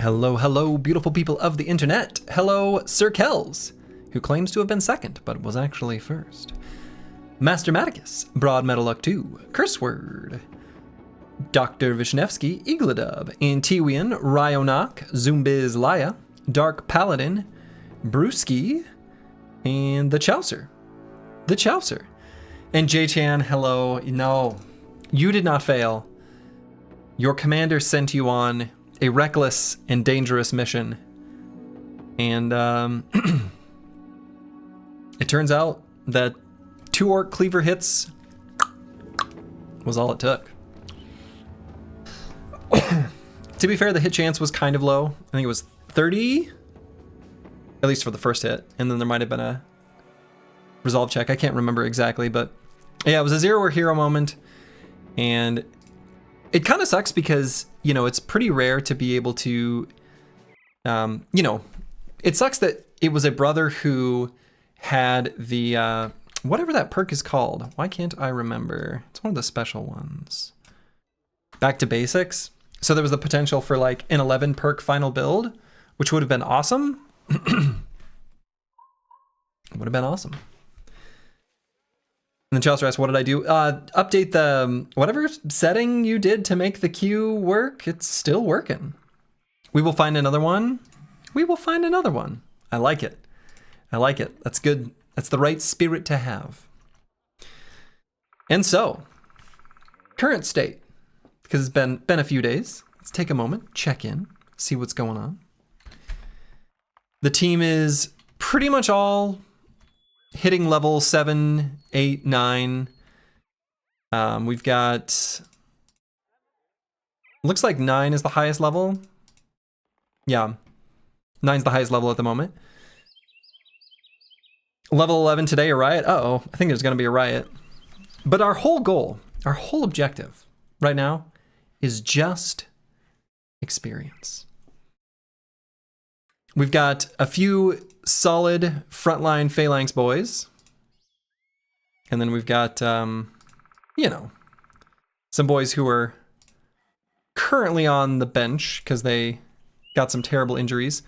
Hello, hello, beautiful people of the internet. Hello, Sir Kells, who claims to have been second, but was actually first. Master Maticus, Broad Metal Luck 2, Curse Word, Dr. Vishnevsky, Igladub, Antiwian, Ryonak, Zumbiz Laya, Dark Paladin, Brewski, and the Chaucer. The Chaucer. And J-Chan, hello. No, you did not fail. Your commander sent you on a reckless and dangerous mission. And it turns out that 2 Orc Cleaver hits was all it took. To be fair, the hit chance was kind of low. I think it was 30, at least for the first hit. And then there might have been a resolve check. I can't remember exactly, but yeah, it was a 0 or hero moment. And it kind of sucks because, you know, it's pretty rare to be able to, you know, it sucks that it was a brother who had the, whatever that perk is called. Why can't I remember? It's one of the special ones. Back to basics. So there was the potential for like an 11 perk final build, which would have been awesome. Would have been awesome. And then Chelsea asked, what did I do? Update the whatever setting you did to make the queue work. It's still working. We will find another one. We will find another one. I like it. I like it. That's good. That's the right spirit to have. And so, current state, because it's been a few days. Let's take a moment, check in, see what's going on. The team is pretty much all hitting level 7, 8, 9. We've got, looks like 9 is the highest level. Yeah, 9's the highest level at the moment. Level 11 today, a riot. Uh-oh, I think there's gonna be a riot. But our whole goal, our whole objective right now is just experience. We've got a few solid frontline Phalanx boys. And then we've got, you know, some boys who are currently on the bench because they got some terrible injuries.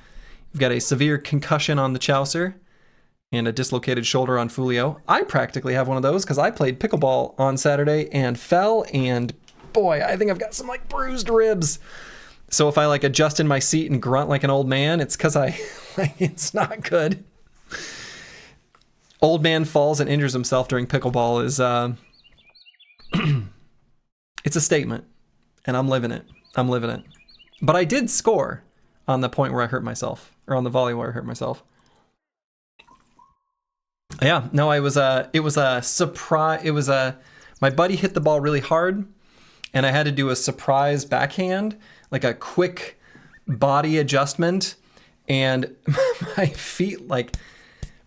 We've got a severe concussion on the Chaucer and a dislocated shoulder on Fulio. I practically have one of those because I played pickleball on Saturday and fell, and boy, I think I've got some like bruised ribs. So if I like adjust in my seat and grunt like an old man, it's because it's not good. Old man falls and injures himself during pickleball is, it's a statement, and I'm living it. I'm living it. But I did score on the point where I hurt myself, or on the volley where I hurt myself. Yeah, no, it was a surprise. My buddy hit the ball really hard, and I had to do a surprise backhand, like a quick body adjustment, and my feet like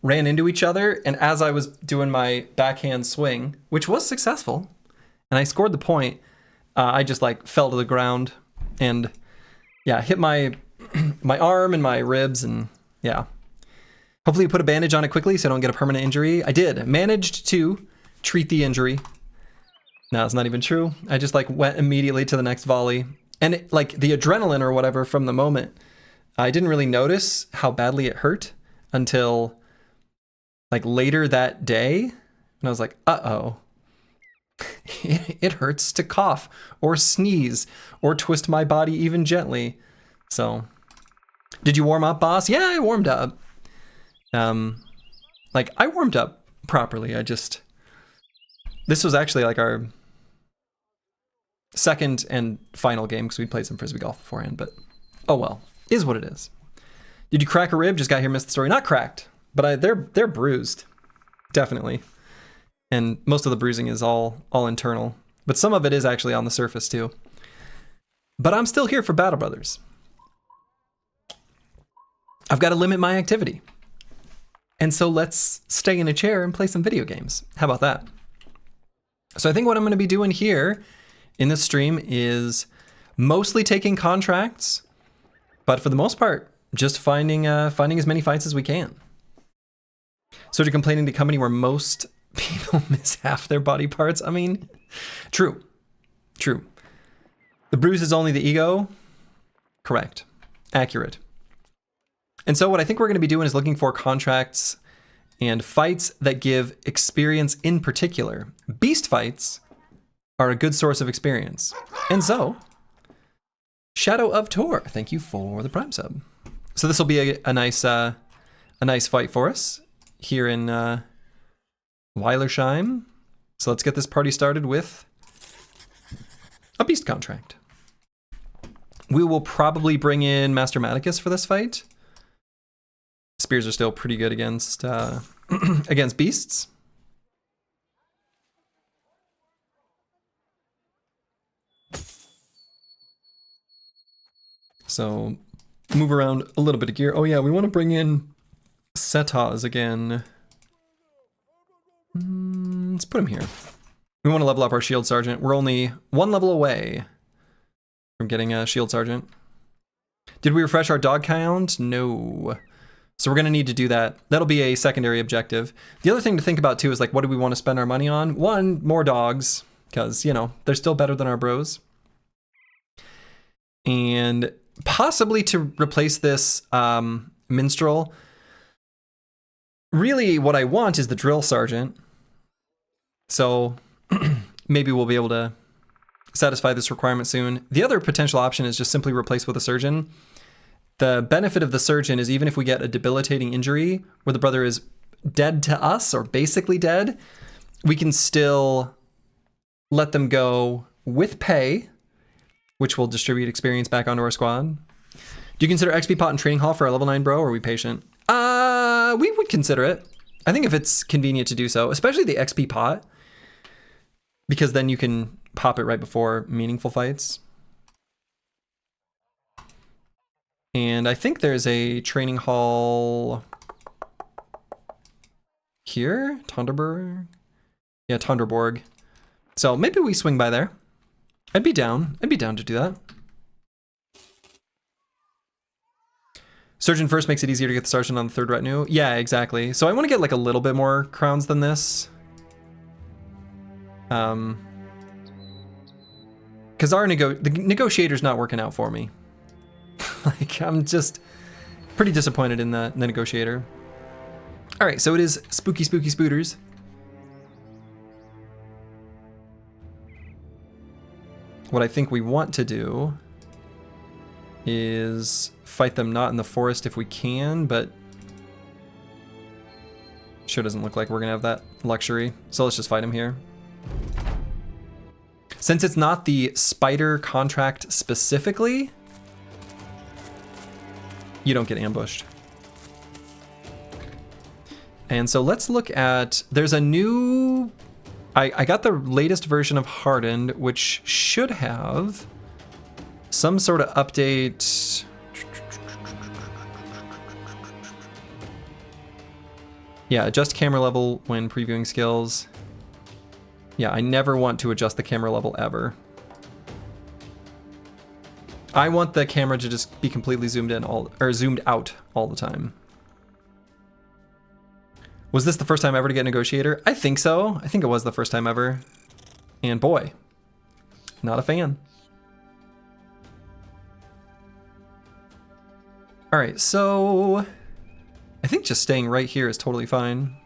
ran into each other. And as I was doing my backhand swing, which was successful, and I scored the point, I just like fell to the ground and yeah, hit my arm and my ribs, and yeah. Hopefully you put a bandage on it quickly so I don't get a permanent injury. I did. Managed to treat the injury. No, it's not even true. I just like went immediately to the next volley. And it, like the adrenaline or whatever from the moment, I didn't really notice how badly it hurt until like later that day. And I was like, uh-oh. It hurts to cough or sneeze or twist my body even gently. So, did you warm up, boss? Yeah, I warmed up. Like I warmed up properly. This was actually like our second and final game because we played some frisbee golf beforehand, but oh well, is what it is. Did you crack a rib? Just got here, missed the story. Not cracked, but they're bruised, definitely. And most of the bruising is all internal, but some of it is actually on the surface too. But I'm still here for Battle Brothers. I've got to limit my activity. And so let's stay in a chair and play some video games. How about that? So I think what I'm going to be doing here in this stream is mostly taking contracts, but for the most part, just finding as many fights as we can. So you're complaining to a company where most people miss half their body parts? I mean, true. The bruise is only the ego? Correct. accurate. And so what I think we're going to be doing is looking for contracts and fights that give experience in particular. Beast fights are a good source of experience. And so, Shadow of Tor, thank you for the Prime sub. So this will be a nice fight for us here in Weilersheim. So let's get this party started with a beast contract. We will probably bring in Master Maticus for this fight. Spears are still pretty good against against beasts. So move around a little bit of gear. Oh yeah, we want to bring in Setaz again. Let's put him here. We want to level up our Shield Sergeant. We're only 1 level away from getting a Shield Sergeant. Did we refresh our dog count? No. So we're going to need to do that. That'll be a secondary objective. The other thing to think about too is like, what do we want to spend our money on? One, more dogs, because, you know, they're still better than our bros. And possibly to replace this minstrel. Really what I want is the drill sergeant. So maybe we'll be able to satisfy this requirement soon. The other potential option is just simply replace with a surgeon. The benefit of the surgeon is even if we get a debilitating injury where the brother is dead to us or basically dead, we can still let them go with pay, which will distribute experience back onto our squad. Do you consider XP pot and training hall for a level 9 bro, or are we patient? We would consider it. I think if it's convenient to do so, especially the XP pot, because then you can pop it right before meaningful fights. And I think there's a training hall here, Tonderborg. Yeah, Tonderborg. So maybe we swing by there. I'd be down to do that. Surgeon first makes it easier to get the sergeant on the 3rd retinue. Yeah, exactly. So I want to get like a little bit more crowns than this. Because the negotiator's not working out for me. Like, I'm just pretty disappointed in the negotiator. All right, so it is spooky spooters. What I think we want to do is fight them not in the forest if we can, but sure doesn't look like we're gonna have that luxury. So let's just fight him here. Since it's not the spider contract specifically, you don't get ambushed. And so let's look at, there's a new, I got the latest version of Hardened, which should have some sort of update. Yeah, adjust camera level when previewing skills. Yeah, I never want to adjust the camera level ever. I want the camera to just be completely zoomed out all the time. Was this the first time ever to get Negotiator? I think so. I think it was the first time ever. And boy, not a fan. All right, so I think just staying right here is totally fine.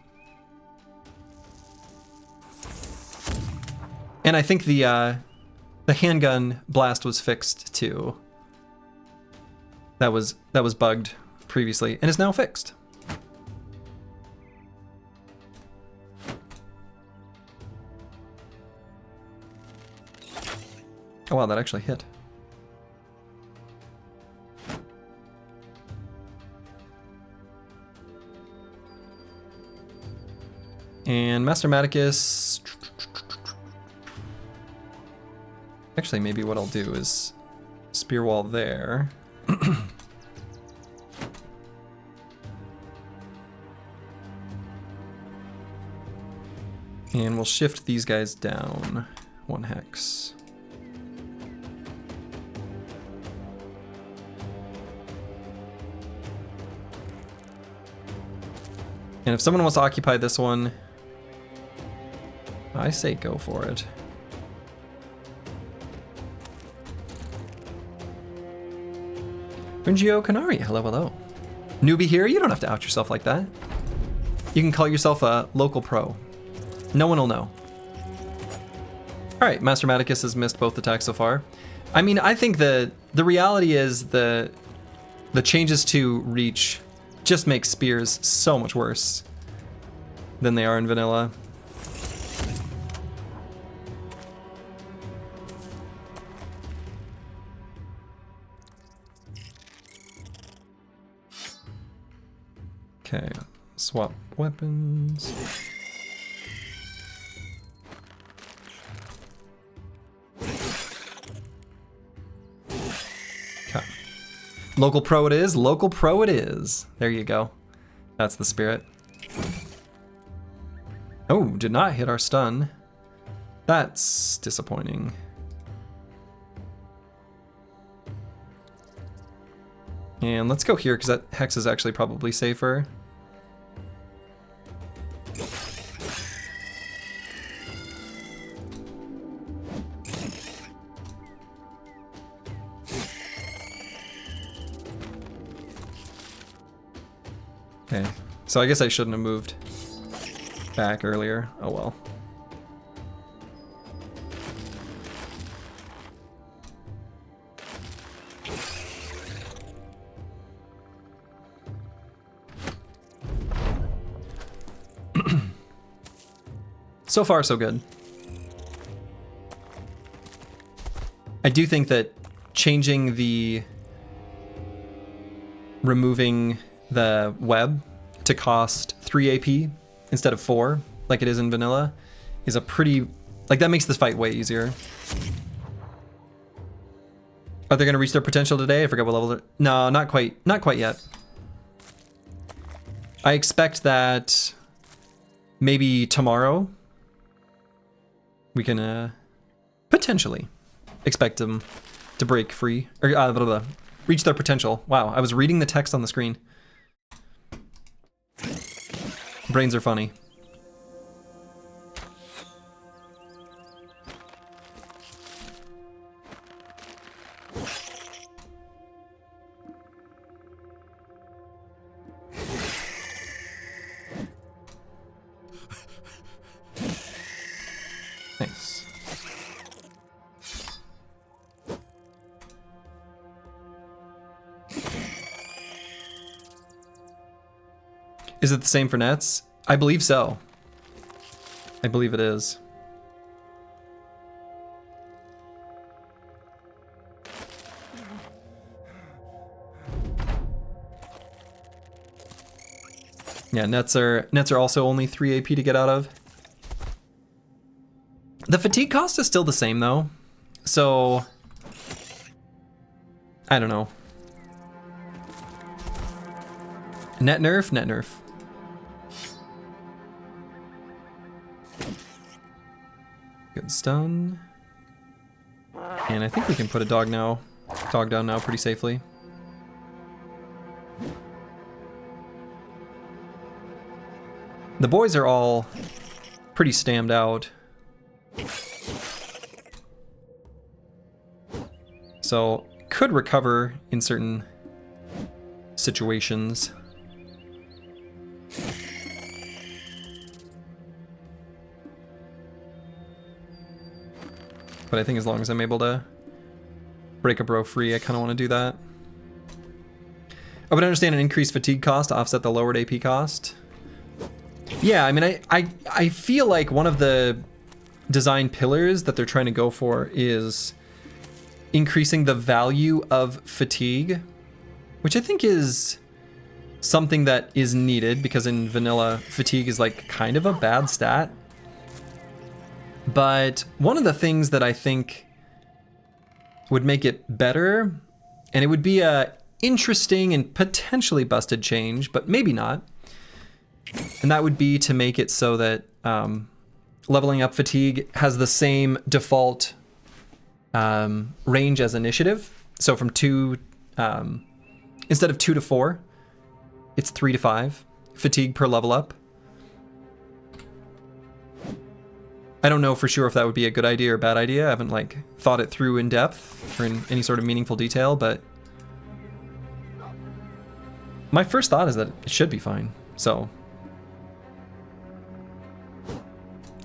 And I think the handgun blast was fixed too. That was bugged previously and is now fixed. Oh wow, that actually hit. And Master Maticus. Actually, maybe what I'll do is spear wall there. And we'll shift these guys down 1 hex. And if someone wants to occupy this one, I say go for it. Ringio Canari, hello, hello. Newbie here, you don't have to out yourself like that. You can call yourself a local pro. No one will know. All right, Master Maticus has missed both attacks so far. I mean, I think the reality is the changes to reach just make spears so much worse than they are in vanilla. Okay, swap weapons. Okay. Local pro it is, local pro it is. There you go. That's the spirit. Oh, did not hit our stun. That's disappointing. And let's go here because that hex is actually probably safer. Okay, so I guess I shouldn't have moved back earlier. Oh well. So far, so good. I do think that changing removing the web to cost 3 AP instead of 4, like it is in vanilla, is a pretty, like that makes this fight way easier. Are they gonna reach their potential today? I forgot what level they're, no, not quite yet. I expect that maybe tomorrow we can potentially expect them to break free, or reach their potential. Wow, I was reading the text on the screen. Brains are funny. Nice. Is it the same for nets? I believe so. I believe it is. Yeah, nets are also only 3 AP to get out of. The fatigue cost is still the same though, so I don't know. Net nerf, net nerf. Good stun. And I think we can put a dog down now pretty safely. The boys are all pretty stammed out. So could recover in certain situations. But I think as long as I'm able to break a bro free, I kind of want to do that. I would understand an increased fatigue cost to offset the lowered AP cost. Yeah, I mean, I feel like one of the design pillars that they're trying to go for is increasing the value of fatigue, which I think is something that is needed because in vanilla, fatigue is like kind of a bad stat. But one of the things that I think would make it better, and it would be a interesting and potentially busted change, but maybe not, and that would be to make it so that leveling up fatigue has the same default range as initiative. So from 2, instead of 2 to 4, it's 3 to 5 fatigue per level up. I don't know for sure if that would be a good idea or bad idea. I haven't like thought it through in depth or in any sort of meaningful detail, but My first thought is that it should be fine, so.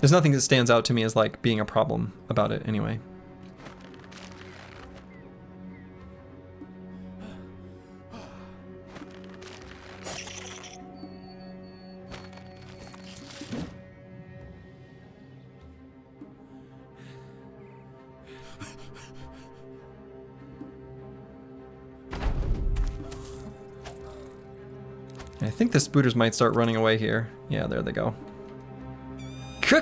There's nothing that stands out to me as like being a problem about it anyway. I think the spooters might start running away here. Yeah, there they go.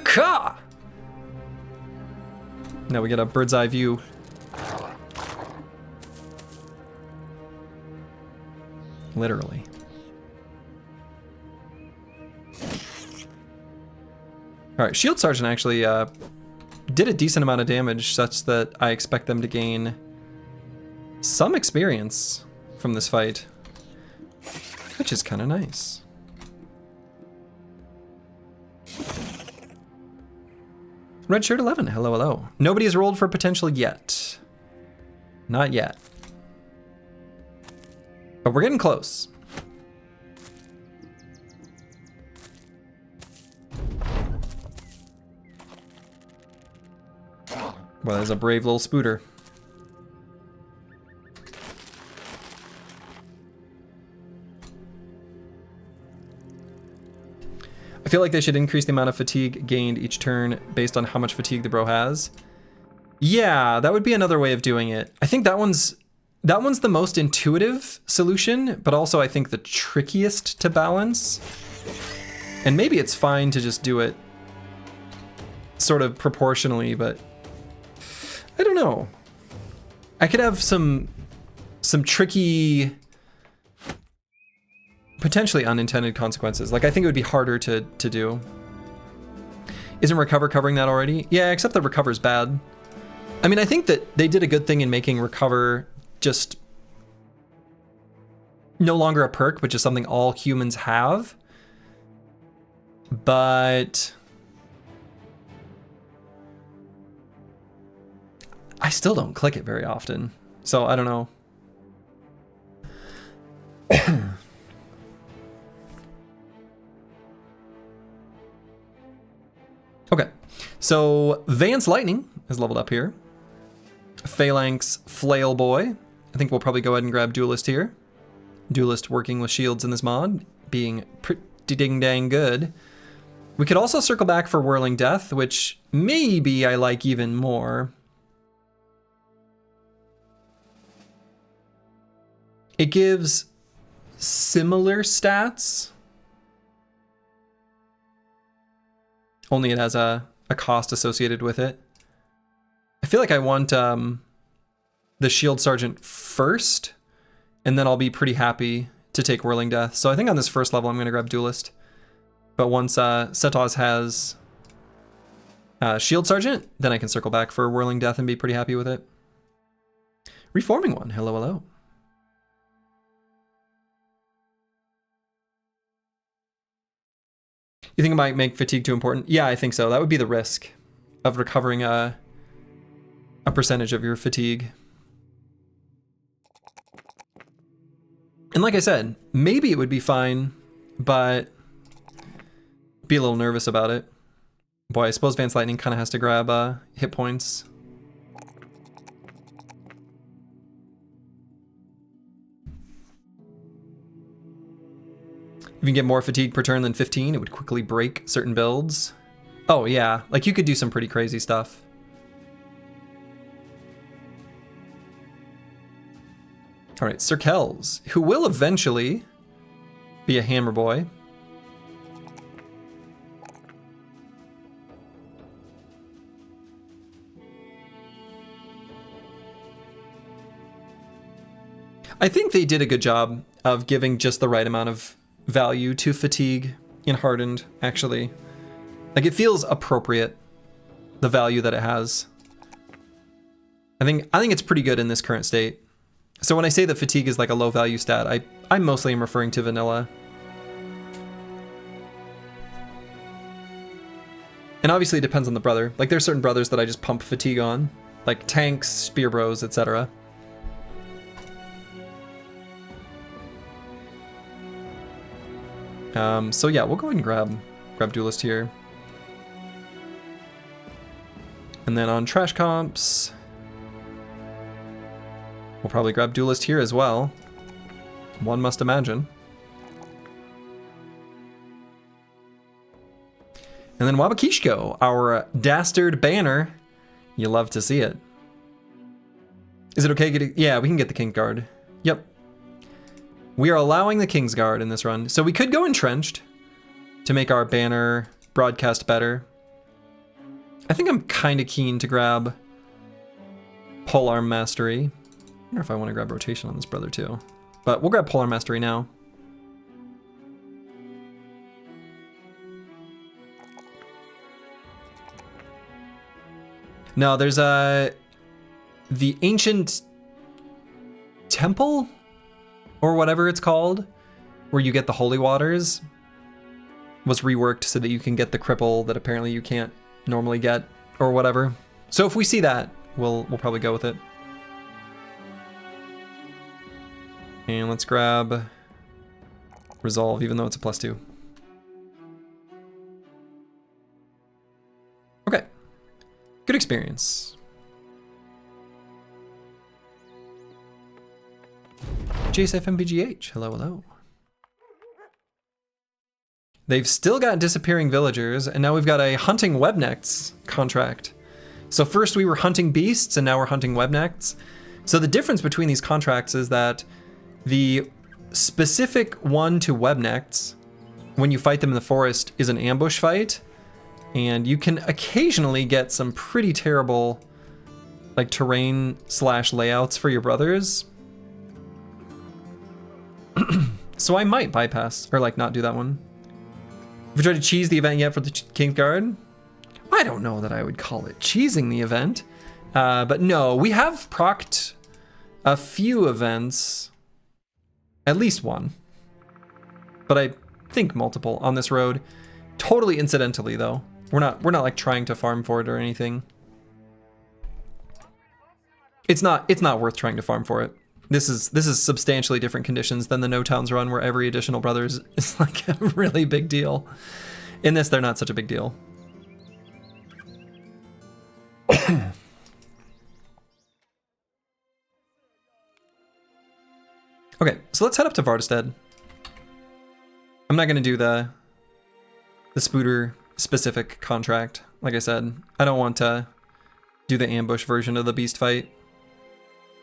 Caw! Now we get a bird's eye view. Literally. Alright, Shield Sergeant actually did a decent amount of damage such that I expect them to gain some experience from this fight, which is kind of nice. Red Shirt 11, hello, hello. Nobody has rolled for potential yet. Not yet. But we're getting close. Well, there's a brave little spooter. I feel like they should increase the amount of fatigue gained each turn based on how much fatigue the bro has. Yeah, that would be another way of doing it. I think that one's the most intuitive solution, but also I think the trickiest to balance. And maybe it's fine to just do it sort of proportionally, but I don't know. I could have some tricky, potentially unintended consequences. Like, I think it would be harder to do. Isn't Recover covering that already? Yeah, except that Recover's bad. I mean, I think that they did a good thing in making Recover just no longer a perk, but just something all humans have. But I still don't click it very often. So I don't know. Okay, so Vance Lightning is leveled up here. Phalanx Flail Boy. I think we'll probably go ahead and grab Duelist here. Duelist working with shields in this mod, being pretty ding-dang good. We could also circle back for Whirling Death, which maybe I like even more. It gives similar stats, only it has a cost associated with it. I feel like I want the Shield Sergeant first, and then I'll be pretty happy to take Whirling Death. So I think on this first level I'm going to grab Duelist. But once Setos has Shield Sergeant, then I can circle back for Whirling Death and be pretty happy with it. Reforming One, hello, hello. You think it might make fatigue too important? Yeah, I think so. That would be the risk of recovering a percentage of your fatigue. And like I said, maybe it would be fine, but be a little nervous about it. Boy, I suppose Vance Lightning kind of has to grab hit points. If you can get more fatigue per turn than 15, it would quickly break certain builds. Oh yeah, like you could do some pretty crazy stuff. All right, Sir Kells, who will eventually be a hammer boy. I think they did a good job of giving just the right amount of value to fatigue in Hardened, actually. Like, it feels appropriate, the value that it has. I think it's pretty good in this current state. So when I say that fatigue is like a low value stat, I mostly am referring to vanilla. And obviously it depends on the brother. Like, there's certain brothers that I just pump fatigue on, like tanks, spear bros, etc. So yeah, we'll go ahead and grab Duelist here. And then on trash comps, we'll probably grab Duelist here as well. One must imagine. And then Wabakishko, our dastard banner. You love to see it. Is it okay getting... Yeah, we can get the King's Guard. Yep. We are allowing the King's Guard in this run. So we could go Entrenched to make our banner broadcast better. I think I'm kind of keen to grab Polearm Mastery. I wonder if I want to grab Rotation on this brother too. But we'll grab Polearm Mastery now. No, there's the Ancient Temple or whatever it's called, where you get the Holy Waters, was reworked so that you can get the Cripple that apparently you can't normally get or whatever. So if we see that, we'll probably go with it. And let's grab Resolve, even though it's a +2. Okay. Good experience. JSFMBGH, hello, hello. They've still got disappearing villagers, and now we've got a hunting webnects contract. So first we were hunting beasts, and now we're hunting webnects. So the difference between these contracts is that the specific one to webnects, when you fight them in the forest, is an ambush fight. And you can occasionally get some pretty terrible like terrain / layouts for your brothers. So I might bypass or like not do that one. Have you tried to cheese the event yet for the King's Guard? I don't know that I would call it cheesing the event. But no, we have procced a few events, at least one, but I think multiple on this road. Totally incidentally though. We're not like trying to farm for it or anything. It's not worth trying to farm for it. This is substantially different conditions than the No Towns run, where every additional brothers is like a really big deal. In this, they're not such a big deal. Okay, so let's head up to Vardestead. I'm not gonna do the Spooter specific contract. Like I said, I don't want to do the ambush version of the beast fight.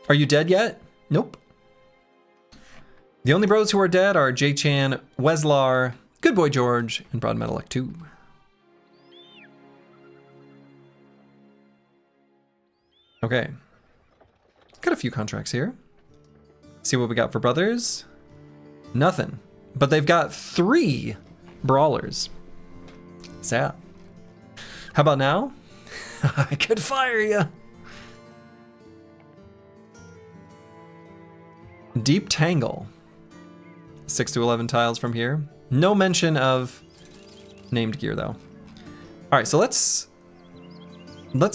Are you dead yet? Nope. The only bros who are dead are J-Chan, Weslar, Good Boy George, and Broad Metallic 2. Okay. Got a few contracts here. See what we got for brothers. Nothing. But they've got 3 brawlers. Sad. How about now? I could fire you. Deep Tangle. 6 to 11 tiles from here. No mention of named gear though. All right, so let's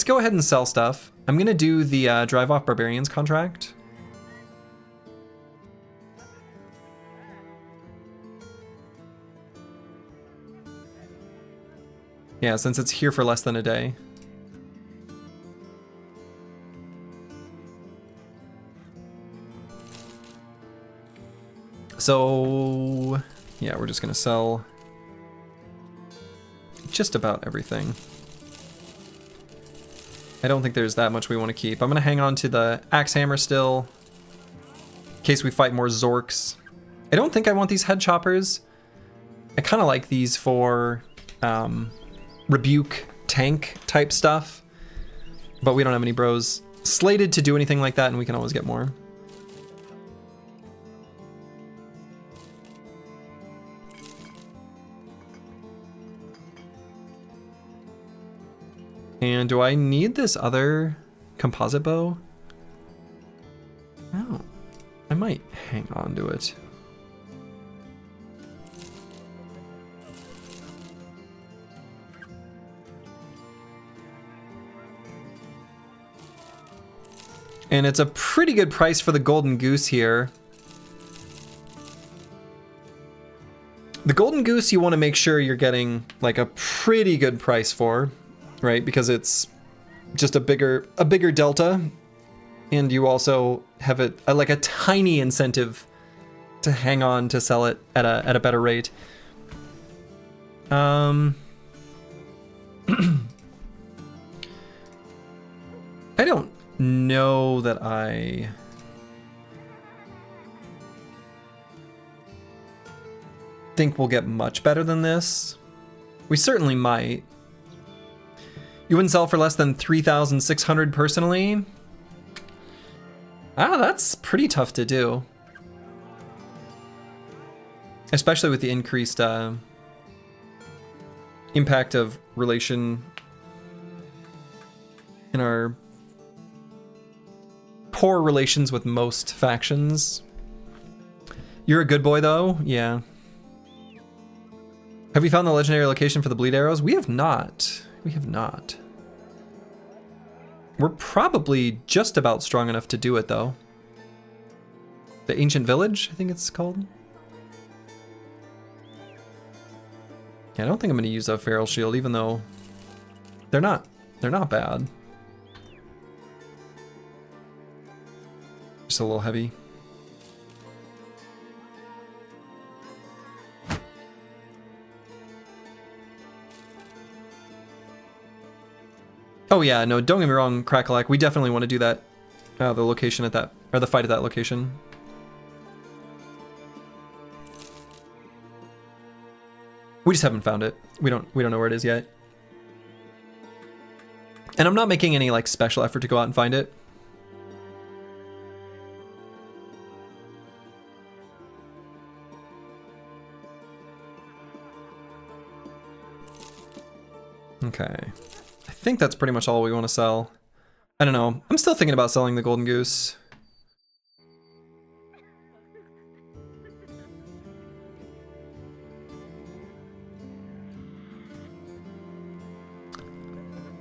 go ahead and sell stuff. I'm gonna do the Drive Off Barbarians contract. Yeah, since it's here for less than a day. So, yeah, we're just gonna sell just about everything. I don't think there's that much we want to keep. I'm gonna hang on to the Axe Hammer still, in case we fight more Zorks. I don't think I want these head choppers. I kind of like these for rebuke tank type stuff, but we don't have any bros slated to do anything like that, and we can always get more. And do I need this other composite bow? No, I might hang on to it. And it's a pretty good price for the Golden Goose here. The golden goose you want to make sure you're getting like a pretty good price for, right? Because it's just a bigger delta, and you also have like a tiny incentive to hang on to sell it at a better rate. I don't know that I think we'll get much better than this. We certainly might. You wouldn't sell for less than 3,600 personally? Ah, that's pretty tough to do. Especially with the increased impact of relation in our poor relations with most factions. You're a good boy though? Yeah. Have we found the legendary location for the bleed arrows? We have not. We have not. We're probably just about strong enough to do it though. The Ancient Village, I think it's called. Yeah, I don't think I'm gonna use a Feral Shield, even though they're not bad. Just a little heavy. Oh yeah, no, don't get me wrong, Crackalack, we definitely want to do that. The location at that, or the fight at that location. We just haven't found it. We don't know where it is yet. And I'm not making any like special effort to go out and find it. Okay. I think that's pretty much all we want to sell. I don't know. I'm still thinking about selling the golden goose.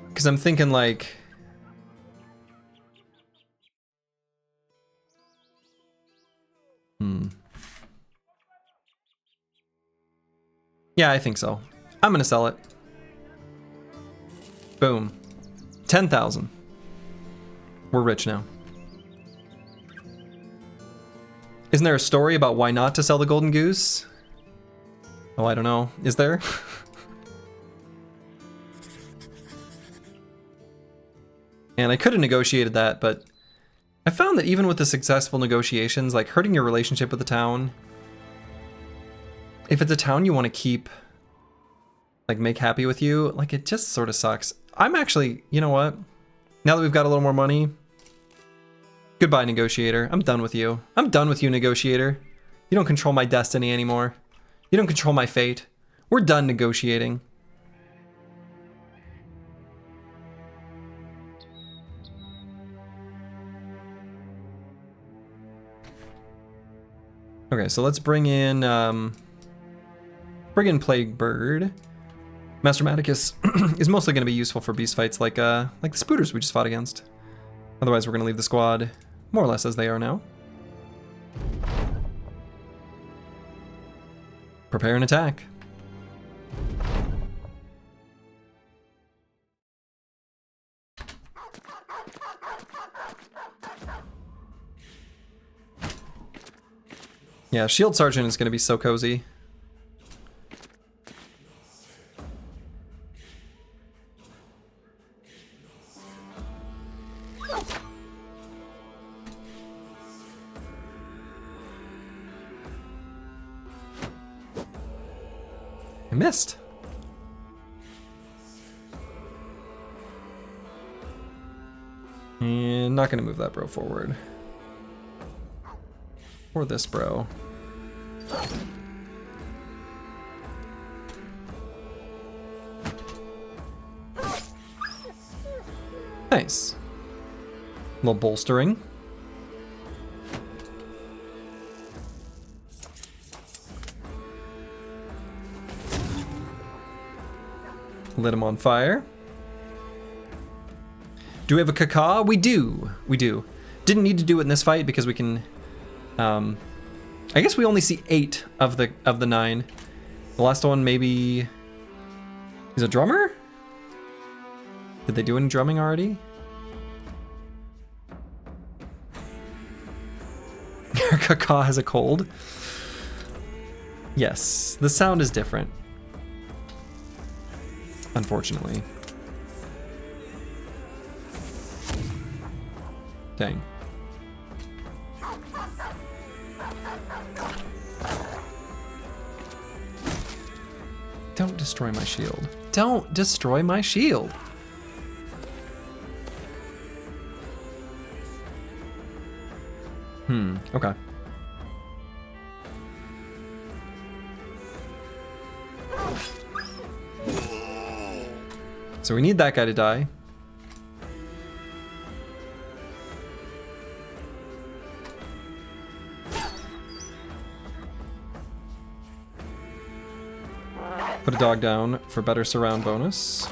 Because I'm thinking like... Yeah, I think so. I'm gonna sell it. Boom. 10,000. We're rich now. Isn't there a story about why not to sell the golden goose? Oh, I don't know. Is there? And I could have negotiated that, but I found that even with the successful negotiations, like hurting your relationship with the town, if it's a town you want to keep, like make happy with you, like it just sort of sucks. I'm actually, you know what? Now that we've got a little more money, goodbye, negotiator. I'm done with you. I'm done with you, negotiator. You don't control my destiny anymore. You don't control my fate. We're done negotiating. Okay, so let's bring in Plague Bird. Master Maticus is mostly going to be useful for beast fights like the Spooters we just fought against. Otherwise, we're going to leave the squad more or less as they are now. Prepare an attack. Yeah, Shield Sergeant is going to be so cozy. I missed. And not going to move that bro forward. Or this bro. Nice. A little bolstering. Lit him on fire. Do we have a caca? We do. We do. Didn't need to do it in this fight because we can... I guess we only see 8 of the 9. The last one maybe... He's a drummer? Did they do any drumming already? Kaka has a cold. Yes, the sound is different. Unfortunately. Dang. Don't destroy my shield. Don't destroy my shield. Okay. So we need that guy to die. Put a dog down for better surround bonus.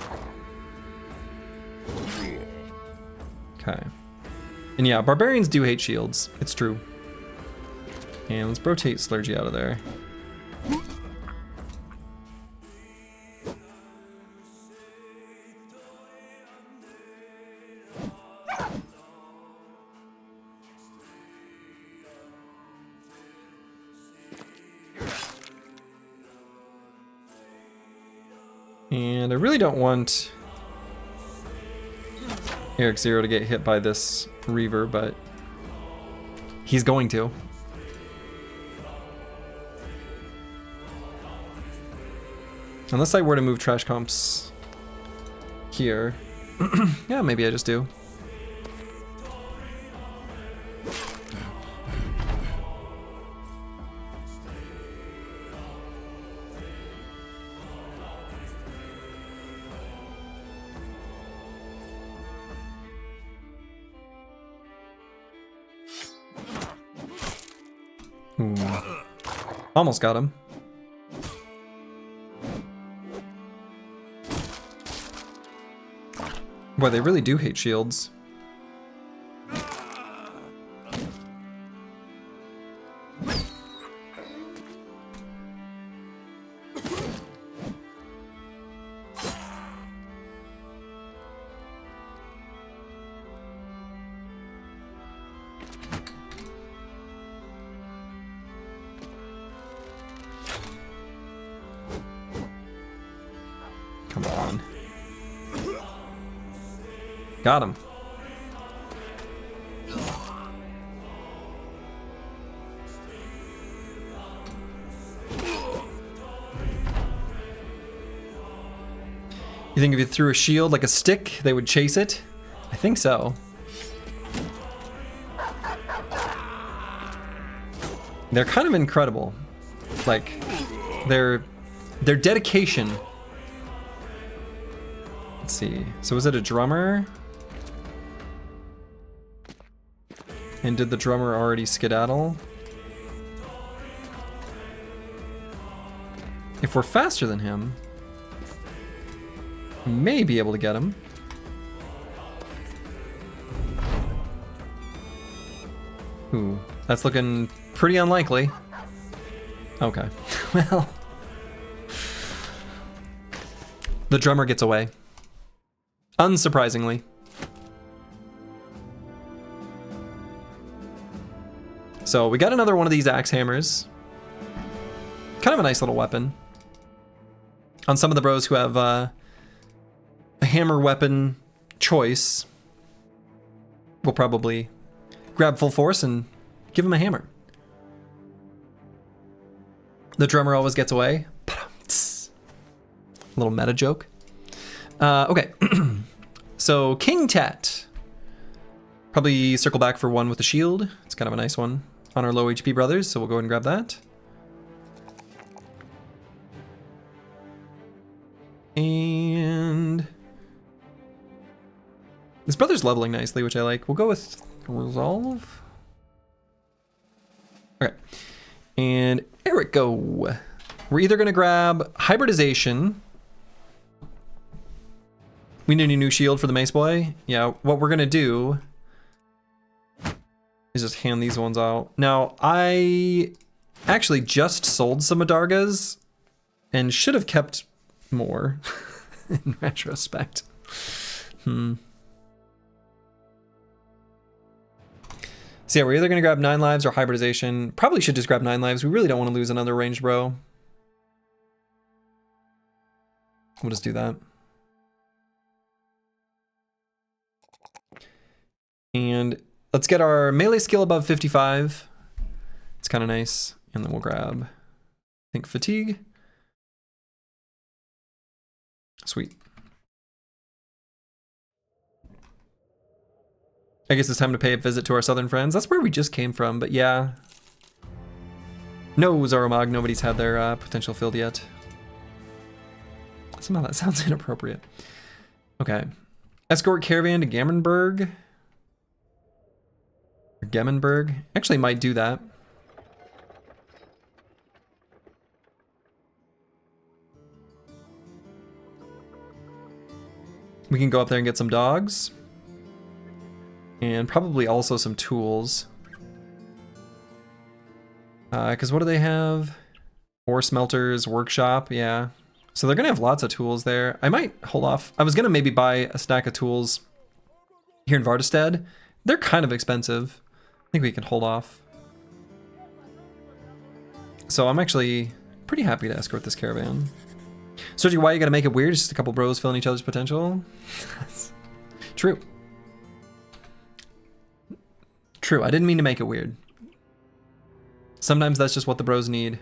Okay. And yeah, barbarians do hate shields. It's true. And let's rotate Slurgy out of there. And I really don't want Eric Zero to get hit by this Reaver, but he's going to. Unless I were to move trash comps here. Yeah, maybe I just do. Ooh. Almost got him. Boy, they really do hate shields. Come on. Got him. You think if you threw a shield like a stick, they would chase it? I think so. They're kind of incredible. Like, their dedication. Let's see. So was it a drummer? And did the drummer already skedaddle? If we're faster than him, we may be able to get him. Ooh, that's looking pretty unlikely. Okay, well. The drummer gets away. Unsurprisingly. So we got another one of these axe hammers. Kind of a nice little weapon. On some of the bros who have a hammer weapon choice, we'll probably grab full force and give him a hammer. The drummer always gets away. Little meta joke. Okay. So King Tat. Probably circle back for one with the shield. It's kind of a nice one on our low HP brothers, so we'll go ahead and grab that. And this brother's leveling nicely, which I like. We'll go with Resolve. Okay. And Eric, go. We're either gonna grab Hybridization. We need a new shield for the Mace Boy. Yeah, what we're gonna do is just hand these ones out. Now, I actually just sold some Adargas and should have kept more in retrospect. So yeah, we're either going to grab 9 lives or hybridization. Probably should just grab 9 lives. We really don't want to lose another ranged bro. We'll just do that. And let's get our melee skill above 55. It's kind of nice. And then we'll grab, I think, fatigue. Sweet. I guess it's time to pay a visit to our southern friends. That's where we just came from, but yeah. No, Zaromag, nobody's had their potential filled yet. Somehow that sounds inappropriate. Okay. Escort caravan to Gammenberg. Or Gemmenberg. Actually might do that. We can go up there and get some dogs. And probably also some tools. Because what do they have? Ore smelters, workshop, yeah. So they're gonna have lots of tools there. I might hold off. I was gonna maybe buy a stack of tools here in Vardestead. They're kind of expensive. I think we can hold off. So I'm actually pretty happy to escort this caravan. Sergio, why you gotta make it weird? It's just a couple bros filling each other's potential. True. True, I didn't mean to make it weird. Sometimes that's just what the bros need.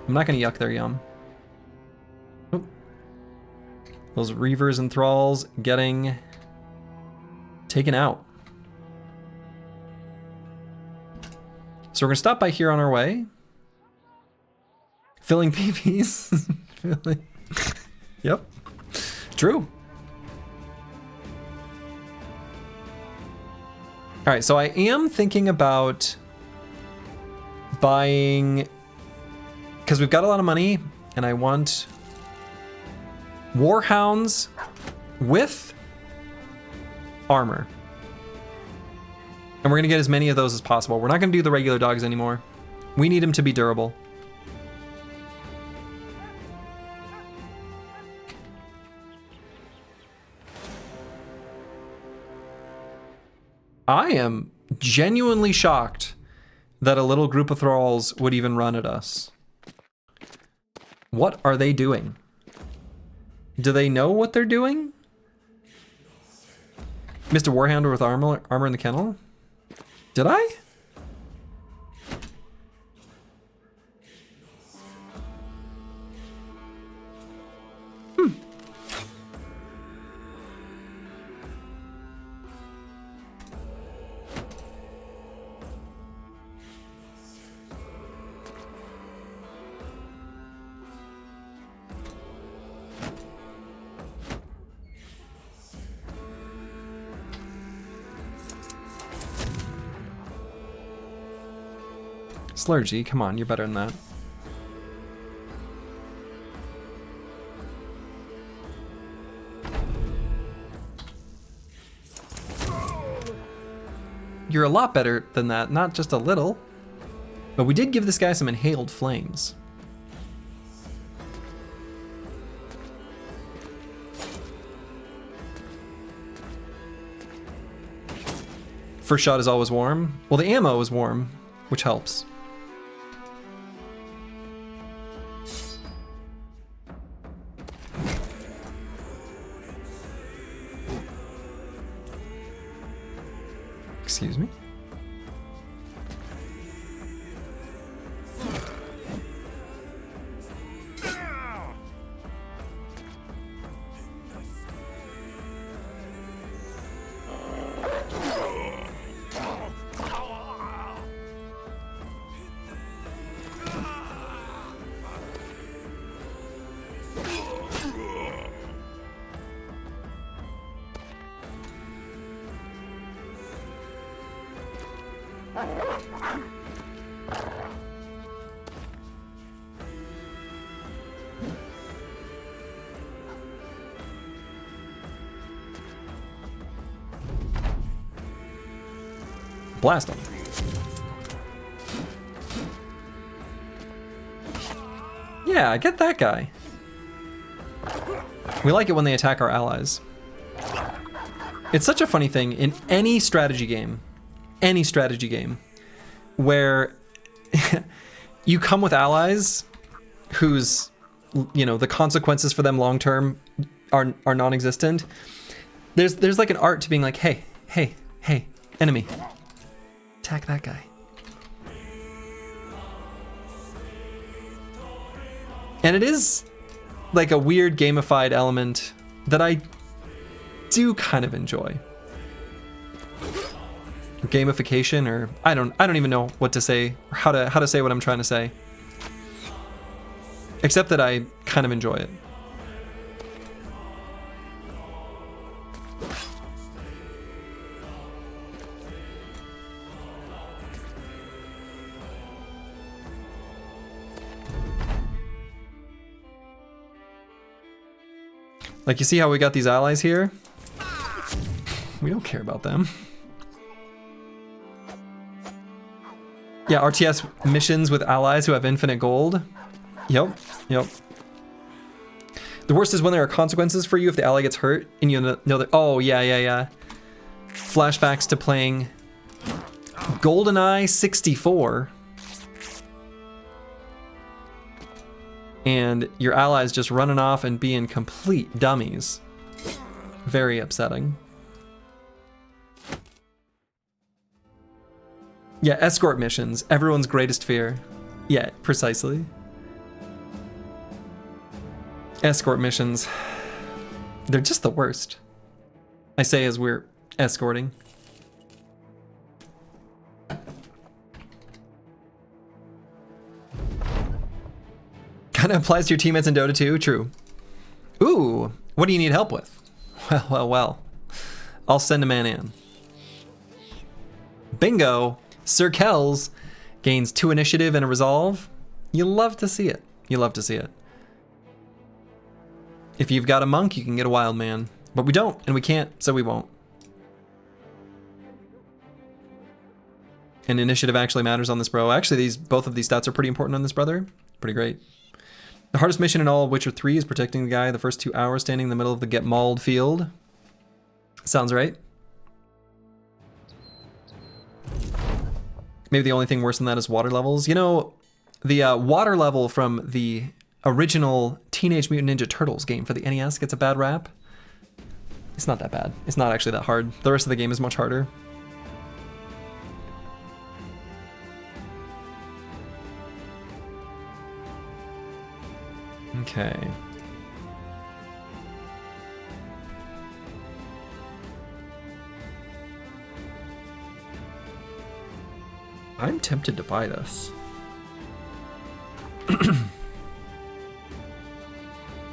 I'm not gonna yuck their yum. Oop. Those reavers and thralls getting taken out. So we're gonna stop by here on our way. Filling PPs. Yep. True. All right, so I am thinking about buying, because we've got a lot of money, and I want warhounds with armor. And we're gonna get as many of those as possible. We're not gonna do the regular dogs anymore. We need them to be durable. I am genuinely shocked that a little group of thralls would even run at us. What are they doing? Do they know what they're doing? Mr. Warhound with armor in the kennel? Did I? Slurgy, come on, you're better than that. You're a lot better than that, not just a little. But we did give this guy some inhaled flames. First shot is always warm. Well, the ammo is warm, which helps. Excuse me? Blast him. Yeah, get that guy. We like it when they attack our allies. It's such a funny thing in any strategy game, where you come with allies whose, you know, the consequences for them long term are non-existent. There's like an art to being like, hey, enemy, attack that guy. And it is like a weird gamified element that I do kind of enjoy. Gamification, or I don't even know what to say, or how to say what I'm trying to say. Except that I kind of enjoy it. Like, you see how we got these allies here? We don't care about them. Yeah, RTS missions with allies who have infinite gold. Yep. The worst is when there are consequences for you if the ally gets hurt and you know that, oh, yeah. Flashbacks to playing GoldenEye 64. And your allies just running off and being complete dummies. Very upsetting. Yeah, escort missions, everyone's greatest fear. Yeah, precisely. Escort missions. They're just the worst. I say as we're escorting. Kind of applies to your teammates in Dota 2, true. Ooh, what do you need help with? Well. I'll send a man in. Bingo! Sir Kells gains 2 initiative and a resolve. You love to see it. If you've got a monk, you can get a wild man. But we don't, and we can't, so we won't. And initiative actually matters on this bro. Actually, both of these stats are pretty important on this brother. Pretty great. The hardest mission in all of Witcher 3 is protecting the guy the first 2 hours standing in the middle of the get mauled field. Sounds right. Maybe the only thing worse than that is water levels. You know, the water level from the original Teenage Mutant Ninja Turtles game for the NES gets a bad rap. It's not that bad. It's not actually that hard. The rest of the game is much harder. Okay. I'm tempted to buy this. I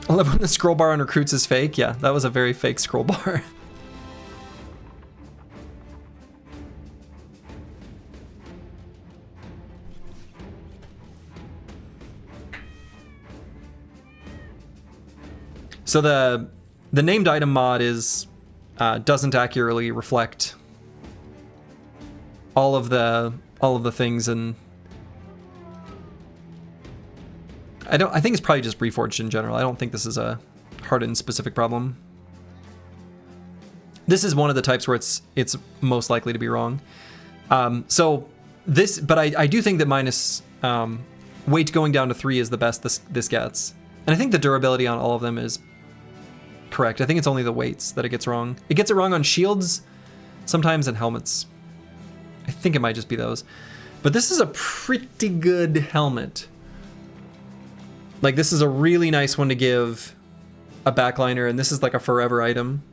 love when the scroll bar on recruits is fake. Yeah, that was a very fake scroll bar. So the named item mod is doesn't accurately reflect all of the things, and I think it's probably just Reforged in general. I don't think this is a Hardened specific problem. This is one of the types where it's most likely to be wrong. So this, but I do think that minus weight going down to 3 is the best this gets, and I think the durability on all of them is correct. I think it's only the weights that it gets wrong. It gets it wrong on shields sometimes and helmets. I think it might just be those. But this is a pretty good helmet. Like, this is a really nice one to give a backliner, and this is like a forever item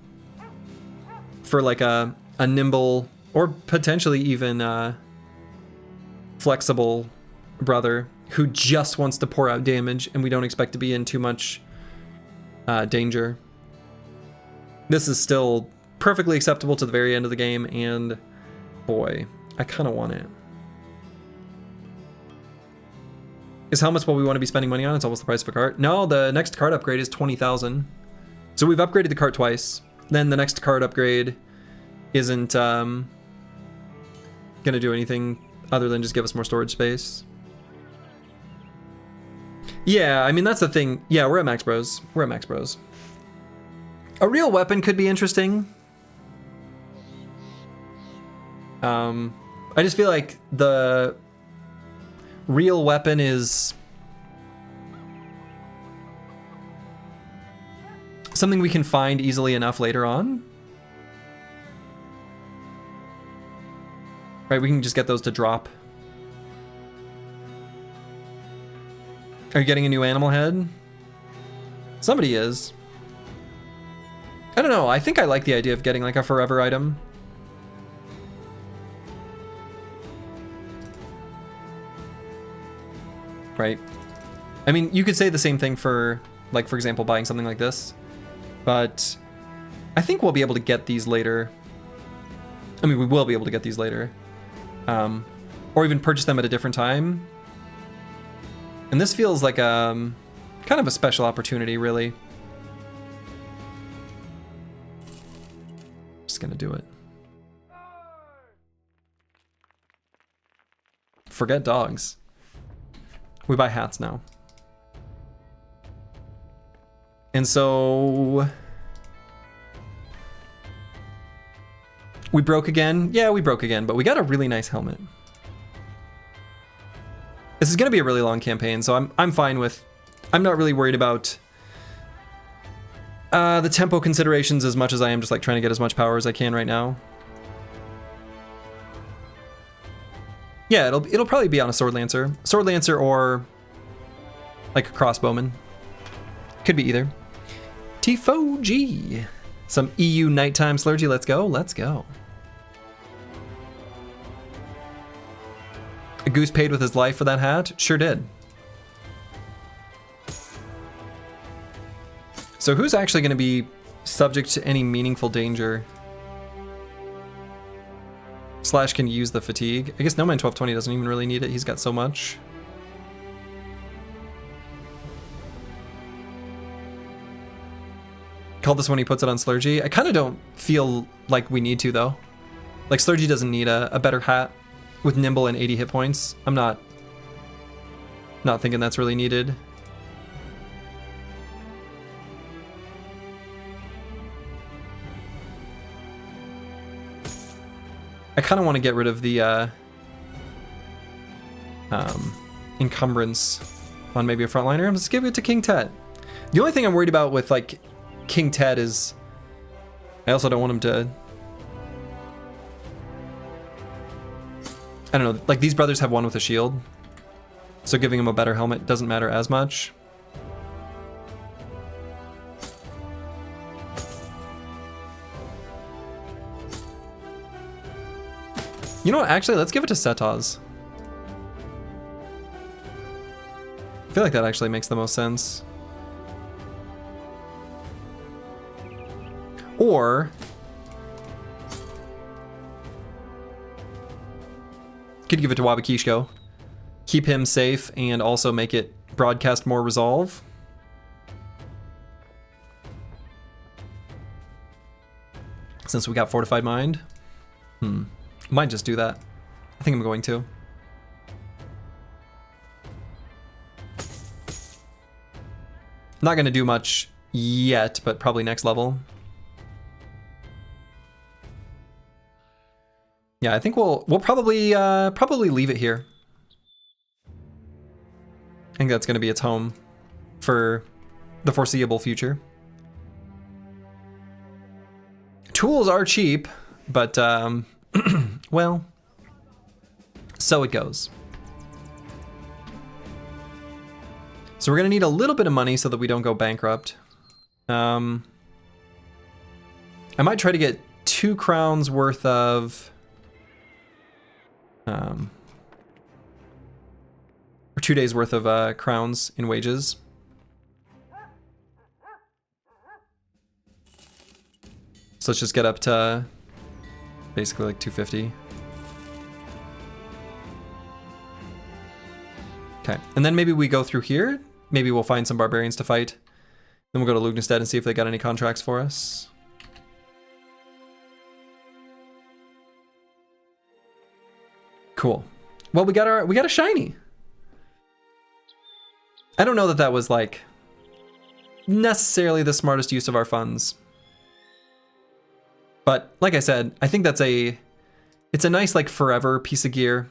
for like a nimble or potentially even flexible brother who just wants to pour out damage and we don't expect to be in too much danger. This is still perfectly acceptable to the very end of the game, and boy, I kind of want it. Is helmets what we want to be spending money on? It's almost the price of a cart. No, the next cart upgrade is 20,000. So we've upgraded the cart twice. Then the next cart upgrade isn't gonna do anything other than just give us more storage space. Yeah, I mean, that's the thing. Yeah, we're at max bros. We're at max bros. A real weapon could be interesting. I just feel like the real weapon is something we can find easily enough later on. Right, we can just get those to drop. Are you getting a new animal head? Somebody is. I don't know, I think I like the idea of getting like a forever item. Right. I mean, you could say the same thing for, like, for example, buying something like this. But I think we'll be able to get these later. I mean, we will be able to get these later. Or even purchase them at a different time. And this feels like kind of a special opportunity, really. Just gonna do it. Forget dogs. We buy hats now. And so we broke again. Yeah, we broke again, but we got a really nice helmet. This is gonna be a really long campaign, so I'm fine with. I'm not really worried about the tempo considerations as much as I am just like trying to get as much power as I can right now. Yeah, it'll probably be on a sword lancer, or like a crossbowman. Could be either. T4G. Some EU nighttime slurgy. Let's go. Let's go. A goose paid with his life for that hat? Sure did. So who's actually going to be subject to any meaningful danger? Slash can use the fatigue. I guess No Man 1220 doesn't even really need it. He's got so much. Call this when he puts it on Slurgy. I kind of don't feel like we need to, though. Like, Slurgy doesn't need a better hat with Nimble and 80 hit points. I'm not thinking that's really needed. I kind of want to get rid of the encumbrance on maybe a frontliner. Let's give it to King Tet. The only thing I'm worried about with like King Tet is I also don't want him to. I don't know, like these brothers have one with a shield, so giving him a better helmet doesn't matter as much. You know what, actually, let's give it to Setaz. I feel like that actually makes the most sense. Or could give it to Wabakishko. Keep him safe and also make it broadcast more resolve. Since we got Fortified Mind. Might just do that. I think I'm going to. Not gonna do much yet, but probably next level. Yeah, I think we'll probably leave it here. I think that's gonna be its home for the foreseeable future. Tools are cheap, but well, so it goes. So we're gonna need a little bit of money so that we don't go bankrupt. I might try to get 2 crowns worth of or 2 days worth of crowns in wages. So let's just get up to basically like 250. Okay, and then maybe we go through here. Maybe we'll find some barbarians to fight. Then we'll go to Lugnestead and see if they got any contracts for us. Cool. Well, we got a shiny. I don't know that that was like necessarily the smartest use of our funds. But like I said, I think it's a nice like forever piece of gear.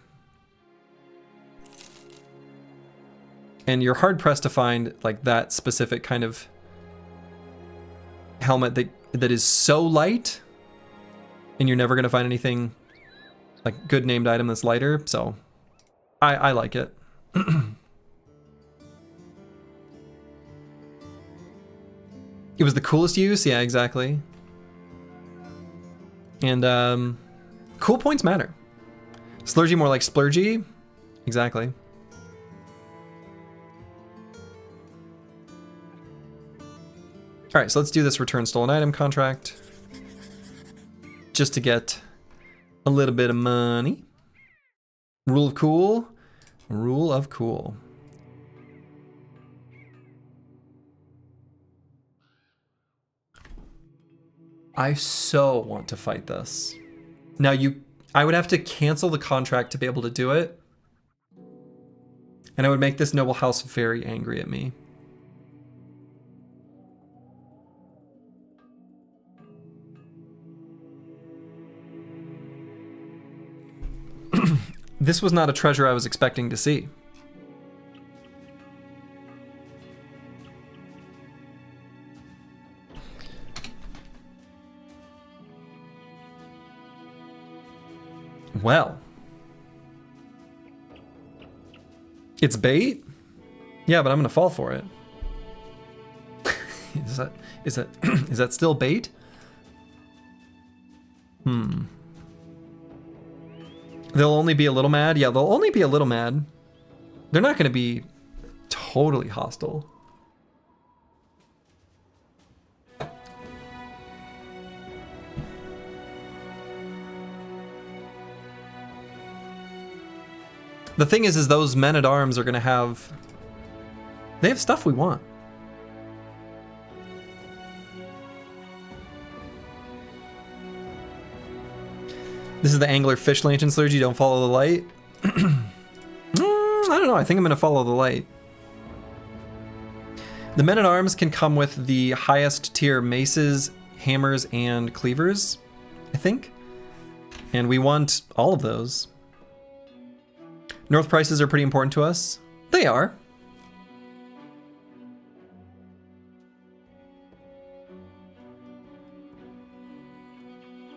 And you're hard pressed to find like that specific kind of helmet that is so light, and you're never gonna find anything like good named item that's lighter. So I like it. It was the coolest use, yeah, exactly. And cool points matter. Splurgy more like splurgy, exactly. All right, so let's do this return stolen item contract just to get a little bit of money. Rule of cool. Rule of cool. I so want to fight this. Now I would have to cancel the contract to be able to do it. And I would make this noble house very angry at me. This was not a treasure I was expecting to see. Well. It's bait? Yeah, but I'm gonna fall for it. is that still bait? They'll only be a little mad? Yeah, they'll only be a little mad. They're not going to be totally hostile. The thing is those men-at-arms are going to have... They have stuff we want. This is the angler fish lantern slurge. You don't follow the light. I don't know. I think I'm going to follow the light. The men-at-arms can come with the highest tier maces, hammers, and cleavers, I think. And we want all of those. North prices are pretty important to us. They are.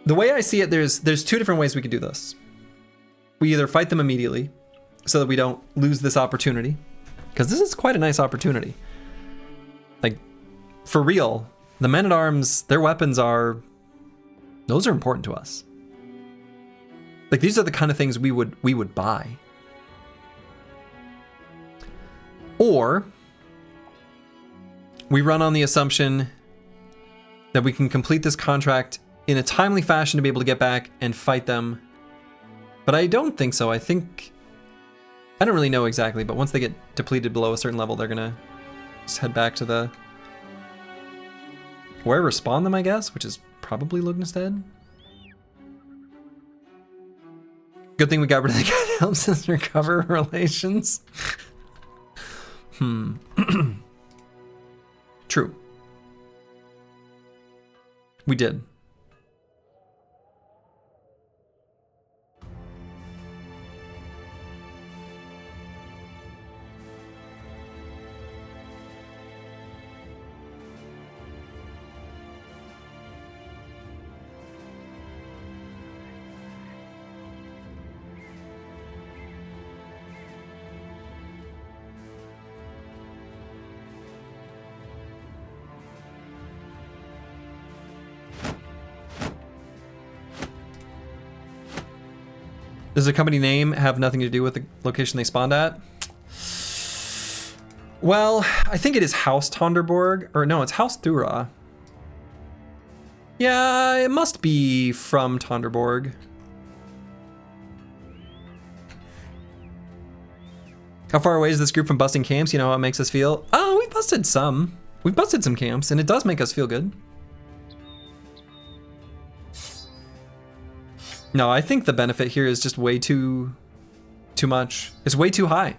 The way I see it, there's two different ways we could do this. We either fight them immediately so that we don't lose this opportunity, because this is quite a nice opportunity. Like, for real, the men-at-arms, their weapons those are important to us. Like, these are the kind of things we would buy. Or we run on the assumption that we can complete this contract in a timely fashion to be able to get back and fight them. But I don't think so. I don't really know exactly, but once they get depleted below a certain level, they're gonna just head back to where respawn them, I guess, which is probably Lugnestead. Good thing we got rid of the guy that helps us recover relations. True. We did. Does the company name have nothing to do with the location they spawned at? Well, I think it is House Tonderborg, or no, it's House Thura. Yeah, it must be from Tonderborg. How far away is this group from busting camps? You know how it makes us feel? Oh, we've busted some. We've busted some camps, and it does make us feel good. No, I think the benefit here is just way too much. It's way too high.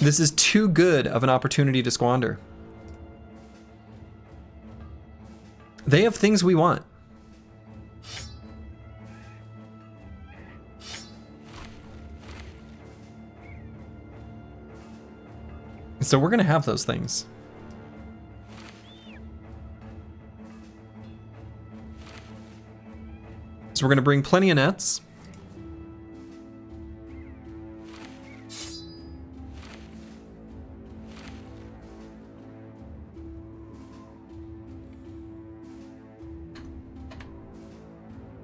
This is too good of an opportunity to squander. They have things we want. So we're going to have those things. So we're going to bring plenty of nets.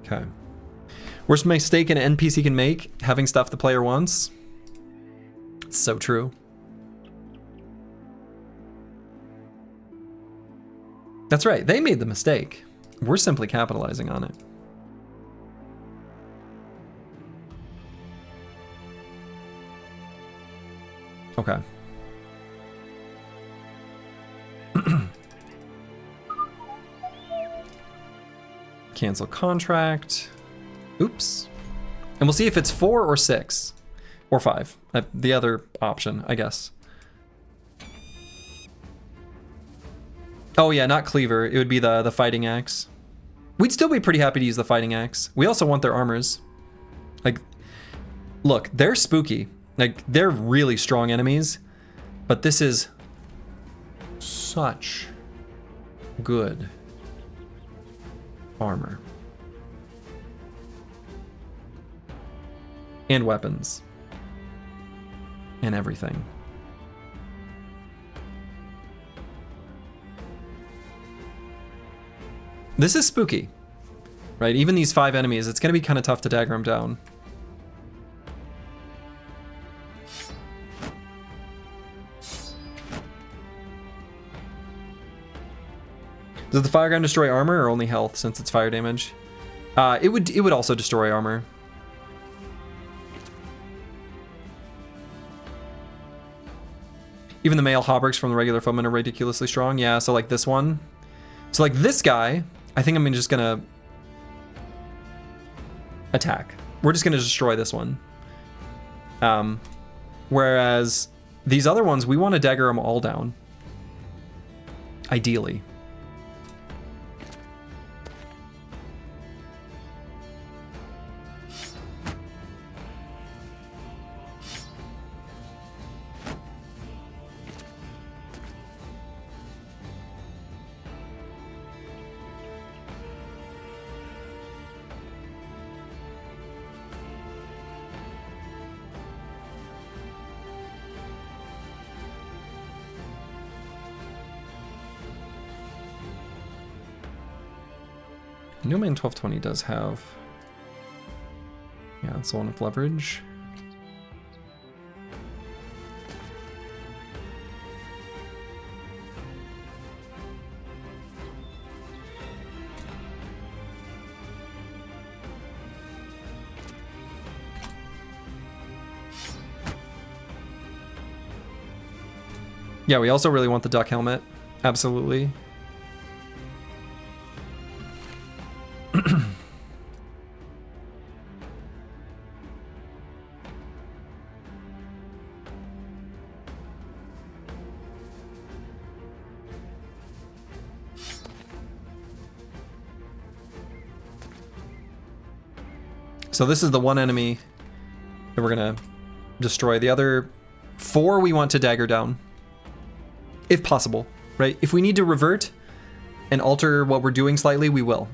Okay. Worst mistake an NPC can make, having stuff the player wants. It's so true. That's right, they made the mistake. We're simply capitalizing on it. Okay. Cancel contract. Oops. And we'll see if it's 4 or 6 or 5. The other option, I guess. Oh yeah, not cleaver. It would be the fighting axe. We'd still be pretty happy to use the fighting axe. We also want their armors. Like, look, they're spooky. Like, they're really strong enemies. But this is such good armor. And weapons. And everything. This is spooky, right? Even these 5 enemies, it's going to be kind of tough to dagger them down. Does the fire gun destroy armor or only health since it's fire damage? It would also destroy armor. Even the male hauberks from the regular foemen are ridiculously strong. Yeah, so like this one. So like this guy, I think I'm just gonna attack. We're just gonna destroy this one. Whereas these other ones, we want to dagger them all down. Ideally. No Man 1220 does have... Yeah, it's the one with leverage. Yeah, we also really want the duck helmet. Absolutely. So this is the one enemy that we're gonna destroy. The other 4 we want to dagger down. If possible, right? If we need to revert and alter what we're doing slightly, we will.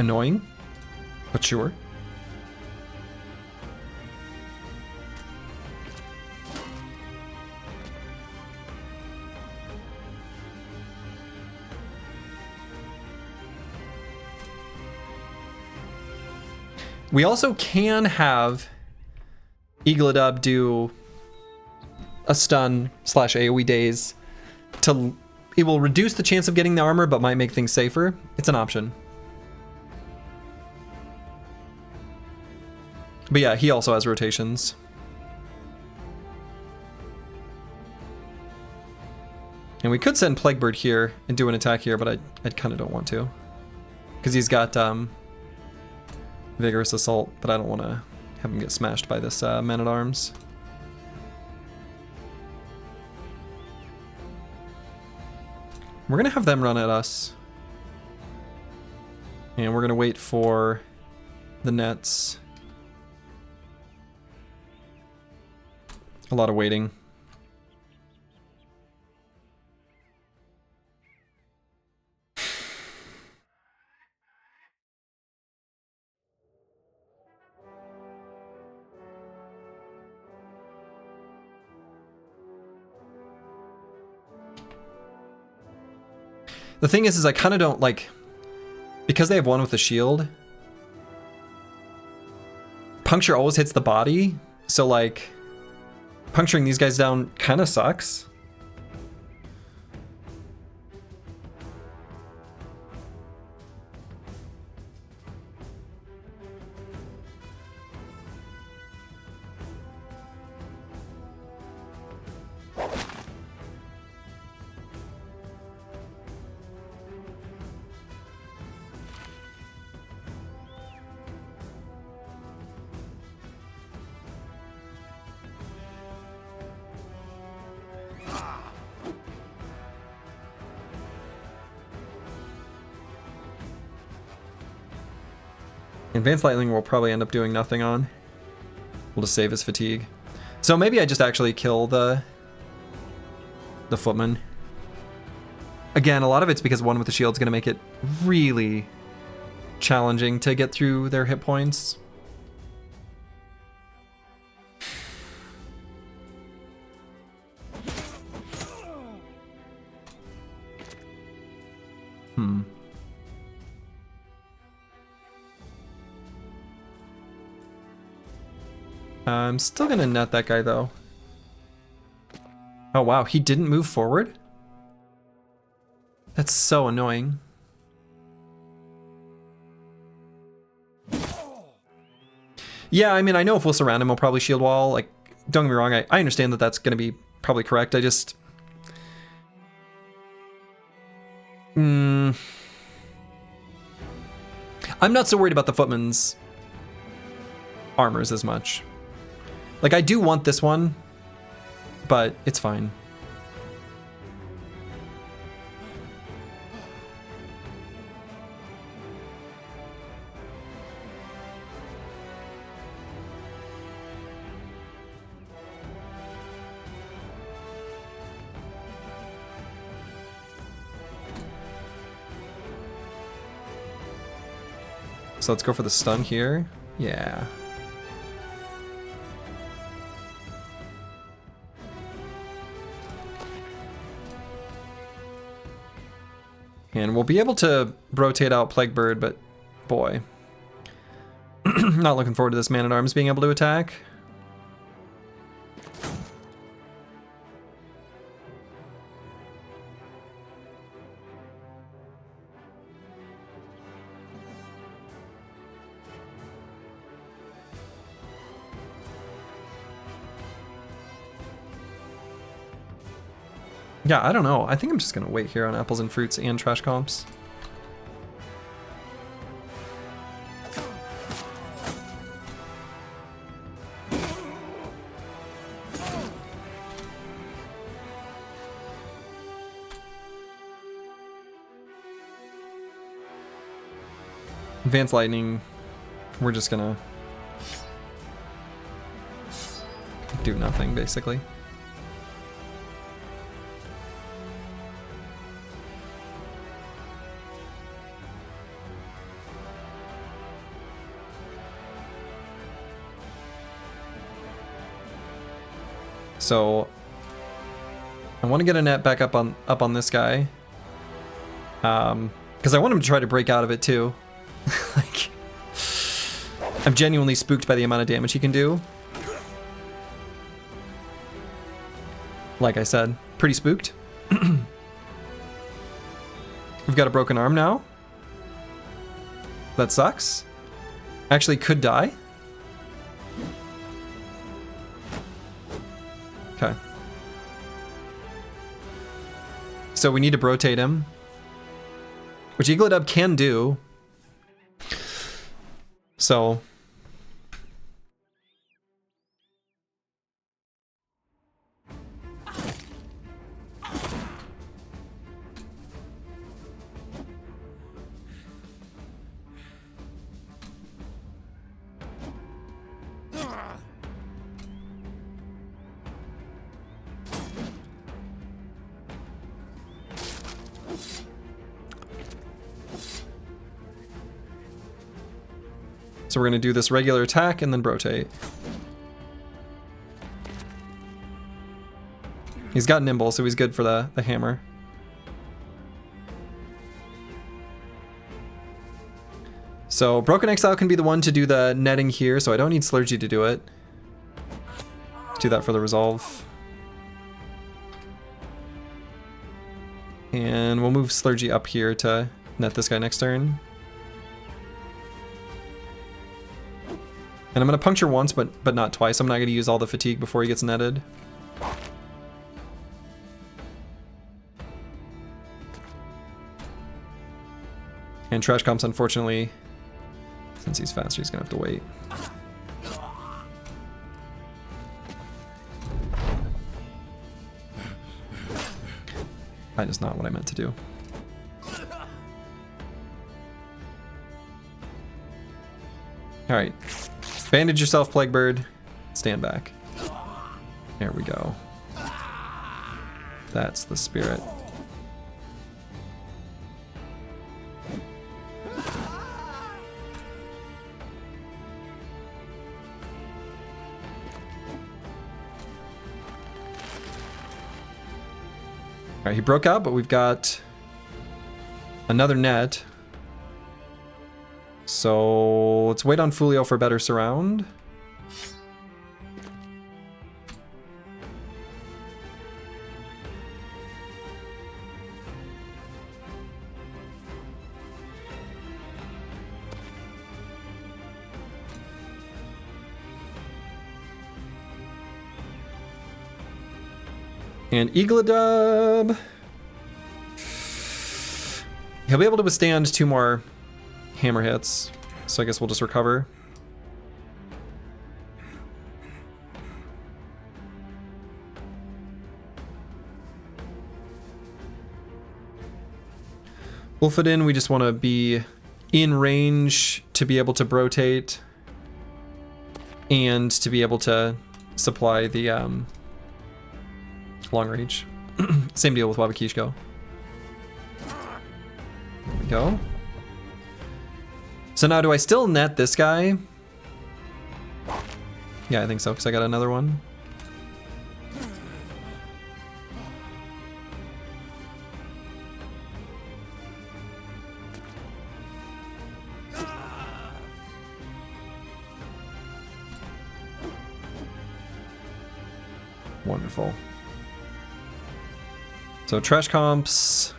Annoying, but sure. We also can have Eagledub do a stun / AoE daze to... It will reduce the chance of getting the armor, but might make things safer. It's an option. But yeah, he also has rotations. And we could send Plaguebird here and do an attack here, but I kind of don't want to. Because he's got Vigorous Assault, but I don't want to have him get smashed by this Man-at-Arms. We're going to have them run at us. And we're going to wait for the nets. A lot of waiting. The thing is I kind of don't like, because they have one with a shield, puncture always hits the body, so like puncturing these guys down kind of sucks. Advanced Lightning will probably end up doing nothing on. We'll just save his fatigue. So maybe I just actually kill the footman. Again, a lot of it's because one with the shield's gonna make it really challenging to get through their hit points. I'm still gonna net that guy though. Oh wow, he didn't move forward? That's so annoying. Yeah, I mean, I know if we'll surround him, we'll probably shield wall. Like, don't get me wrong, I understand that that's gonna be probably correct. I just... I'm not so worried about the footman's armors as much. Like, I do want this one, but it's fine. So let's go for the stun here. Yeah. And we'll be able to rotate out Plaguebird, but boy. Not looking forward to this Man-at-Arms being able to attack. Yeah, I don't know. I think I'm just gonna wait here on apples and fruits and trash comps. Advanced Lightning, we're just gonna do nothing, basically. So I want to get a net back up on this guy, because I want him to try to break out of it too. Like, I'm genuinely spooked by the amount of damage he can do. Like I said, pretty spooked. We've got a broken arm now. That sucks. Actually could die. Okay. So we need to rotate him, which Eagledub can do. So we're going to do this regular attack and then rotate. He's got nimble, so he's good for the hammer. So Broken Exile can be the one to do the netting here, so I don't need Slurgy to do it. Let's do that for the resolve. And we'll move Slurgy up here to net this guy next turn. And I'm going to puncture once, but not twice. I'm not going to use all the fatigue before he gets netted. And Trash Comps, unfortunately, since he's faster, he's going to have to wait. That is not what I meant to do. Alright. Bandage yourself, Plague Bird. Stand back. There we go. That's the spirit. Alright, he broke out, but we've got another net. So let's wait on Fulio for a better surround. And Eagledub. He'll be able to withstand 2 more hammer hits, so I guess we'll just recover. Wolfodin, we just want to be in range to be able to rotate and to be able to supply the long range. Same deal with Wabakishko. There we go. So now, do I still net this guy? Yeah, I think so, because I got another one. Wonderful. So Trash Comps.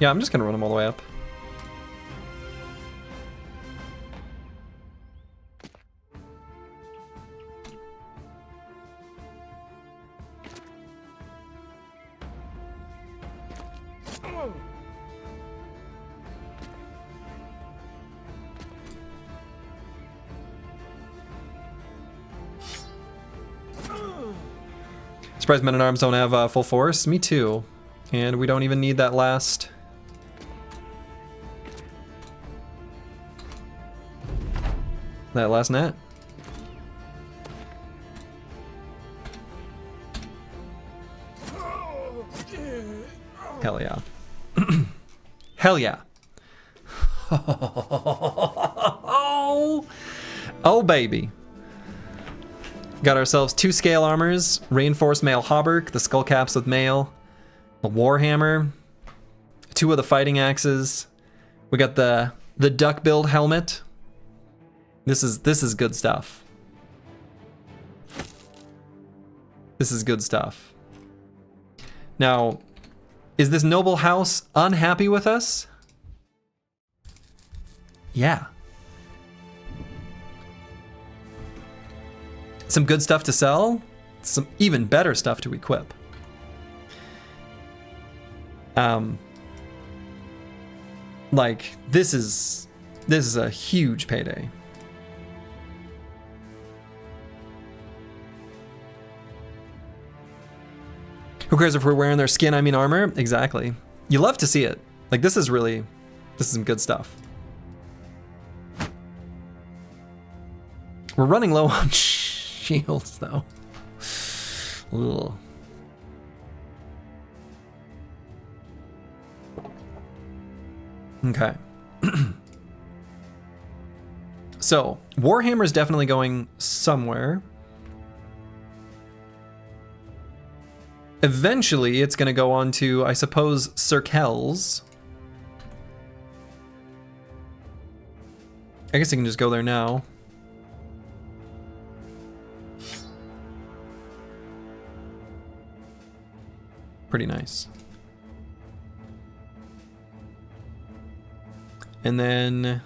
Yeah, I'm just gonna run them all the way up. Surprised Men at Arms don't have full force. Me too. And we don't even need that last. That last net. Hell yeah. Hell yeah. Oh baby. Got ourselves 2 scale armors, reinforced mail hauberk, the skull caps with mail, the warhammer, 2 of the fighting axes. We got the duck build helmet. This is good stuff. This is good stuff. Now, is this noble house unhappy with us? Yeah. Some good stuff to sell. some even better stuff to equip. Like this is a huge payday. Who cares if we're wearing their skin, I mean armor? Exactly. You love to see it. Like this is some good stuff. We're running low on shields though. Ugh. Okay. So, Warhammer's definitely going somewhere. Eventually, it's going to go on to, I suppose, Circles. I guess I can just go there now. Pretty nice. And then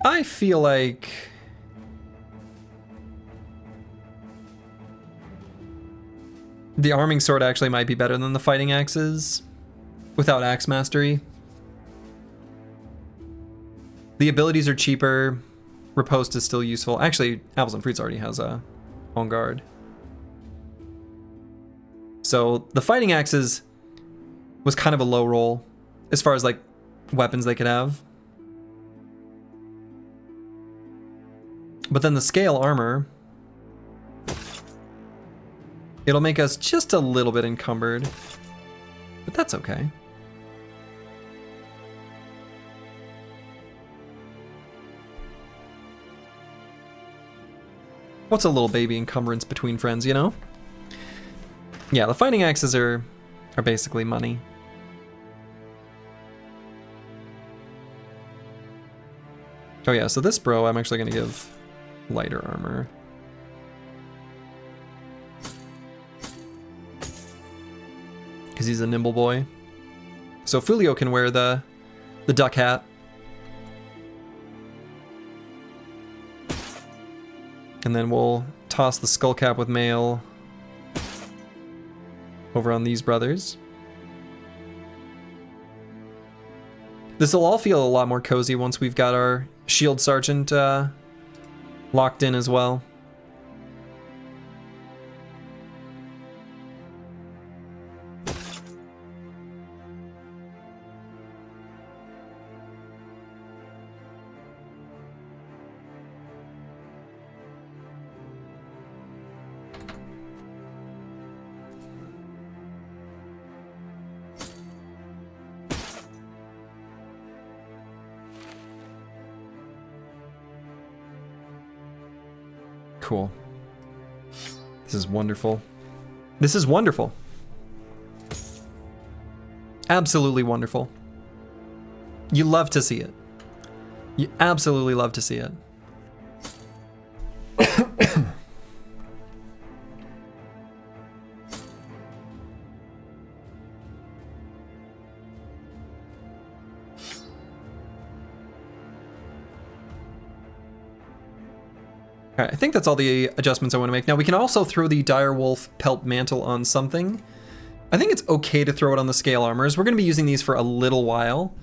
I feel like the arming sword actually might be better than the fighting axes without axe mastery. The abilities are cheaper. Riposte is still useful. Actually, Apples and Fruits already has a on guard. So the fighting axes was kind of a low roll as far as like weapons they could have. But then the scale armor, it'll make us just a little bit encumbered, but that's okay. What's a little baby encumbrance between friends, you know? Yeah, the fighting axes are basically money. Oh yeah, so this bro I'm actually gonna give lighter armor. Because he's a nimble boy. So Fulio can wear the duck hat. And then we'll toss the skull cap with mail over on these brothers. This will all feel a lot more cozy once we've got our shield sergeant locked in as well. Cool. This is wonderful. This is wonderful. Absolutely wonderful. You love to see it. You absolutely love to see it. All right, I think that's all the adjustments I want to make. Now we can also throw the Direwolf Pelt Mantle on something. I think it's okay to throw it on the scale armors. We're going to be using these for a little while.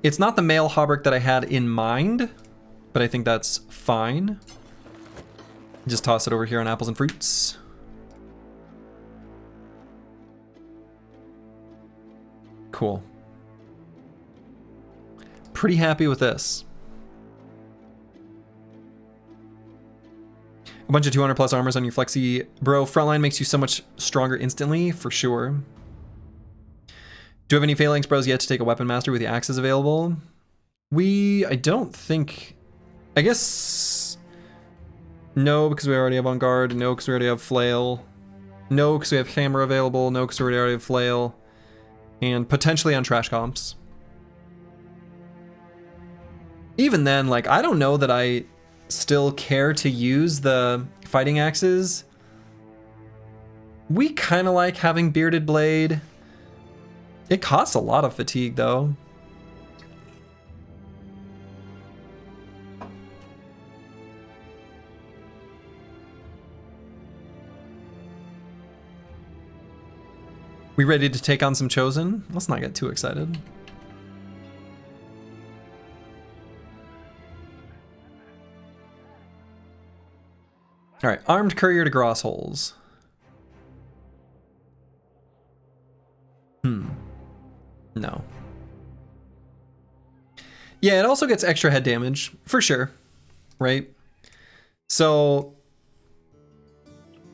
It's not the male hauberk that I had in mind, but I think that's fine. Just toss it over here on Apples and Fruits. Cool. Pretty happy with this. A bunch of 200 plus armors on your flexi. Bro, frontline makes you so much stronger instantly, for sure. Do you have any phalanx bros yet to take a weapon master with the axes available? I don't think, I guess, no, because we already have on guard. No, because we already have flail. No, because we have hammer available. No, because we already have flail. And potentially on trash comps. Even then, like, I don't know that I still care to use the fighting axes. We kind of like having Bearded Blade. It costs a lot of fatigue though. We ready to take on some Chosen? Let's not get too excited. All right, armed courier to Gross Holes. No. Yeah, it also gets extra head damage, for sure, right? So,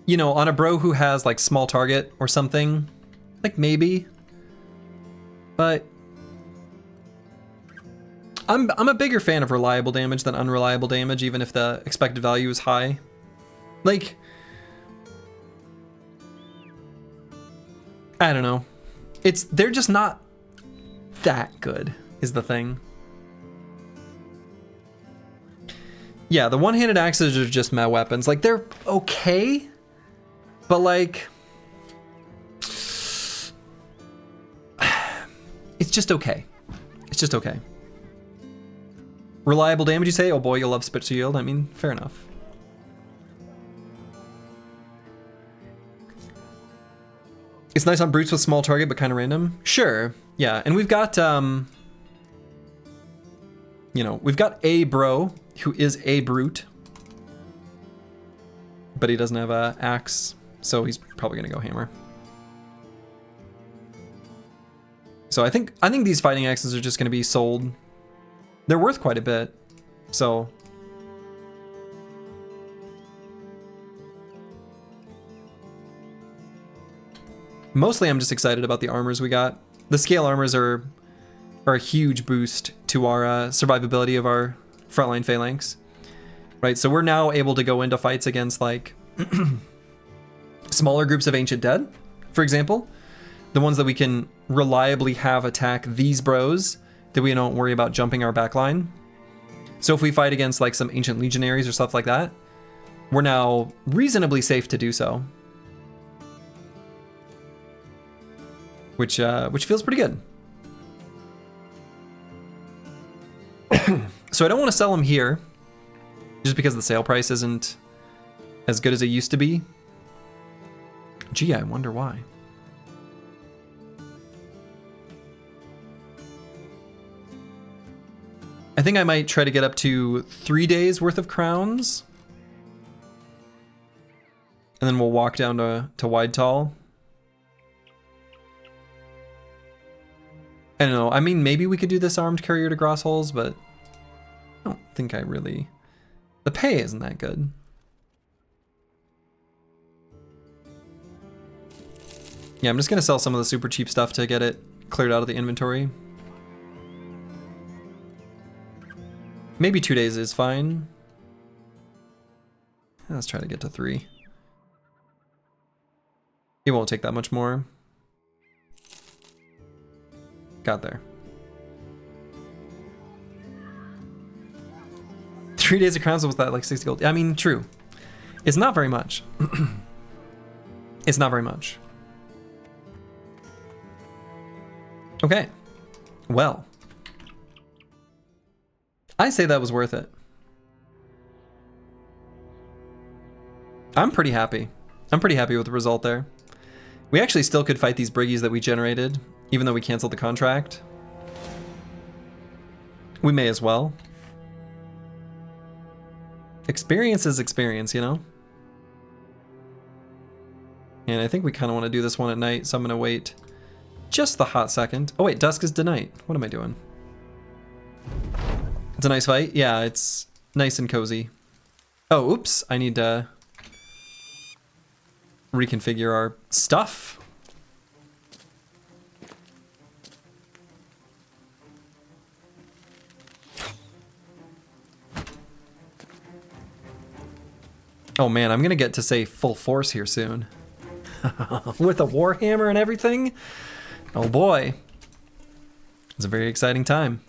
you know, on a bro who has like small target or something, like maybe, but I'm a bigger fan of reliable damage than unreliable damage, even if the expected value is high. Like, I don't know. They're just not that good, is the thing. Yeah, the one-handed axes are just meh weapons. Like, they're okay, but like, it's just okay. It's just okay. Reliable damage, you say? Oh boy, you'll love Spit Shield. I mean, fair enough. It's nice on brutes with small target, but kind of random. Sure, yeah, and we've got, you know, we've got a bro who is a brute, but he doesn't have a axe, so he's probably gonna go hammer. So I think these fighting axes are just gonna be sold. They're worth quite a bit, so. Mostly I'm just excited about the armors we got. The scale armors are a huge boost to our survivability of our frontline phalanx. Right, so we're now able to go into fights against like smaller groups of ancient dead, for example. The ones that we can reliably have attack these bros that we don't worry about jumping our backline. So if we fight against like some ancient legionaries or stuff like that, we're now reasonably safe to do so. Which feels pretty good. So I don't want to sell them here, just because the sale price isn't as good as it used to be. Gee, I wonder why. I think I might try to get up to 3 days worth of crowns. And then we'll walk down to Wide Tall. I don't know, I mean, maybe we could do this armed courier to Gross Holes, but I don't think I really... The pay isn't that good. Yeah, I'm just gonna sell some of the super cheap stuff to get it cleared out of the inventory. Maybe 2 days is fine. Let's try to get to 3. It won't take that much more. Got there. 3 days of crowns was that like 60 gold? I mean, true. It's not very much. It's not very much. Okay. Well. I say that was worth it. I'm pretty happy. I'm pretty happy with the result there. We actually still could fight these briggies that we generated, even though we canceled the contract. We may as well. Experience is experience, you know? And I think we kind of want to do this one at night, so I'm going to wait just the hot second. Oh wait, dusk is denight. What am I doing? It's a nice fight. Yeah, it's nice and cozy. Oh, oops. I need to reconfigure our stuff. Oh man, I'm gonna get to say full force here soon. With a warhammer and everything? Oh boy. It's a very exciting time.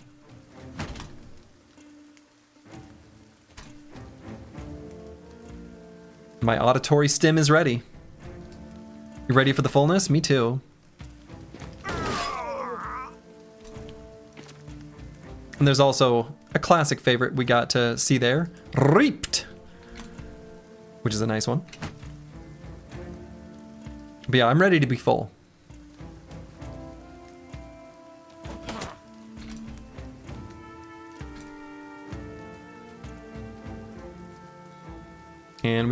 My auditory stim is ready. You ready for the fullness? Me too. And there's also a classic favorite we got to see there. Reaped! Which is a nice one. But yeah, I'm ready to be full.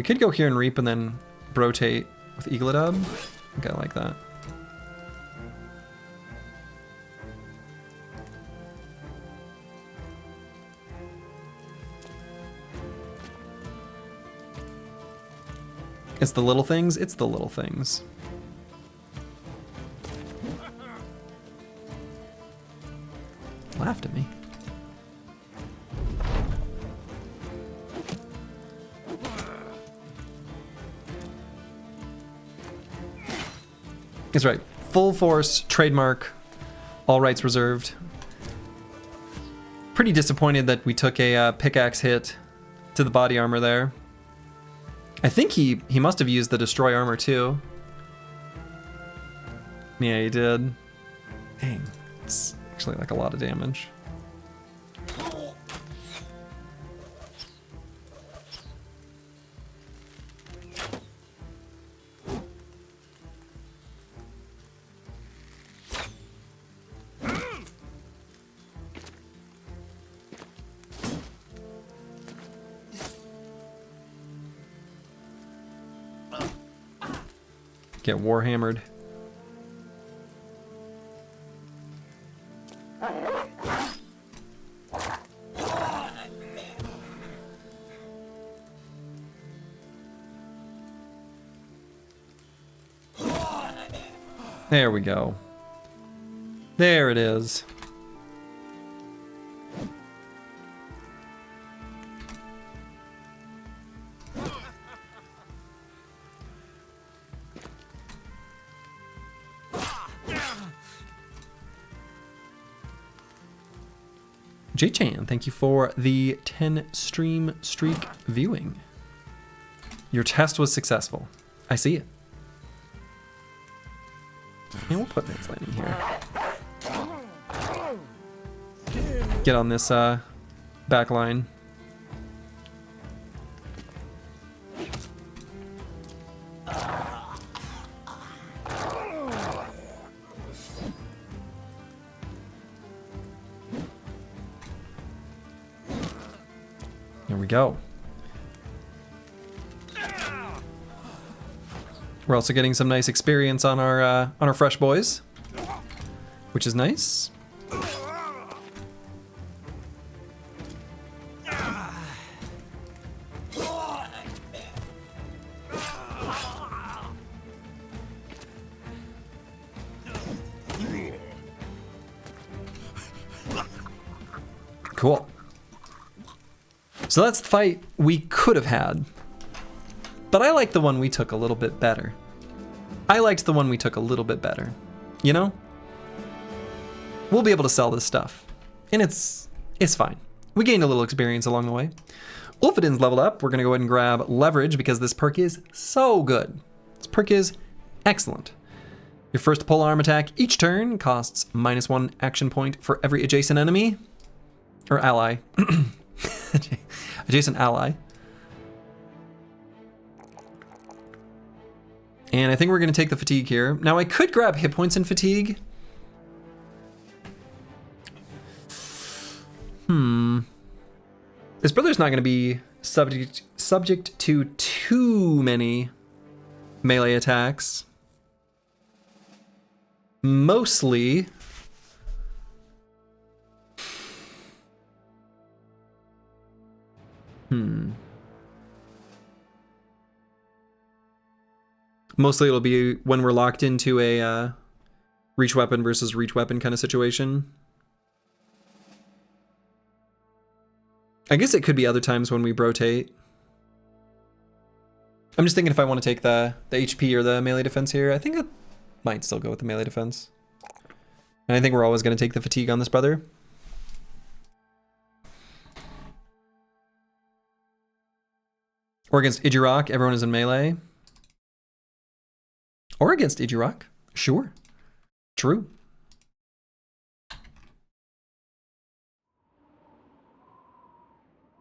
we could go here and reap and then rotate with Eagledub. I think I like that. It's the little things. It's the little things. Laughed at me. That's right. Full force, trademark, all rights reserved. Pretty disappointed that we took a pickaxe hit to the body armor there. I think he must have used the destroy armor too. Yeah, he did. Dang, it's actually like a lot of damage. Get warhammered. There we go. There it is. J-Chan, thank you for the 10 stream streak viewing. Your test was successful. I see it. And we'll put Knight's Landing here. Get on this back line. There we go. We're also getting some nice experience on our fresh boys, which is nice. Cool. So that's the fight we could have had. But I like the one we took a little bit better. I liked the one we took a little bit better. You know? We'll be able to sell this stuff. And it's fine. We gained a little experience along the way. Ulfidin's leveled up. We're going to go ahead and grab Leverage because this perk is so good. This perk is excellent. Your first pole arm attack each turn costs -1 action point for every adjacent enemy. Or ally. Adjacent ally. And I think we're going to take the fatigue here. Now I could grab hit points and fatigue. This brother's not going to be subject to too many melee attacks. Mostly. Mostly it'll be when we're locked into a reach weapon versus reach weapon kind of situation. I guess it could be other times when we rotate. I'm just thinking if I want to take the HP or the melee defense here. I think I might still go with the melee defense. And I think we're always going to take the fatigue on this brother. Or against Idurok, everyone is in melee. Or against Idurok, sure. True.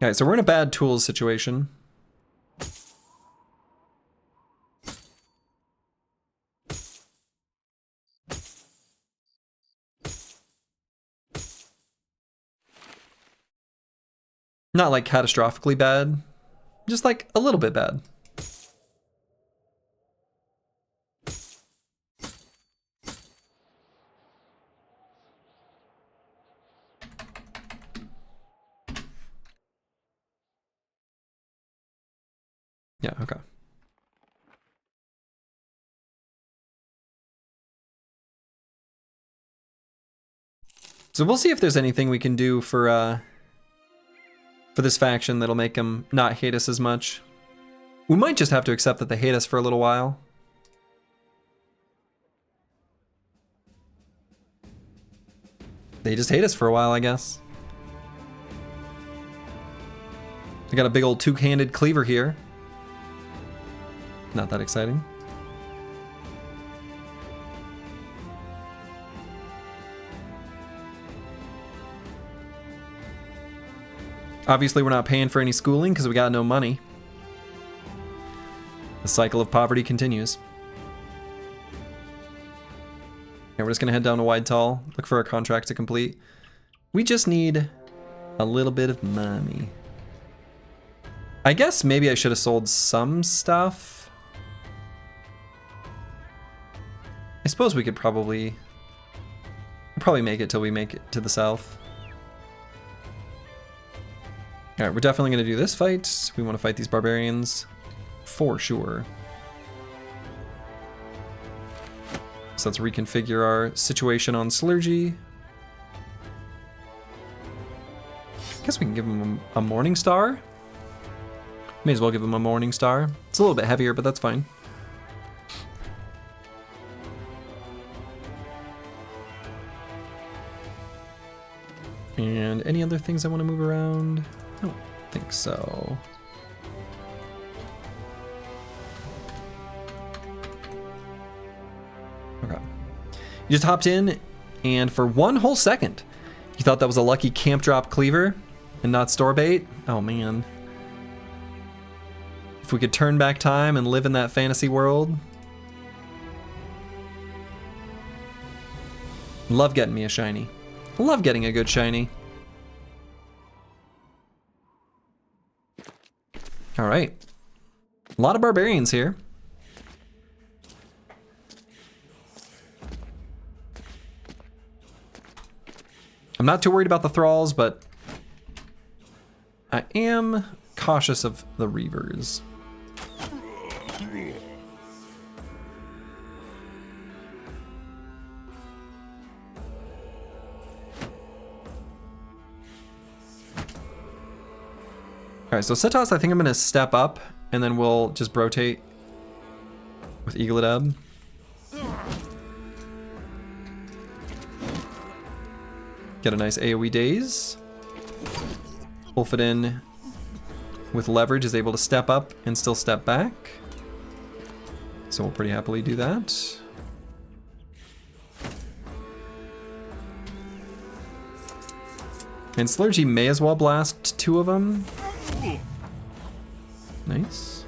Alright, so we're in a bad tools situation. Not like catastrophically bad, just like a little bit bad. Yeah, okay. So we'll see if there's anything we can do for this faction that'll make them not hate us as much. We might just have to accept that they hate us for a little while. They just hate us for a while, I guess. We got a big old two-handed cleaver here. Not that exciting. Obviously, we're not paying for any schooling because we got no money. The cycle of poverty continues. Okay, we're just gonna head down to Wide Tall, look for a contract to complete. We just need a little bit of money. I guess maybe I should have sold some stuff. I suppose we could probably make it till we make it to the south. Alright, we're definitely going to do this fight. We want to fight these barbarians for sure. So let's reconfigure our situation on Slurgy. Guess we can give him a Morning Star. May as well give him a Morning Star. It's a little bit heavier, but that's fine. And any other things I want to move around? I don't think so. Okay. You just hopped in, and for one whole second, you thought that was a lucky camp drop cleaver and not store bait? Oh man. If we could turn back time and live in that fantasy world. Love getting me a shiny. Love getting a good shiny. All right. A lot of barbarians here. I'm not too worried about the thralls, but I am cautious of the reavers. All right, so Setas, I think I'm gonna step up, and then we'll just rotate with Eagledub. Get a nice AoE daze. Wolfidin with leverage is able to step up and still step back. So we'll pretty happily do that. And Slurgy may as well blast two of them. Nice.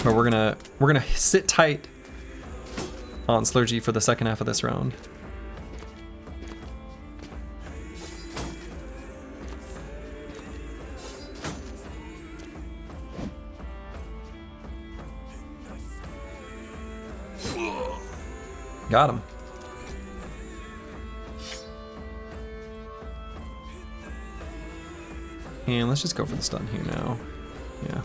But we're gonna sit tight on Slurgy for the second half of this round. Got him. And let's just go for the stun here now. Yeah.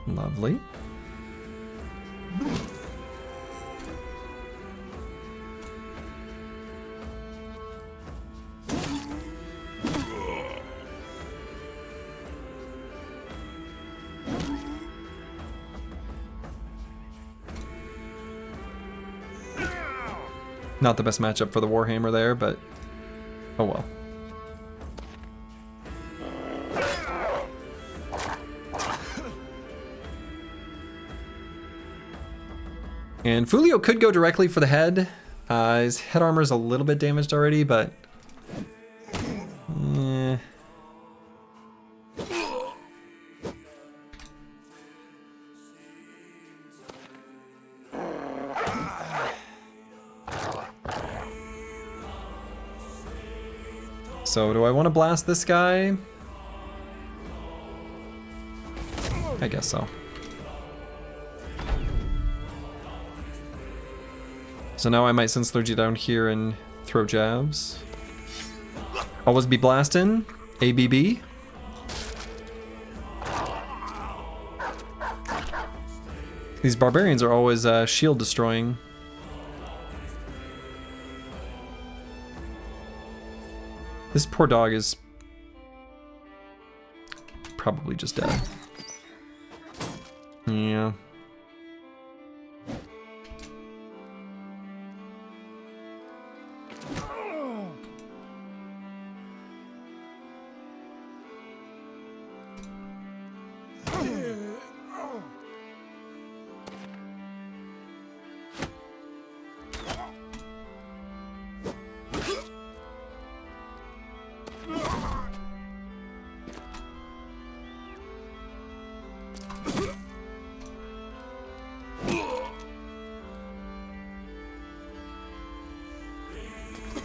Lovely. Not the best matchup for the Warhammer there, but oh well. And Fulio could go directly for the head. His head armor is a little bit damaged already, but so do I want to blast this guy? I guess so. So now I might send Slurgy down here and throw jabs. Always be blasting. ABB. These barbarians are always shield destroying. This poor dog is probably just dead. Yeah.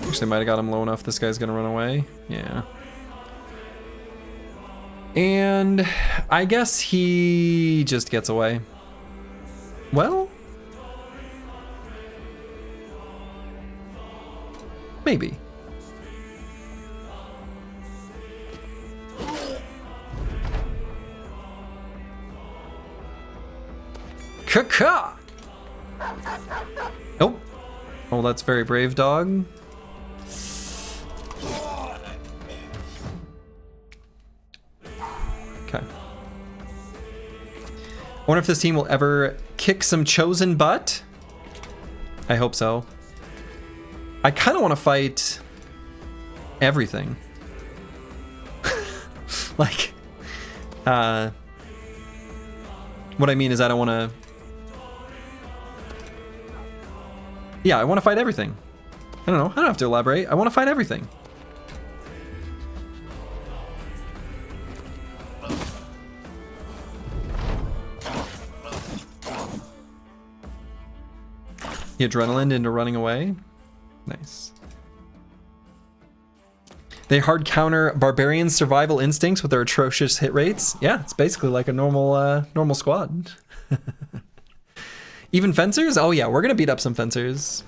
Actually, might have got him low enough. This guy's gonna run away. Yeah. And I guess he just gets away. Well, maybe. Caca! Nope. Oh, that's very brave, dog. Okay. I wonder if this team will ever kick some chosen butt. I hope so. I kind of want to fight everything. Like, what I mean is I don't want to... Yeah, I want to fight everything. I don't know. I don't have to elaborate. I want to fight everything. The adrenaline into running away. Nice. They hard counter barbarian survival instincts with their atrocious hit rates. Yeah, it's basically like a normal squad. Even fencers? Oh yeah, we're gonna beat up some fencers.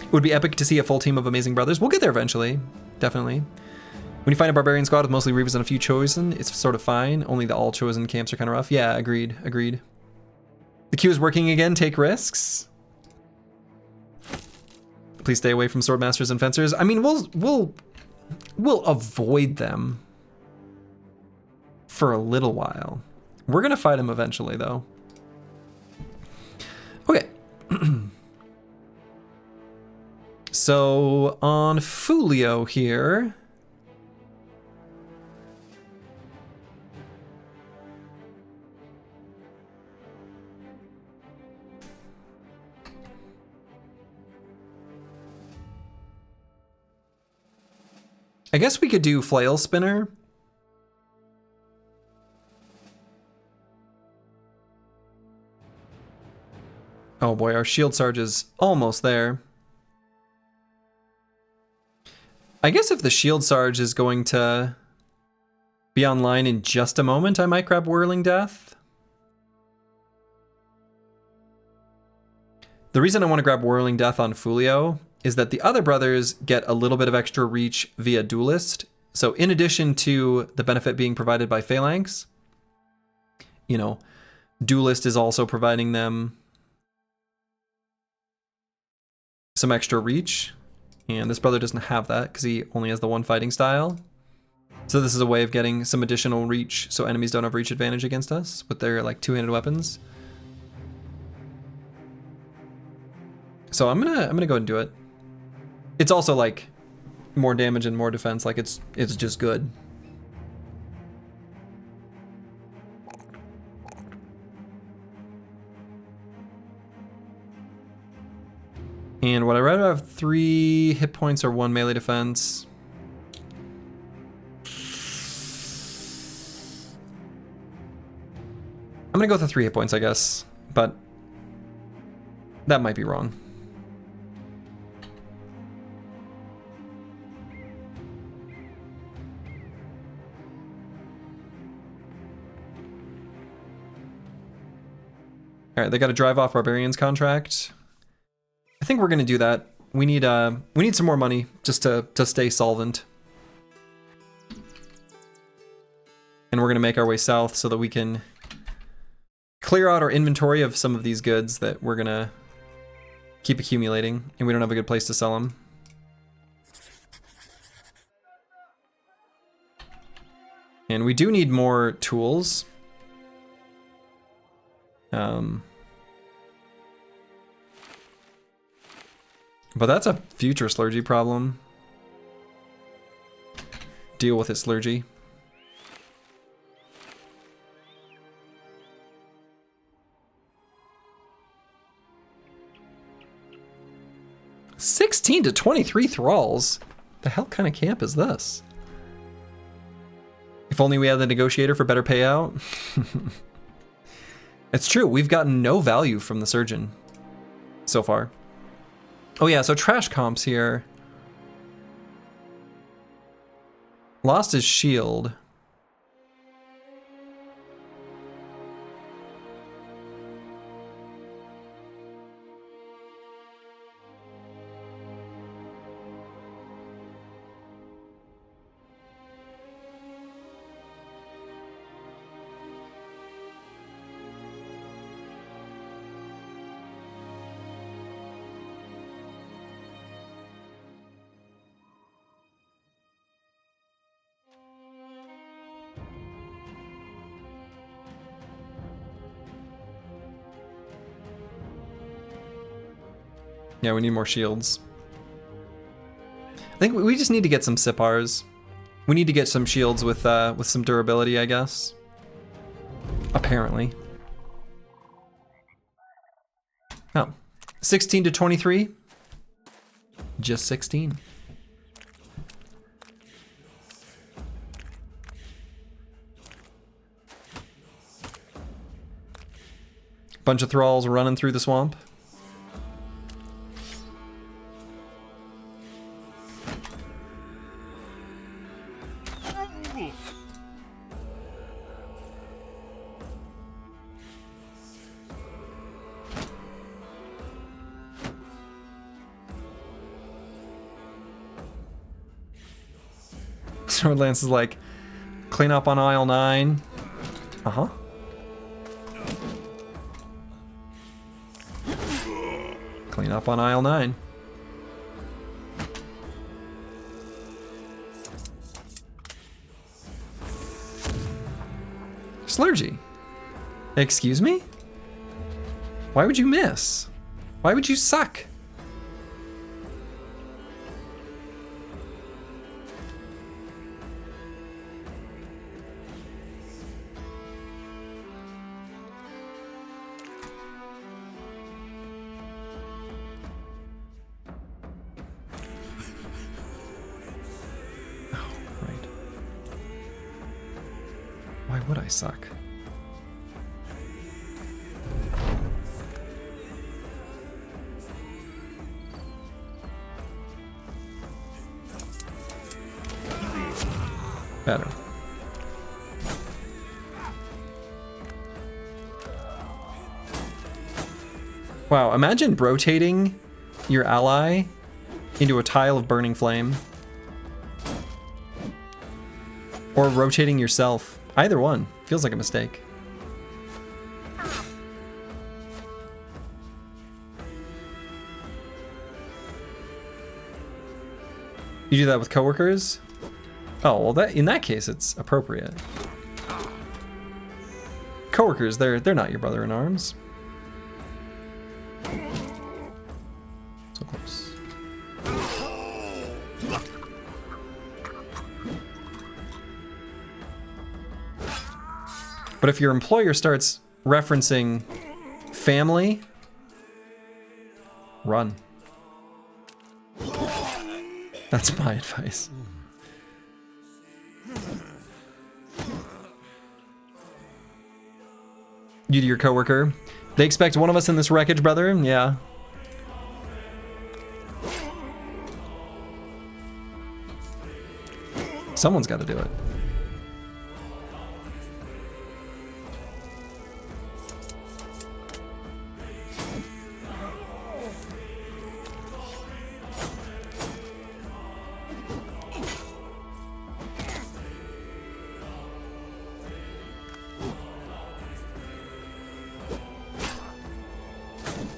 It would be epic to see a full team of amazing brothers. We'll get there eventually, definitely. When you find a barbarian squad with mostly Reavers and a few chosen, it's sort of fine. Only the all chosen camps are kind of rough. Yeah, agreed. The queue is working again. Take risks. Please stay away from swordmasters and fencers. I mean, we'll avoid them for a little while. We're gonna fight them eventually, though. Okay. So on Fulio here. I guess we could do Flail Spinner. Oh boy, our Shield Sarge is almost there. I guess if the Shield Sarge is going to be online in just a moment, I might grab Whirling Death. The reason I want to grab Whirling Death on Fulio is that the other brothers get a little bit of extra reach via Duelist. So in addition to the benefit being provided by Phalanx, you know, Duelist is also providing them some extra reach. And this brother doesn't have that because he only has the one fighting style. So this is a way of getting some additional reach so enemies don't have reach advantage against us with their like two-handed weapons. So I'm gonna go ahead and do it. It's also like more damage and more defense, like it's just good. And would I rather have 3 hit points or 1 melee defense? I'm gonna go with the 3 hit points, I guess, but that might be wrong. All right, they got to drive off Barbarians contract. I think we're gonna do that. We need some more money just to stay solvent. And we're gonna make our way south so that we can clear out our inventory of some of these goods that we're gonna keep accumulating, and we don't have a good place to sell them. And we do need more tools. But that's a future Slurgy problem. Deal with it, Slurgy. $16 to 23 thralls? The hell kind of camp is this? If only we had the negotiator for better payout. It's true, we've gotten no value from the surgeon so far. Oh yeah, so trash comps here. Lost his shield. Yeah, we need more shields. I think we just need to get some Sipars. We need to get some shields with some durability, I guess. Apparently. Oh, 16 to 23? Just 16. Bunch of thralls running through the swamp. Swordlance is like, clean up on aisle 9. Uh-huh. Clean up on aisle 9. Slurgy. Excuse me? Why would you miss? Why would you suck? Why would I suck? Better. Wow, imagine rotating your ally into a tile of burning flame. Or rotating yourself. Either one. Feels like a mistake. You do that with coworkers? Oh, well that in that case it's appropriate. Coworkers, they're not your brother in arms. So close. But if your employer starts referencing family, run. That's my advice. You to your coworker. They expect one of us in this wreckage, brother? Yeah. Someone's got to do it.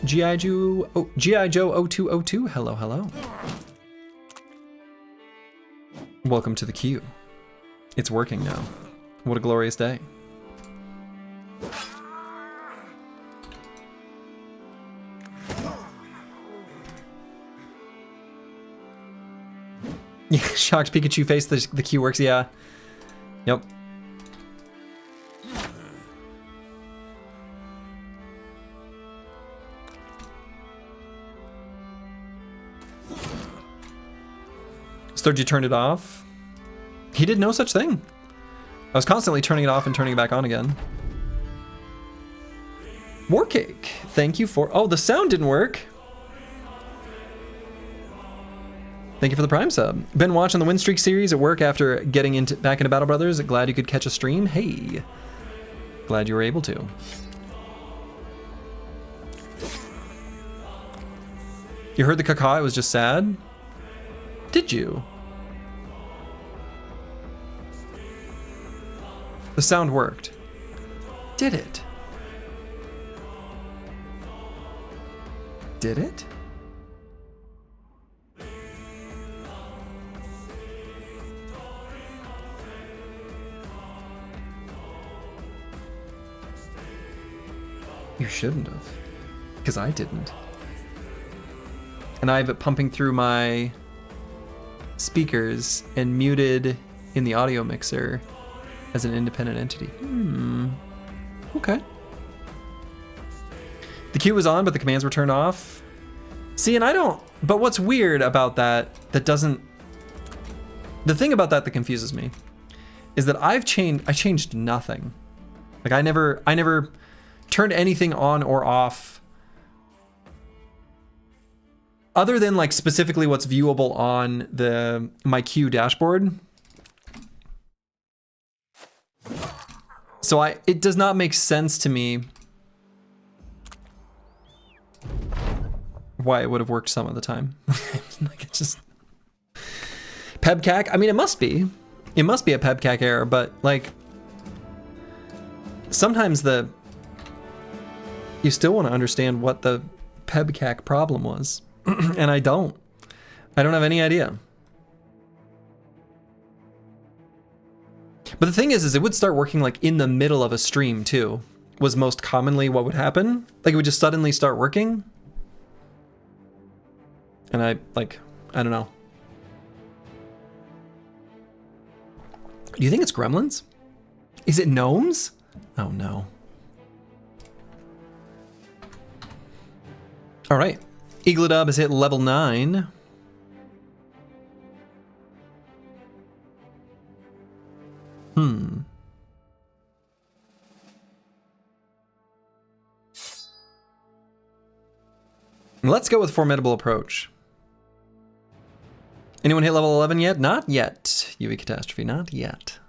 G.I. Joe, oh, G.I. Joe 0202. Hello, hello. Welcome to the queue. It's working now. What a glorious day. Yeah, shocked Pikachu face, the queue works, yeah. Yep. Sturgy turned it off. He did no such thing. I was constantly turning it off and turning it back on again. Warcake, thank you for... Oh, the sound didn't work. Thank you for the Prime sub. Been watching the Win Streak series at work after getting back into Battle Brothers. Glad you could catch a stream. Hey, glad you were able to. You heard the caca, it was just sad? Did you? The sound worked. Did it? Did it? You shouldn't have, because I didn't. And I have it pumping through my speakers and muted in the audio mixer as an independent entity. Okay. The queue was on, but the commands were turned off. See, and I don't, but what's weird about that doesn't, the thing about that confuses me is that I changed nothing. Like I never turned anything on or off other than like specifically what's viewable on my queue dashboard. So it does not make sense to me why it would have worked some of the time. Like it's just PebCac. I mean, it must be a PebCac error, but like sometimes you still want to understand what the PebCac problem was. And I don't have any idea. But the thing is it would start working like in the middle of a stream too, was most commonly what would happen. Like it would just suddenly start working. And I don't know. Do you think it's gremlins? Is it gnomes? Oh no. All right, Eagledub has hit level 9. Let's go with Formidable Approach. Anyone hit level 11 yet? Not yet. UV Catastrophe, not yet.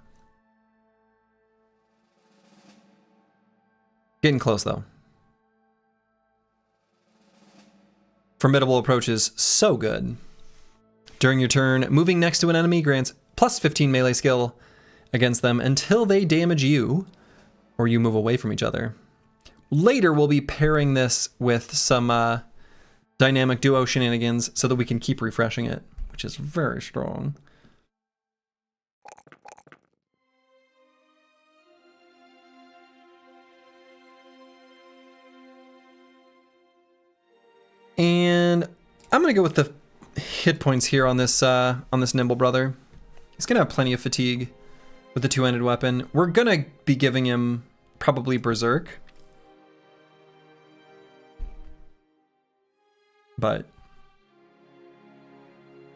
Getting close though. Formidable Approach is so good. During your turn, moving next to an enemy grants plus 15 melee skill against them until they damage you or you move away from each other. Later, we'll be pairing this with some dynamic duo shenanigans so that we can keep refreshing it, which is very strong. And I'm gonna go with the hit points here on this Nimble Brother. He's gonna have plenty of fatigue with the two-handed weapon. We're gonna be giving him probably Berserk, but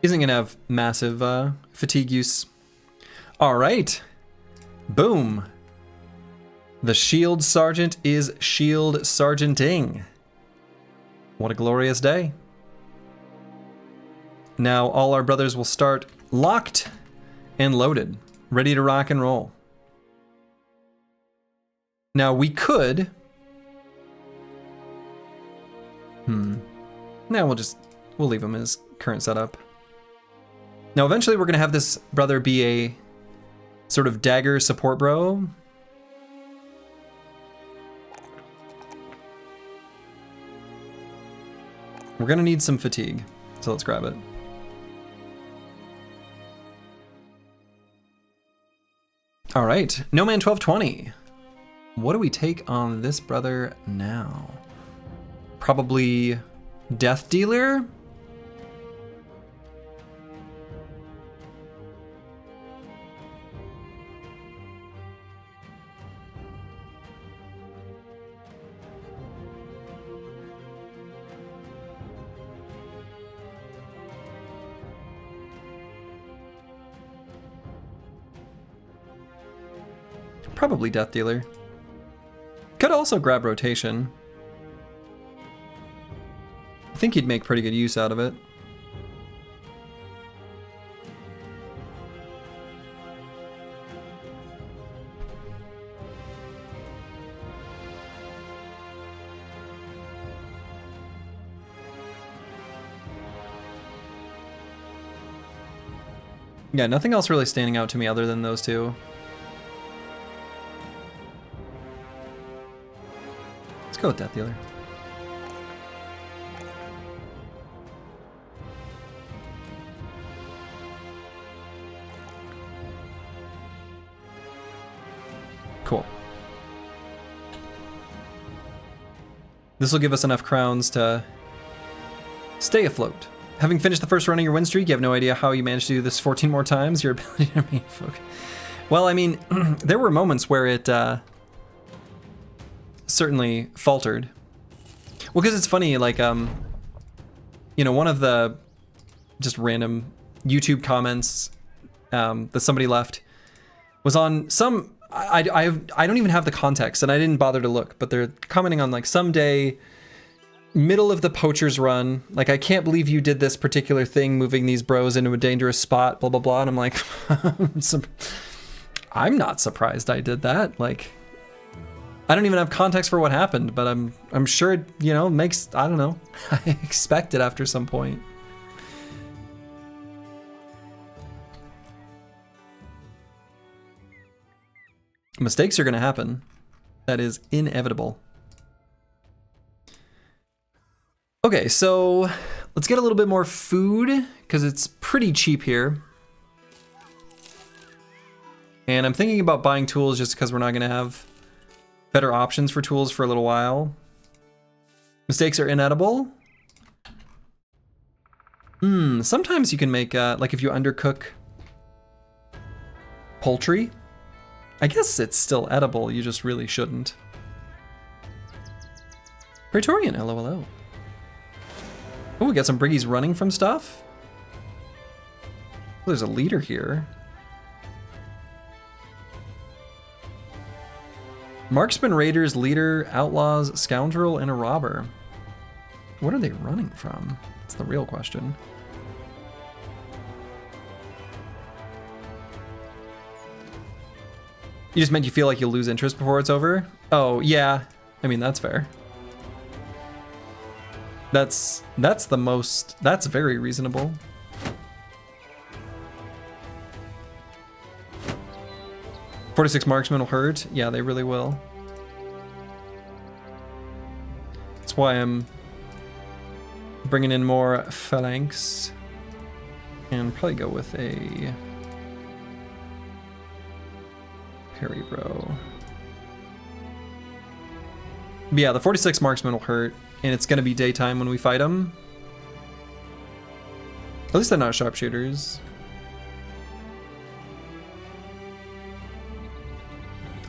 isn't gonna have massive fatigue use. All right, boom. The Shield Sergeant is Shield Sergeanting. What a glorious day. Now all our brothers will start locked and loaded, ready to rock and roll. Now we could... Now we'll leave him in his current setup. Now eventually we're gonna have this brother be a sort of dagger support bro. We're gonna need some fatigue, so let's grab it. All right, No Man 1220. What do we take on this brother now? Probably Death Dealer? Probably Death Dealer. Could also grab Rotation. I think he'd make pretty good use out of it. Yeah, nothing else really standing out to me other than those two. Let's go with Death Dealer. Cool. This will give us enough crowns to stay afloat. Having finished the first run of your win streak, you have no idea how you managed to do this 14 more times. Your ability to remain focused. Well, I mean, there were moments where it certainly faltered. Well, because it's funny, like, you know, one of the just random YouTube comments that somebody left was on some. I don't even have the context, and I didn't bother to look, but they're commenting on like someday. Middle of the poacher's run, like, I can't believe you did this particular thing, moving these bros into a dangerous spot, blah blah blah. And I'm like, I'm not surprised I did that. Like, I don't even have context for what happened, but I'm sure it, you know, makes, I don't know, I expect it after some point. Mistakes are gonna happen. That is inevitable. Okay, so let's get a little bit more food because it's pretty cheap here. And I'm thinking about buying tools just because we're not going to have better options for tools for a little while. Mistakes are inedible. Sometimes you can make, like if you undercook poultry, I guess it's still edible, you just really shouldn't. Praetorian, LOLO. Oh, we got some briggies running from stuff. There's a leader here. Marksman, raiders, leader, outlaws, scoundrel, and a robber. What are they running from? That's the real question. You just meant you feel like you'll lose interest before it's over? Oh, yeah. I mean, that's fair. That's very reasonable. "46 marksmen will hurt." Yeah, they really will. That's why I'm bringing in more phalanx. And probably go with a parry bro. But yeah, the 46 marksmen will hurt. And it's gonna be daytime when we fight them. At least they're not sharpshooters.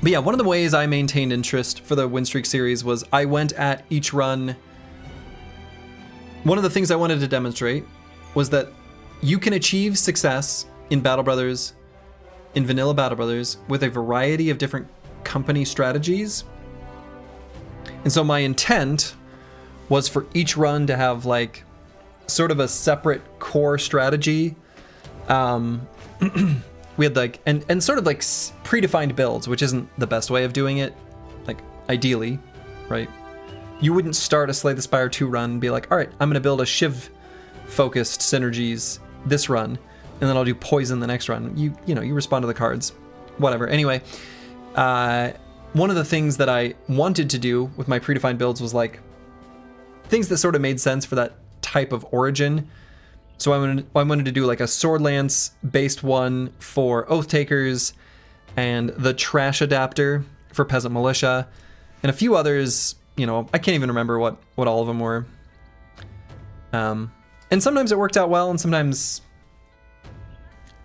But yeah, one of the ways I maintained interest for the win streak series was I went at each run. One of the things I wanted to demonstrate was that you can achieve success in Battle Brothers, in vanilla Battle Brothers, with a variety of different company strategies. And so my intent was for each run to have like sort of a separate core strategy. We had like, and sort of like predefined builds, which isn't the best way of doing it, like ideally, right? You wouldn't start a Slay the Spire 2 run and be like, all right, I'm gonna build a Shiv focused synergies this run, and then I'll do poison the next run. You know, you respond to the cards, whatever. Anyway, one of the things that I wanted to do with my predefined builds was like, things that sort of made sense for that type of origin. So I wanted to do like a sword lance based one for Oath Takers, and the trash adapter for Peasant Militia, and a few others. You know, I can't even remember what all of them were. And sometimes it worked out well, and sometimes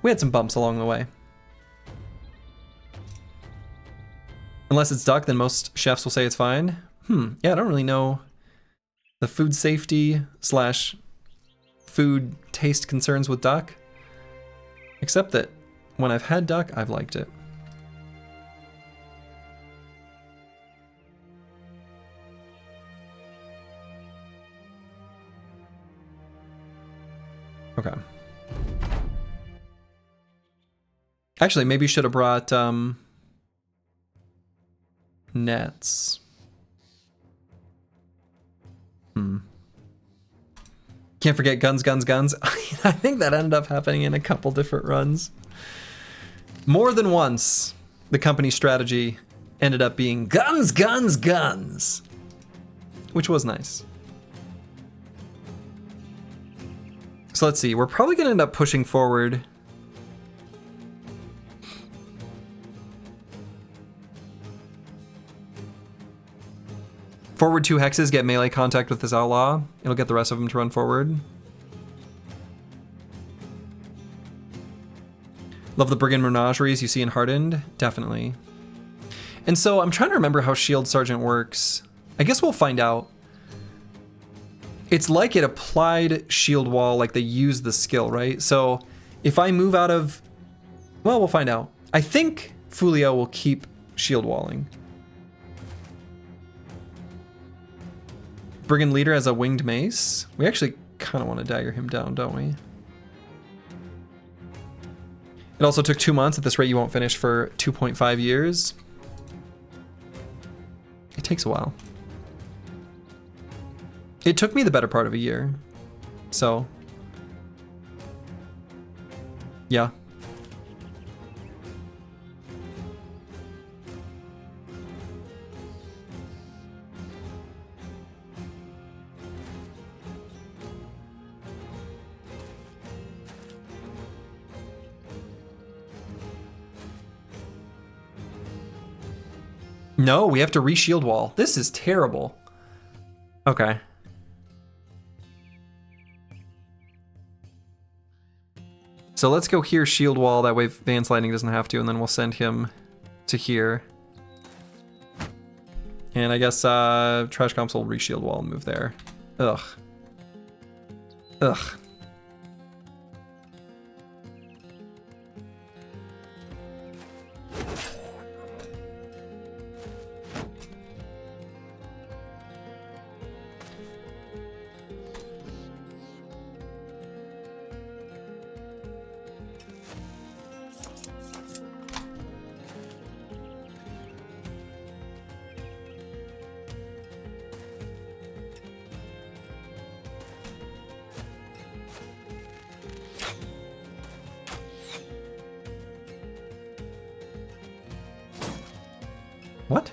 we had some bumps along the way. Unless it's duck, then most chefs will say it's fine. Yeah, I don't really know the food safety / food taste concerns with duck. Except that when I've had duck, I've liked it. Okay. Actually, maybe you should have brought nets. Can't forget guns, guns, guns. I think that ended up happening in a couple different runs. More than once, the company strategy ended up being guns, guns, guns, which was nice. So let's see, we're probably gonna end up pushing forward. Forward 2 hexes, get melee contact with this outlaw. It'll get the rest of them to run forward. Love the brigand menageries you see in Hardened, definitely. And so I'm trying to remember how Shield Sergeant works. I guess we'll find out. It's like it applied shield wall, like they used the skill, right? So if I move out of, well, we'll find out. I think Fulio will keep shield walling. Brigand leader has a winged mace. We actually kind of want to dagger him down, don't we? It also took 2 months. At this rate, you won't finish for 2.5 years. It takes a while. It took me the better part of a year. So, yeah. No, we have to re-shield wall. This is terrible. Okay. So let's go here, shield wall. That way Van Sliding doesn't have to, and then we'll send him to here. And I guess Trash Comps will re-shield wall and move there. Ugh. Ugh. What?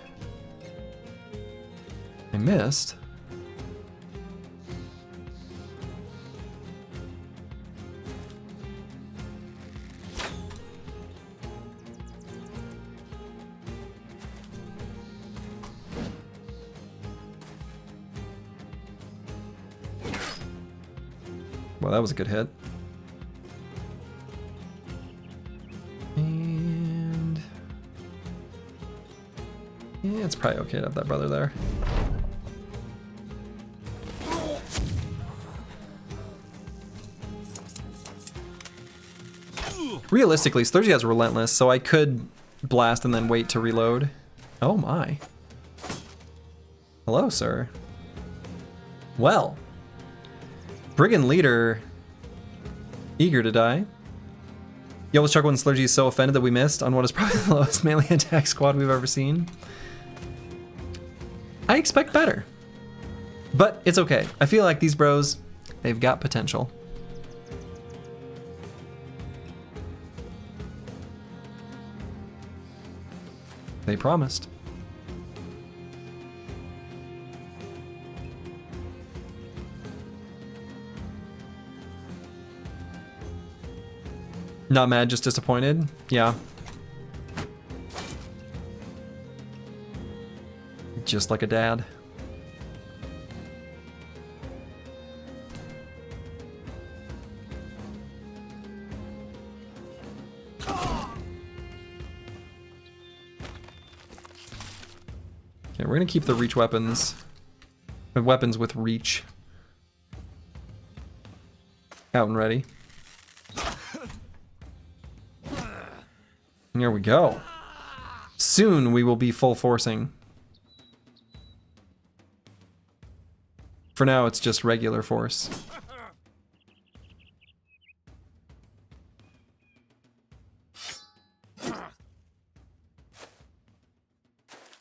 I missed. Well, that was a good hit. Yeah, it's probably okay to have that brother there. Realistically, Sturgy has Relentless, so I could blast and then wait to reload. Oh my. Hello, sir. Well. Brigand leader. Eager to die. You always chuckle when Slurgy is so offended that we missed on what is probably the lowest melee attack squad we've ever seen. I expect better. But it's okay. I feel like these bros, they've got potential. They promised. Not mad, just disappointed. Yeah. Just like a dad. Okay, we're gonna keep the reach weapons. Weapons with reach. Out and ready. Here we go. Soon we will be full forcing. For now, it's just regular force.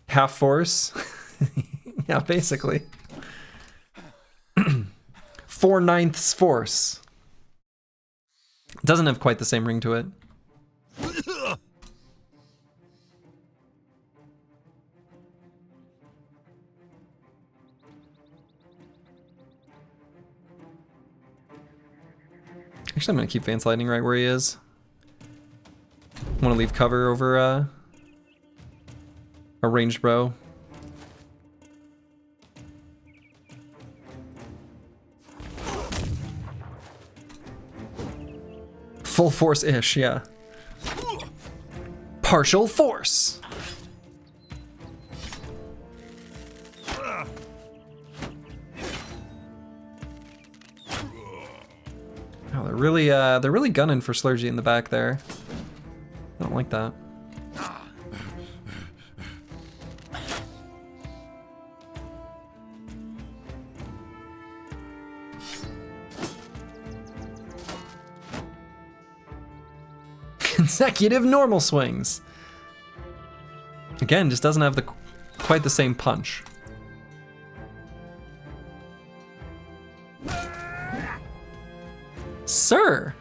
Half force? Yeah, basically. 4/9 force. Doesn't have quite the same ring to it. Actually, I'm gonna keep Van Sliding right where he is. Want to leave cover over a ranged bow. Full force-ish, yeah. Partial force. Oh, they're really gunning for Slurgy in the back there. I don't like that. Consecutive normal swings. Again, just doesn't have quite the same punch. Sir.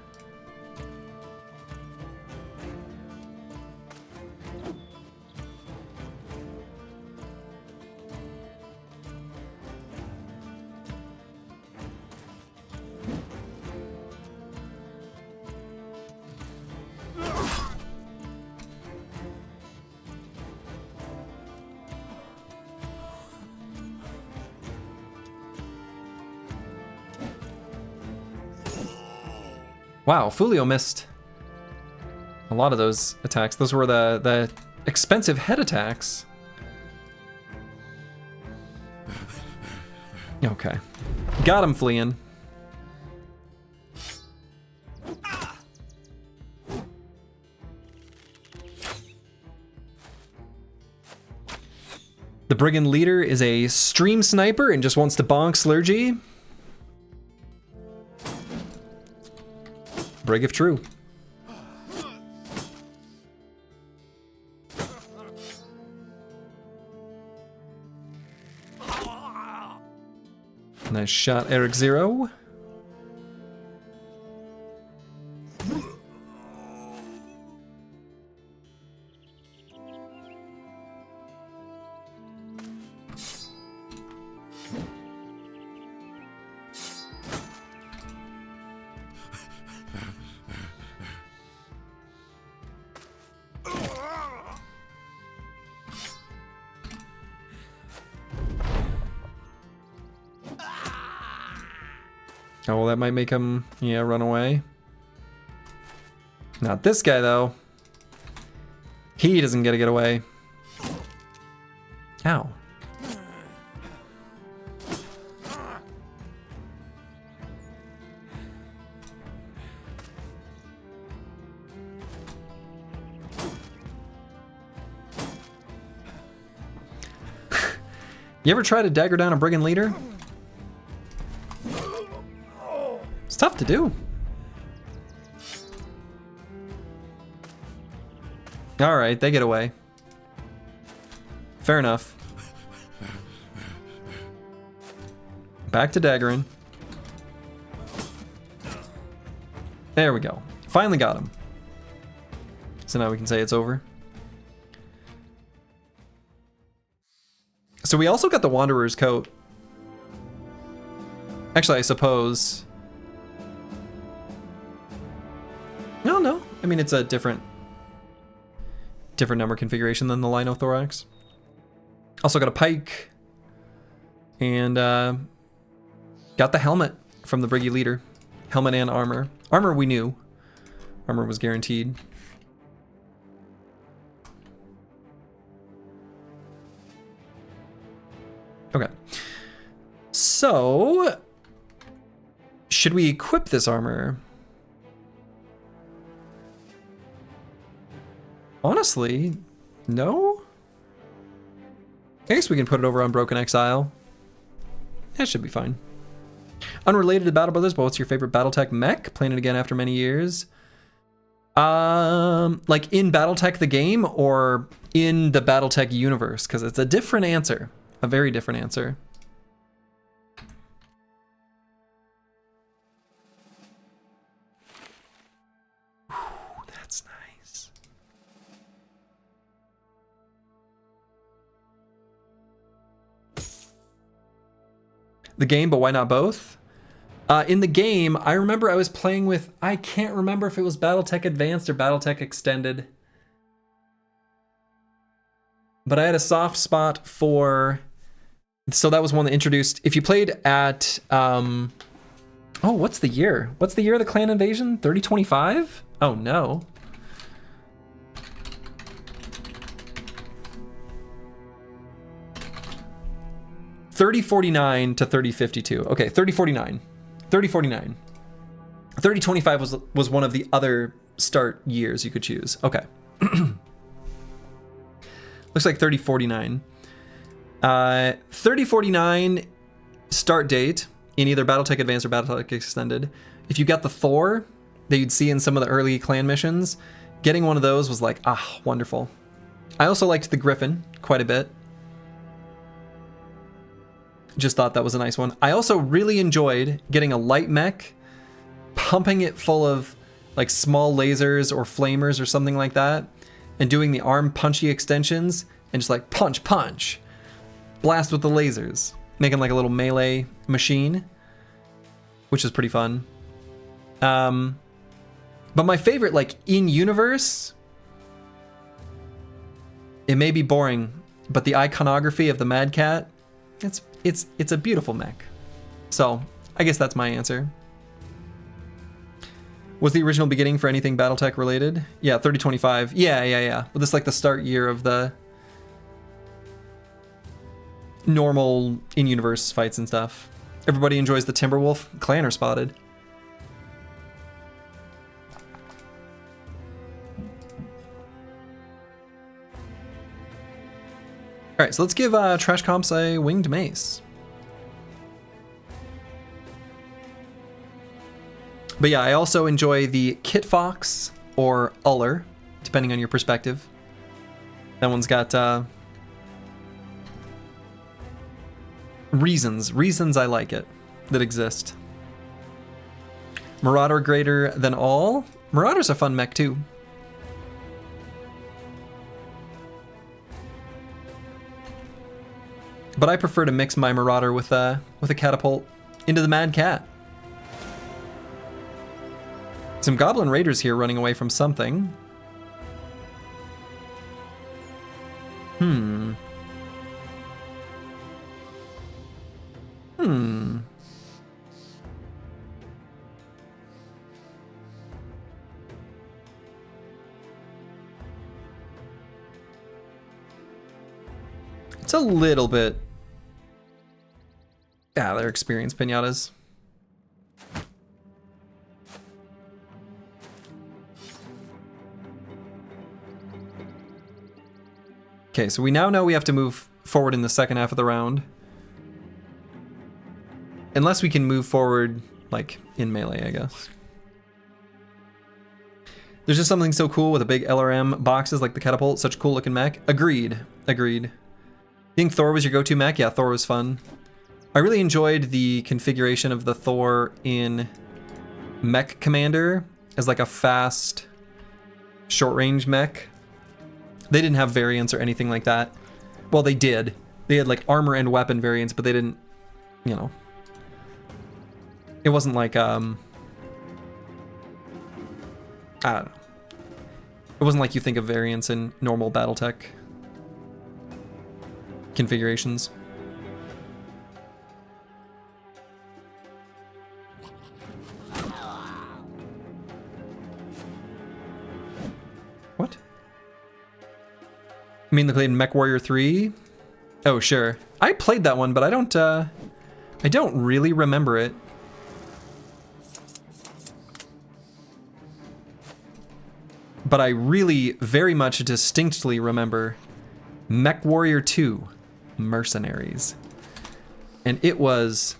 Wow, Fulio missed a lot of those attacks. Those were the expensive head attacks. Okay. Got him, Fleeing. The Brigand leader is a stream sniper and just wants to bonk Slurgy. Brig if true. Nice shot, Eric Zero. Oh, well, that might make him, yeah, run away. Not this guy, though. He doesn't get to get away. Ow. You ever try to dagger down a Brigand leader? It's tough to do. All right, they get away. Fair enough. Back to daggering. There we go. Finally got him. So now we can say it's over. So we also got the Wanderer's coat. Actually, I suppose. No, I mean, it's a different number configuration than the Linothorax. Also got a pike. And got the helmet from the Briggy leader. Helmet and armor. Armor we knew. Armor was guaranteed. Okay. So, should we equip this armor? Honestly, no? I guess we can put it over on Broken Exile. That should be fine. Unrelated to Battle Brothers, but what's your favorite Battletech mech? Playing it again after many years. Like in Battletech the game or in the Battletech universe? Because it's a different answer. A very different answer. Whew, that's nice. The game, but why not both? In the game, I remember I was playing with, I can't remember if it was Battletech Advanced or Battletech Extended. But I had a soft spot for, so that was one that introduced, if you played at, oh, what's the year? What's the year of the clan invasion? 3025? Oh no. $3049 to $3052. Okay, 3049. 3049. 3025 was one of the other start years you could choose. Okay. Looks like 3049. 3049 start date in either Battletech Advanced or Battletech Extended. If you got the Thor that you'd see in some of the early clan missions, getting one of those was like, ah, wonderful. I also liked the Griffin quite a bit. Just thought that was a nice one. I also really enjoyed getting a light mech, pumping it full of like small lasers or flamers or something like that, and doing the arm punchy extensions and just like punch, punch, blast with the lasers, making like a little melee machine, which is pretty fun. But my favorite, like in universe, it may be boring, but the iconography of the Mad Cat, it's a beautiful mech. So I guess that's my answer. Was the original beginning for anything Battletech related? Yeah, 3025. Yeah. But this is like the start year of the normal in-universe fights and stuff. Everybody enjoys the Timberwolf. Clan are spotted. All right, so let's give Trash Comps a winged mace. But yeah, I also enjoy the Kit Fox or Uller, depending on your perspective. That one's got reasons I like it that exist. Marauder greater than all. Marauder's a fun mech too. But I prefer to mix my Marauder with a catapult into the Mad Cat. Some Goblin Raiders here running away from something. It's a little bit... Yeah, they're experienced pinatas. Okay, so we now know we have to move forward in the second half of the round. Unless we can move forward, like, in melee, I guess. There's just something so cool with the big LRM boxes like the catapult. Such a cool looking mech. Agreed. You think Thor was your go-to mech? Yeah, Thor was fun. I really enjoyed the configuration of the Thor in Mech Commander as like a fast, short-range mech. They didn't have variants or anything like that. Well, they did. They had like armor and weapon variants, but they didn't, you know. It wasn't like, I don't know. It wasn't like you think of variants in normal BattleTech configurations. What? You mean they played MechWarrior 3? Oh, sure. I played that one, but I don't really remember it. But I really very much distinctly remember MechWarrior 2 Mercenaries. And it was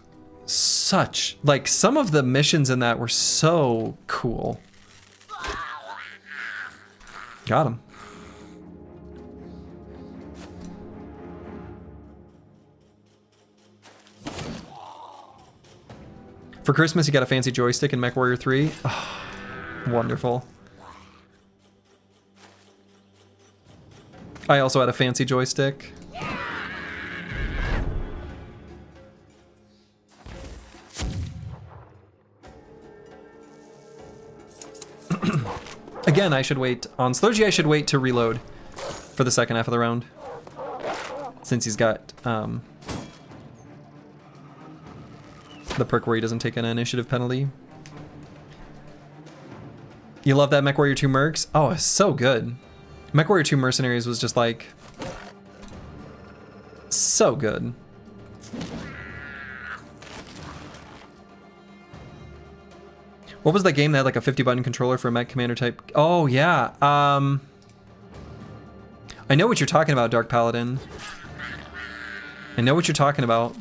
such, like, some of the missions in that were so cool. Got him. For Christmas, you got a fancy joystick in MechWarrior 3. Oh, wonderful. I also had a fancy joystick. Again, I should wait. On Slurgy, I should wait to reload for the second half of the round. Since he's got the perk where he doesn't take an initiative penalty. You love that MechWarrior 2 Mercs? Oh, it's so good. MechWarrior 2 Mercenaries was just like so good. What was that game that had like a 50-button controller for a mech commander type? Oh yeah. I know what you're talking about, Dark Paladin. I know what you're talking about.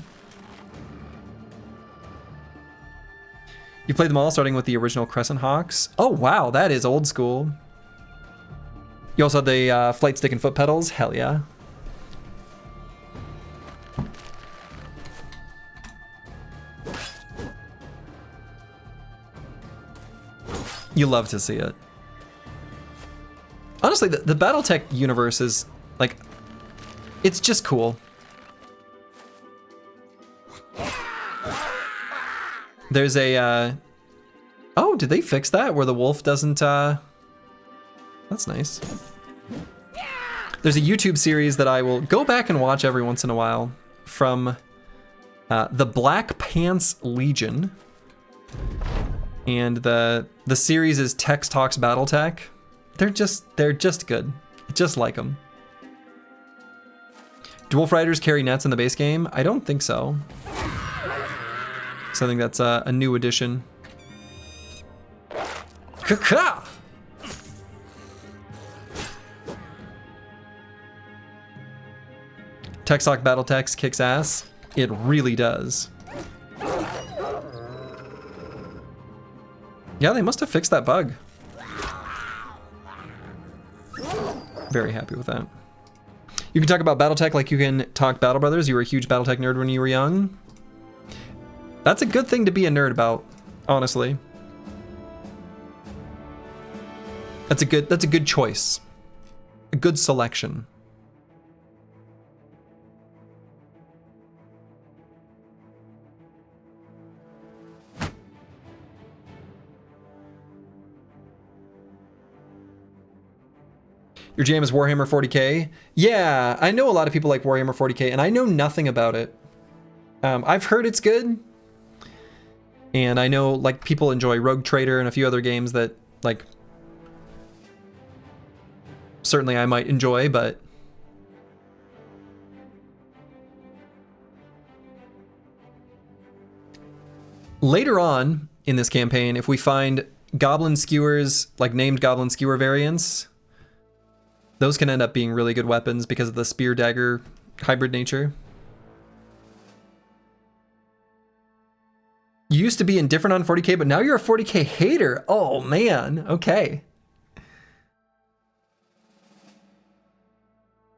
You played them all, starting with the original Crescent Hawks. Oh wow, that is old school. You also had the flight stick and foot pedals. Hell yeah. You love to see it. Honestly, the BattleTech universe is like, it's just cool. There's a, oh, did they fix that where the wolf doesn't, that's nice. There's a YouTube series that I will go back and watch every once in a while from the Black Pants Legion. And the series is Tex Talks BattleTech. They're just good. Just like them. Do Wolf Riders carry nets in the base game? I don't think so. So I think that's a new addition. Ka-ka! Tex Talk BattleTech kicks ass. It really does. Yeah, they must have fixed that bug. Very happy with that. You can talk about BattleTech like you can talk Battle Brothers. You were a huge BattleTech nerd when you were young. That's a good thing to be a nerd about, honestly. That's a good choice. A good selection. Your jam is Warhammer 40k? Yeah, I know a lot of people like Warhammer 40k, and I know nothing about it. I've heard it's good. And I know like people enjoy Rogue Trader and a few other games that like certainly I might enjoy, but later on in this campaign, if we find goblin skewers, like named goblin skewer variants, those can end up being really good weapons because of the spear dagger hybrid nature. You used to be indifferent on 40k, but now you're a 40k hater. Oh man, okay.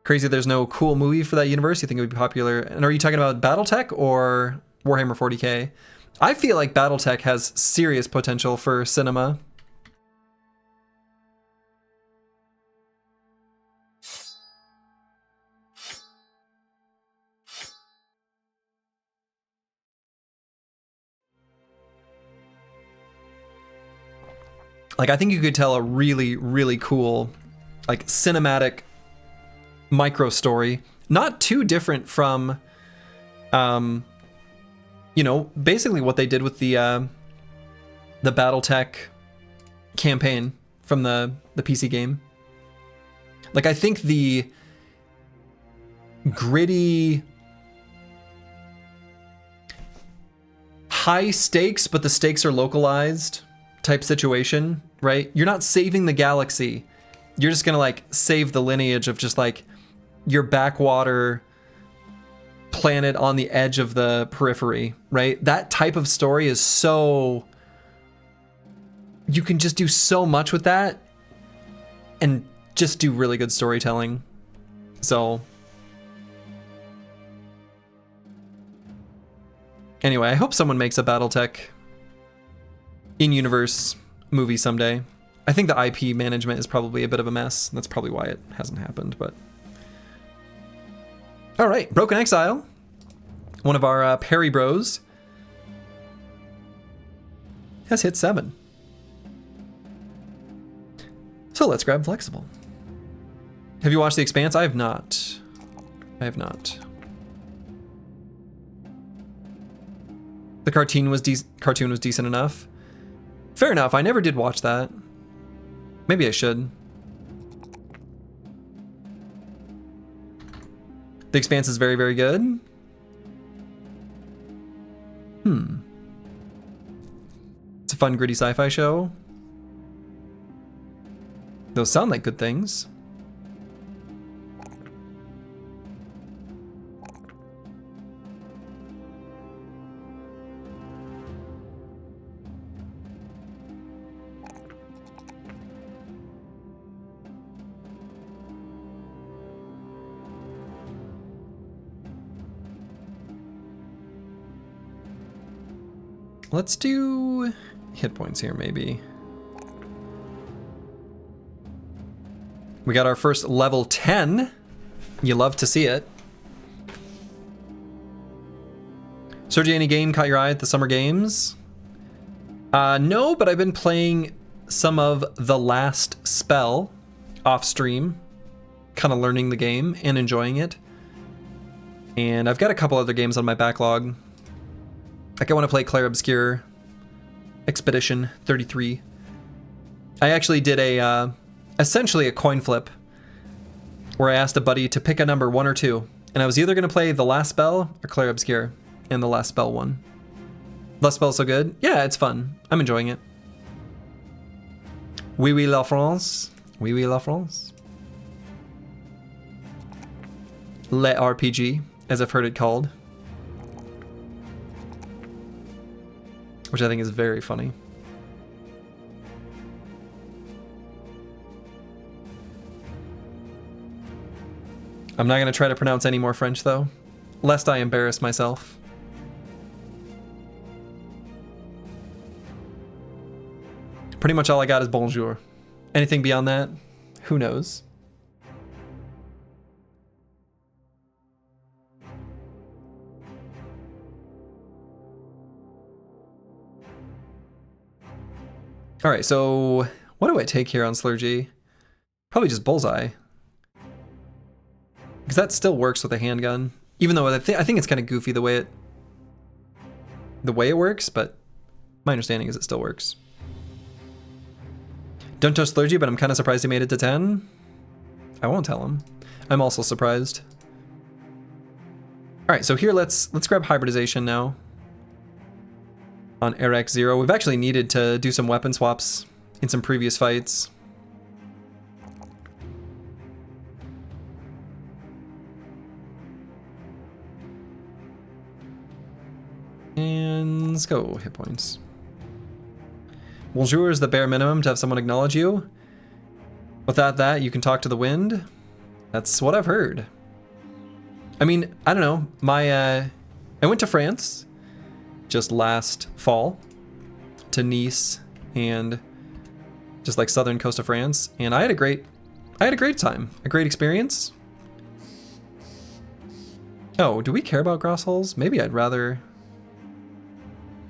Crazy there's no cool movie for that universe. You think it would be popular? And are you talking about BattleTech or Warhammer 40k? I feel like BattleTech has serious potential for cinema. Like, I think you could tell a really, really cool like cinematic micro story, not too different from, you know, basically what they did with the BattleTech campaign from the PC game. Like, I think the gritty, high stakes, but the stakes are localized type situation, right? You're not saving the galaxy. You're just gonna like save the lineage of just like your backwater planet on the edge of the periphery, right? That type of story is so... You can just do so much with that and just do really good storytelling. So anyway, I hope someone makes a BattleTech in-universe movie someday. I think the IP management is probably a bit of a mess. That's probably why it hasn't happened, but... All right, Broken Exile, one of our Perry bros, has hit 7. So let's grab Flexible. Have you watched The Expanse? I have not. I have not. The cartoon was decent enough. Fair enough. I never did watch that. Maybe I should. The Expanse is very, very good. It's a fun, gritty sci-fi show. Those sound like good things. Let's do hit points here, maybe. We got our first level 10. You love to see it. Sergey, any game caught your eye at the Summer Games? No, but I've been playing some of The Last Spell off stream, kind of learning the game and enjoying it. And I've got a couple other games on my backlog. Like, I want to play Clair Obscur, Expedition 33. I actually did a, essentially a coin flip, where I asked a buddy to pick a number 1 or 2. And I was either going to play The Last Spell or Clair Obscur, and The Last Spell won. Last Spell's so good. Yeah, it's fun. I'm enjoying it. Oui, oui, la France. Oui, oui, la France. Le RPG, as I've heard it called. Which I think is very funny. I'm not going to try to pronounce any more French, though, lest I embarrass myself. Pretty much all I got is bonjour. Anything beyond that, who knows? All right, so what do I take here on Slurgy? Probably just Bullseye. Because that still works with a handgun. Even though I think it's kind of goofy the way it works, but my understanding is it still works. Don't touch Slurgy, but I'm kind of surprised he made it to 10. I won't tell him. I'm also surprised. All right, so here let's grab hybridization now. On RX0. We've actually needed to do some weapon swaps in some previous fights. And let's go hit points. Bonjour is the bare minimum to have someone acknowledge you. Without that, you can talk to the wind. That's what I've heard. I mean, I don't know. I went to France just last fall, to Nice and just like southern coast of France, and I had a great time, a great experience. Oh, do we care about gross holes? Maybe I'd rather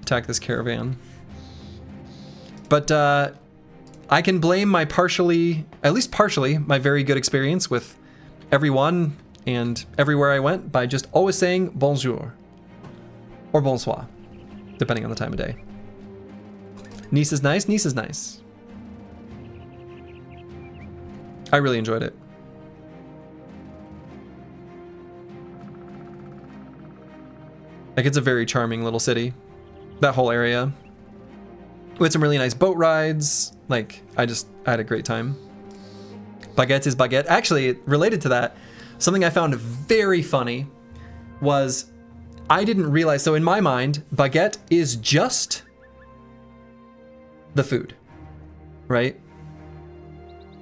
attack this caravan. But I can blame my at least partially, my very good experience with everyone and everywhere I went by just always saying bonjour or bonsoir, depending on the time of day. Nice is nice, Nice is nice. I really enjoyed it. Like, it's a very charming little city, that whole area. We had some really nice boat rides. Like, I had a great time. Baguette is baguette. Actually, related to that, something I found very funny was I didn't realize, so in my mind, baguette is just the food, right?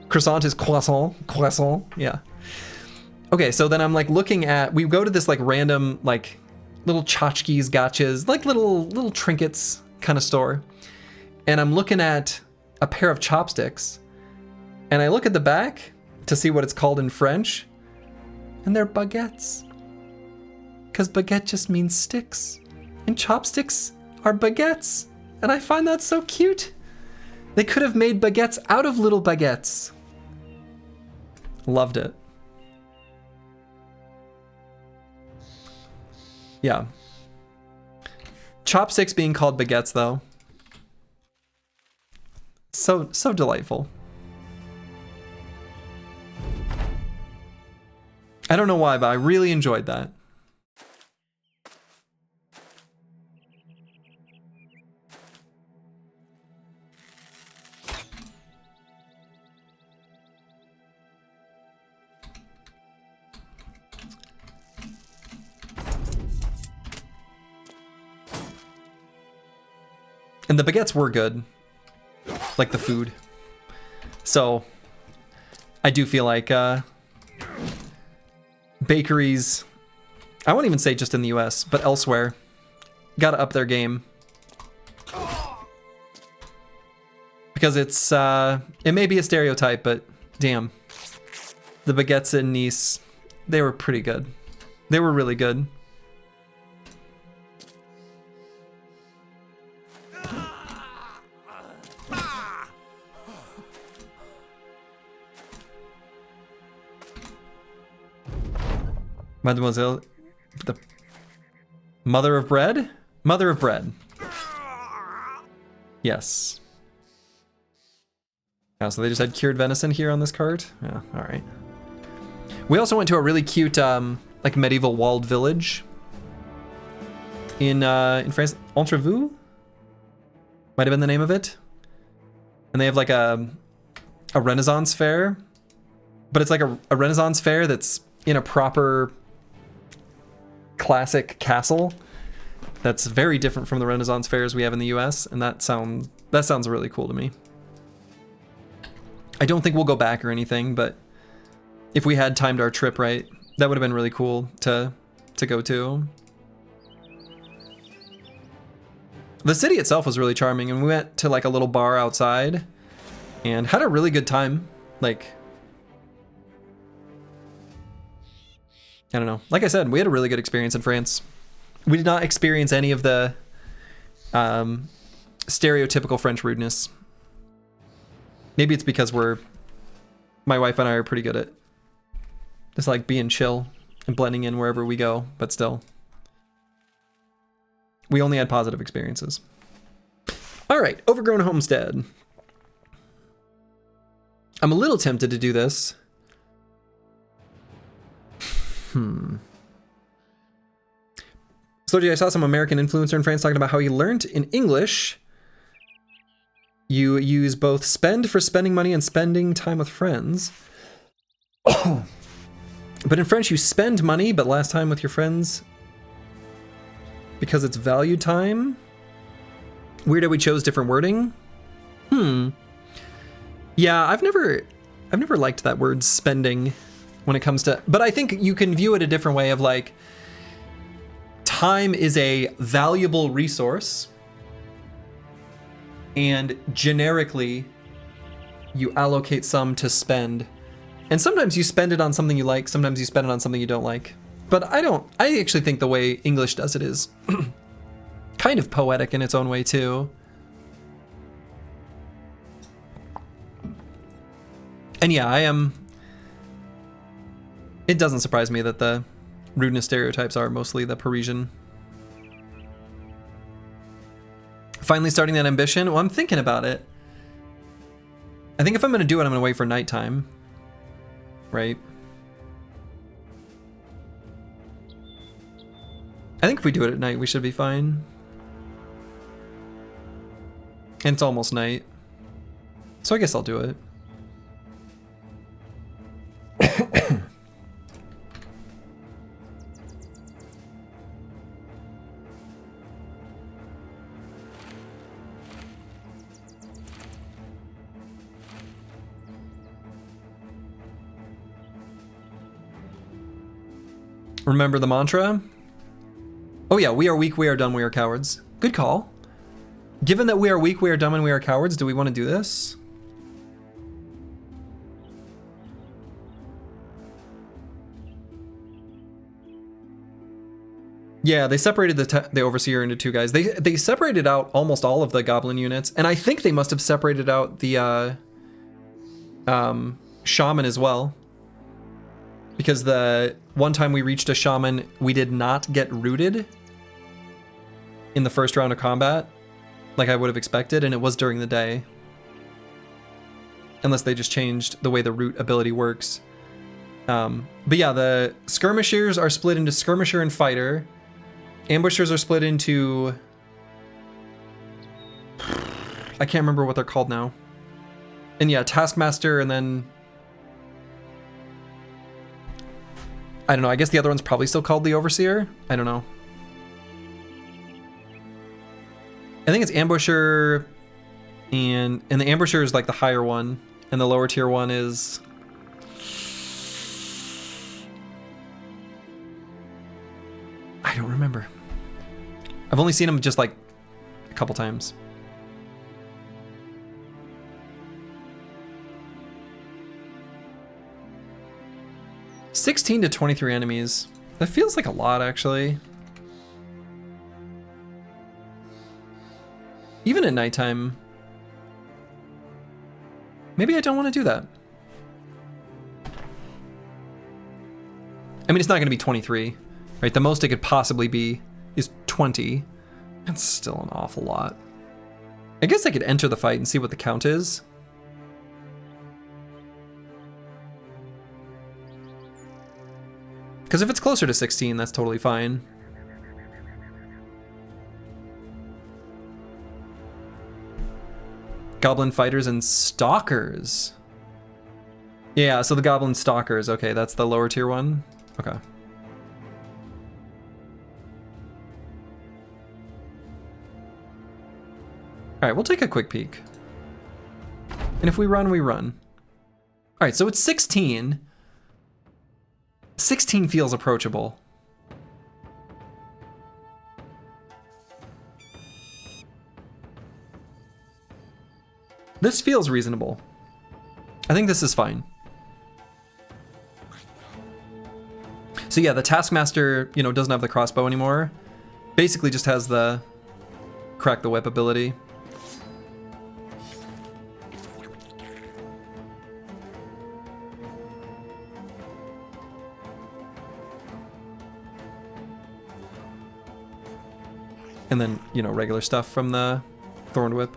Croissant is croissant, yeah. Okay, so then I'm like looking at, we go to this like random like little tchotchkes, gotchas, like little trinkets kind of store. And I'm looking at a pair of chopsticks and I look at the back to see what it's called in French and they're baguettes. Because baguette just means sticks and chopsticks are baguettes. And I find that so cute. They could have made baguettes out of little baguettes. Loved it. Yeah. Chopsticks being called baguettes, though. So delightful. I don't know why, but I really enjoyed that. And the baguettes were good, like the food. So I do feel like bakeries, I won't even say just in the US, but elsewhere, gotta up their game. Because it's, it may be a stereotype, but damn. The baguettes in Nice, they were pretty good. They were really good. Mademoiselle, the mother of bread? Mother of bread. Yes. Oh, so they just had cured venison here on this cart? Yeah, all right. We also went to a really cute, like medieval walled village in France. Entrevue? Might have been the name of it. And they have like a Renaissance fair, but it's like a Renaissance fair that's in a proper classic castle that's very different from the Renaissance fairs we have in the US, and that sounds really cool to me. I don't think we'll go back or anything, but if we had timed our trip right, that would have been really cool to go to. The city itself was really charming, and we went to like a little bar outside and had a really good time. Like, I don't know. Like I said, we had a really good experience in France. We did not experience any of the stereotypical French rudeness. Maybe it's because my wife and I are pretty good at just like being chill and blending in wherever we go, but still. We only had positive experiences. All right, Overgrown Homestead. I'm a little tempted to do this. So I saw some American influencer in France talking about how he learned in English you use both spend for spending money and spending time with friends. But in French you spend money but last time with your friends because it's value time. Weird how we chose different wording. Yeah, I've never liked that word spending when it comes to, but I think you can view it a different way of like, time is a valuable resource and generically you allocate some to spend. And sometimes you spend it on something you like, sometimes you spend it on something you don't like. But I actually think the way English does it is kind of poetic in its own way too. And yeah, I am... It doesn't surprise me that the rudeness stereotypes are mostly the Parisian. Finally starting that ambition? Well, I'm thinking about it. I think if I'm going to do it, I'm going to wait for nighttime. Right? I think if we do it at night, we should be fine. And it's almost night. So I guess I'll do it. Remember the mantra? Oh yeah, we are weak, we are dumb, we are cowards. Good call. Given that we are weak, we are dumb, and we are cowards, do we want to do this? Yeah, they separated the Overseer into two guys. They separated out almost all of the Goblin units, and I think they must have separated out the Shaman as well. Because the one time we reached a Shaman, we did not get rooted in the first round of combat, like I would have expected, and it was during the day. Unless they just changed the way the root ability works. But yeah, the Skirmishers are split into Skirmisher and Fighter. Ambushers are split into... I can't remember what they're called now. And yeah, Taskmaster, and then... I don't know, I guess the other one's probably still called the Overseer? I don't know. I think it's Ambusher, and the Ambusher is like the higher one, and the lower tier one is... I don't remember. I've only seen him just like a couple times. (16 to 23 enemies. That feels like a lot, actually. Even at nighttime. Maybe I don't want to do that. I mean, it's not going to be 23, right? The most it could possibly be is 20. That's still an awful lot. I guess I could enter the fight and see what the count is. Because if it's closer to 16, that's totally fine. Goblin Fighters and Stalkers. Yeah, so the Goblin Stalkers, okay, that's the lower tier one. Okay. Alright, we'll take a quick peek. And if we run, we run. Alright, so it's 16. 16 feels approachable. This feels reasonable. I think this is fine. So yeah, the Taskmaster, you know, doesn't have the crossbow anymore. Basically just has the crack the whip ability. And then, you know, regular stuff from the Thorn Whip.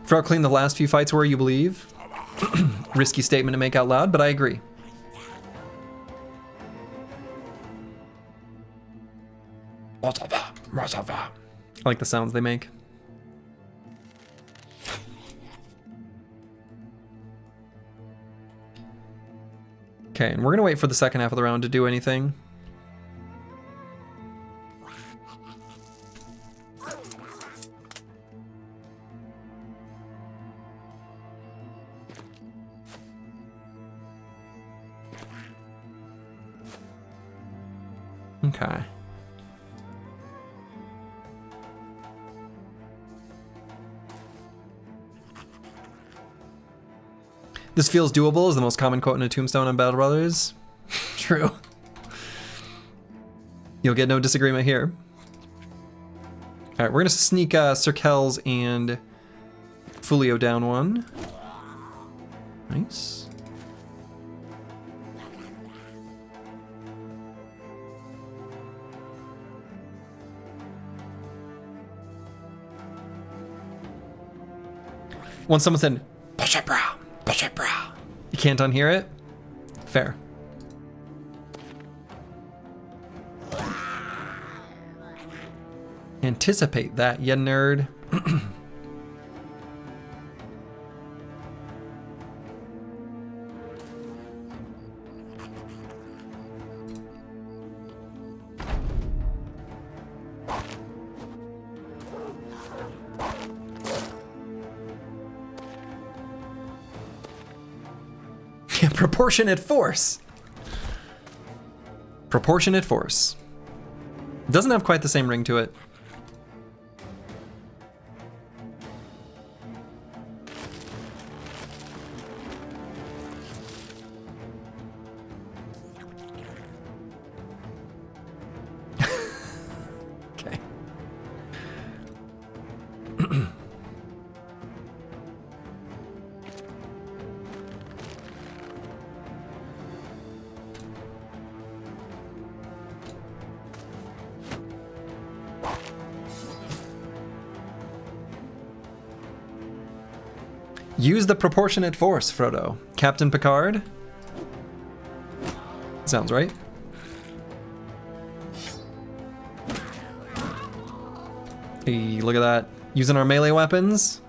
For how clean the last few fights were, you believe? Risky statement to make out loud, but I agree. I like the sounds they make. Okay, and we're gonna wait for the second half of the round to do anything. Okay. This feels doable is the most common quote in a tombstone on Battle Brothers. True. You'll get no disagreement here. All right, we're gonna sneak Sir Kells and Fulio down one. Nice. Once someone said, push it, bro, push it, bro. You can't unhear it? Fair. Anticipate that, you nerd. Proportionate force. Proportionate force. Doesn't have quite the same ring to it. Okay. 'Use the proportionate force, Frodo. Captain Picard? Sounds right. Hey, look at that. Using our melee weapons.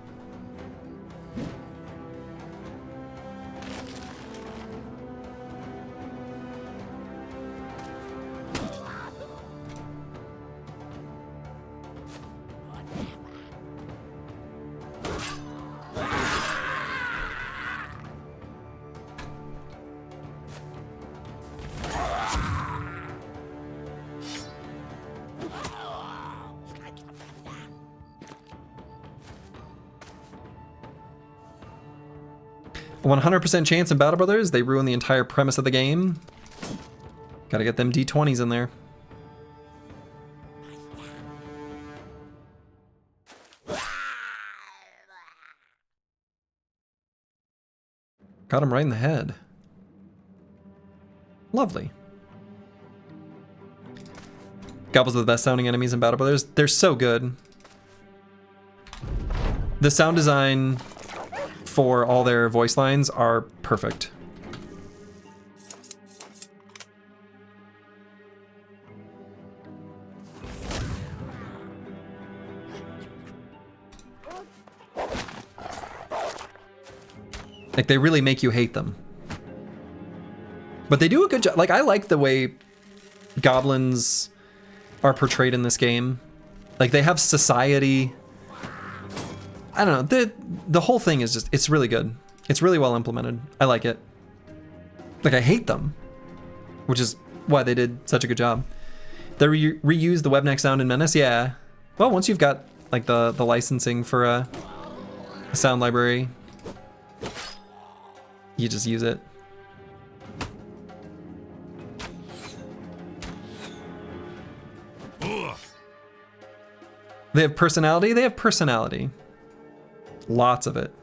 A 100% chance in Battle Brothers, they ruin the entire premise of the game. Gotta get them D20s in there. Got him right in the head. Lovely. Goblins are the best sounding enemies in Battle Brothers. They're so good. The sound design for all their voice lines are perfect. Like, they really make you hate them. But they do a good job. Like, I like the way goblins are portrayed in this game. Like, they have society. I don't know, the whole thing is just, it's really good. It's really well implemented. I like it. Like, I hate them, which is why they did such a good job. They reused the Webneck sound in Menace, yeah. Well, once you've got like the licensing for a sound library, you just use it. They have personality? They have personality. Lots of it.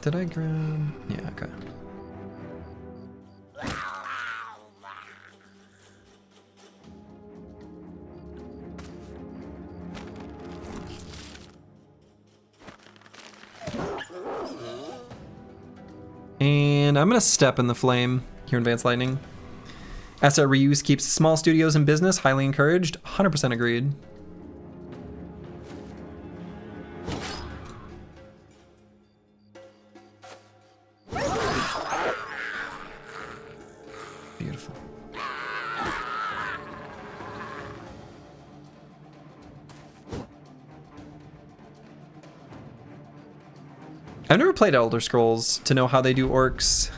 Did I grab? Yeah, okay. And I'm gonna step in the flame here in Advanced Lightning. Asset reuse keeps small studios in business, highly encouraged. 100% agreed. Beautiful. I've never played Elder Scrolls to know how they do orcs.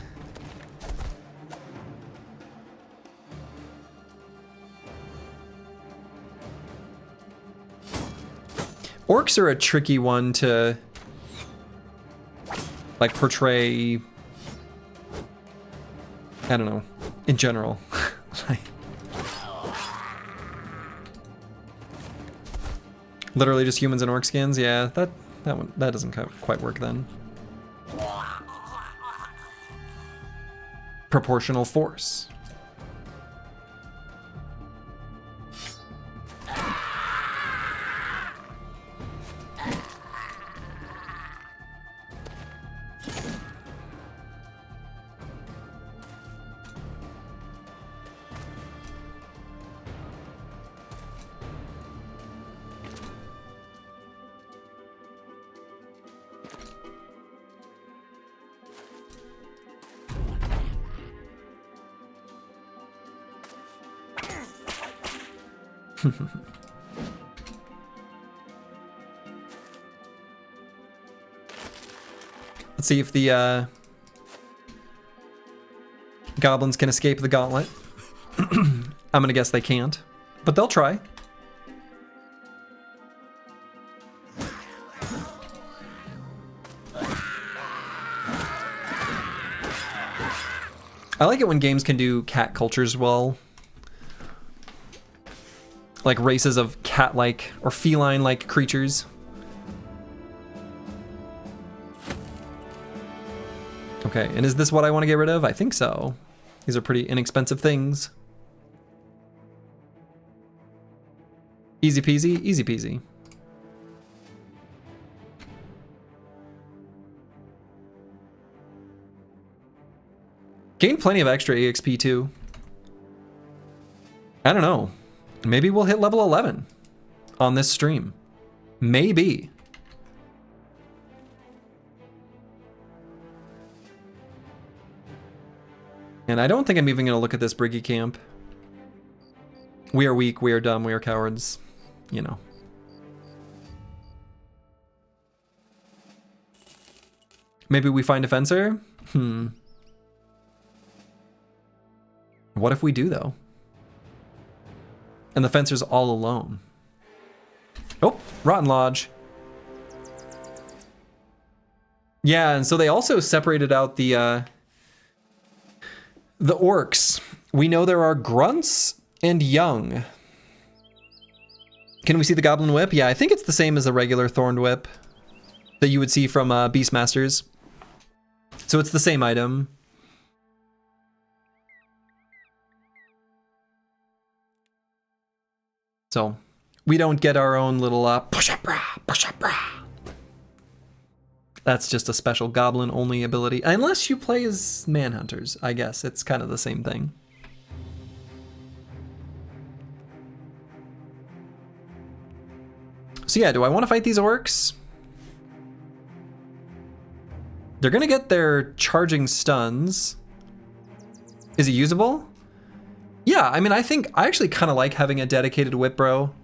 Orcs are a tricky one to like portray, I don't know, in general. Like, literally just humans and orc skins. Yeah, that doesn't quite work then. Proportional force. Let's see if the goblins can escape the gauntlet. I'm gonna guess they can't, but they'll try. I like it when games can do cat cultures well. Like races of cat-like or feline-like creatures. Okay, and is this what I want to get rid of? I think so. These are pretty inexpensive things. Easy peasy, easy peasy. Gained plenty of extra EXP too. I don't know. Maybe we'll hit level 11 on this stream. Maybe. And I don't think I'm even going to look at this Briggy camp. We are weak, we are dumb, we are cowards. You know. Maybe we find a fencer? What if we do, though? And the fencer's all alone. Oh, Rotten Lodge. Yeah, and so they also separated out the orcs. We know there are grunts and young. Can we see the goblin whip? Yeah, I think it's the same as the regular thorned whip that you would see from Beastmasters. So it's the same item. So we don't get our own little push-up-bra, push-up-bra. That's just a special goblin-only ability. Unless you play as manhunters, I guess. It's kind of the same thing. So yeah, do I want to fight these orcs? They're going to get their charging stuns. Is it usable? Yeah, I mean, I think I actually kind of like having a dedicated whip bro.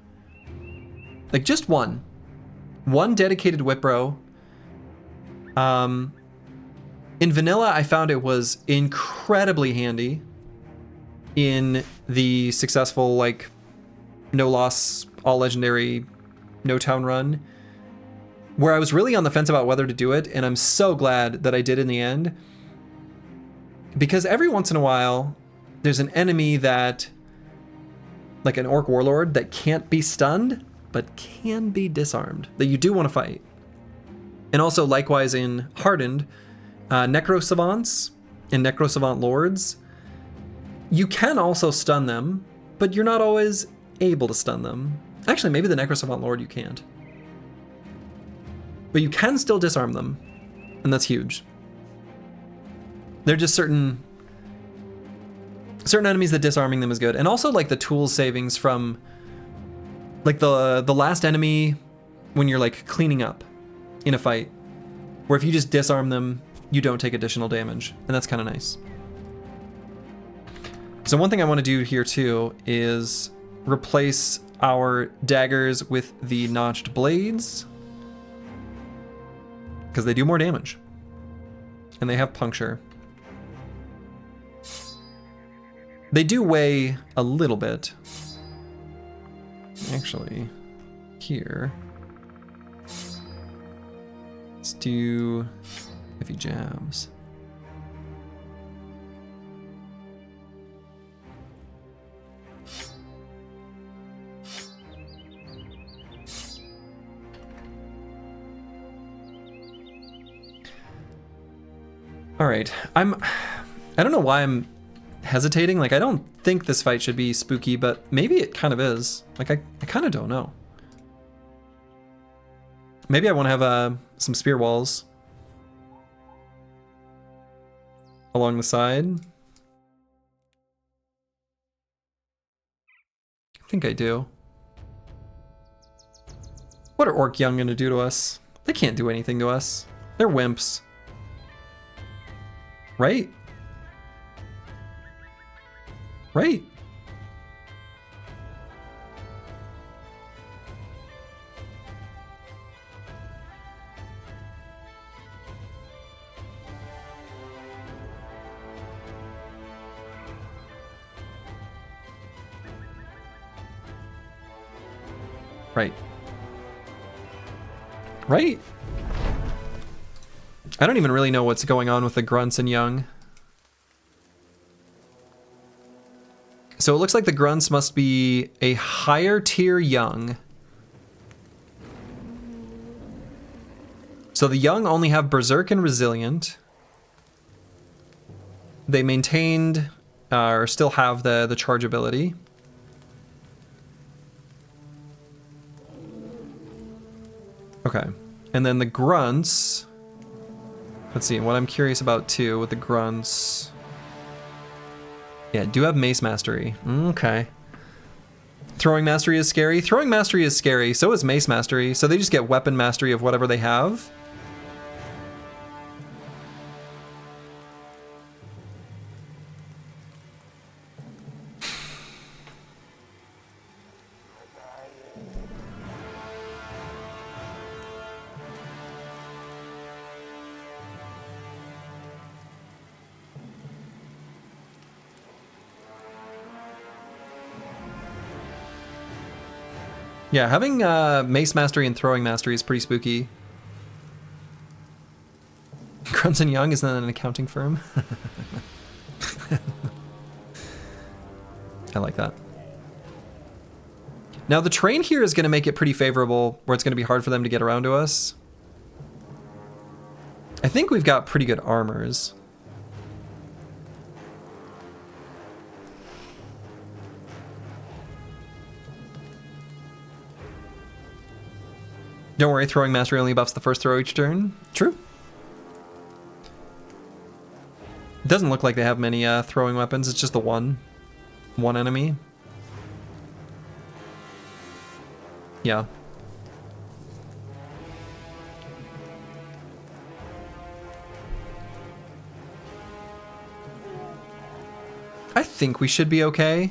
Like just one. One dedicated whip bro. In vanilla, I found it was incredibly handy in the successful, like, no loss, all legendary, no town run, where I was really on the fence about whether to do it, and I'm so glad that I did in the end. Because every once in a while, there's an enemy that, like an orc warlord, that can't be stunned, but can be disarmed, that you do want to fight. And also, likewise in Hardened, Necro Savants and Necro Savant Lords, you can also stun them, but you're not always able to stun them. Actually, maybe the Necro Savant Lord you can't. But you can still disarm them, and that's huge. They're just certain enemies that disarming them is good. And also like the tools savings from like the last enemy when you're like cleaning up in a fight, where if you just disarm them, you don't take additional damage, and that's kind of nice. So one thing I want to do here too is replace our daggers with the notched blades, because they do more damage and they have puncture. They do weigh a little bit. Actually, here, let's do if he jams. All right, I don't know why I'm hesitating. Like, I don't think this fight should be spooky, but maybe it kind of is. Like, I kind of don't know. Maybe I want to have some spear walls along the side. I think I do. What are Orc Young gonna do to us? They can't do anything to us. They're wimps. Right? Right. Right. Right? I don't even really know what's going on with the grunts and young. So it looks like the grunts must be a higher tier young. So the young only have Berserk and Resilient. They maintained, or still have the charge ability. Okay, and then the grunts. Let's see, what I'm curious about too with the grunts. Yeah, do have Mace Mastery. Okay. Throwing Mastery is scary. Throwing Mastery is scary, so is Mace Mastery. So they just get Weapon Mastery of whatever they have. Yeah, having Mace Mastery and Throwing Mastery is pretty spooky. Grunts and Young isn't that an accounting firm? I like that. Now the terrain here is going to make it pretty favorable, where it's going to be hard for them to get around to us. I think we've got pretty good armors. Don't worry, Throwing Mastery only buffs the first throw each turn. True. It doesn't look like they have many throwing weapons. It's just the one enemy. Yeah. I think we should be okay.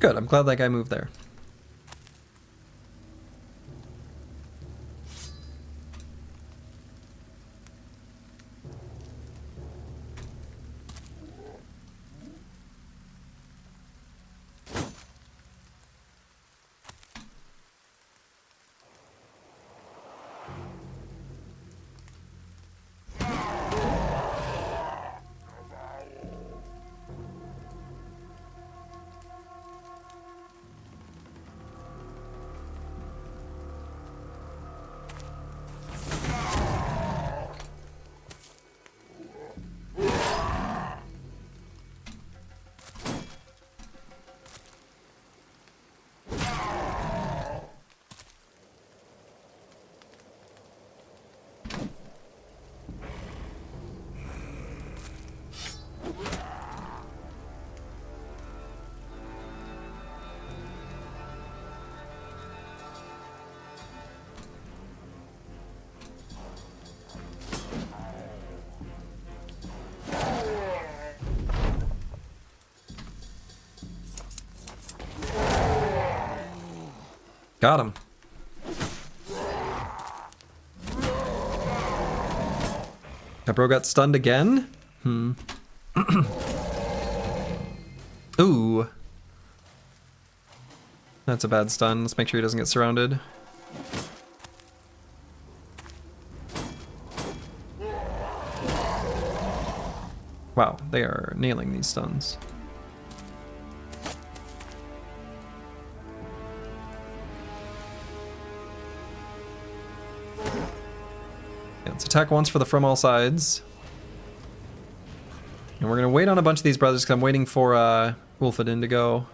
Good, I'm glad that guy moved there. Got him. That bro got stunned again? Ooh. That's a bad stun. Let's make sure he doesn't get surrounded. Wow, they are nailing these stuns. Let's attack once for the from all sides. And we're going to wait on a bunch of these brothers because I'm waiting for Wolfadin to go.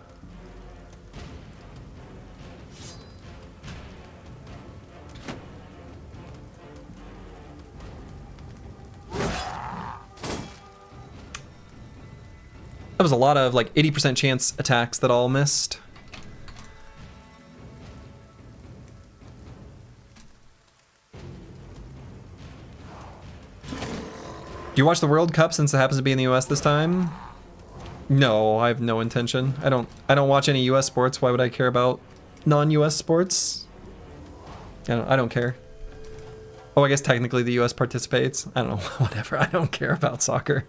That was a lot of like 80% chance attacks that all missed. Do you watch the World Cup since it happens to be in the US this time? No, I have no intention. I don't watch any US sports. Why would I care about non-US sports? I don't care. Oh, I guess technically the US participates. I don't know, whatever. I don't care about soccer.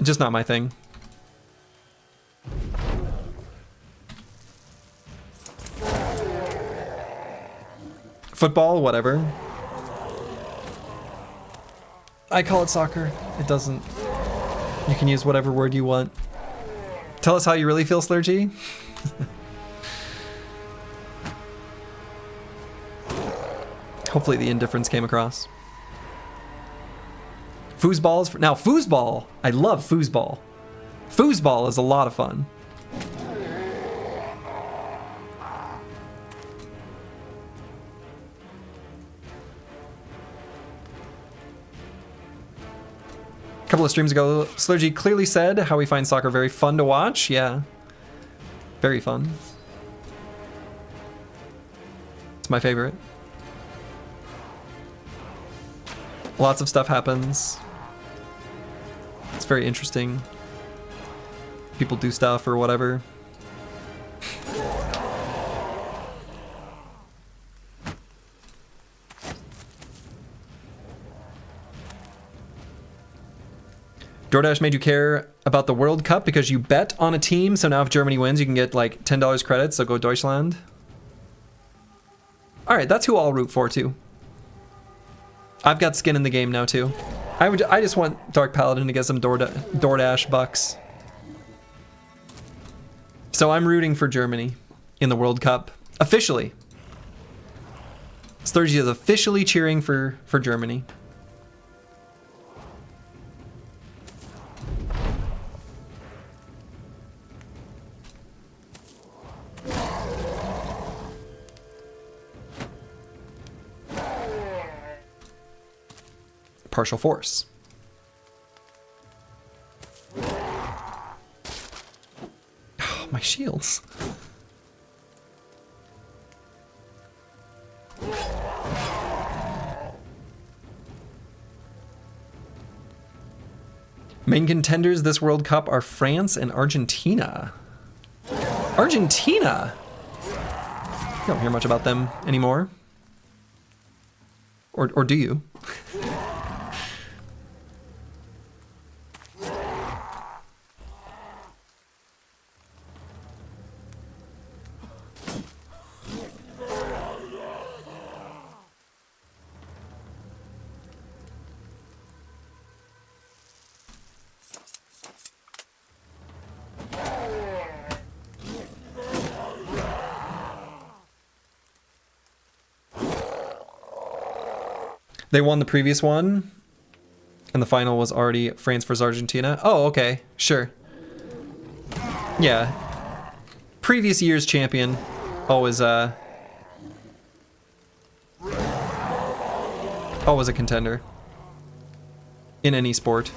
Just not my thing. Football, whatever. I call it soccer. It doesn't. You can use whatever word you want. Tell us how you really feel, Slurgy. Hopefully the indifference came across. Foosball is now foosball. I love foosball. Foosball is a lot of fun. A couple of streams ago, Slurgy clearly said how he finds soccer very fun to watch. Yeah, very fun. It's my favorite. Lots of stuff happens. It's very interesting. People do stuff or whatever. DoorDash made you care about the World Cup because you bet on a team, so now if Germany wins, you can get like $10 credits, so go Deutschland. Alright, that's who I'll root for too. I've got skin in the game now too. I just want Dark Paladin to get some DoorDash bucks. So I'm rooting for Germany in the World Cup. Officially. Slurgy is officially cheering for Germany. Partial force. Oh, my shields. Main contenders this World Cup are France and Argentina. Argentina! You don't hear much about them anymore. Or do you? They won the previous one, and the final was already France versus Argentina. Oh, okay, sure. Yeah. Previous year's champion, always a contender in any sport.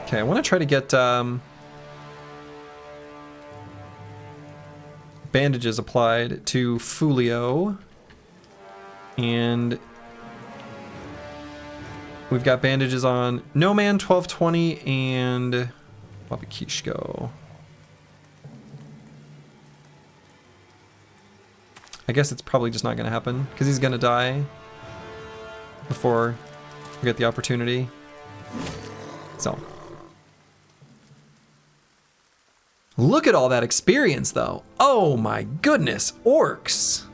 Okay, I want to try to get bandages applied to Fulio. And we've got bandages on No Man, 1220, and Wabakishko. I guess it's probably just not going to happen, because he's going to die before we get the opportunity. So. Look at all that experience, though. Oh my goodness, orcs.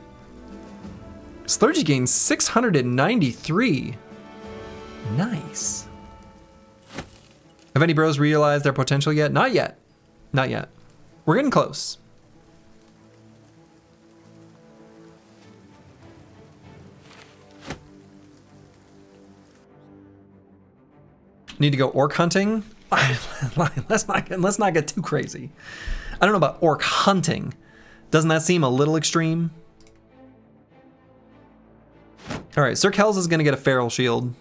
Slurgy gains 693. Nice. Have any bros realized their potential yet? Not yet. Not yet. We're getting close. Need to go orc hunting? let's not get too crazy. I don't know about orc hunting. Doesn't that seem a little extreme? All right, Sir Kells is gonna get a feral shield.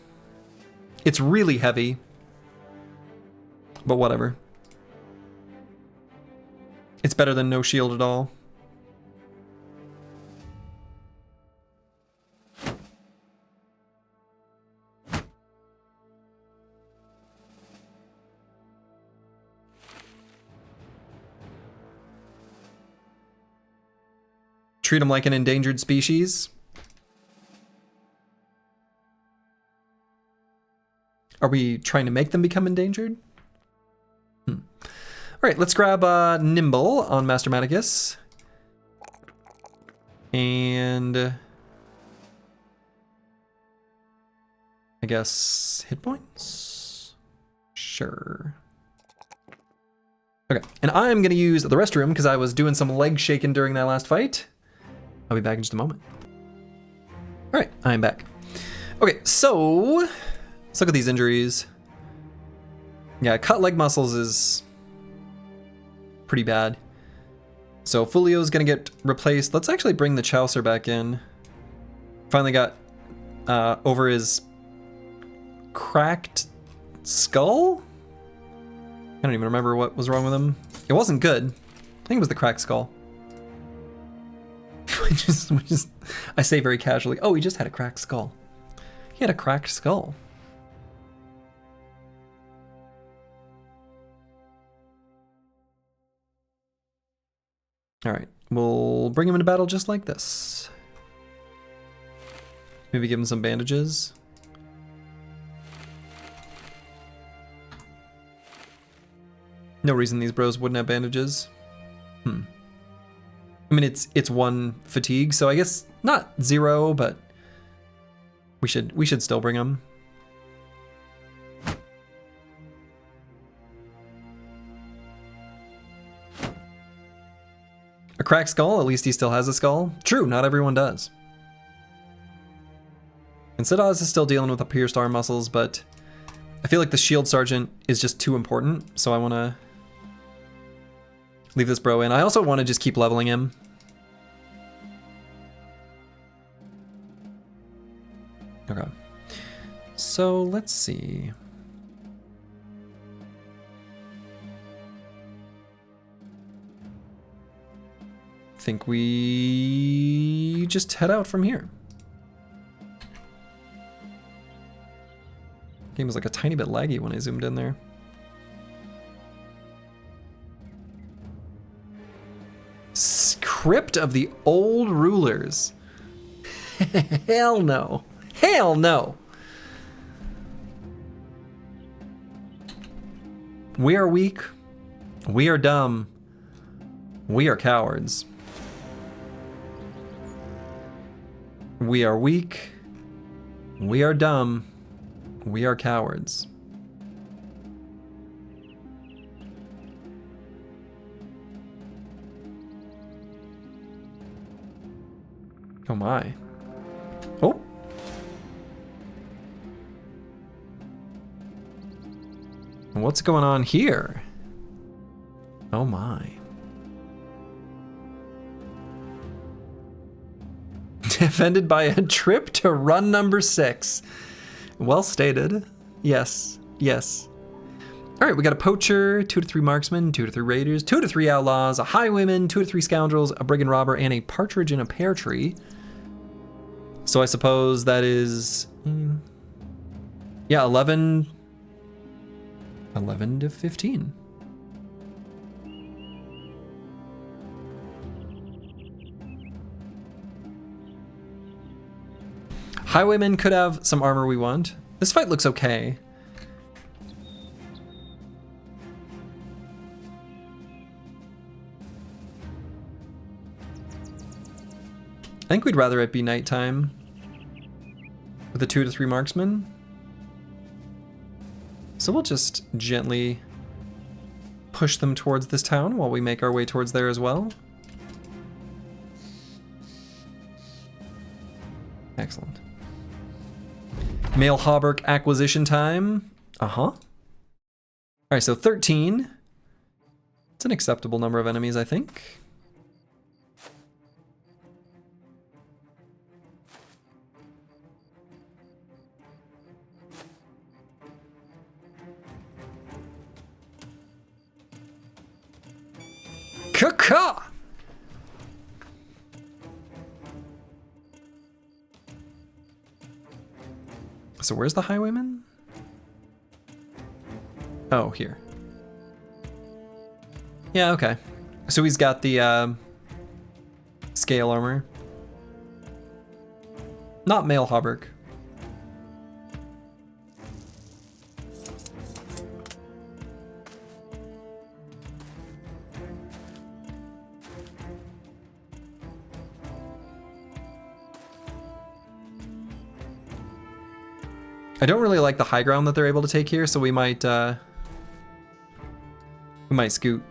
It's really heavy, but whatever. It's better than no shield at all. Treat them like an endangered species. Are we trying to make them become endangered? All right, let's grab Nimble on Master Maticus. And I guess hit points? Sure. Okay, and I'm gonna use the restroom because I was doing some leg shaking during that last fight. I'll be back in just a moment. All right, I'm back. Okay, so let's look at these injuries. Yeah, cut leg muscles is pretty bad. So Fulio's gonna get replaced. Let's actually bring the Chaucer back in. Finally got over his cracked skull? I don't even remember what was wrong with him. It wasn't good. I think it was the cracked skull. I say very casually, oh, he just had a cracked skull. He had a cracked skull. All right, we'll bring him into battle just like this. Maybe give him some bandages. No reason these bros wouldn't have bandages. I mean, it's one fatigue, so I guess not 0, but we should still bring him. A cracked skull, at least he still has a skull. True, not everyone does. And Sidaz is still dealing with the pierced arm muscles, but I feel like the shield sergeant is just too important, so I want to leave this bro in. I also want to just keep leveling him. Okay. So let's see. think we just head out from here. Game was like a tiny bit laggy when I zoomed in there. Crypt of the Old Rulers. Hell no. Hell no. We are weak. We are dumb. We are cowards. We are weak. We are dumb. We are cowards. Oh my. Oh. What's going on here? Oh my. Defended by a trip to run number 6. Well stated. Yes. Yes. All right, we got a poacher, 2 to 3 marksmen, 2 to 3 raiders, 2 to 3 outlaws, a highwayman, 2 to 3 scoundrels, a brigand robber, and a partridge in a pear tree. So I suppose that is, yeah, 11 to 15. Highwayman could have some armor we want. This fight looks okay. I think we'd rather it be nighttime with a 2 to 3 marksman. So we'll just gently push them towards this town while we make our way towards there as well. Excellent. Male hauberk acquisition time. All right, so 13. It's an acceptable number of enemies, I think. Caw-caw! So where's the highwayman? Oh, here. Yeah, okay. So he's got the scale armor. Not male hauberk. I don't really like the high ground that they're able to take here, so we might scoot.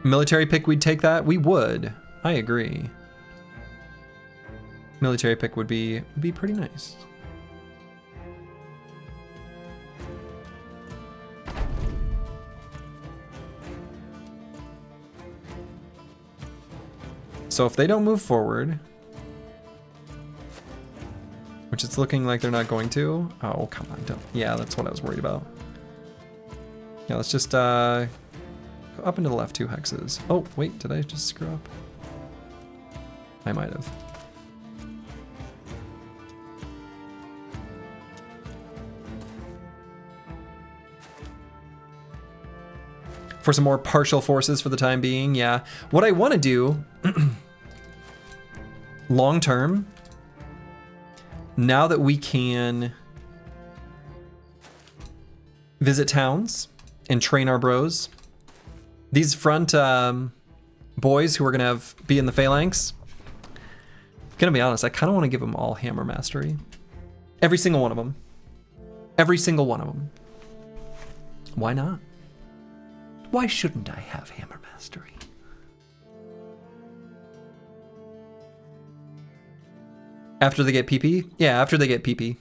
Military pick, we'd take that. We would. I agree. Military pick would be pretty nice. So if they don't move forward, which it's looking like they're not going to. Oh, come on. Don't. Yeah, that's what I was worried about. Yeah, let's just go up into the left 2 hexes. Oh, wait, did I just screw up? I might have. For some more partial forces for the time being, yeah. What I want to do, long term, now that we can visit towns and train our bros, these front boys who are gonna be in the phalanx, gonna be honest, I kind of want to give them all hammer mastery. Every single one of them. Every single one of them. Why not? Why shouldn't I have hammer mastery? After they get PP? Yeah, after they get PP.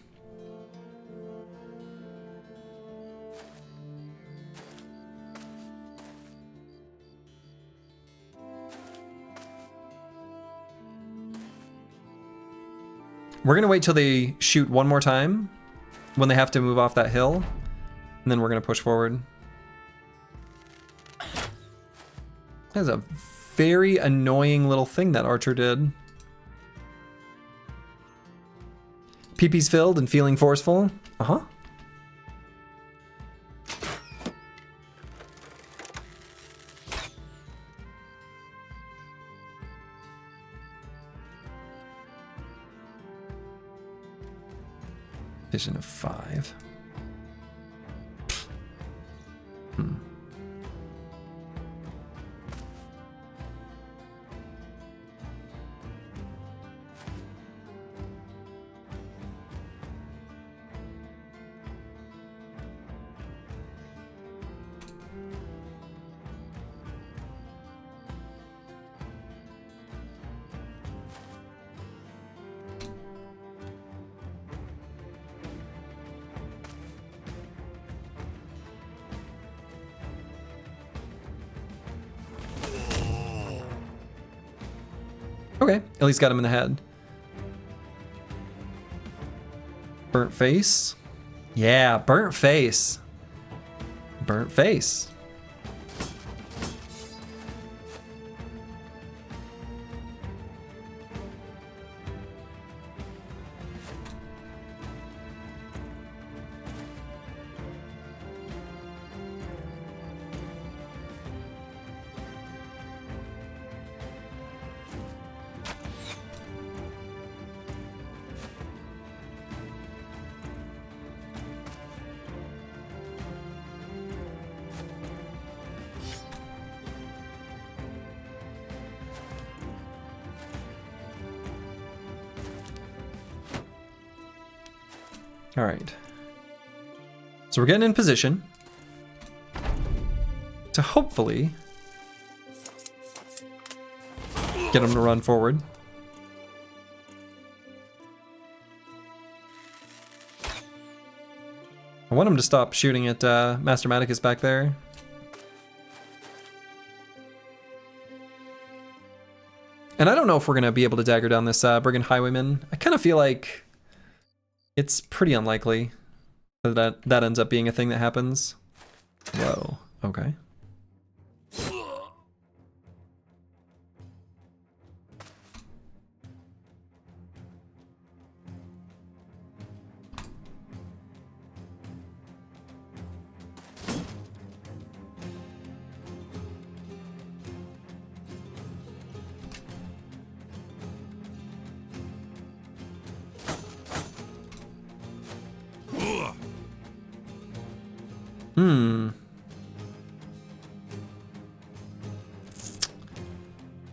We're gonna wait till they shoot one more time when they have to move off that hill, and then we're gonna push forward. That's a very annoying little thing that archer did. Peepee's filled and feeling forceful. Uh-huh. Vision of 5. Okay, at least got him in the head. Burnt face. Yeah, burnt face. Burnt face. All right. So we're getting in position to hopefully get him to run forward. I want him to stop shooting at Master Maticus back there. And I don't know if we're going to be able to dagger down this Brigand Highwayman. I kind of feel like it's pretty unlikely that that ends up being a thing that happens. Whoa, okay.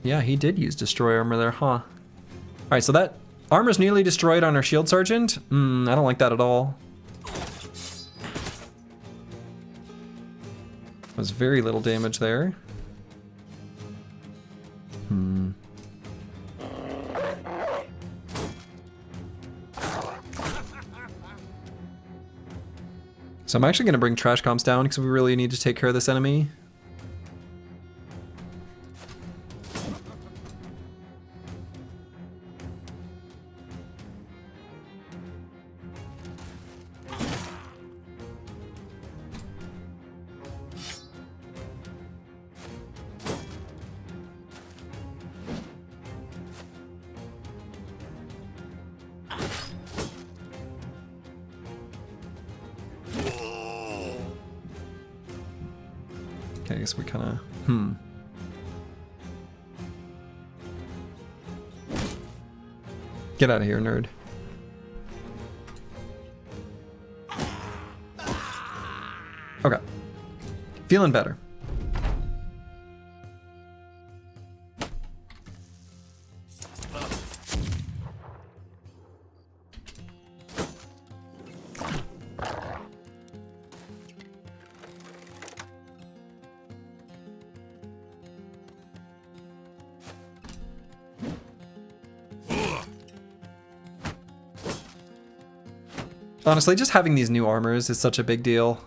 Yeah, he did use destroy armor there, huh? Alright, so that armor's nearly destroyed on our shield sergeant. I don't like that at all. Was very little damage there. So I'm actually going to bring trash comps down because we really need to take care of this enemy. Okay, I guess we kind of, Get out of here, nerd. Okay. Feeling better. Honestly, just having these new armors is such a big deal.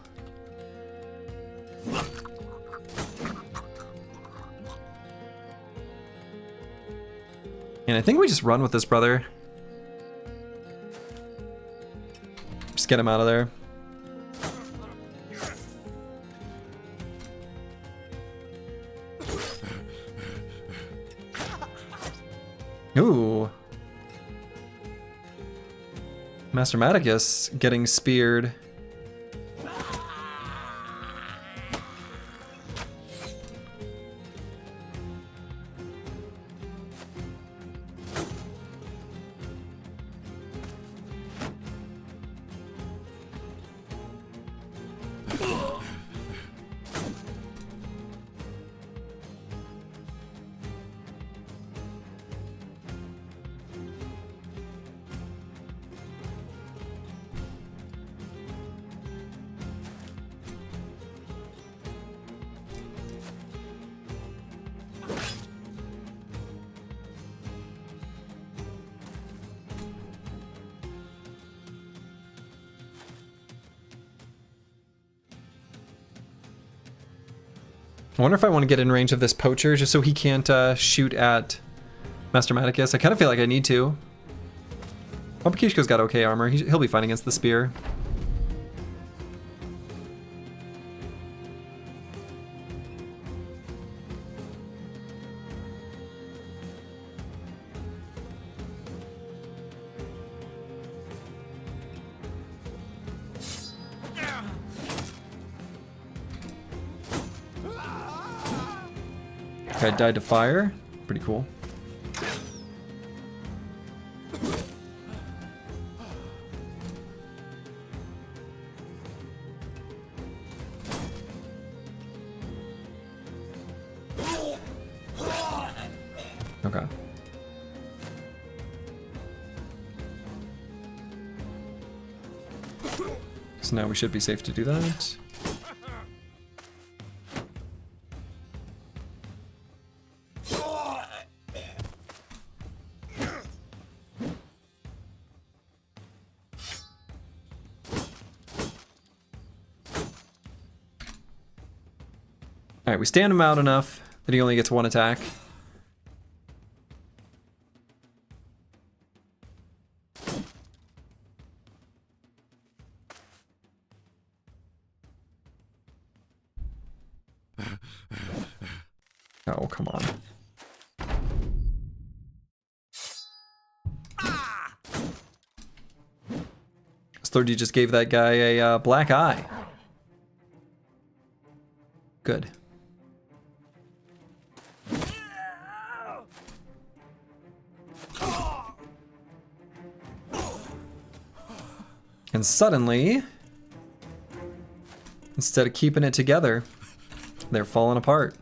And I think we just run with this brother. Just get him out of there. Ooh. Master Maticus getting speared. I wonder if I want to get in range of this poacher just so he can't shoot at Master Maticus. I kind of feel like I need to. Obakishko's got okay armor. He'll be fine against the spear. Guy died to fire. Pretty cool. Okay. So now we should be safe to do that. Alright, we stand him out enough that he only gets one attack. Oh, come on. Slurgy just gave that guy a black eye. Good. And suddenly, instead of keeping it together, they're falling apart.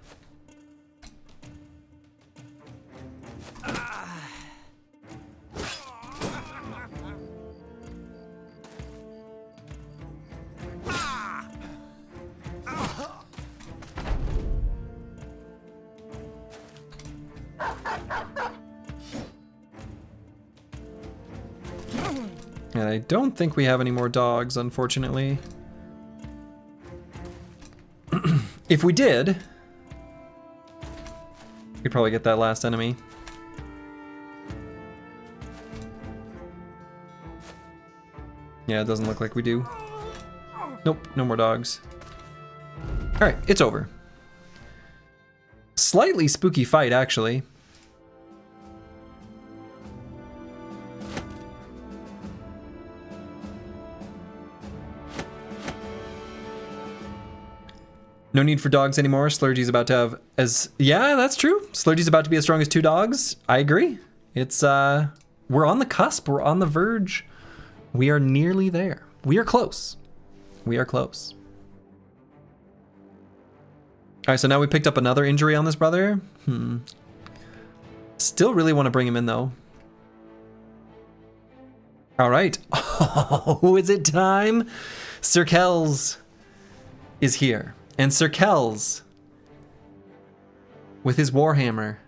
And I don't think we have any more dogs, unfortunately. If we did, we'd probably get that last enemy. Yeah, it doesn't look like we do. Nope, no more dogs. Alright, it's over. Slightly spooky fight, actually. No need for dogs anymore. Slurgy's about to have as... Yeah, that's true. Slurgy's about to be as strong as 2 dogs. I agree. It's, we're on the cusp. We're on the verge. We are nearly there. We are close. We are close. All right, so now we picked up another injury on this brother. Still really want to bring him in, though. All right. Oh, is it time? Sir Kells is here. And Sir Kells, with his Warhammer,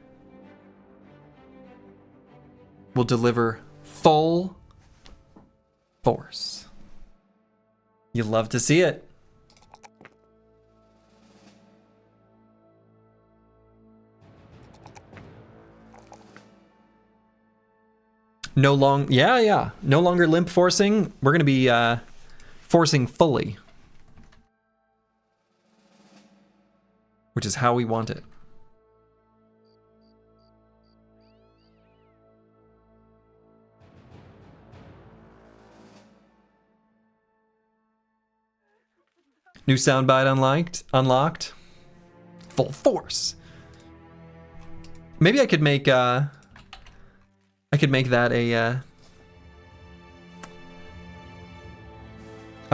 will deliver full force. You love to see it. No longer limp forcing. We're gonna be forcing fully. Which is how we want it. New soundbite unlocked. Full force. Maybe I could make that a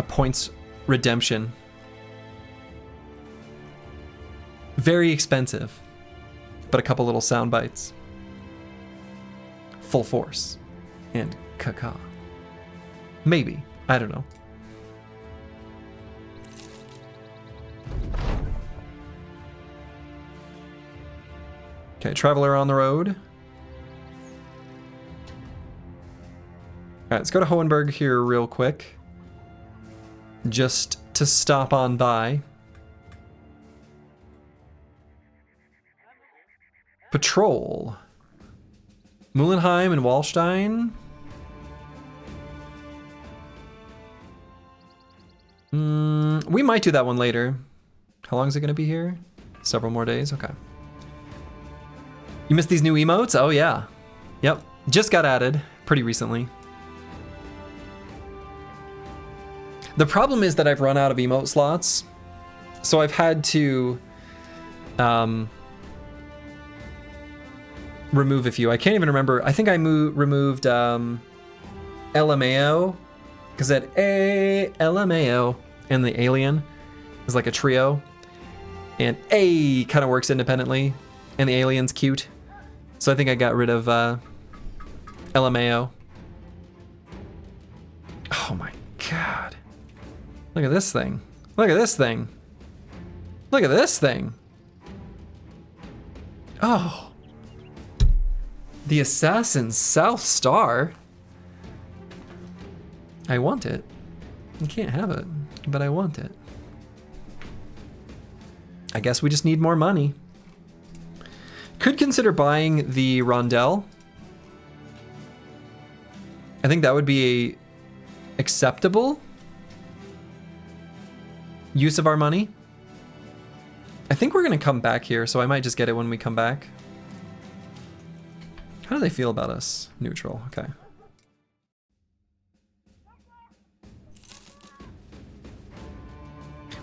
points redemption. Very expensive, but a couple little sound bites. Full force and caca. Maybe, I don't know. Okay, traveler on the road. All right, let's go to Hohenberg here real quick. Just to stop on by. Patrol. Muhlenheim and Wallstein. We might do that one later. How long is it going to be here? Several more days? Okay. You missed these new emotes? Oh, yeah. Yep. Just got added pretty recently. The problem is that I've run out of emote slots. So I've had to remove a few. I can't even remember. I think I removed LMAO. Because that LMAO and the alien is like a trio. And A kind of works independently. And the alien's cute. So I think I got rid of LMAO. Oh my god. Look at this thing. Look at this thing. Look at this thing. Oh. The Assassin's South Star. I want it. You can't have it, but I want it. I guess we just need more money. Could consider buying the Rondelle. I think that would be a acceptable use of our money. I think we're gonna come back here, so I might just get it when we come back. How do they feel about us? Neutral, okay.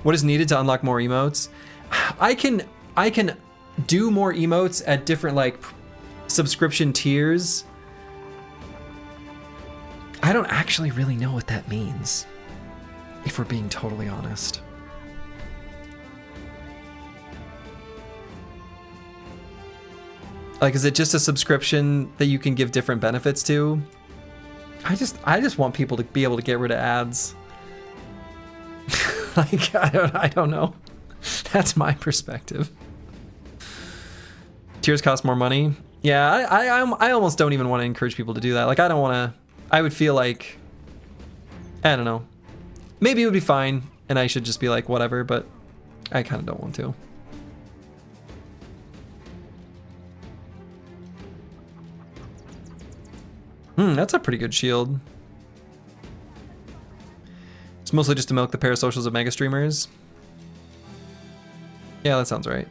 What is needed to unlock more emotes? I can do more emotes at different like subscription tiers. I don't actually really know what that means, if we're being totally honest. Like, is it just a subscription that you can give different benefits to? I just want people to be able to get rid of ads. Like, I don't know. That's my perspective. Tiers cost more money. Yeah, I almost don't even want to encourage people to do that. Like, I don't want to. I would feel like, I don't know. Maybe it would be fine, and I should just be like, whatever, but I kind of don't want to. That's a pretty good shield. It's mostly just to milk the parasocials of mega streamers. Yeah, that sounds right.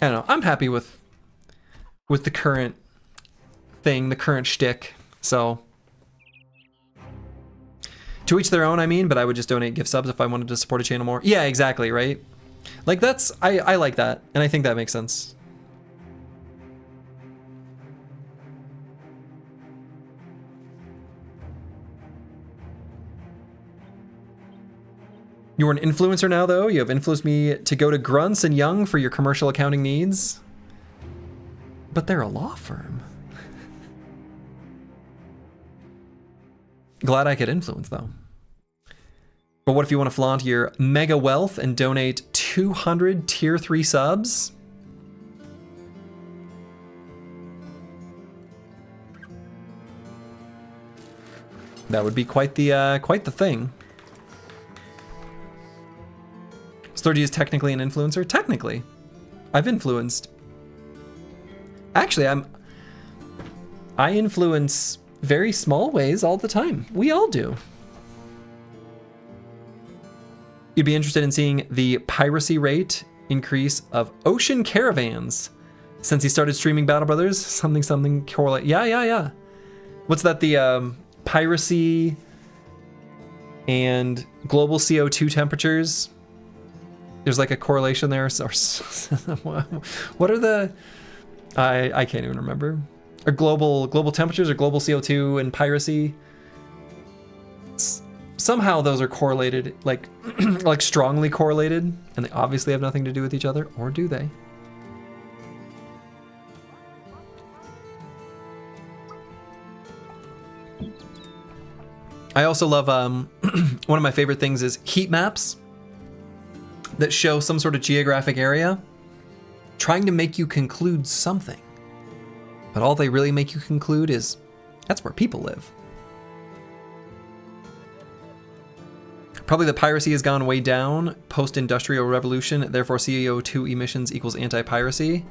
I don't know. I'm happy with the current thing, the current shtick. So to each their own, I mean, but I would just donate gift subs if I wanted to support a channel more. Yeah, exactly, right? Like that's I like that, and I think that makes sense. You're an influencer now, though. You have influenced me to go to Grunts and Young for your commercial accounting needs. But they're a law firm. Glad I could influence, though. But what if you want to flaunt your mega wealth and donate 200 tier 3 subs? That would be quite the thing. Sturgy is technically an influencer? Technically. I've influenced. Actually, I influence very small ways all the time. We all do. You'd be interested in seeing the piracy rate increase of ocean caravans since he started streaming Battle Brothers? Something correlate. Yeah. What's that? The piracy and global CO2 temperatures. There's like a correlation there. Or what are the? I can't even remember. Or global temperatures or global CO2 and piracy. Somehow those are correlated, like like strongly correlated, and they obviously have nothing to do with each other, or do they? I also love one of my favorite things is heat maps that show some sort of geographic area trying to make you conclude something. But all they really make you conclude is that's where people live. Probably the piracy has gone way down post-industrial revolution, therefore CO2 emissions equals anti-piracy.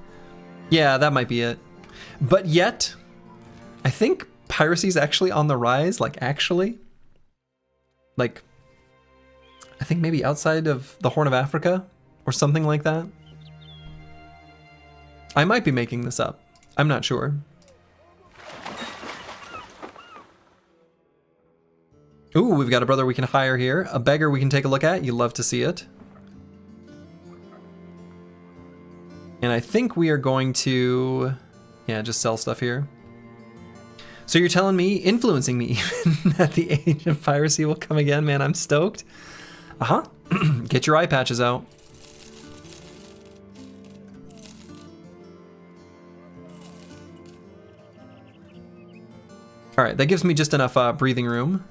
Yeah, that might be it. But yet, I think piracy is actually on the rise, like actually. Like, I think maybe outside of the Horn of Africa or something like that. I might be making this up. I'm not sure. Ooh, we've got a brother we can hire here. A beggar we can take a look at. You love to see it. And I think we are going to, yeah, just sell stuff here. So you're telling me, influencing me even, that the age of piracy will come again? Man, I'm stoked. Uh-huh. Get your eye patches out. All right, that gives me just enough breathing room.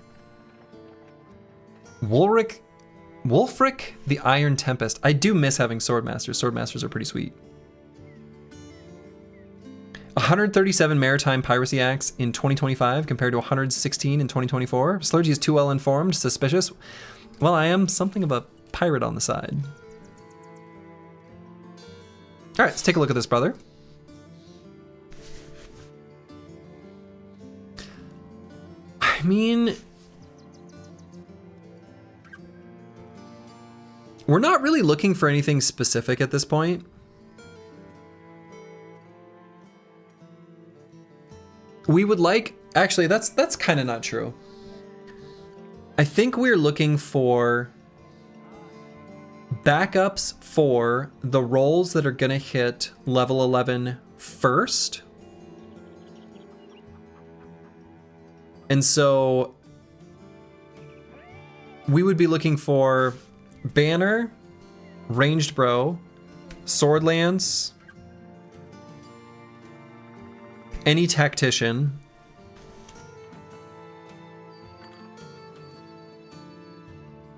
Wulfric the Iron Tempest. I do miss having Swordmasters. Swordmasters are pretty sweet. 137 maritime piracy acts in 2025 compared to 116 in 2024. Slurgy is too well informed, suspicious. Well, I am something of a pirate on the side. All right, let's take a look at this brother. I mean, we're not really looking for anything specific at this point. We would like, actually, that's kind of not true. I think we're looking for backups for the roles that are gonna hit level 11 first. And so we would be looking for Banner, Ranged Bro, Sword Lance, any Tactician,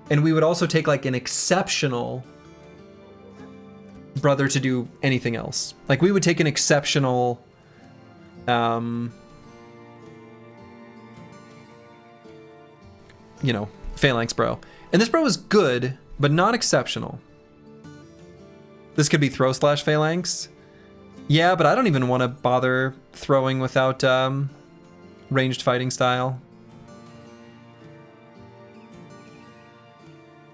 and we would also take like an exceptional brother to do anything else. Like we would take an exceptional you know, Phalanx bro. And this bro is good, but not exceptional. This could be throw slash Phalanx. Yeah, but I don't even want to bother throwing without ranged fighting style.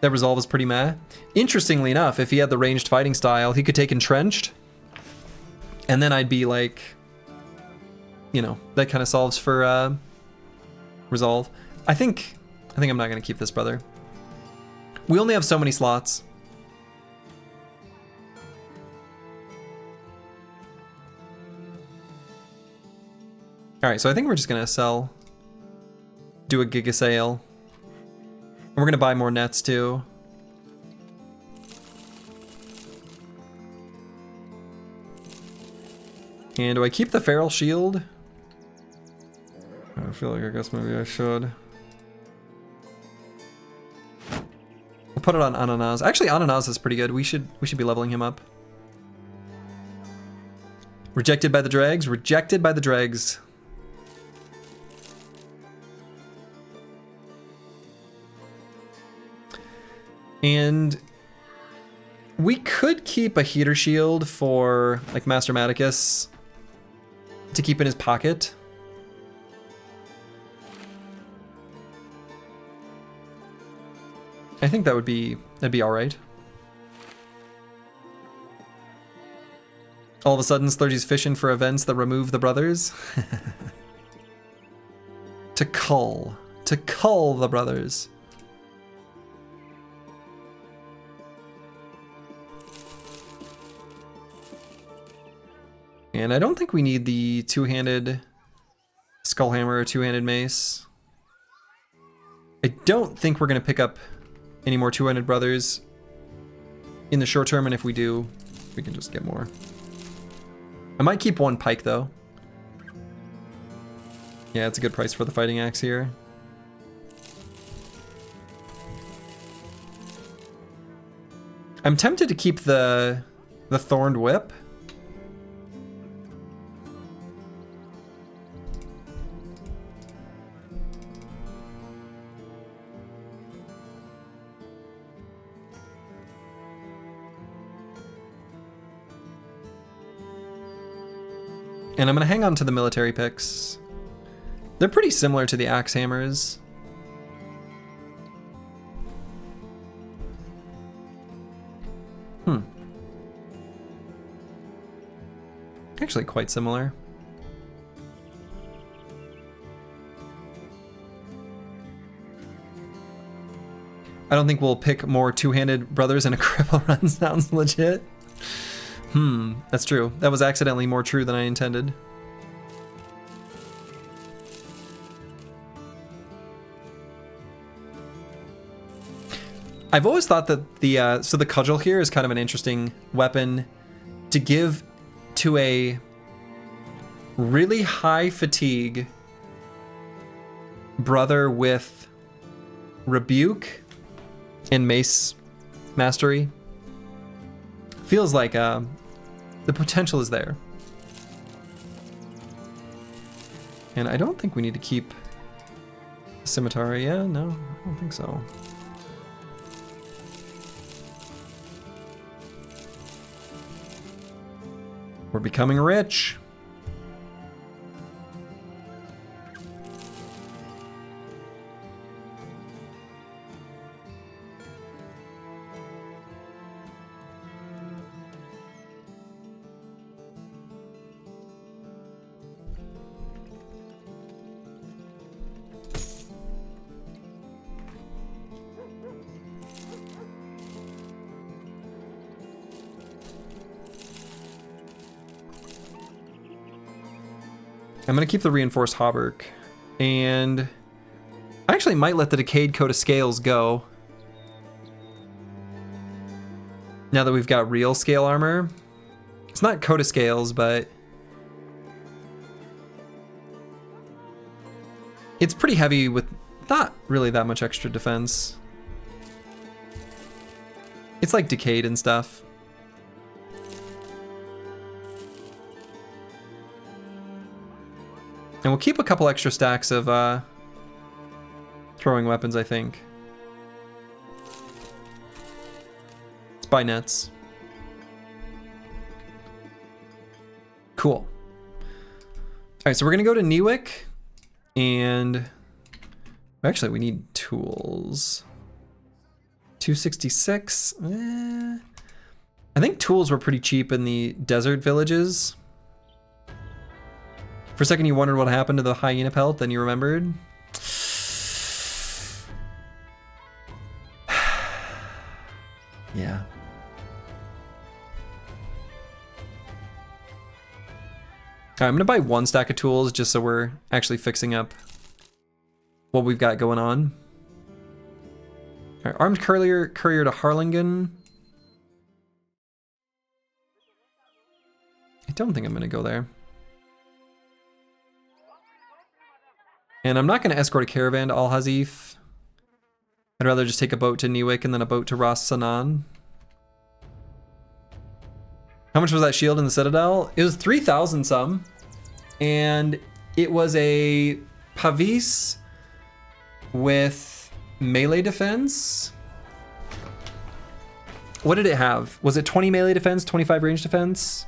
That resolve is pretty meh. Interestingly enough, if he had the ranged fighting style, he could take entrenched. And then I'd be like, you know, that kind of solves for resolve. I think I'm not going to keep this brother. We only have so many slots. All right, so I think we're just going to sell, do a giga sale. And we're going to buy more nets too. And do I keep the Feral Shield? I feel like I guess maybe I should. We'll put it on Ananas. Actually, Ananas is pretty good. We should be leveling him up. Rejected by the Dregs. Rejected by the Dregs. And we could keep a heater shield for like Master Maticus to keep in his pocket. I think that'd be all right. All of a sudden, Slurgy's fishing for events that remove the brothers. To cull the brothers. And I don't think we need the two-handed skullhammer or two-handed mace. I don't think we're going to pick up any more two-handed brothers in the short term, and if we do, we can just get more. I might keep one pike though. Yeah, it's a good price for the fighting axe here. I'm tempted to keep the thorned whip. And I'm gonna hang on to the military picks. They're pretty similar to the axe hammers. Actually quite similar. I don't think we'll pick more two-handed brothers in a cripple run. Sounds legit. That's true. That was accidentally more true than I intended. I've always thought that the so the cudgel here is kind of an interesting weapon to give to a really high fatigue brother with rebuke and mace mastery. Feels like the potential is there. And I don't think we need to keep the scimitar. Yeah, no, I don't think so. We're becoming rich. I'm gonna keep the reinforced hauberk, and I actually might let the decayed coat of scales go. Now that we've got real scale armor. It's not coat of scales, but it's pretty heavy with not really that much extra defense. It's like decayed and stuff. And we'll keep a couple extra stacks of throwing weapons, I think. Let's buy nets. Cool. All right, so we're gonna go to Newick, and actually we need tools. 266. I think tools were pretty cheap in the desert villages. For a second you wondered what happened to the hyena pelt, then you remembered. Yeah. Alright, I'm gonna buy one stack of tools just so we're actually fixing up what we've got going on. Alright, armed courier to Harlingen. I don't think I'm gonna go there. And I'm not going to escort a caravan to Al Hazif. I'd rather just take a boat to Newick and then a boat to Ras Sanan. How much was that shield in the Citadel? It was 3,000 some. And it was a Pavis with melee defense. What did it have? Was it 20 melee defense, 25 range defense?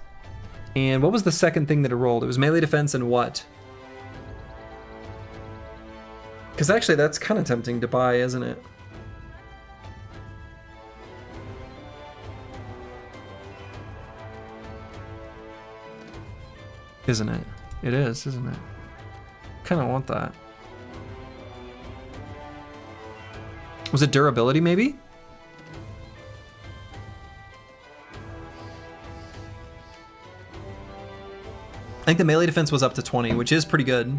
And what was the second thing that it rolled? It was melee defense and what? Because actually that's kind of tempting to buy, isn't it? Isn't it? It is, isn't it? Kind of want that. Was it durability maybe? think the melee defense was up to 20, which is pretty good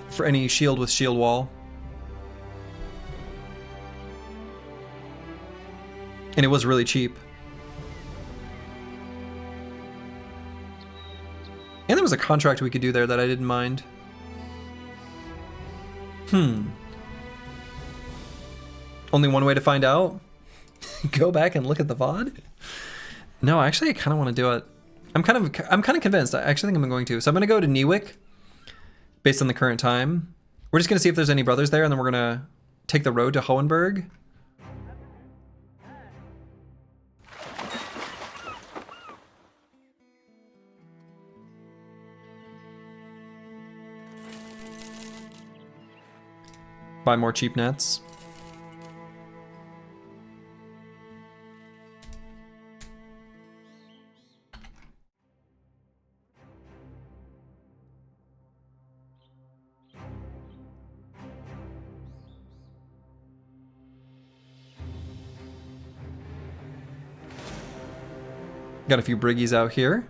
for any shield with shield wall. And it was really cheap. And there was a contract we could do there that I didn't mind. Only one way to find out? Go back and look at the VOD? No, actually I kind of want to do it. I'm kind of convinced. I actually think I'm going to. So I'm going to go to Newick based on the current time. We're just going to see if there's any brothers there, and then we're going to take the road to Hohenberg. Buy more cheap nets. Got a few briggies out here.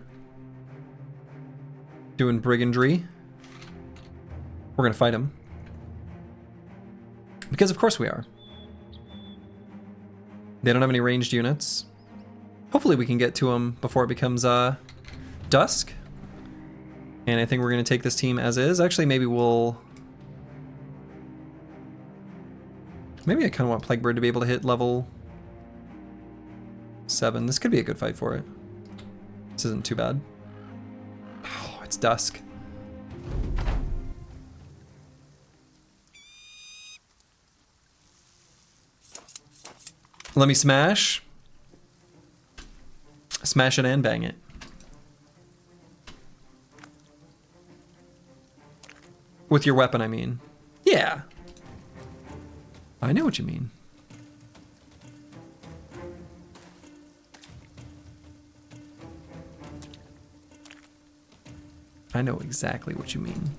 Doing brigandry. We're gonna fight him. Because of course we are. They don't have any ranged units. Hopefully we can get to them before it becomes dusk. And I think we're gonna take this team as is. Actually, maybe we'll... Maybe I kind of want Plaguebird to be able to hit level 7. This could be a good fight for it. This isn't too bad. Oh, it's dusk. Let me smash. Smash it and bang it. With your weapon, I mean. Yeah. I know what you mean. I know exactly what you mean.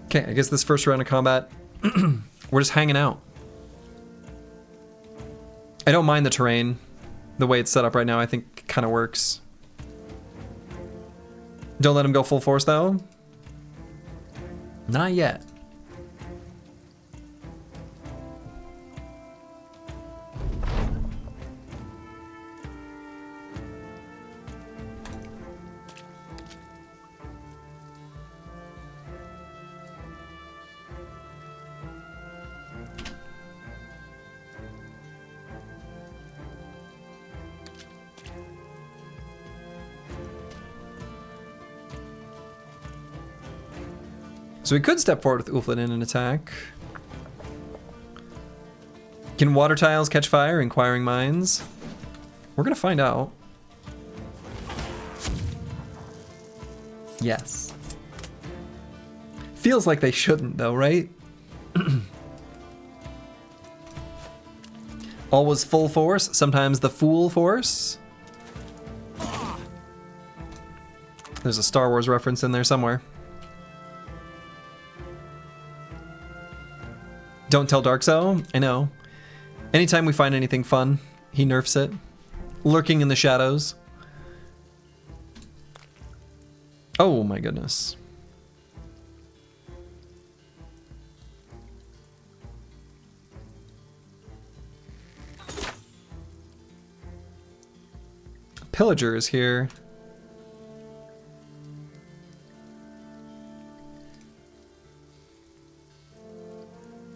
Okay, I guess this first round of combat, we're just hanging out. I don't mind the terrain. The way it's set up right now, I think kind of works. Don't let him go full force though. Not yet. So we could step forward with Ulflin in an attack. Can water tiles catch fire? Inquiring minds. We're gonna find out. Yes. Feels like they shouldn't though, right? Always full force, sometimes the fool force. There's a Star Wars reference in there somewhere. Don't tell Darkso. I know. Anytime we find anything fun, he nerfs it. Lurking in the shadows. Oh my goodness. Pillager is here.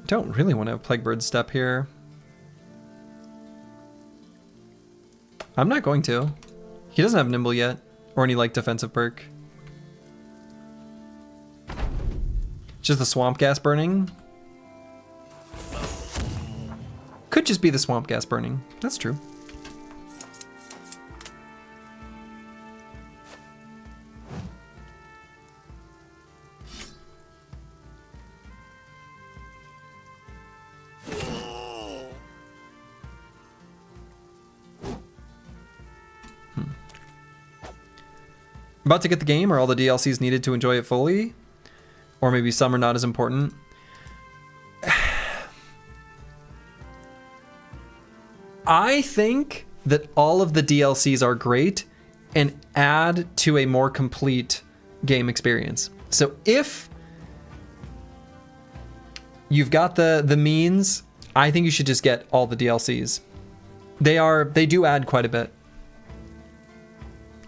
Don't really want to have Plaguebird step here. I'm not going to. He doesn't have Nimble yet, or any like defensive perk. Just the swamp gas burning. Could just be the swamp gas burning. That's true. About to get the game? Are all the DLCs needed to enjoy it fully? Or maybe some are not as important? I think that all of the DLCs are great and add to a more complete game experience. So if you've got the means, I think you should just get all the DLCs. They do add quite a bit.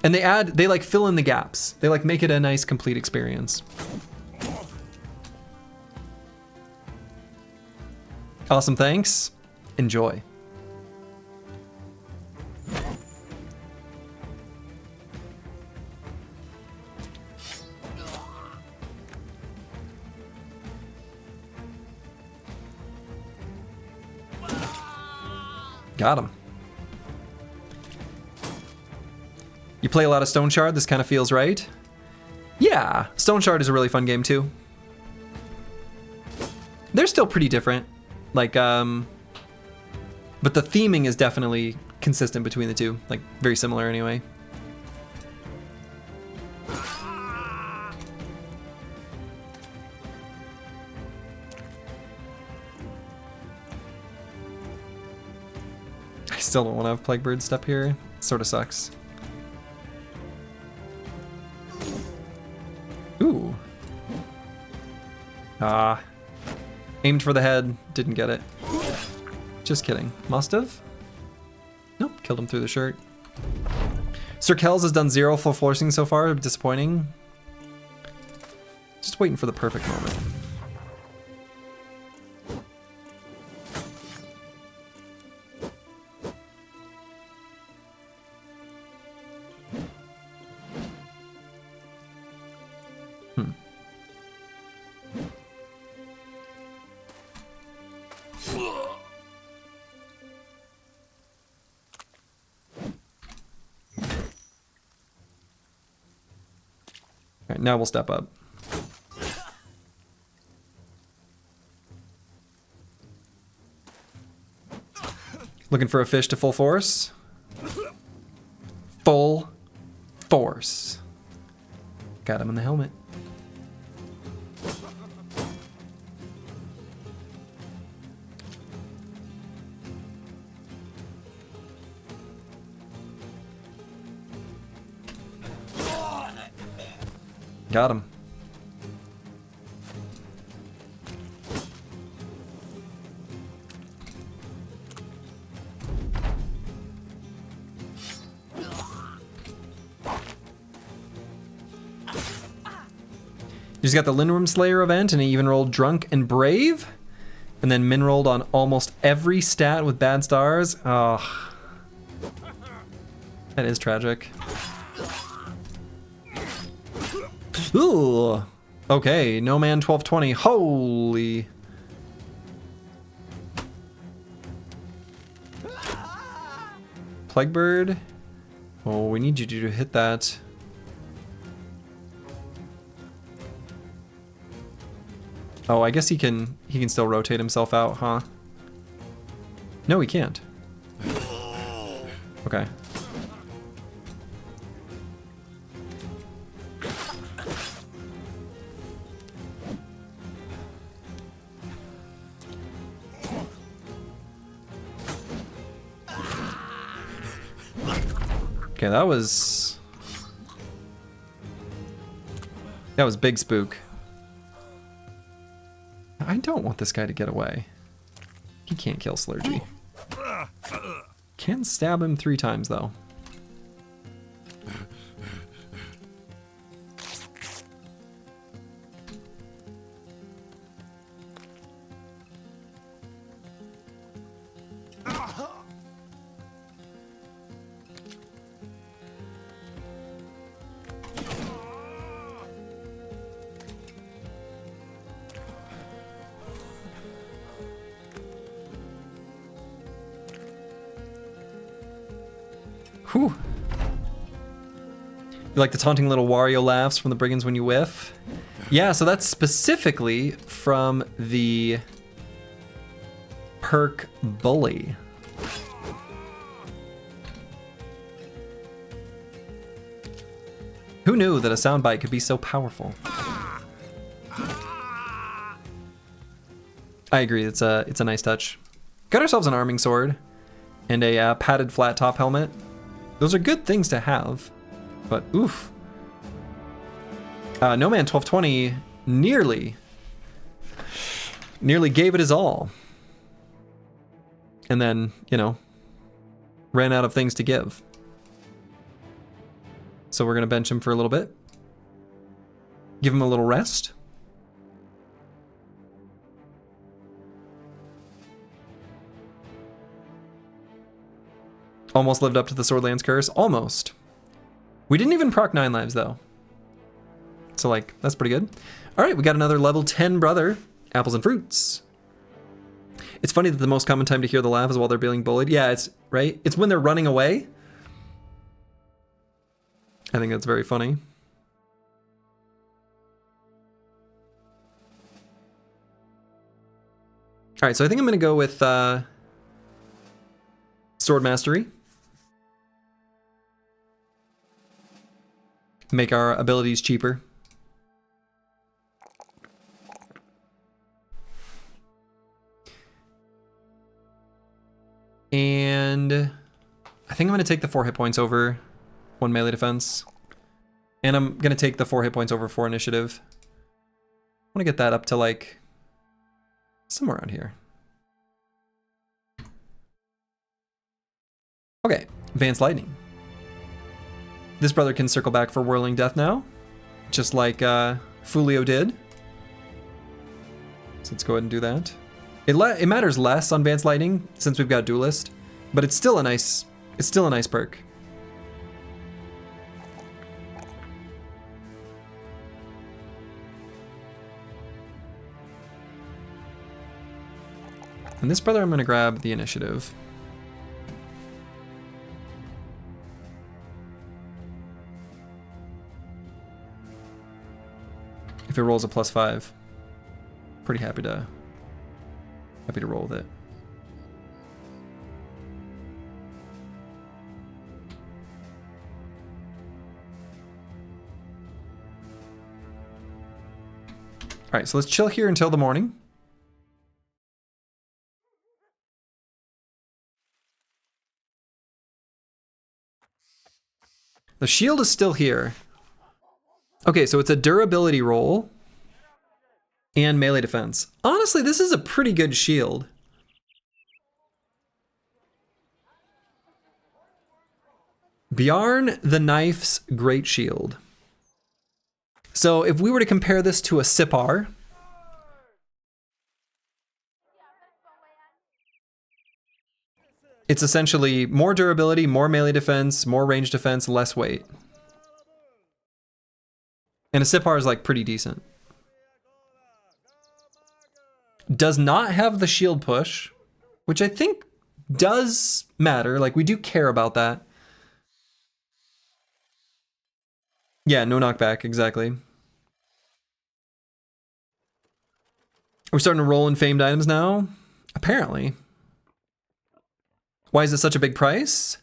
And they like fill in the gaps. They like make it a nice complete experience. Awesome, thanks. Enjoy. Got him. You play a lot of Stone Shard, this kind of feels right. Yeah, Stone Shard is a really fun game too. They're still pretty different. Like, but the theming is definitely consistent between the two. Like, very similar anyway. I still don't want to have Plaguebird step here. Sort of sucks. Ooh. Ah. Aimed for the head, didn't get it. Just kidding. Must have? Nope, killed him through the shirt. Sir Kells has done 0 full forcing so far, disappointing. Just waiting for the perfect moment. Now we'll step up. Looking for a fish to full force. Full force. Got him in the helmet. Got him. You just got the Lindworm Slayer event, and he even rolled Drunk and Brave, and then min rolled on almost every stat with bad stars. Oh, that is tragic. Ooh. Okay, No Man 1220. Holy. Plaguebird. Oh, we need you to hit that. Oh, I guess he can still rotate himself out, huh? No, he can't. Okay. Okay, that was big spook. I don't want this guy to get away. He can't kill Slurgy. Can stab him 3 times though. Whew. You like the taunting little Wario laughs from the brigands when you whiff? Yeah, so that's specifically from the perk Bully. Who knew that a soundbite could be so powerful? I agree, it's a nice touch. Got ourselves an arming sword. and a padded flat top helmet. Those are good things to have, but oof. No Man 1220 nearly gave it his all. And then, you know, ran out of things to give. So we're going to bench him for a little bit. Give him a little rest. Almost lived up to the Swordlands curse. Almost. We didn't even proc 9 lives, though. So, like, that's pretty good. All right, we got another level 10 brother. Apples and fruits. It's funny that the most common time to hear the laugh is while they're being bullied. Yeah, it's right. It's when they're running away. I think that's very funny. All right, so I think I'm going to go with Sword Mastery. Make our abilities cheaper. And I think I'm going to take the 4 hit points over 1 melee defense. And I'm going to take the 4 hit points over 4 initiative. I want to get that up to like somewhere around here. Okay, Advanced Lightning. This brother can circle back for Whirling Death now, just like Fulio did. So let's go ahead and do that. It matters less on Advanced Lightning since we've got Duelist, but it's still a nice perk. And this brother, I'm going to grab the initiative. If it rolls a +5, pretty happy to roll with it. All right, so let's chill here until the morning. The shield is still here. Okay, so it's a durability roll and melee defense. Honestly, this is a pretty good shield. Bjarn the Knife's Great Shield. So if we were to compare this to a Sipar, it's essentially more durability, more melee defense, more range defense, less weight. And a Sipar is like pretty decent. Does not have the shield push, which I think does matter. Like, we do care about that. Yeah, no knockback, exactly. We're starting to roll in famed items now, apparently. Why is it such a big price?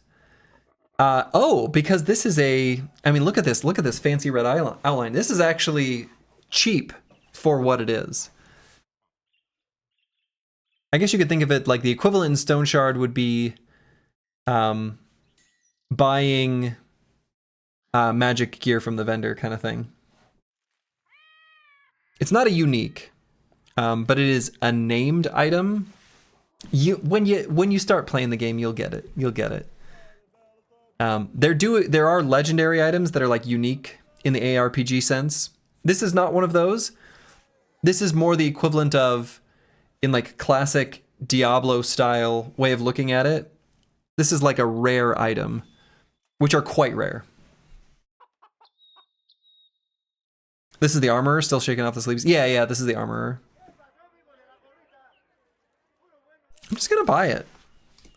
Oh, because this is a, I mean, look at this fancy red outline. This is actually cheap for what it is. I guess you could think of it like the equivalent in Stone Shard would be buying magic gear from the vendor kind of thing. It's not a unique, but it is a named item. When you start playing the game, you'll get it. You'll get it. There are legendary items that are like unique in the ARPG sense. This is not one of those. This is more the equivalent of, in like classic Diablo style way of looking at it, this is like a rare item, which are quite rare. This is the armorer still shaking off the sleeves. Yeah, this is the armorer. I'm just gonna buy it.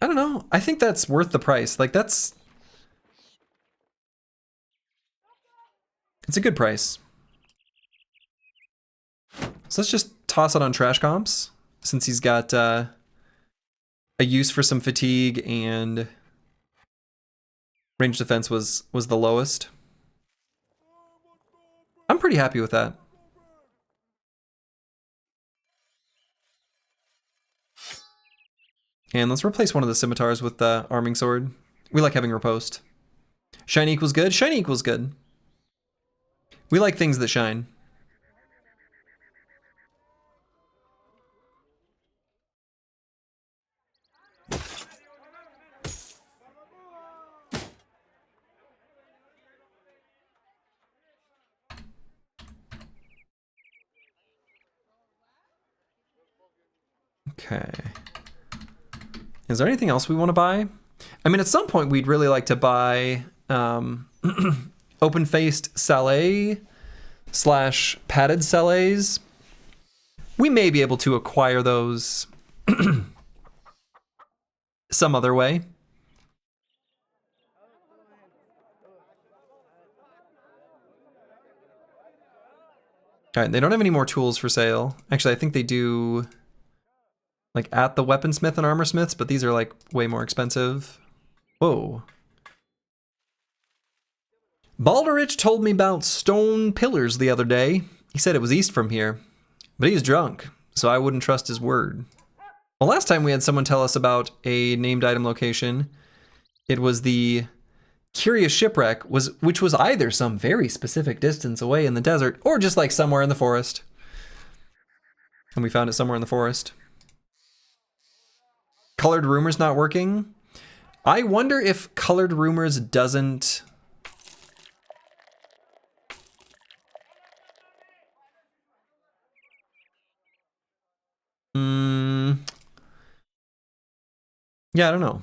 I don't know. I think that's worth the price. Like, it's a good price. So let's just toss it on trash comps, since he's got a use for some fatigue and range defense was the lowest. I'm pretty happy with that. And let's replace one of the scimitars with the arming sword. We like having riposte. Shine equals good. Shiny equals good. We like things that shine. Okay. Is there anything else we want to buy? I mean, at some point we'd really like to buy open-faced sallet / padded sallets. We may be able to acquire those some other way. All right, they don't have any more tools for sale. Actually, I think they do, like, at the weaponsmith and armorsmiths, but these are, like, way more expensive. Whoa. Balderich told me about stone pillars the other day. He said it was east from here, but he's drunk, so I wouldn't trust his word. Well, last time we had someone tell us about a named item location. It was the Curious Shipwreck, which was either some very specific distance away in the desert or just like somewhere in the forest. And we found it somewhere in the forest. Colored Rumors not working. I wonder if Colored Rumors doesn't... Yeah, I don't know.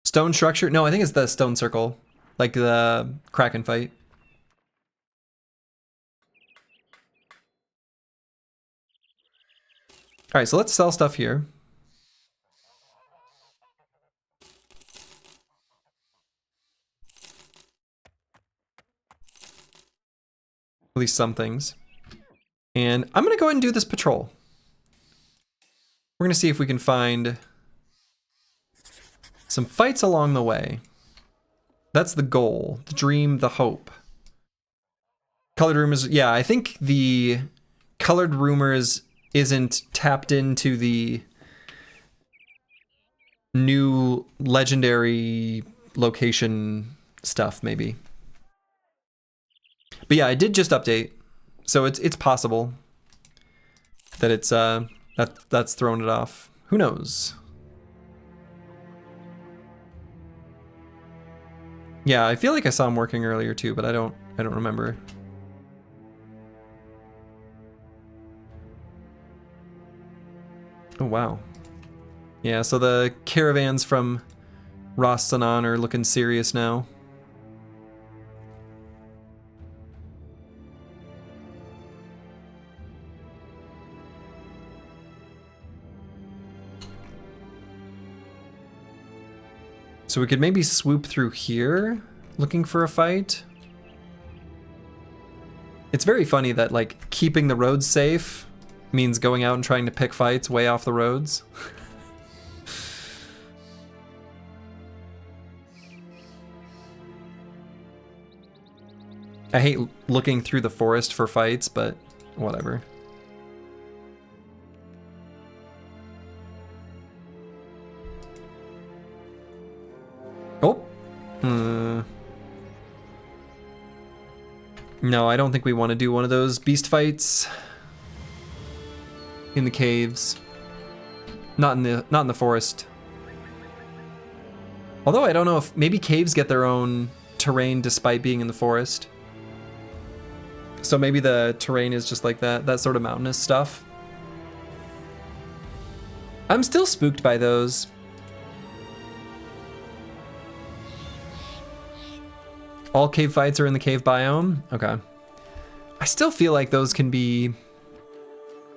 Stone structure? No, I think it's the stone circle. Like the Kraken fight. Alright, so let's sell stuff here. At least some things. And I'm gonna go ahead and do this patrol. We're gonna see if we can find some fights along the way. That's the goal, the dream, the hope. Colored Rumors, yeah, I think the Colored Rumors isn't tapped into the new legendary location stuff, maybe. But yeah, I did just update, so it's possible that it's that's thrown it off. Who knows? Yeah, I feel like I saw him working earlier too, but I don't remember. Oh wow. Yeah, so the caravans from Ras Sanan are looking serious now. So we could maybe swoop through here, looking for a fight. It's very funny that, like, keeping the roads safe means going out and trying to pick fights way off the roads. I hate looking through the forest for fights, but whatever. Oh. No, I don't think we want to do one of those beast fights in the caves. Not in the forest. Although I don't know if maybe caves get their own terrain despite being in the forest. So maybe the terrain is just like that sort of mountainous stuff. I'm still spooked by those. All cave fights are in the cave biome? Okay. I still feel like those can be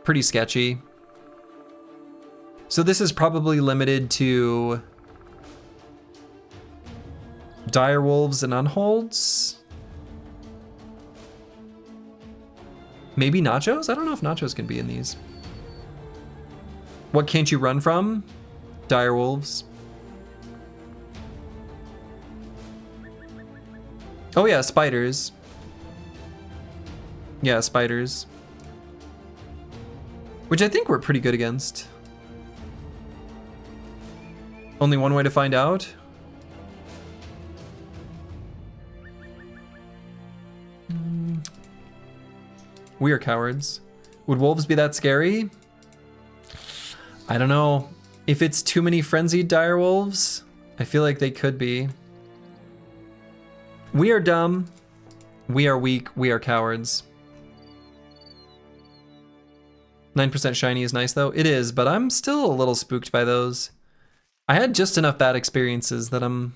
pretty sketchy. So this is probably limited to dire wolves and unholds? Maybe nachos? I don't know if nachos can be in these. What can't you run from? Dire wolves. Oh yeah, spiders. Yeah, spiders. Which I think we're pretty good against. Only one way to find out? We are cowards. Would wolves be that scary? I don't know. If it's too many frenzied dire wolves, I feel like they could be. We are dumb. We are weak. We are cowards. 9% shiny is nice though. It is, but I'm still a little spooked by those. I had just enough bad experiences that I'm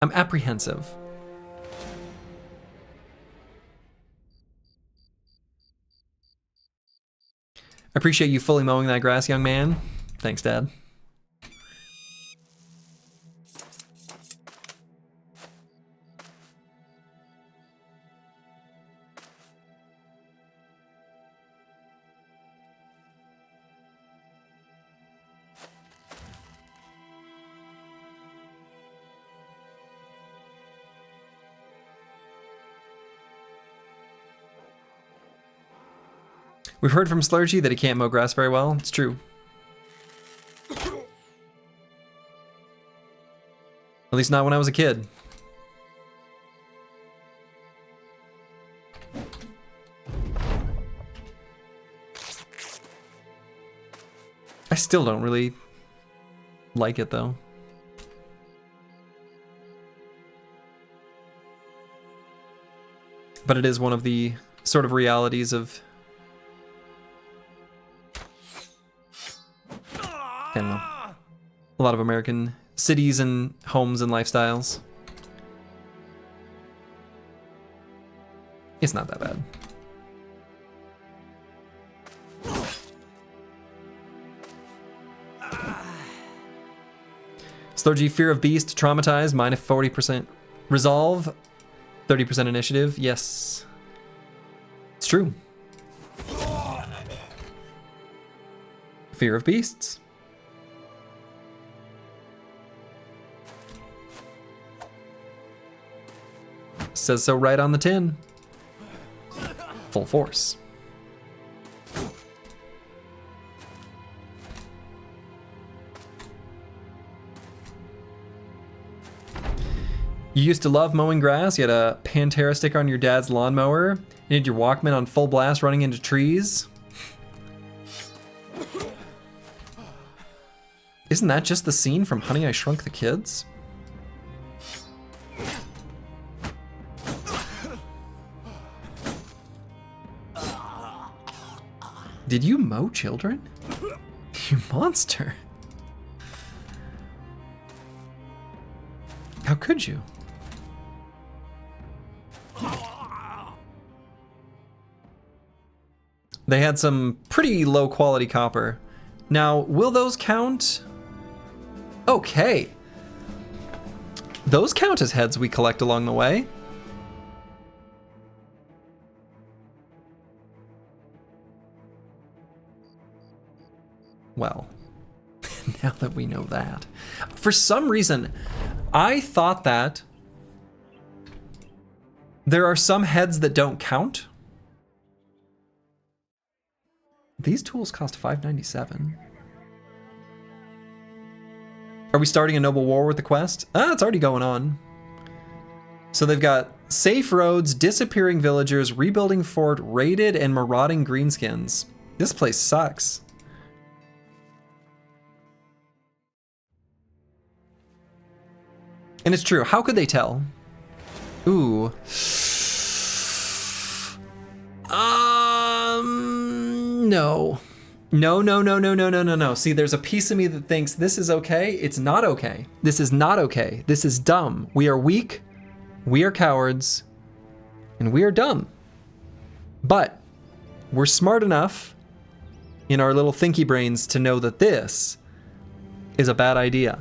apprehensive. I appreciate you fully mowing that grass, young man. Thanks, Dad. We've heard from Slurgy that he can't mow grass very well. It's true. At least not when I was a kid. I still don't really like it though. But it is one of the sort of realities of, I don't know, a lot of American cities and homes and lifestyles. It's not that bad. Slurgy, fear of beast, traumatized, minus 40% resolve, 30% initiative. Yes, it's true. Fear of beasts. Says so right on the tin. Full force. You used to love mowing grass. You had a Pantera sticker on your dad's lawnmower. You had your Walkman on full blast running into trees. Isn't that just the scene from Honey, I Shrunk the Kids? Did you mow children? You monster. How could you? They had some pretty low quality copper. Now, will those count? Okay. Those count as heads we collect along the way. Well, now that we know that. For some reason, I thought that there are some heads that don't count. These tools cost $5.97. Are we starting a noble war with the quest? Ah, it's already going on. So they've got safe roads, disappearing villagers, rebuilding fort, raided, and marauding greenskins. This place sucks. And it's true. How could they tell? Ooh. No. No. See, there's a piece of me that thinks this is okay. It's not okay. This is not okay. This is dumb. We are weak. We are cowards. And we are dumb. But we're smart enough in our little thinky brains to know that this is a bad idea.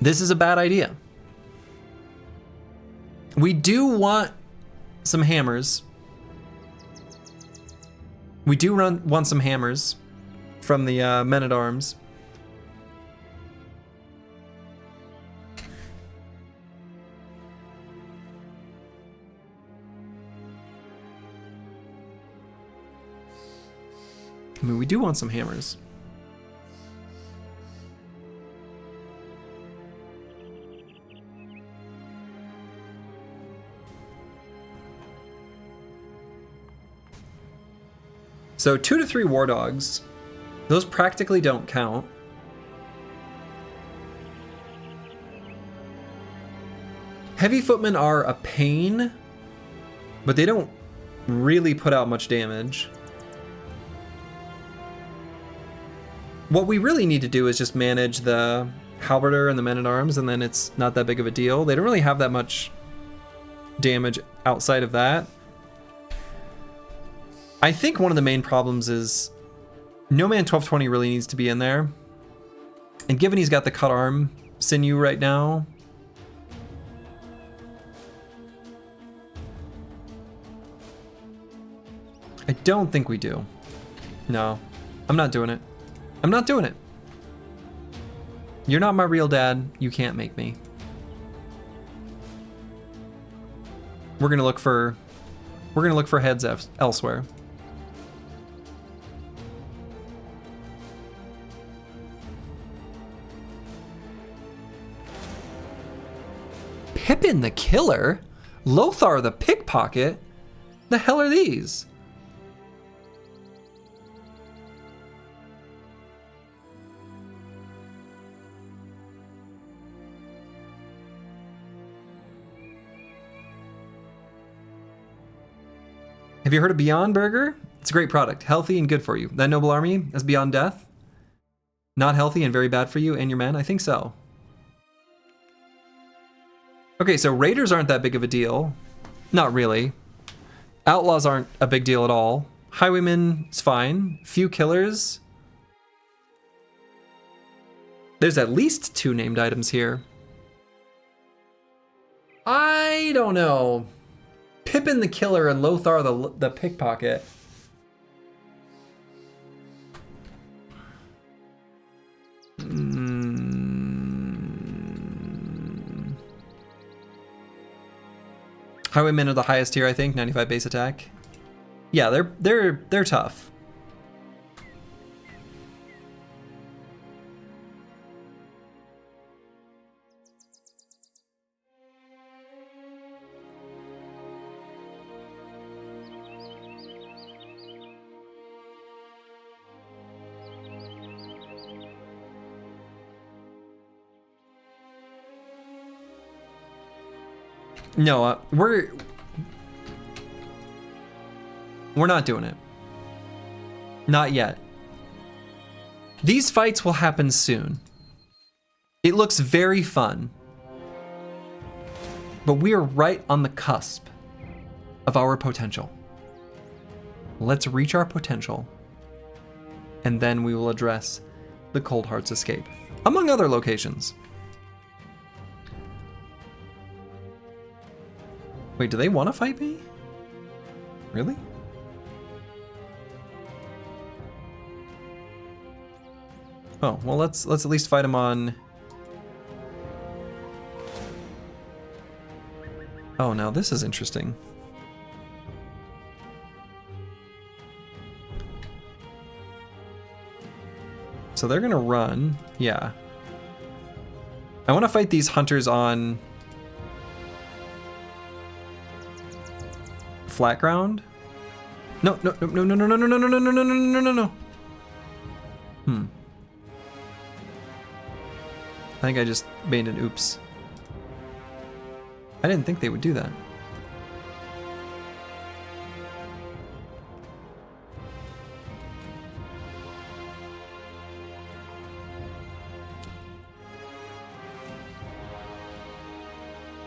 This is a bad idea. We do want some hammers. We do want some hammers from the men-at-arms. I mean, we do want some hammers. So 2 to 3 war dogs. Those practically don't count. Heavy footmen are a pain, but they don't really put out much damage. What we really need to do is just manage the halberdier and the men-at-arms, and then it's not that big of a deal. They don't really have that much damage outside of that. I think one of the main problems is No Man 1220 really needs to be in there. And given he's got the cut arm sinew right now, I don't think we do. No, I'm not doing it. I'm not doing it. You're not my real dad. You can't make me. We're gonna look for heads elsewhere. Pippin the Killer? Lothar the Pickpocket? The hell are these? Have you heard of Beyond Burger? It's a great product, healthy and good for you. That noble army is beyond death. Not healthy and very bad for you and your men? I think so. Okay, so raiders aren't that big of a deal. Not really. Outlaws aren't a big deal at all. Highwaymen is fine. Few killers. There's at least 2 named items here. I don't know. Pippin the Killer and Lothar the Pickpocket. Highwaymen are the highest tier, I think. 95 base attack. Yeah, they're tough. No, we're not doing it. Not yet. These fights will happen soon. It looks very fun. But we are right on the cusp of our potential. Let's reach our potential, and then we will address the Cold Hearts Escape, among other locations. Wait, do they want to fight me? Really? Oh, well, let's at least fight him on... Oh, now this is interesting. So they're gonna run, yeah. I want to fight these hunters on flat ground. No. I think I just made an oops. I didn't think they would do that.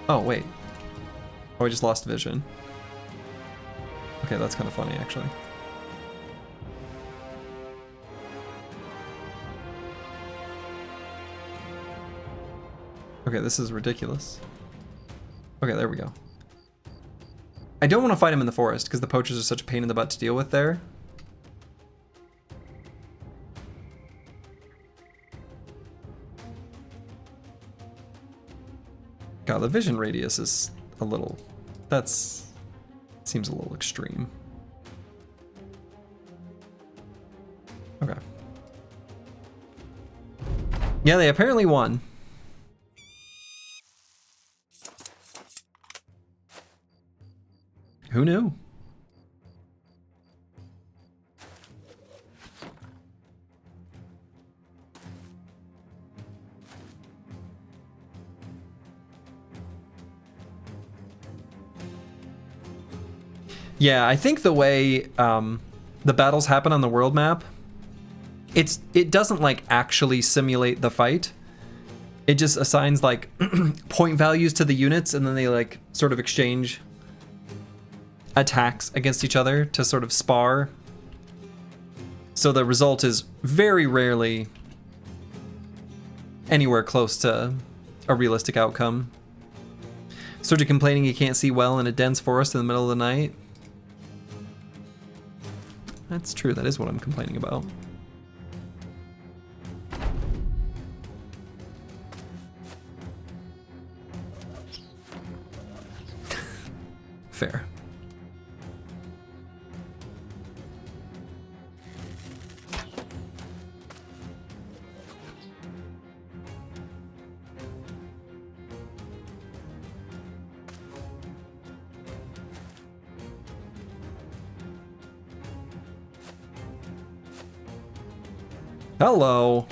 Oh, wait. Oh, I just lost vision. Okay, that's kind of funny, actually. Okay, this is ridiculous. Okay, there we go. I don't want to fight him in the forest because the poachers are such a pain in the butt to deal with there. God, the vision radius is a little... seems a little extreme. Okay. Yeah, they apparently won. Who knew? Yeah, I think the way the battles happen on the world map, it doesn't like actually simulate the fight. It just assigns like point values to the units, and then they like sort of exchange attacks against each other to sort of spar. So the result is very rarely anywhere close to a realistic outcome. Sort of complaining he can't see well in a dense forest in the middle of the night. That's true, that is what I'm complaining about. Fair. Hello.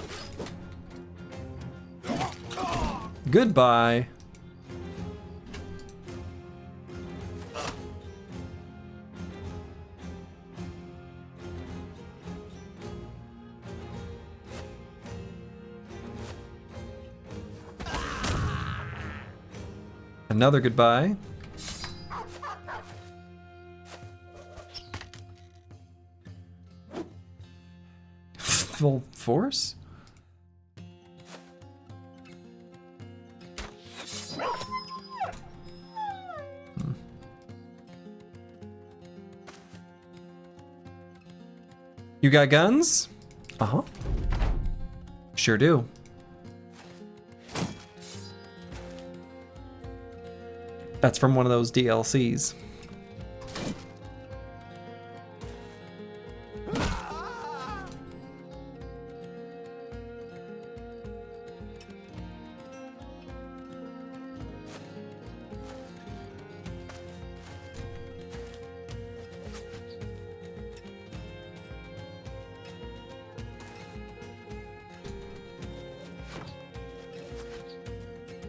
Goodbye. Another goodbye. Full force? You got guns? Uh-huh. Sure do. That's from one of those DLCs.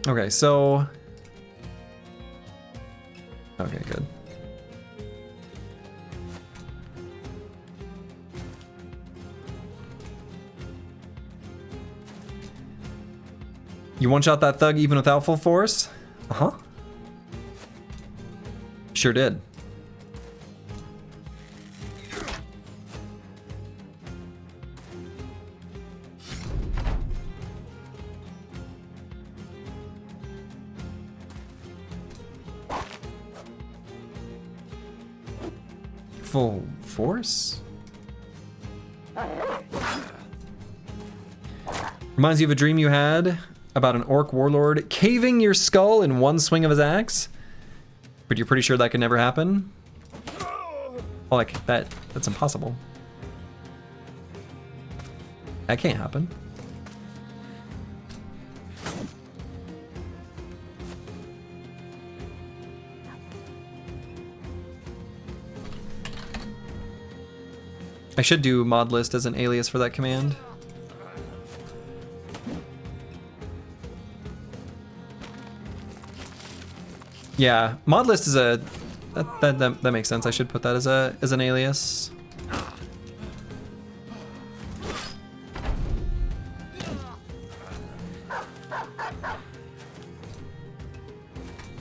Okay, so... Okay, good. You one-shot that thug even without full force? Uh-huh. Sure did. Full force? Reminds you of a dream you had about an orc warlord caving your skull in one swing of his axe? But you're pretty sure that could never happen? Well, like, that's impossible. That can't happen. I should do mod list as an alias for that command. Yeah, mod list is a that makes sense. I should put that as an alias.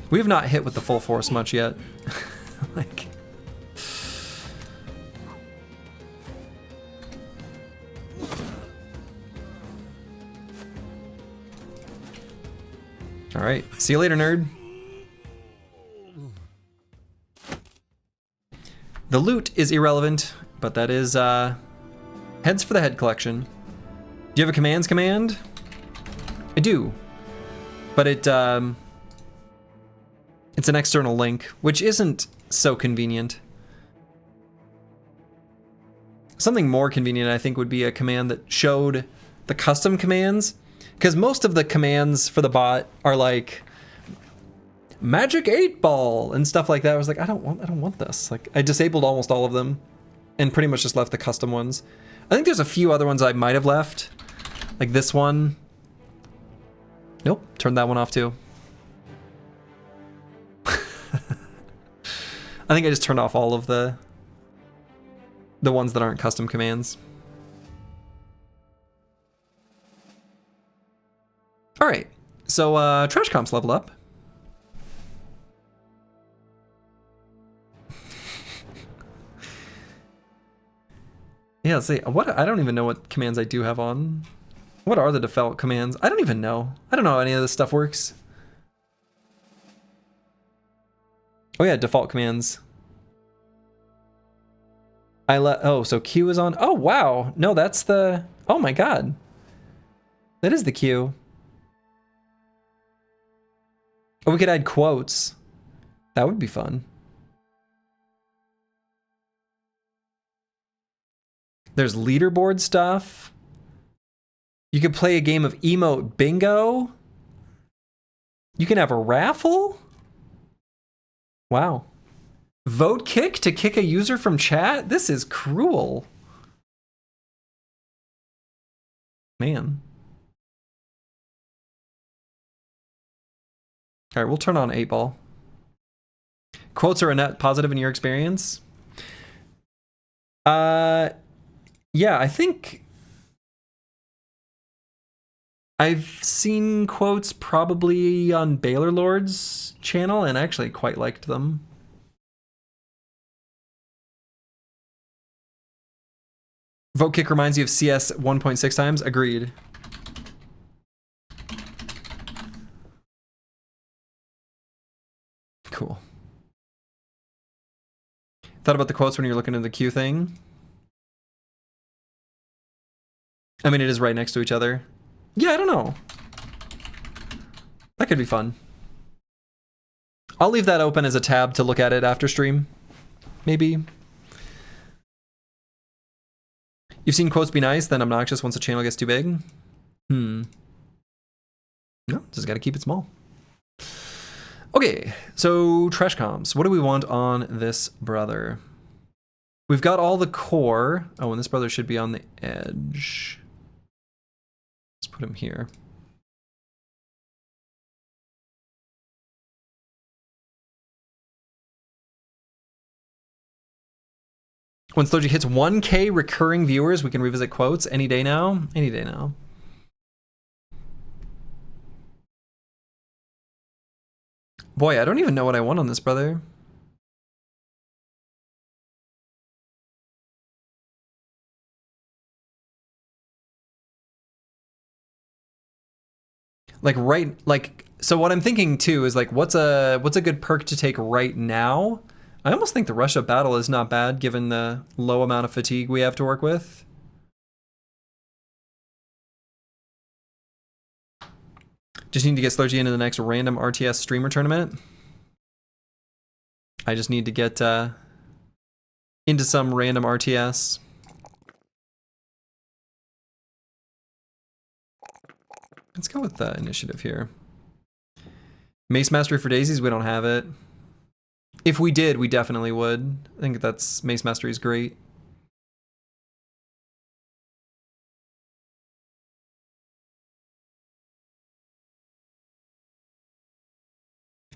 We have not hit with the full force much yet. Like, all right, see you later, nerd. The loot is irrelevant, but that is heads for the head collection. Do you have a commands command? I do, but it's an external link, which isn't so convenient. Something more convenient, I think, would be a command that showed the custom commands, because most of the commands for the bot are like Magic 8 Ball and stuff like that. I was like, I don't want this. Like, I disabled almost all of them and pretty much just left the custom ones. I think there's a few other ones I might have left, like this one. Nope, turned that one off too. I think I just turned off all of the ones that aren't custom commands. All right, so trash comps level up. Yeah, let's see. What, I don't even know what commands I do have on. What are the default commands? I don't even know. I don't know how any of this stuff works. Oh yeah, default commands. Oh, so Q is on. Oh wow, no, that's the. Oh my god, that is the Q. Oh, we could add quotes. That would be fun. There's leaderboard stuff. You could play a game of emote bingo. You can have a raffle. Wow. Vote kick to kick a user from chat? This is cruel. Man. All right, we'll turn on 8-ball. Quotes are a net positive in your experience? Yeah, I think I've seen quotes probably on Baylor Lord's channel and actually quite liked them. Vote kick reminds you of CS 1.6 times. Agreed. Cool. Thought about the quotes when you're looking at the Q thing? I mean, it is right next to each other. Yeah, I don't know. That could be fun. I'll leave that open as a tab to look at it after stream. Maybe. You've seen quotes be nice, then obnoxious once a channel gets too big? No, just gotta keep it small. Okay, so trash comps. What do we want on this brother? We've got all the core. Oh, and this brother should be on the edge. Let's put him here. When Slowgy hits 1K recurring viewers, we can revisit quotes any day now. Any day now. Boy, I don't even know what I want on this brother. So what I'm thinking too is like, what's a good perk to take right now? I almost think the Rush Up Battle is not bad given the low amount of fatigue we have to work with. Just need to get Slurgy into the next random RTS streamer tournament. I just need to get into some random RTS. Let's go with the initiative here. Mace Mastery for Daisies, we don't have it. If we did, we definitely would. I think that's Mace Mastery is great.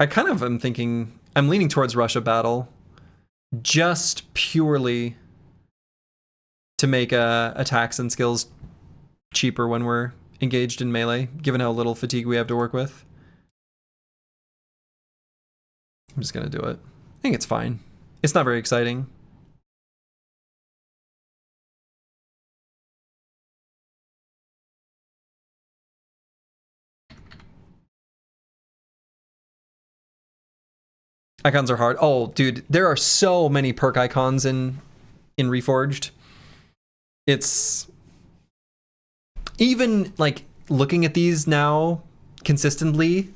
I kind of am thinking, I'm leaning towards Rush Up Battle just purely to make attacks and skills cheaper when we're engaged in melee, given how little fatigue we have to work with. I'm just gonna do it. I think it's fine. It's not very exciting. Icons are hard. Oh, dude, there are so many perk icons in Reforged. It's even like looking at these now consistently,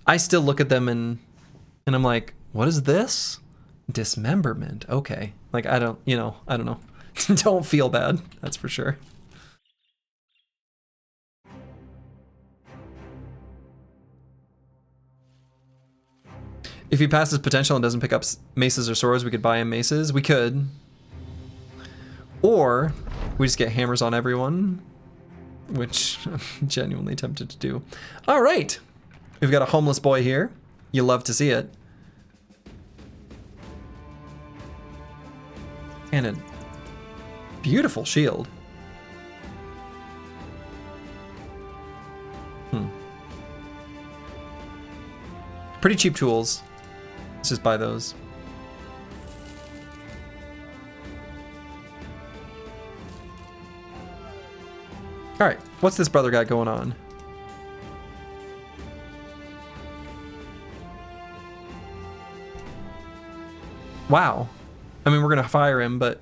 I still look at them and I'm like, what is this? Dismemberment. Okay. Like, I don't know. Don't feel bad. That's for sure. If he passes potential and doesn't pick up maces or swords, we could buy him maces. We could. Or we just get hammers on everyone, which I'm genuinely tempted to do. All right. We've got a homeless boy here. You love to see it. And a beautiful shield. Pretty cheap tools. Let's just buy those. Alright, what's this brother got going on? Wow. I mean, we're gonna fire him, but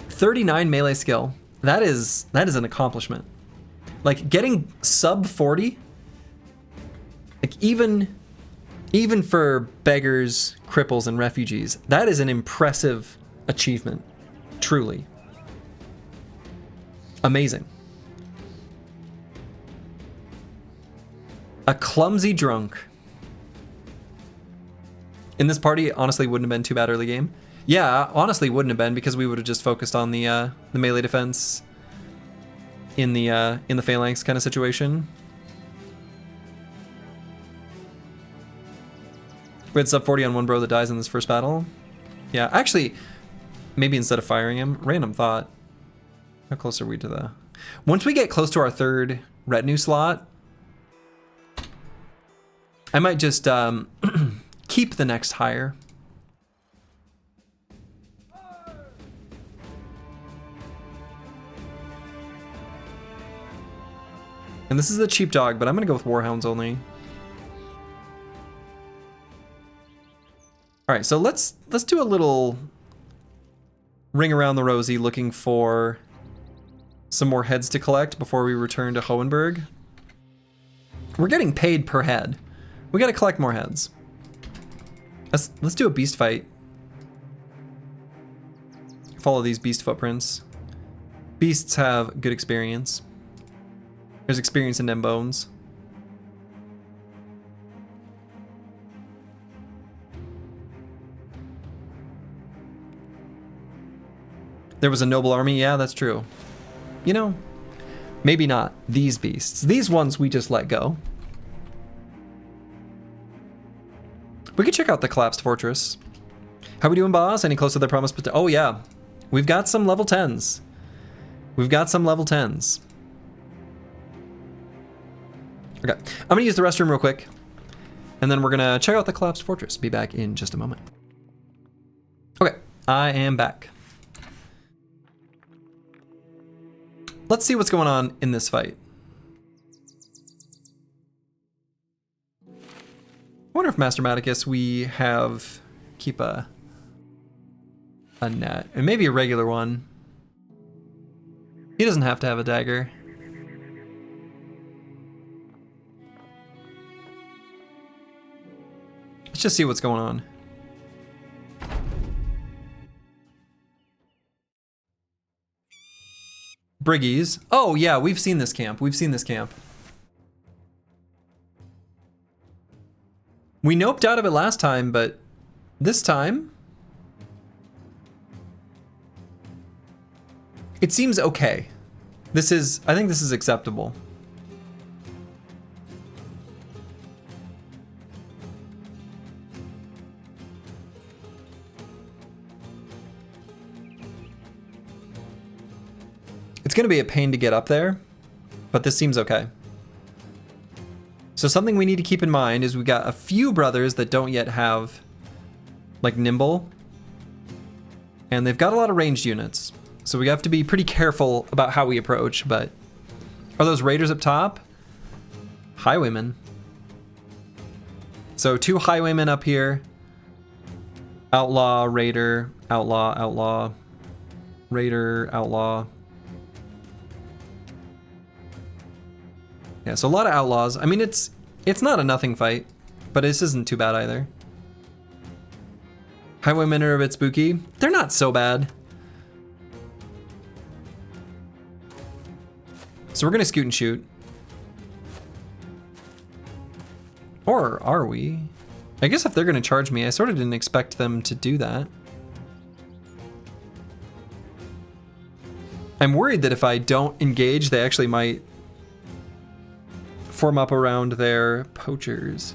39 melee skill. That is an accomplishment. Like getting sub 40, like even for beggars, cripples, and refugees, that is an impressive achievement. Truly. Amazing. A clumsy drunk. In this party, honestly, wouldn't have been too bad early game. Yeah, honestly, wouldn't have been, because we would have just focused on the melee defense in the phalanx kind of situation. We had sub 40 on one bro that dies in this first battle. Yeah, actually, maybe instead of firing him, random thought. How close are we to the... Once we get close to our third retinue slot, I might just keep the next hire. And this is a cheap dog, but I'm gonna go with Warhounds only. All right, so let's do a little ring around the rosy looking for some more heads to collect before we return to Hohenberg. We're getting paid per head. We gotta collect more heads. Let's do a beast fight. Follow these beast footprints. Beasts have good experience. There's experience in them bones. There was a noble army, yeah, that's true. You know, maybe not these beasts. These ones we just let go. We could check out the collapsed fortress. How we doing, boss? Any close to the promised? Oh yeah, we've got some level 10s. We've got some level 10s. Okay, I'm gonna use the restroom real quick, and then we're gonna check out the collapsed fortress. Be back in just a moment. Okay, I am back. Let's see what's going on in this fight. I wonder if Master Maticus we have keep a net, and maybe a regular one. He doesn't have to have a dagger. Let's just see what's going on. Briggies. Oh yeah, we've seen this camp. We've seen this camp. We noped out of it last time, but this time it seems okay. I think this is acceptable. It's gonna be a pain to get up there, but this seems okay. So something we need to keep in mind is we got a few brothers that don't yet have like nimble, and they've got a lot of ranged units. So we have to be pretty careful about how we approach, but are those raiders up top? Highwaymen. So 2 highwaymen up here. Outlaw, raider, outlaw, outlaw, raider, outlaw. Yeah, so a lot of outlaws. I mean, it's not a nothing fight, but this isn't too bad either. Highwaymen are a bit spooky. They're not so bad. So we're gonna scoot and shoot. Or are we? I guess if they're gonna charge me, I sort of didn't expect them to do that. I'm worried that if I don't engage, they actually might form up around their poachers.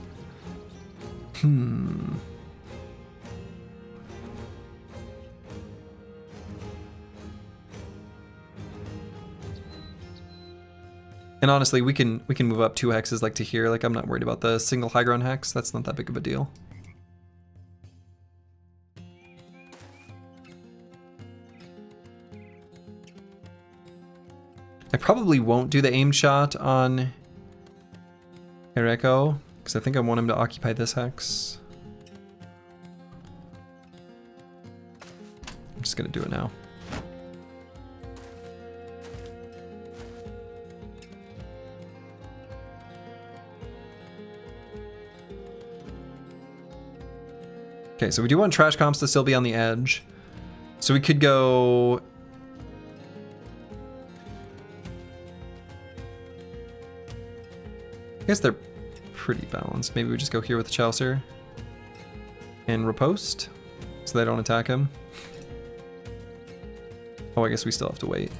And honestly, we can move up 2 hexes like to here. Like I'm not worried about the single high ground hex. That's not that big of a deal. I probably won't do the aim shot on Ereko, because I think I want him to occupy this hex. I'm just gonna do it now. Okay, so we do want trash comps to still be on the edge. So we could go... I guess they're pretty balanced. Maybe we just go here with the Chaucer and riposte so they don't attack him. Oh, I guess we still have to wait.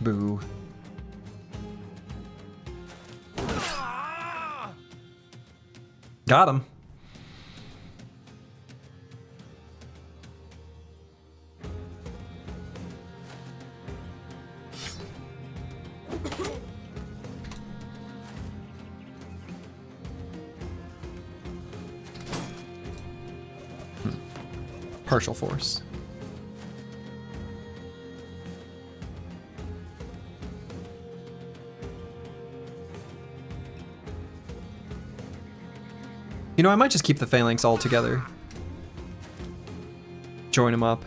Boo. Got him. Partial force. You know, I might just keep the phalanx all together. Join them up.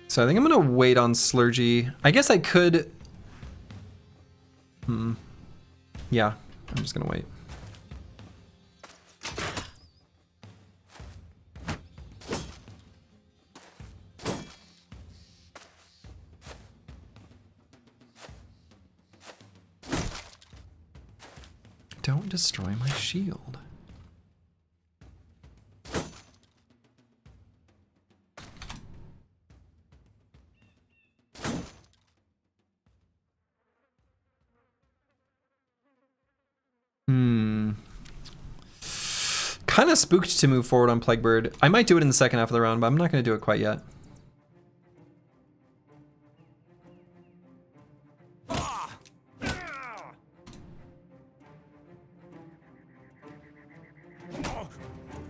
So I think I'm gonna wait on Slurgy. I guess I could... Yeah, I'm just gonna wait. Don't destroy my shield. Kind of spooked to move forward on Plaguebird. I might do it in the second half of the round, but I'm not going to do it quite yet.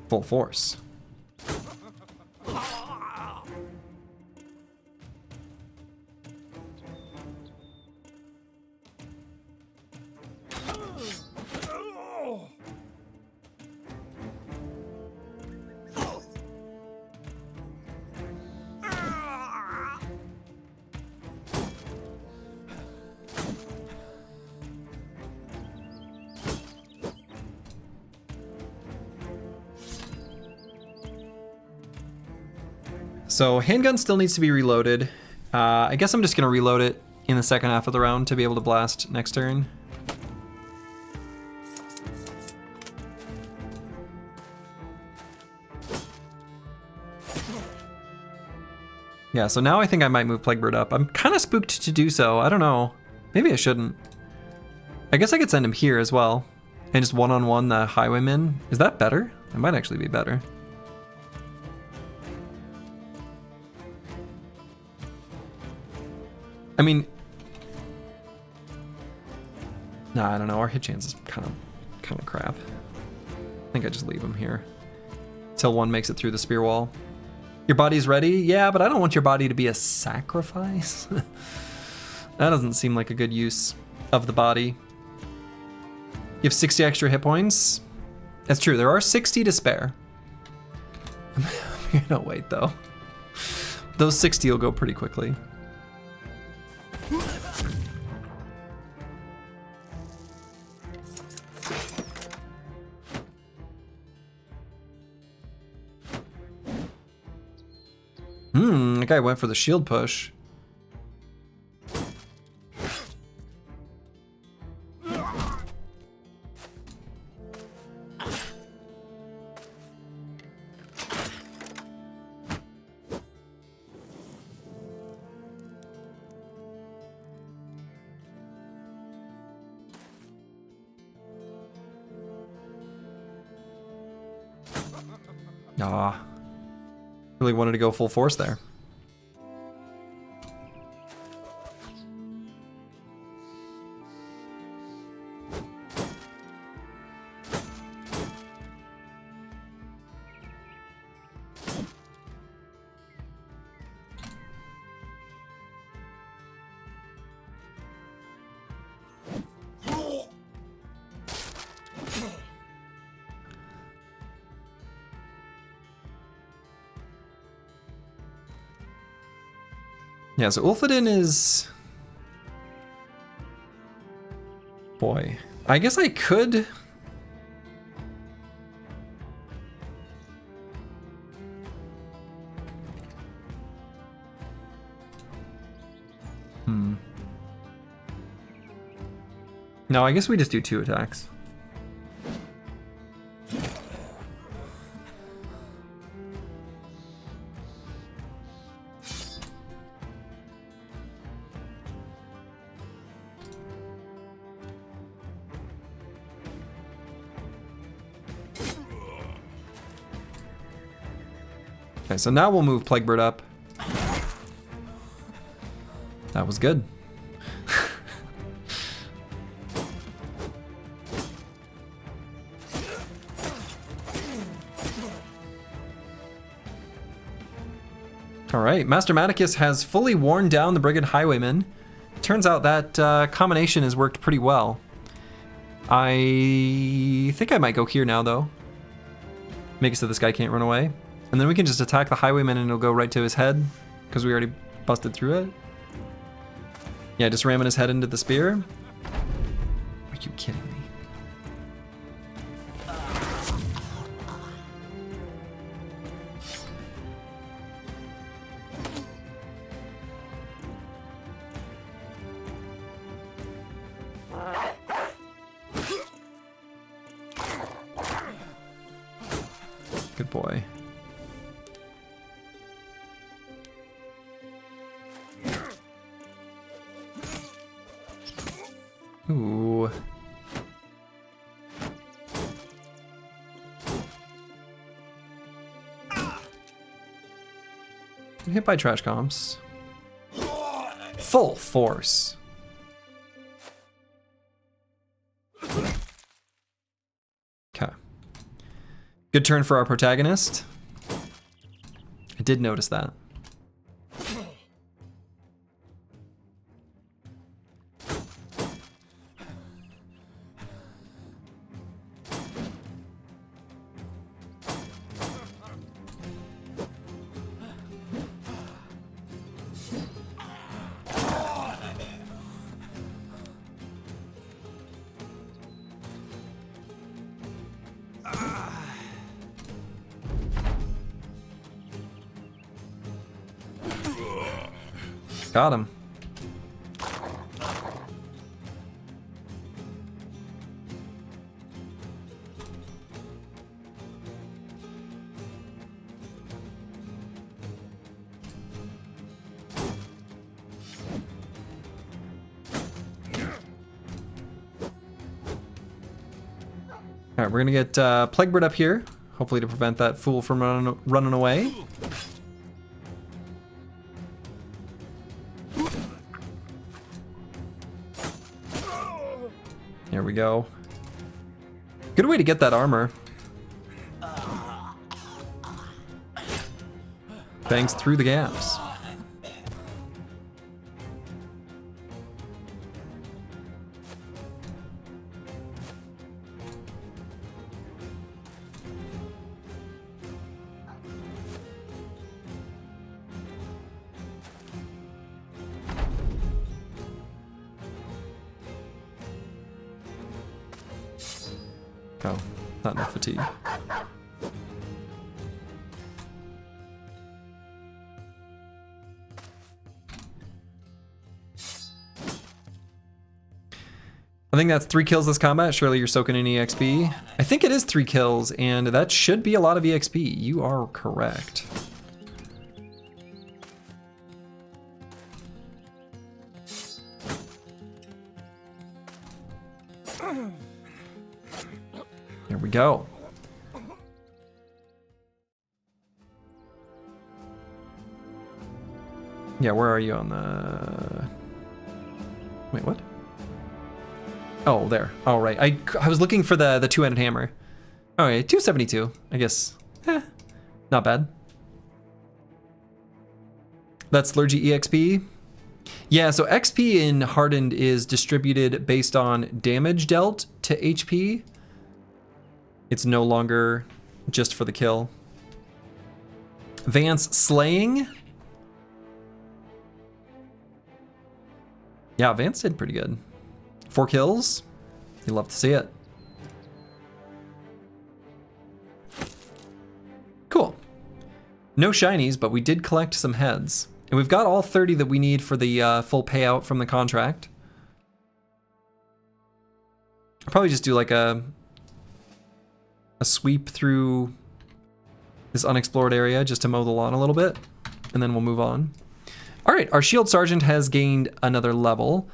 Full force. So handgun still needs to be reloaded. I guess I'm just gonna reload it in the second half of the round to be able to blast next turn. Yeah, so now I think I might move Plaguebird up. I'm kind of spooked to do so. I don't know. Maybe I shouldn't. I guess I could send him here as well. And just one-on-one the Highwayman. Is that better? It might actually be better. I mean, nah, I don't know. Our hit chance is kind of crap. I think I just leave him here till one makes it through the spear wall. Your body's ready? Yeah, but I don't want your body to be a sacrifice. That doesn't seem like a good use of the body. You have 60 extra hit points. That's true, there are 60 to spare. I'm gonna wait though. Those 60 will go pretty quickly. That guy went for the shield push. Ah, really wanted to go full force there. Yeah, so Ulfadin is... Boy, I guess I could... No, I guess we just do 2 attacks. Okay, so now we'll move Plaguebird up. That was good. Alright, Master Maticus has fully worn down the Brigand Highwayman. Turns out that combination has worked pretty well. I think I might go here now, though. Make it so this guy can't run away. And then we can just attack the Highwayman and it'll go right to his head, because we already busted through it. Yeah, just ramming his head into the spear. Are you kidding me? Good boy. Ooh. Hit by trash comps. Full force. Okay. Good turn for our protagonist. I did notice that. Got him. All right, we're gonna get Plaguebird up here, hopefully to prevent that fool from running away. Here we go. Good way to get that armor. Bangs through the gaps. Oh, not enough fatigue. I think that's 3 kills this combat. Surely you're soaking in EXP. I think it is 3 kills, and that should be a lot of EXP. You are correct. There we go. Yeah, where are you on the... Wait, what? Oh, there. Oh, right. I was looking for the two-handed hammer. All right, 272, I guess. Not bad. That's Lurgy EXP. Yeah, so XP in Hardened is distributed based on damage dealt to HP. It's no longer just for the kill. Vance Slaying. Yeah, Vance did pretty good. 4 kills. You love to see it. Cool. No shinies, but we did collect some heads. And we've got all 30 that we need for the full payout from the contract. I'll probably just do like a sweep through this unexplored area just to mow the lawn a little bit, and then we'll move on. All right, our Shield Sergeant has gained another level.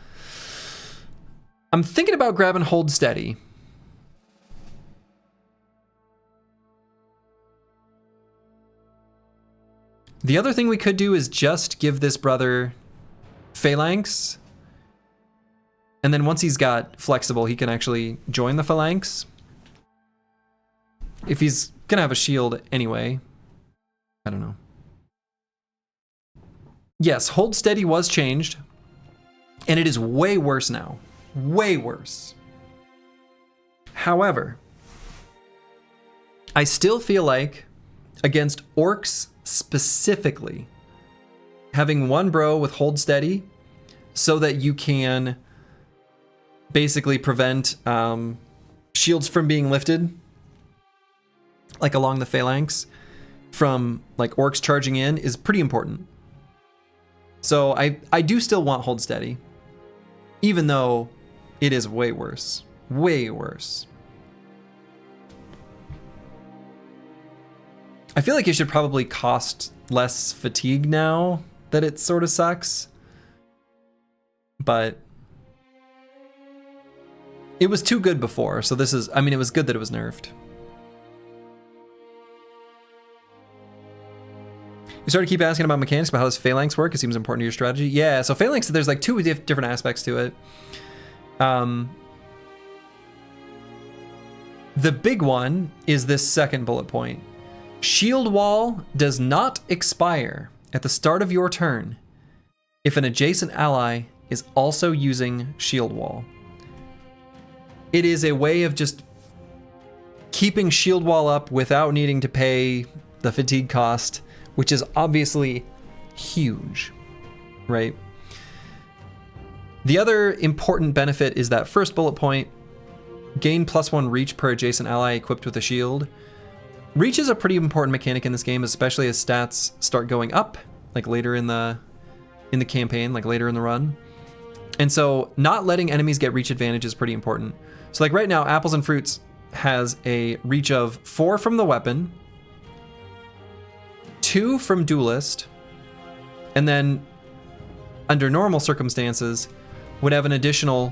I'm thinking about grabbing Hold Steady. The other thing we could do is just give this brother Phalanx. And then once he's got Flexible, he can actually join the Phalanx. If he's gonna have a shield anyway. I don't know. Yes, Hold Steady was changed. And it is way worse now. Way worse. However, I still feel like against orcs specifically, having one bro with Hold Steady so that you can basically prevent shields from being lifted, like along the phalanx, from like orcs charging in, is pretty important. So I do still want Hold Steady, even though it is way worse. Way worse. I feel like it should probably cost less fatigue now that it sort of sucks. But it was too good before, so this is, I mean, it was good that it was nerfed. You sort of keep asking about mechanics, about how does Phalanx work? It seems important to your strategy. Yeah, so Phalanx, there's like 2 different aspects to it. The big one is this second bullet point. Shield Wall does not expire at the start of your turn if an adjacent ally is also using Shield Wall. It is a way of just keeping Shield Wall up without needing to pay the fatigue cost, which is obviously huge, right? The other important benefit is that first bullet point, gain +1 reach per adjacent ally equipped with a shield. Reach is a pretty important mechanic in this game, especially as stats start going up, like later in the campaign, like later in the run. And so not letting enemies get reach advantage is pretty important. So like right now, Apples and Fruits has a reach of 4 from the weapon, 2 from Duelist, and then under normal circumstances would have an additional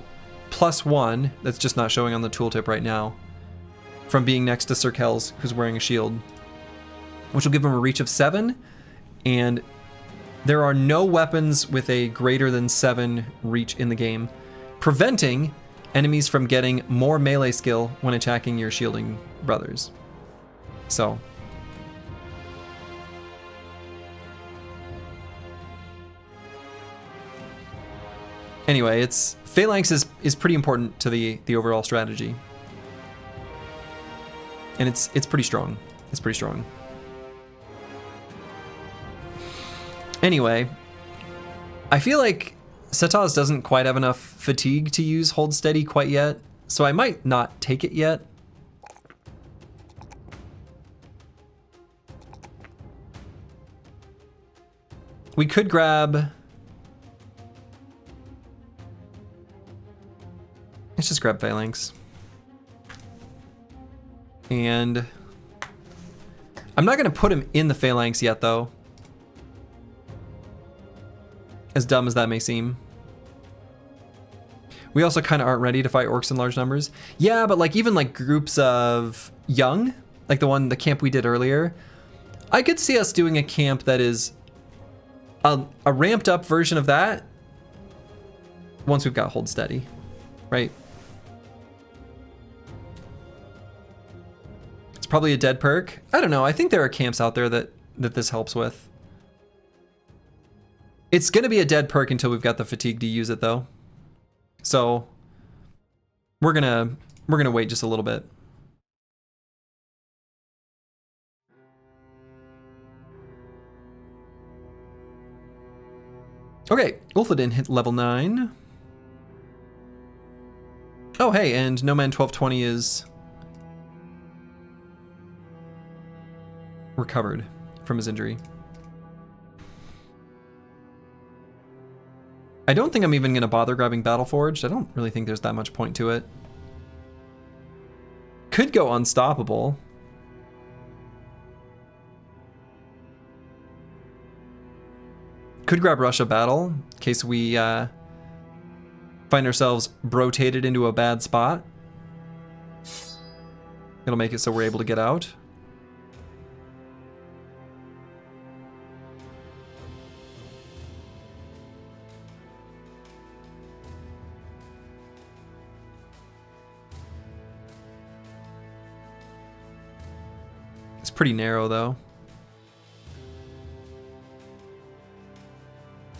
+1 that's just not showing on the tooltip right now from being next to Sir Kells, who's wearing a shield, which will give him a reach of 7. And there are no weapons with a greater than 7 reach in the game, preventing enemies from getting more melee skill when attacking your shielding brothers. So anyway, Phalanx is pretty important to the overall strategy. And it's pretty strong. It's pretty strong. Anyway, I feel like Setaz doesn't quite have enough fatigue to use Hold Steady quite yet, so I might not take it yet. We could grab... Let's just grab Phalanx. And... I'm not going to put him in the Phalanx yet, though. As dumb as that may seem. We also kind of aren't ready to fight orcs in large numbers. Yeah, but like even like groups of young, like the camp we did earlier, I could see us doing a camp that is a ramped up version of that once we've got Hold Steady, right? It's probably a dead perk. I don't know. I think there are camps out there that this helps with. It's going to be a dead perk until we've got the fatigue to use it, though. So we're gonna wait just a little bit. Okay, Ulfadin hit level 9. Oh hey, and No Man 1220 is recovered from his injury. I don't think I'm even going to bother grabbing Battleforged. I don't really think there's that much point to it. Could go Unstoppable. Could grab Russia Battle in case we find ourselves rotated into a bad spot. It'll make it so we're able to get out. Pretty narrow though.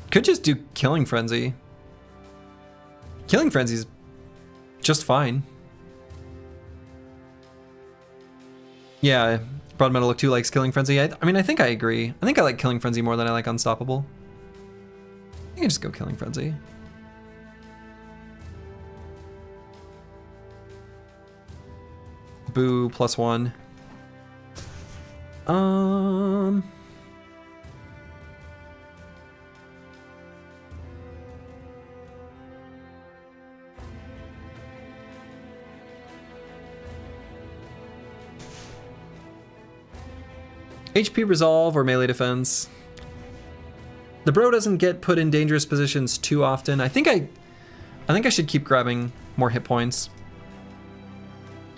Could just do Killing Frenzy. Killing Frenzy's just fine. Yeah, Broad Metal Look 2 likes Killing Frenzy. I mean, I think I agree. I think I like Killing Frenzy more than I like Unstoppable. I can just go Killing Frenzy. Boo, +1. HP resolve or melee defense. The bro doesn't get put in dangerous positions too often. I think I should keep grabbing more hit points.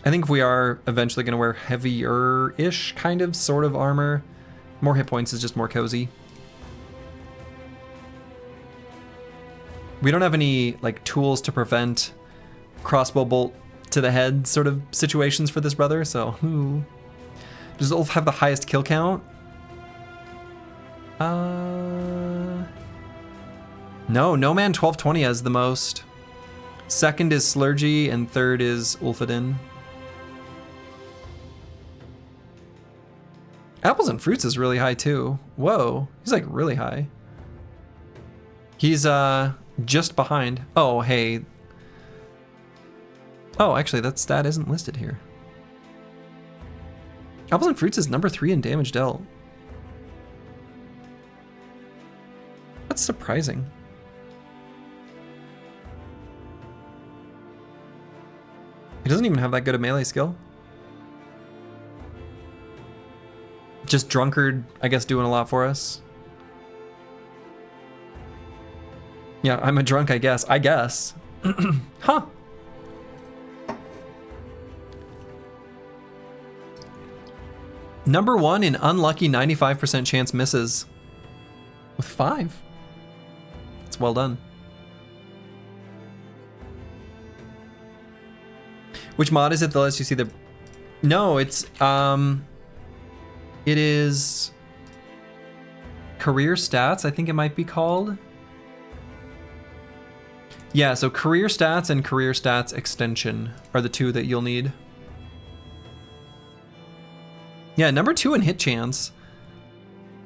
I think if we are eventually going to wear heavier-ish kind of sort of armor, more hit points is just more cozy. We don't have any like tools to prevent crossbow bolt to the head sort of situations for this brother, so does Ulf have the highest kill count? No, No Man 1220 has the most. Second is Slurgy and third is Ulfadin. Apples and Fruits is really high too. Whoa, he's like really high. He's just behind. Oh, hey. Oh, actually that stat isn't listed here. Apples and Fruits is number 3 in damage dealt. That's surprising. He doesn't even have that good a melee skill. Just Drunkard, I guess, doing a lot for us. Yeah, I'm a drunk, I guess. Huh. Number 1 in unlucky 95% chance misses. With 5. It's well done. Which mod is it that lets you see the... No, it's... It is career stats, I think it might be called. Yeah, so career stats and career stats extension are the two that you'll need. Yeah, number 2 in hit chance.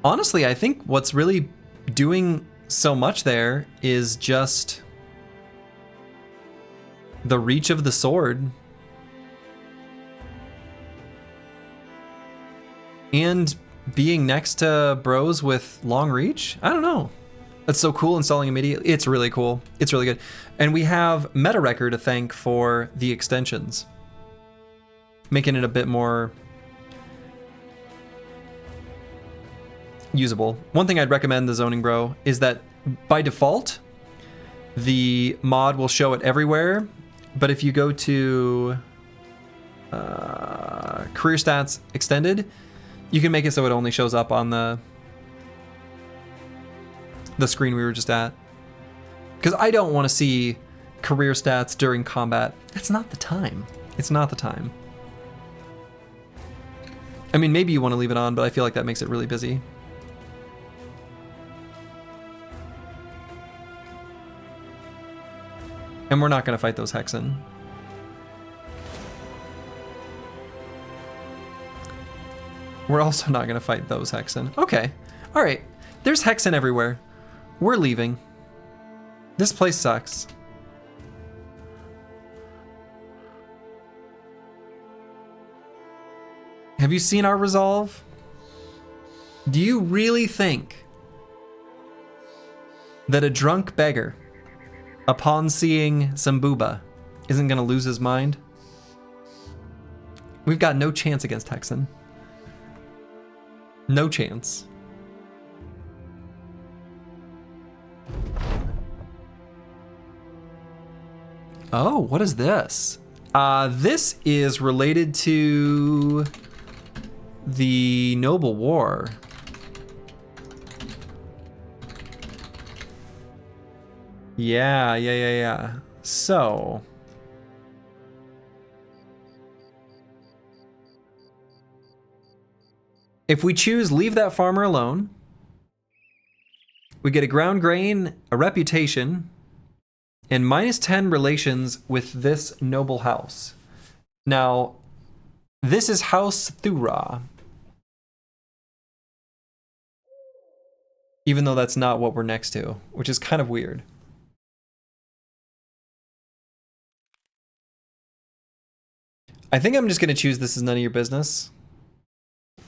Honestly, I think what's really doing so much there is just the reach of the sword. And being next to bros with long reach? I don't know. That's so cool, installing immediately. It's really cool. It's really good. And we have Meta Record to thank for the extensions, making it a bit more usable. One thing I'd recommend the Zoning Bro is that by default, the mod will show it everywhere. But if you go to Career Stats Extended, you can make it so it only shows up on the screen we were just at. Because I don't want to see career stats during combat. It's not the time. It's not the time. I mean, maybe you want to leave it on, but I feel like that makes it really busy. And we're not going to fight those Hexen. We're also not going to fight those Hexen. Okay. All right. There's Hexen everywhere. We're leaving. This place sucks. Have you seen our resolve? Do you really think that a drunk beggar, upon seeing some booba, isn't going to lose his mind? We've got no chance against Hexen. No chance. Oh, what is this? This is related to the Noble War. Yeah. So, if we choose leave that farmer alone, we get a ground grain, a reputation, and -10 relations with this noble house. Now, this is House Thura. Even though that's not what we're next to, which is kind of weird. I think I'm just going to choose this as none of your business.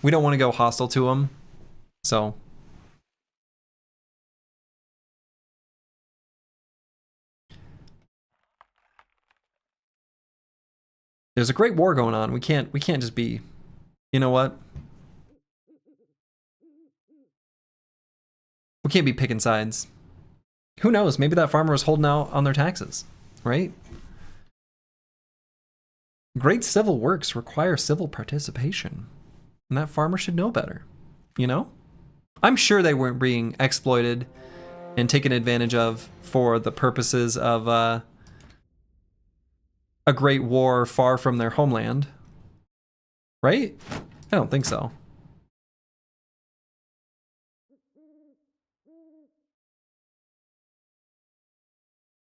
We don't want to go hostile to them, so. There's a great war going on. We can't just be, you know what? We can't be picking sides. Who knows? Maybe that farmer was holding out on their taxes, right? Great civil works require civil participation. And that farmer should know better, you know? I'm sure they weren't being exploited and taken advantage of for the purposes of a great war far from their homeland. Right? I don't think so.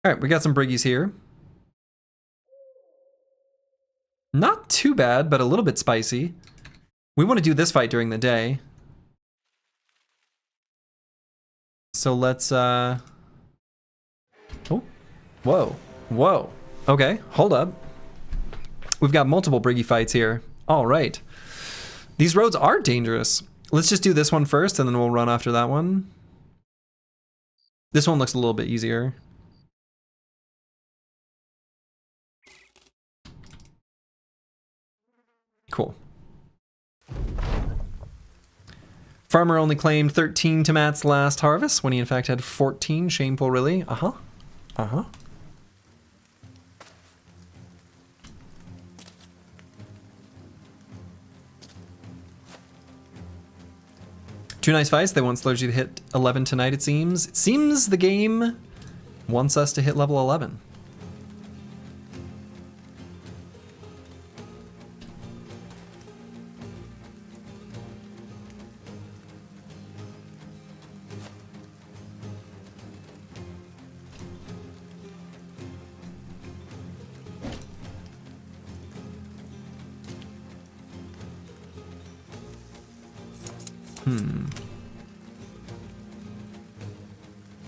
All right, we got some briggies here. Not too bad, but a little bit spicy. We want to do this fight during the day. So let's, oh, whoa. Okay, hold up. We've got multiple briggy fights here. All right. These roads are dangerous. Let's just do this one first, and then we'll run after that one. This one looks a little bit easier. Cool. Farmer only claimed 13 tomats last harvest, when he in fact had 14. Shameful, really. Uh-huh. Two nice fights. They want Slurgy to hit 11 tonight, it seems. It seems the game wants us to hit level 11.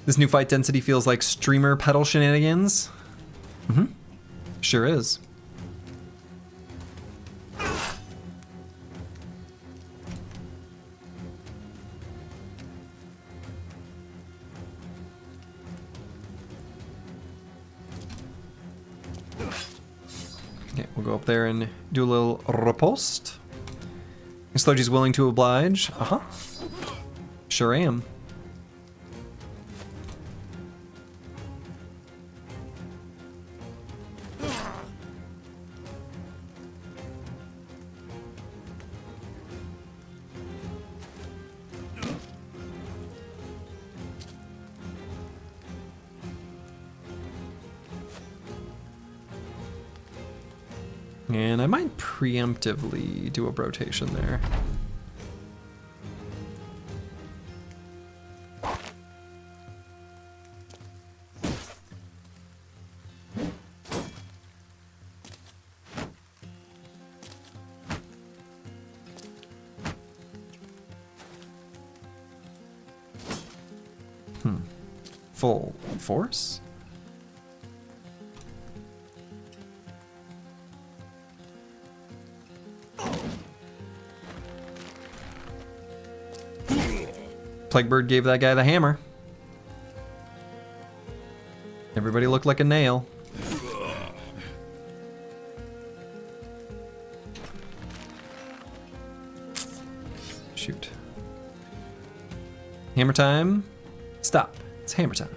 This new fight density feels like streamer pedal shenanigans. Sure is. Okay, we'll go up there and do a little riposte. Sludgy's willing to oblige. Uh-huh. Sure am. And I might preemptively do a rotation there. Full force? Plaguebird gave that guy the hammer. Everybody looked like a nail. Shoot. Hammer time. Stop. It's hammer time.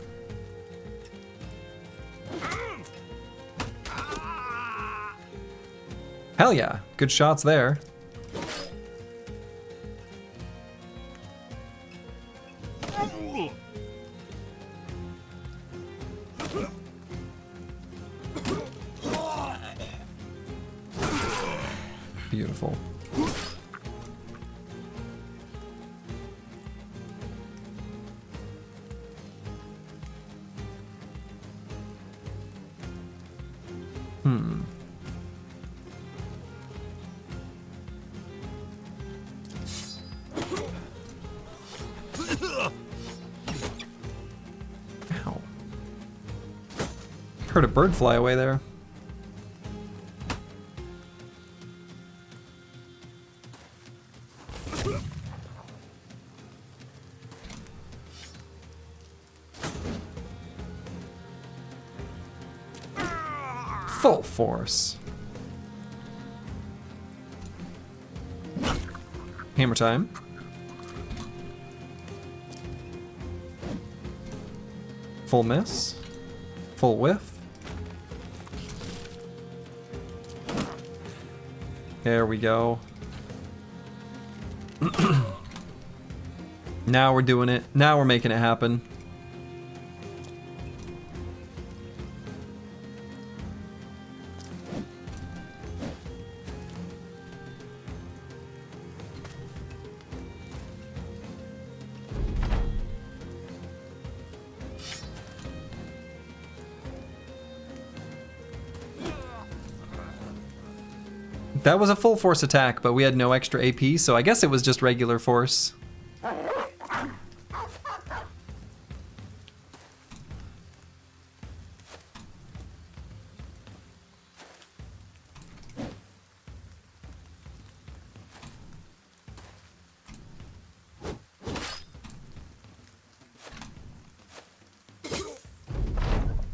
Hell yeah. Good shots there. Beautiful. Ow. Heard a bird fly away there. Full force. Hammer time. Full miss. Full whiff. There we go. Now we're doing it. Now we're making it happen. That was a full force attack, but we had no extra AP, so I guess it was just regular force.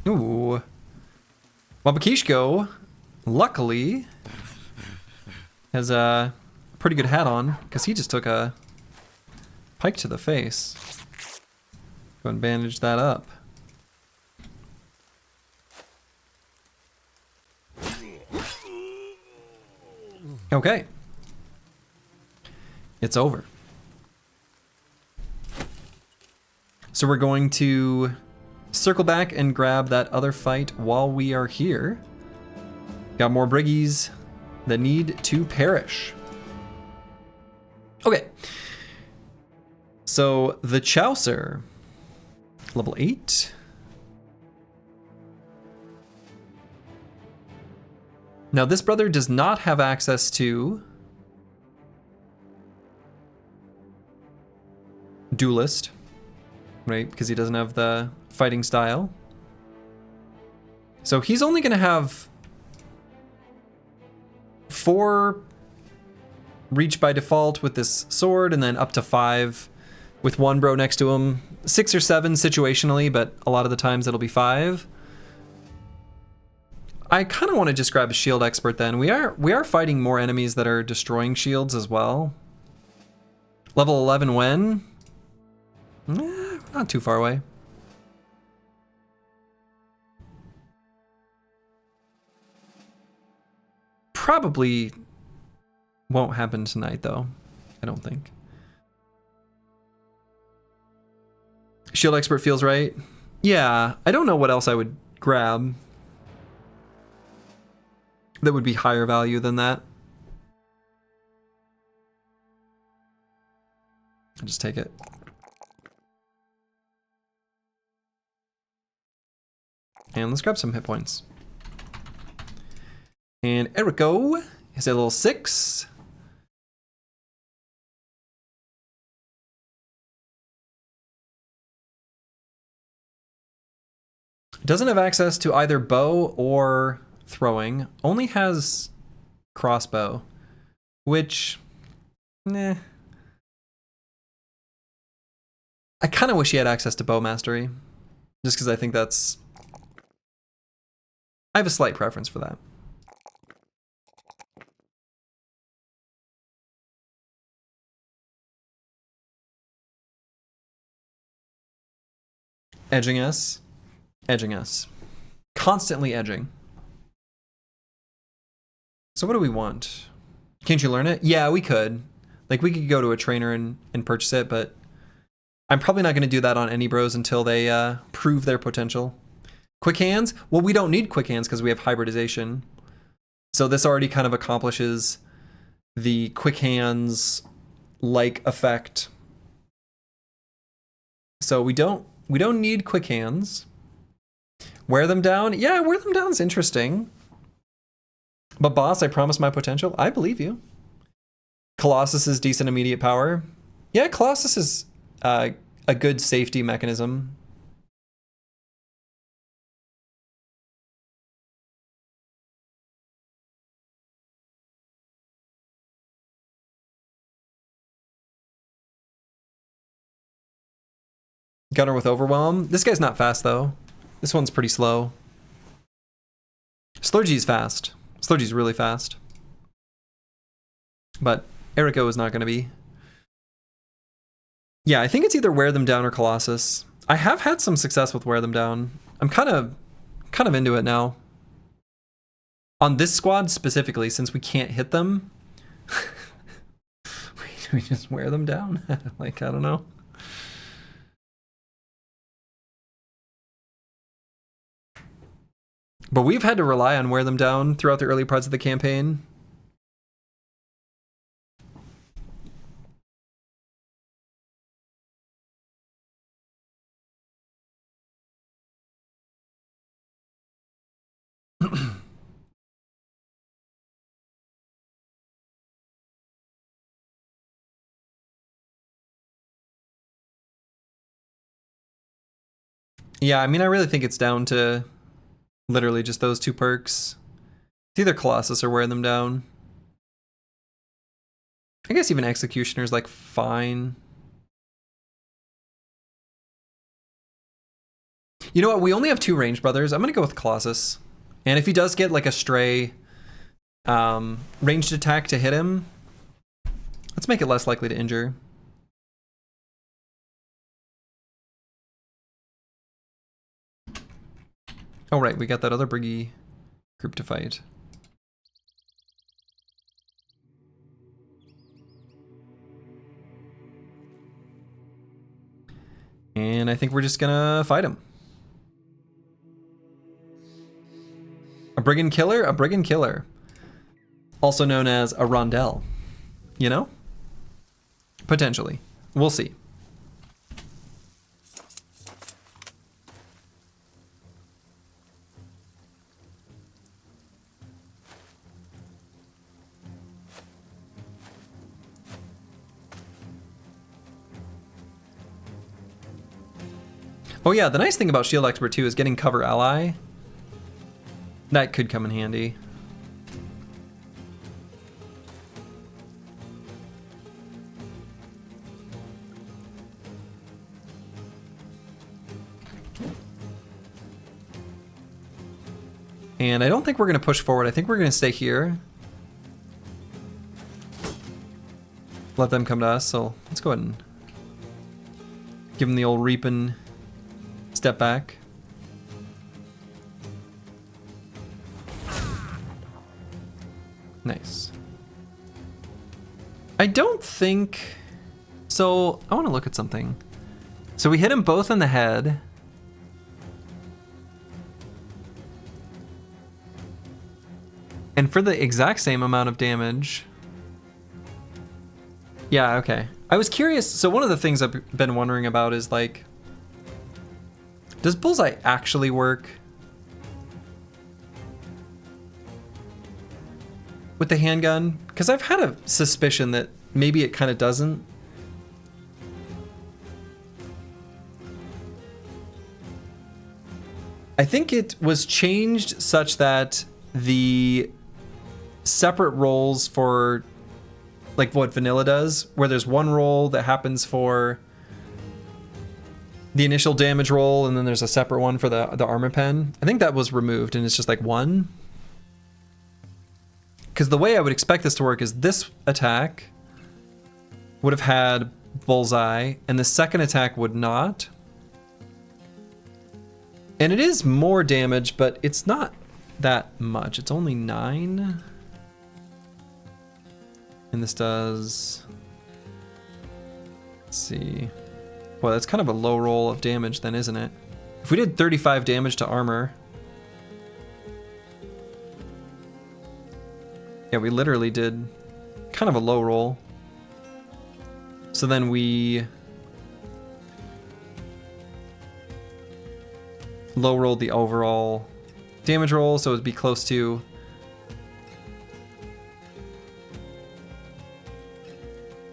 Ooh. Wabakishko, luckily, has a pretty good hat on, because he just took a pike to the face. Go and bandage that up. Okay. It's over. So we're going to circle back and grab that other fight while we are here. Got more briggies that need to perish. Okay. So the Chaucer, level 8. Now this brother does not have access to Duelist, right? Because he doesn't have the fighting style. So he's only going to have 4 reach by default with this sword, and then up to 5 with one bro next to him. 6 or 7 situationally, but a lot of the times it'll be 5. I kind of want to just grab a shield expert then. We are fighting more enemies that are destroying shields as well. Level 11 when? Not too far away. Probably won't happen tonight though. I don't think. Shield expert feels right. Yeah, I don't know what else I would grab that would be higher value than that. I'll just take it. And let's grab some hit points. And Erico is a level 6. Doesn't have access to either bow or throwing. Only has crossbow, which, I kind of wish he had access to bow mastery, just because I think that's. I have a slight preference for that. Edging us. Edging us. Constantly edging. So what do we want? Can't you learn it? Yeah, we could. Like, we could go to a trainer and purchase it, but I'm probably not going to do that on any bros until they prove their potential. Quick hands? Well, we don't need quick hands because we have hybridization. So this already kind of accomplishes the quick hands like effect. So we don't need quick hands. Wear them down? Yeah, wear them down is interesting. But boss, I promise my potential. I believe you. Colossus is decent immediate power. Yeah, Colossus is a good safety mechanism. Gunner with Overwhelm. This guy's not fast though. This one's pretty slow. Slurgy's fast. Slurgy's really fast. But Erico is not going to be. Yeah, I think it's either Wear Them Down or Colossus. I have had some success with Wear Them Down. I'm kind of into it now. On this squad specifically, since we can't hit them, we just wear them down. Like, I don't know. But we've had to rely on Wear Them Down throughout the early parts of the campaign. Yeah, I mean, I really think it's down to literally just those two perks. It's either Colossus or Wear Them Down. I guess even Executioner's like fine. You know what? We only have 2 ranged brothers. I'm going to go with Colossus. And if he does get like a stray ranged attack to hit him, let's make it less likely to injure. Oh, right. We got that other Briggy group to fight. And I think we're just gonna fight him. A Brigand Killer? A Brigand Killer. Also known as a Rondel. You know? Potentially. We'll see. Oh yeah, the nice thing about Shield Expert 2 is getting cover ally. That could come in handy. And I don't think we're going to push forward. I think we're going to stay here. Let them come to us. So let's go ahead and give them the old reaping step back. Nice. I don't think... So, I want to look at something. So we hit them both in the head. And for the exact same amount of damage... Yeah, okay. I was curious, so one of the things I've been wondering about is like... Does Bullseye actually work? With the handgun? Because I've had a suspicion that maybe it kind of doesn't. I think it was changed such that the separate rolls for like what vanilla does, where there's one roll that happens for the initial damage roll and then there's a separate one for the armor pen. I think that was removed and it's just like one. Because the way I would expect this to work is this attack would have had Bullseye, and the second attack would not. And it is more damage, but it's not that much. It's only 9. And this does... Let's see. Well, that's kind of a low roll of damage then, isn't it? If we did 35 damage to armor... Yeah, we literally did kind of a low roll. So then we low rolled the overall damage roll, so it would be close to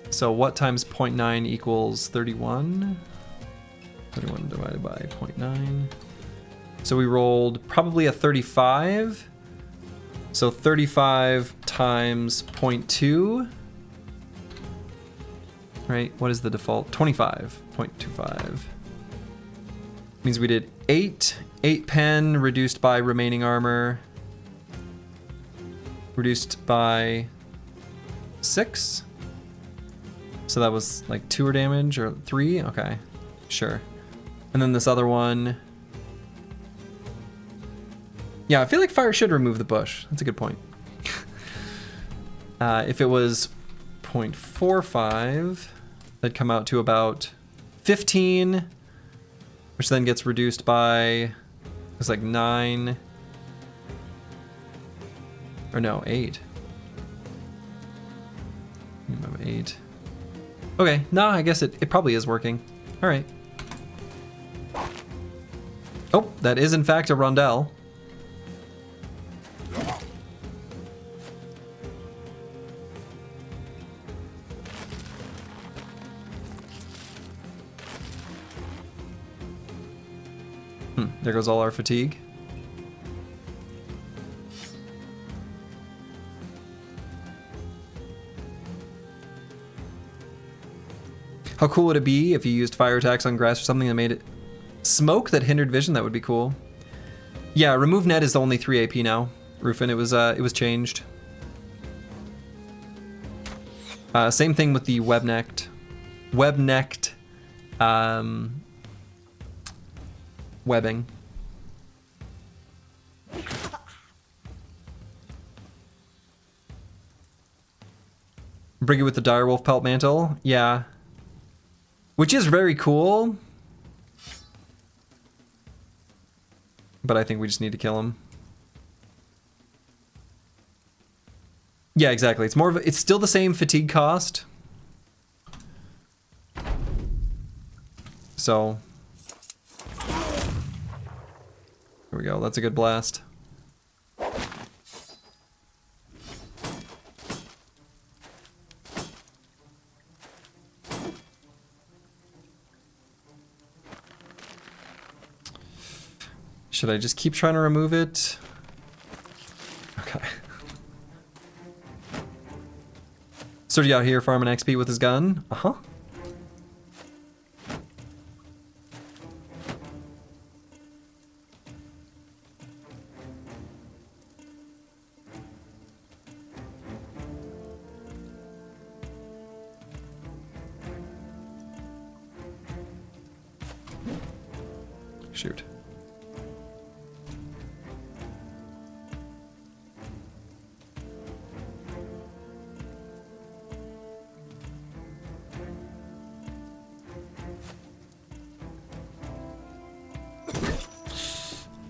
so what times 0.9 equals 31? 31 divided by 0.9. So we rolled probably a 35. So 35 times 0.2, right? What is the default? 25.25. Means we did 8 pen reduced by remaining armor, reduced by 6. So that was like 2 damage or 3? Okay, sure. And then this other one. Yeah, I feel like fire should remove the bush. That's a good point. If it was 0.45, that'd come out to about 15, which then gets reduced by, it's like 9, or no, 8. Minimum 8. Okay, no, I guess it probably is working. All right. Oh, that is in fact a rondelle. There goes all our fatigue. How cool would it be if you used fire attacks on grass or something that made it smoke that hindered vision? That would be cool. Yeah, remove net is only 3 AP now, Rufin. It was changed. Same thing with the web-necked webbing. Bring it with the direwolf pelt mantle, yeah. Which is very cool. But I think we just need to kill him. Yeah, exactly. It's more of it's still the same fatigue cost. So here we go. That's a good blast. Should I just keep trying to remove it? Okay. Sturdy out here farming XP with his gun. Uh-huh. Shoot.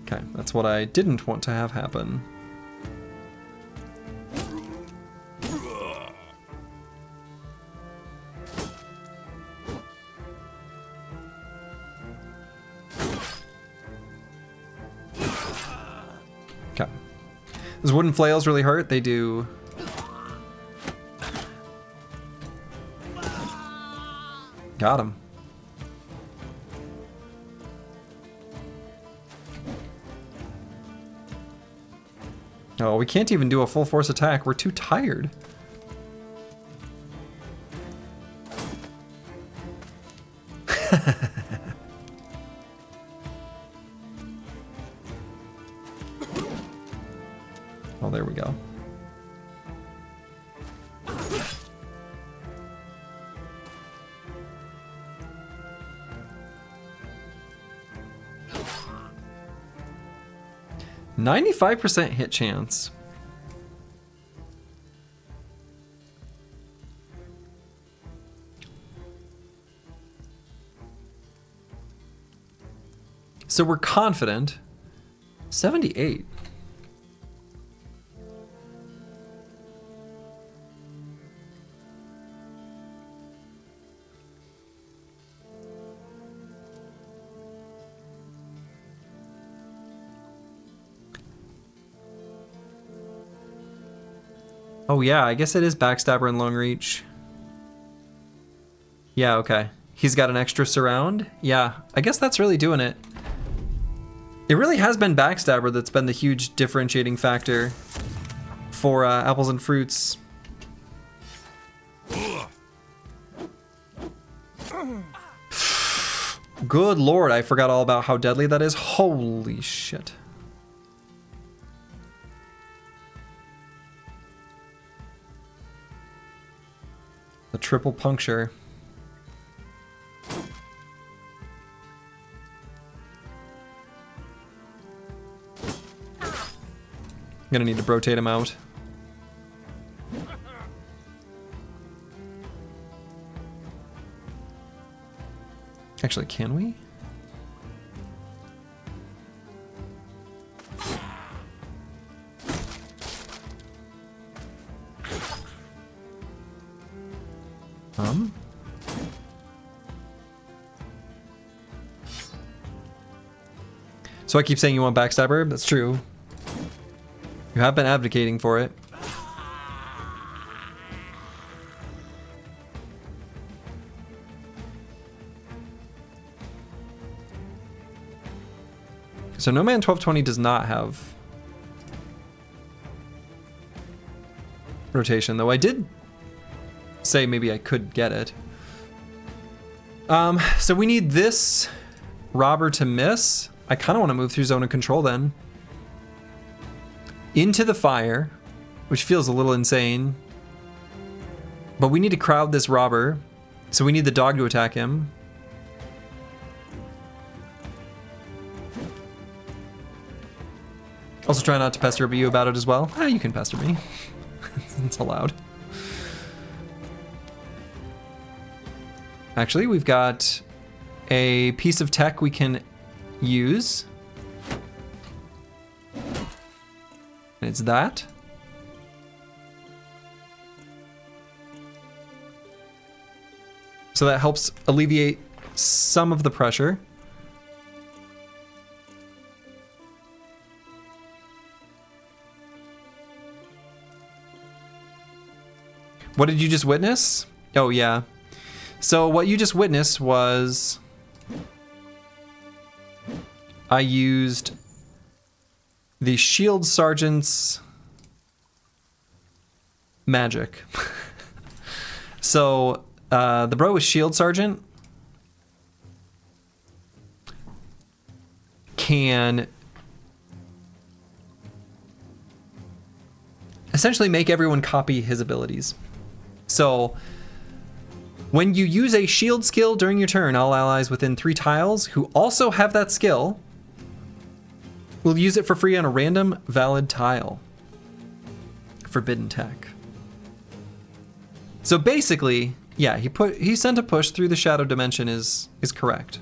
Okay, that's what I didn't want to have happen. Okay. Those wooden flails really hurt. They do. Got him. Oh, we can't even do a full force attack. We're too tired. Oh, there we go. %95 hit chance. So we're confident. 78. Oh yeah, I guess it is Backstabber and Long Reach. Yeah, okay. He's got an extra surround. Yeah, I guess that's really doing it. It really has been Backstabber that's been the huge differentiating factor for apples and fruits. Good lord, I forgot all about how deadly that is. Holy shit. The triple puncture. I'm gonna need to rotate him out. Actually, can we? So I keep saying you want Backstabber. That's true. You have been advocating for it. So No Man 1220 does not have rotation, though I did say maybe I could get it. So we need this robber to miss. I kind of want to move through zone of control then. Into the fire, which feels a little insane. But we need to crowd this robber, so we need the dog to attack him. Also try not to pester you about it as well. Ah, you can pester me. It's allowed. Actually, we've got a piece of tech we can use. And it's that. So that helps alleviate some of the pressure. What did you just witness? Oh, yeah. So what you just witnessed was I used the Shield Sergeant's magic. So the bro with Shield Sergeant can essentially make everyone copy his abilities. So When you use a shield skill during your turn, all allies within 3 tiles who also have that skill will use it for free on a random valid tile. Forbidden tech. So basically, yeah, he sent a push through the shadow dimension is correct.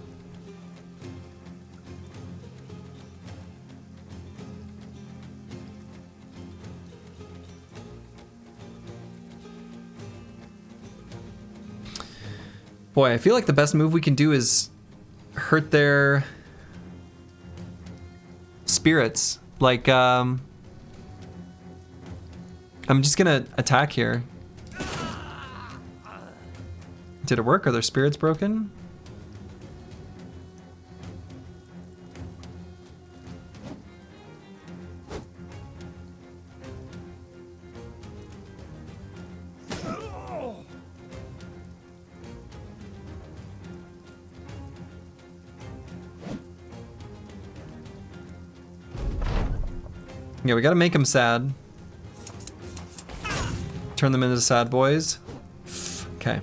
Boy, I feel like the best move we can do is hurt their spirits. Like, I'm just gonna attack here. Did it work? Are their spirits broken? Yeah, we gotta make them sad. Turn them into sad boys. Okay.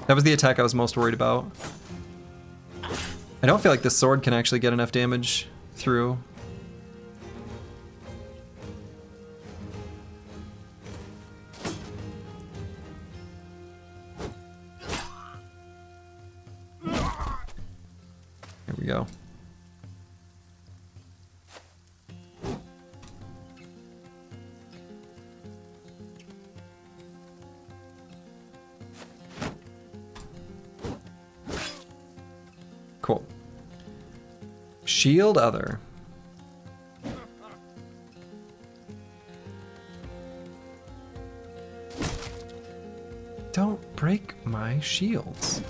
That was the attack I was most worried about. I don't feel like this sword can actually get enough damage through. Here we go. Cool. Shield other. Don't break my shields.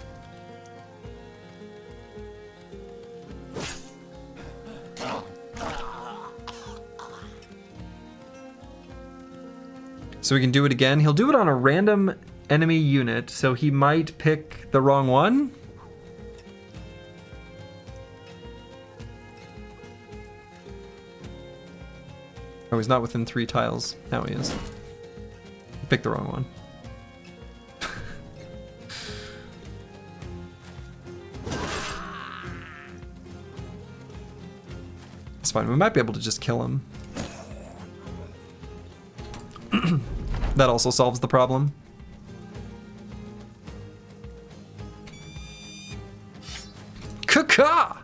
So we can do it again. He'll do it on a random enemy unit, so he might pick the wrong one. Oh, he's not within 3 tiles. Now he is. Picked the wrong one. It's fine. We might be able to just kill him. That also solves the problem. Caca!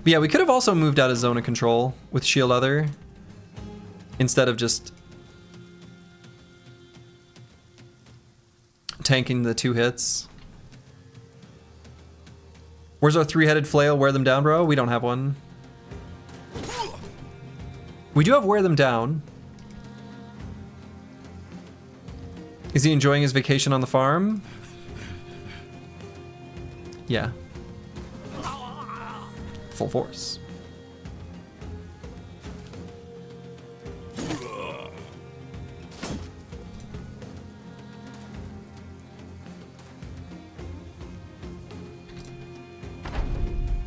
But yeah, we could have also moved out of zone of control with shield other instead of just tanking the 2 hits. Where's our 3-headed flail? Wear them down, bro? We don't have one. We do have wear them down. Is he enjoying his vacation on the farm? Yeah. Full force.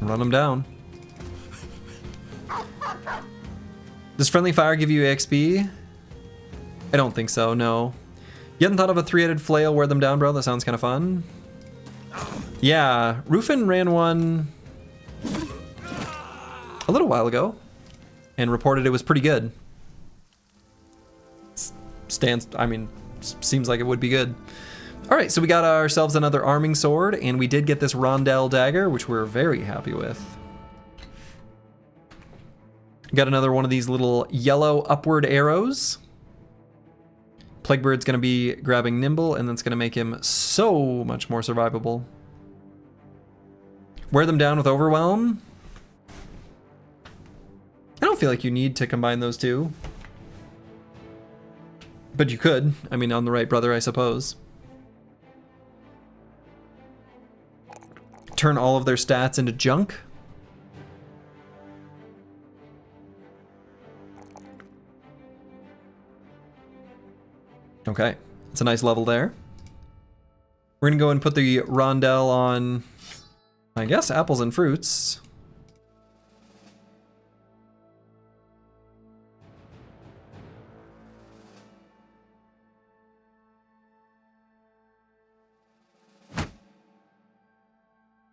Run them down. Does friendly fire give you EXP? I don't think so, no. You hadn't thought of a 3-headed flail, wear them down, bro? That sounds kind of fun. Yeah, Rufin ran one a little while ago and reported it was pretty good. Seems like it would be good. All right, so we got ourselves another arming sword, and we did get this rondelle dagger, which we're very happy with. Got another one of these little yellow upward arrows. Plaguebird's gonna be grabbing Nimble, and that's gonna make him so much more survivable. Wear them down with Overwhelm. I don't feel like you need to combine those two. But you could. I mean, on the right brother, I suppose. Turn all of their stats into junk. Okay, it's a nice level there. We're gonna go and put the rondelle on I guess apples and fruits.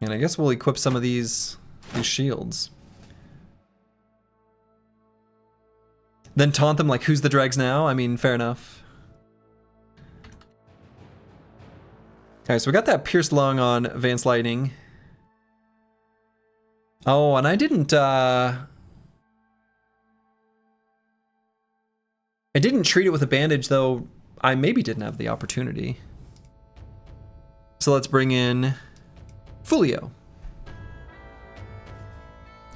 And I guess we'll equip some of these shields. Then taunt them like, who's the dregs now? I mean, fair enough. Alright, so we got that pierced lung on Advanced Lightning. Oh, and I didn't treat it with a bandage, though I maybe didn't have the opportunity. So let's bring in Fulio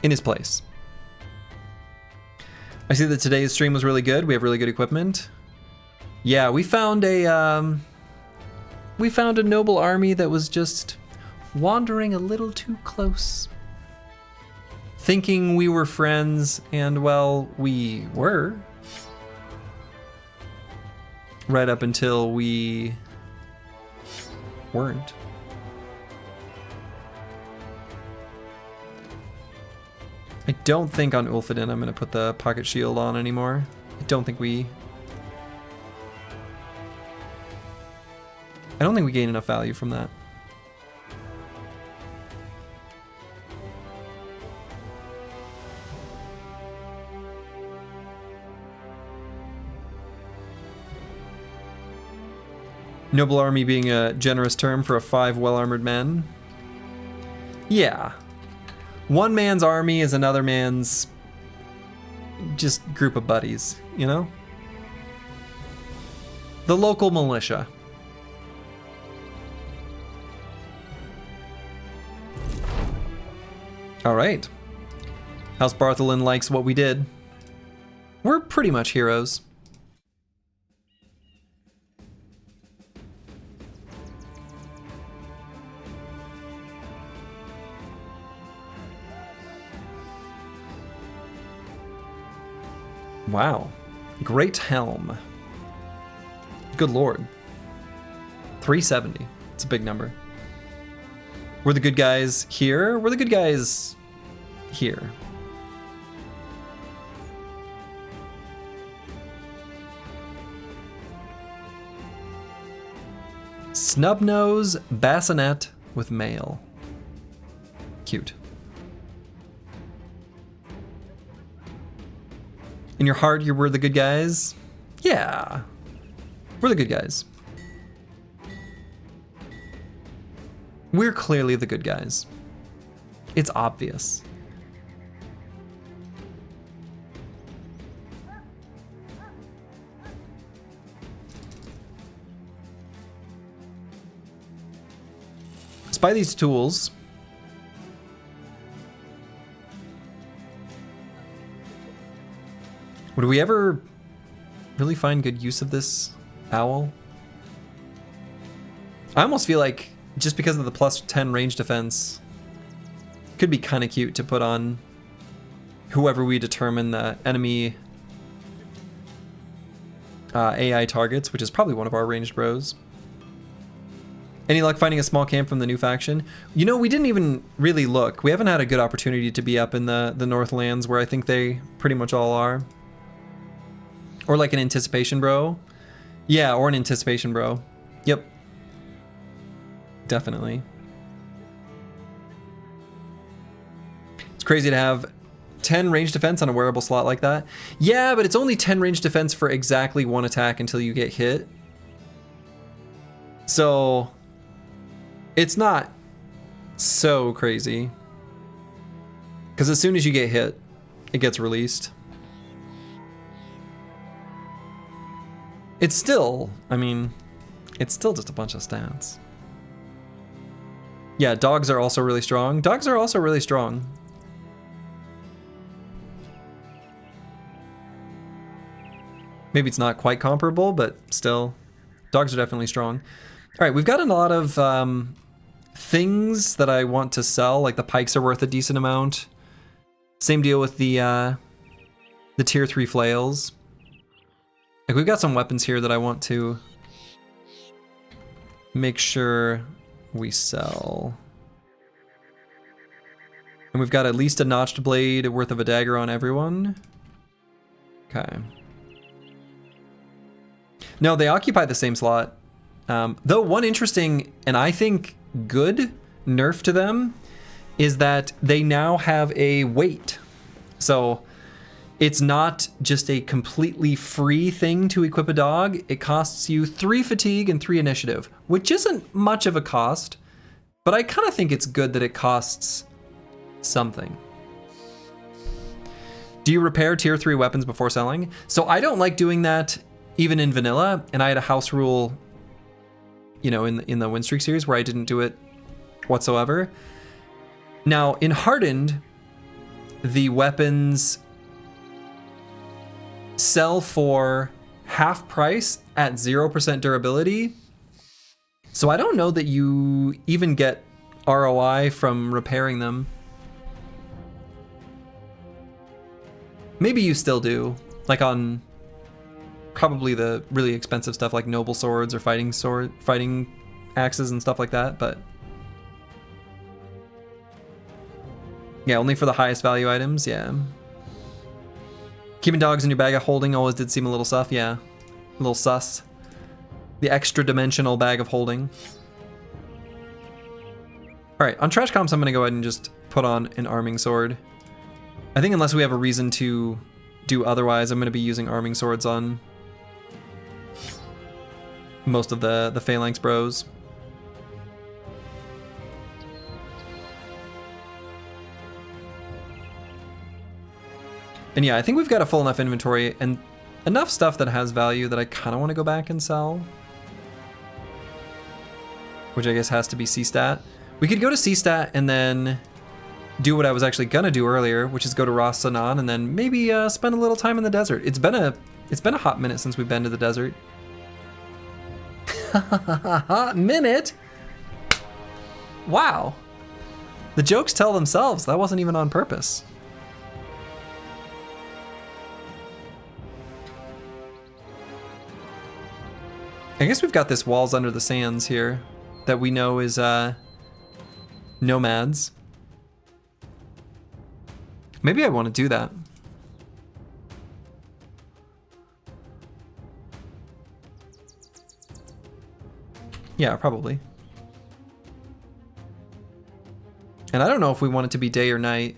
in his place. I see that today's stream was really good. We have really good equipment. Yeah, we found a noble army that was just wandering a little too close. Thinking we were friends, and well, we were. Right up until we weren't. I don't think on Ulfadin I'm going to put the pocket shield on anymore. I don't think we gain enough value from that. Noble army being a generous term for a 5 well-armored men. Yeah. One man's army is another man's just group of buddies, you know? The local militia. All right. House Bartholin likes what we did. We're pretty much heroes. Wow. Great helm. Good lord. 370. It's a big number. We're the good guys here. We're the good guys here. Snubnose bassinet with mail. Cute. In your heart, we're the good guys? Yeah. We're the good guys. We're clearly the good guys. It's obvious. Let's buy these tools. Would we ever really find good use of this owl? I almost feel like just because of the plus 10 range defense, could be kind of cute to put on whoever we determine the enemy AI targets, which is probably one of our ranged bros. Any luck finding a small camp from the new faction? You know, we didn't even really look. We haven't had a good opportunity to be up in the Northlands where I think they pretty much all are. Or like an anticipation bro. Yeah, or an anticipation bro. Yep. Definitely. It's crazy to have 10 range defense on a wearable slot like that. Yeah, but it's only 10 range defense for exactly one attack until you get hit. So it's not so crazy. Because as soon as you get hit, it gets released. It's still, I mean, it's still just a bunch of stats. Yeah, dogs are also really strong. Dogs are also really strong. Maybe it's not quite comparable, but still, dogs are definitely strong. All right, we've got a lot of things that I want to sell, like the pikes are worth a decent amount. Same deal with the tier 3 flails. Like we've got some weapons here that I want to make sure we sell. And we've got at least a notched blade worth of a dagger on everyone. Okay. No, they occupy the same slot. Though one interesting, and I think good, nerf to them is that they now have a weight. So it's not just a completely free thing to equip a dog. It costs you 3 fatigue and 3 initiative, which isn't much of a cost, but I kind of think it's good that it costs something. Do you repair tier 3 weapons before selling? So I don't like doing that even in vanilla, and I had a house rule, you know, in the Win Streak series where I didn't do it whatsoever. Now in Hardened, the weapons sell for half price at 0% durability. So I don't know that you even get ROI from repairing them. Maybe you still do, like on probably the really expensive stuff like noble swords or fighting axes and stuff like that, but yeah, only for the highest value items, yeah. Keeping dogs in your bag of holding always did seem a little sus, yeah. A little sus. The extra dimensional bag of holding. All right, on trash comps, I'm gonna go ahead and just put on an arming sword. I think unless we have a reason to do otherwise, I'm gonna be using arming swords on most of the phalanx bros. And yeah, I think we've got a full enough inventory and enough stuff that has value that I kind of want to go back and sell. Which I guess has to be C-Stat. We could go to C-Stat and then do what I was actually gonna do earlier, which is go to Ras Sanan and then maybe spend a little time in the desert. It's been a hot minute since we've been to the desert. Hot minute? Wow. The jokes tell themselves. That wasn't even on purpose. I guess we've got this Walls Under the Sands here that we know is nomads. Maybe I want to do that. Yeah, probably. And I don't know if we want it to be day or night,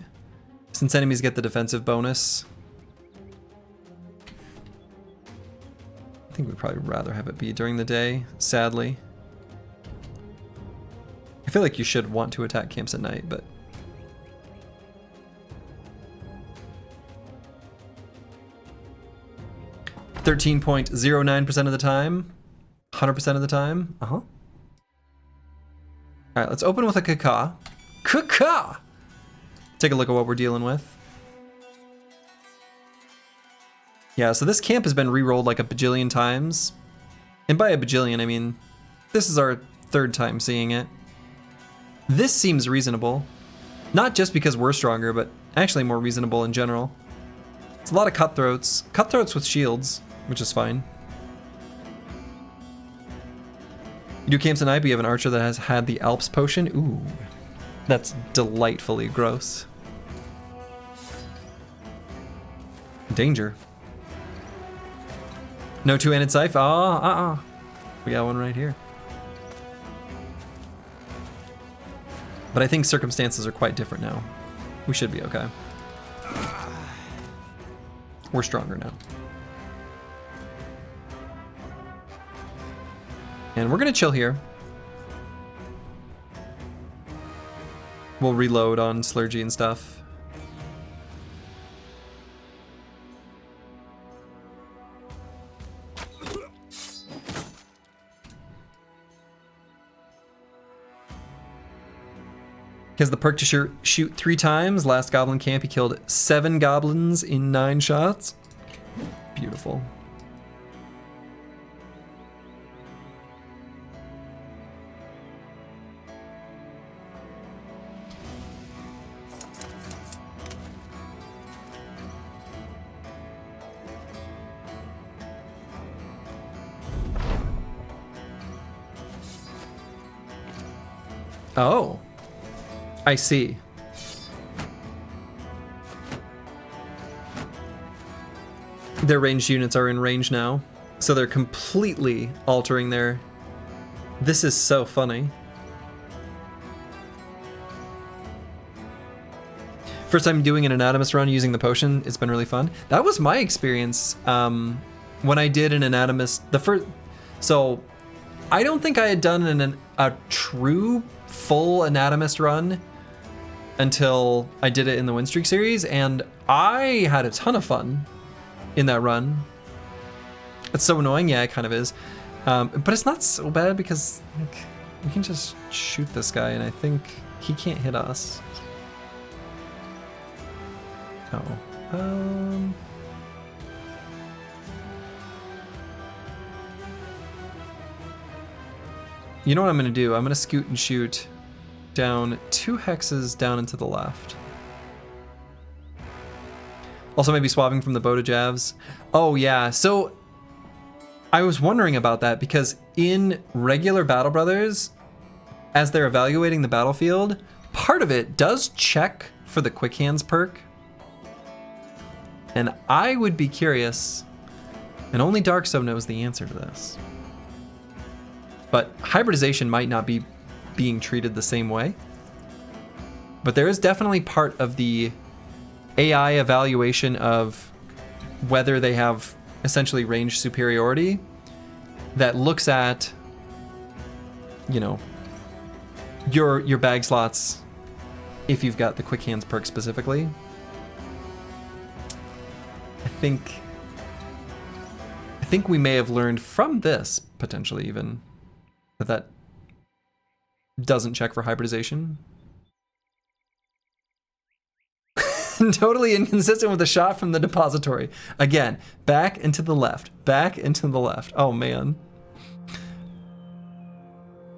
since enemies get the defensive bonus. I think we'd probably rather have it be during the day, sadly. I feel like you should want to attack camps at night, but... .09% of the time. 100% of the time. Uh-huh. Alright, let's open with a Kaka. Kaka! Take a look at what we're dealing with. Yeah, so this camp has been re-rolled like a bajillion times. And by a bajillion, I mean, this is our 3rd time seeing it. This seems reasonable. Not just because we're stronger, but actually more reasonable in general. It's a lot of cutthroats. Cutthroats with shields, which is fine. You do camps at night, but you have an archer that has had the Alps potion. Ooh, that's delightfully gross. Danger. No two-handed scythe? We got one right here. But I think circumstances are quite different now. We should be okay. We're stronger now. And we're gonna chill here. We'll reload on Slurgy and stuff. He has the perk to shoot 3 times. Last goblin camp, he killed 7 goblins in 9 shots. Beautiful. Oh. I see. their ranged units are in range now. So they're completely altering their... This is so funny. First time doing an Anatomist run using the potion, it's been really fun. That was my experience when I did an Anatomist. So I don't think I had done a true full Anatomist run until I did it in the Win Streak series, and I had a ton of fun in that run. It's so annoying, yeah, it kind of is. But it's not so bad because like, we can just shoot this guy, and I think he can't hit us. Oh. You know what I'm gonna do? I'm gonna scoot and shoot down 2 hexes down into the left. Also maybe swapping from the bow to Javs. Oh yeah, so I was wondering about that because in regular Battle Brothers, as they're evaluating the battlefield, part of it does check for the Quick Hands perk. And I would be curious, and only Darkstone knows the answer to this, but hybridization might not be being treated the same way. But there is definitely part of the AI evaluation of whether they have essentially range superiority that looks at, you know, your bag slots if you've got the Quick Hands perk specifically. I think we may have learned from this, potentially even, that doesn't check for hybridization. Totally inconsistent with the shot from the depository. Again, back and to the left, back and to the left. Oh man.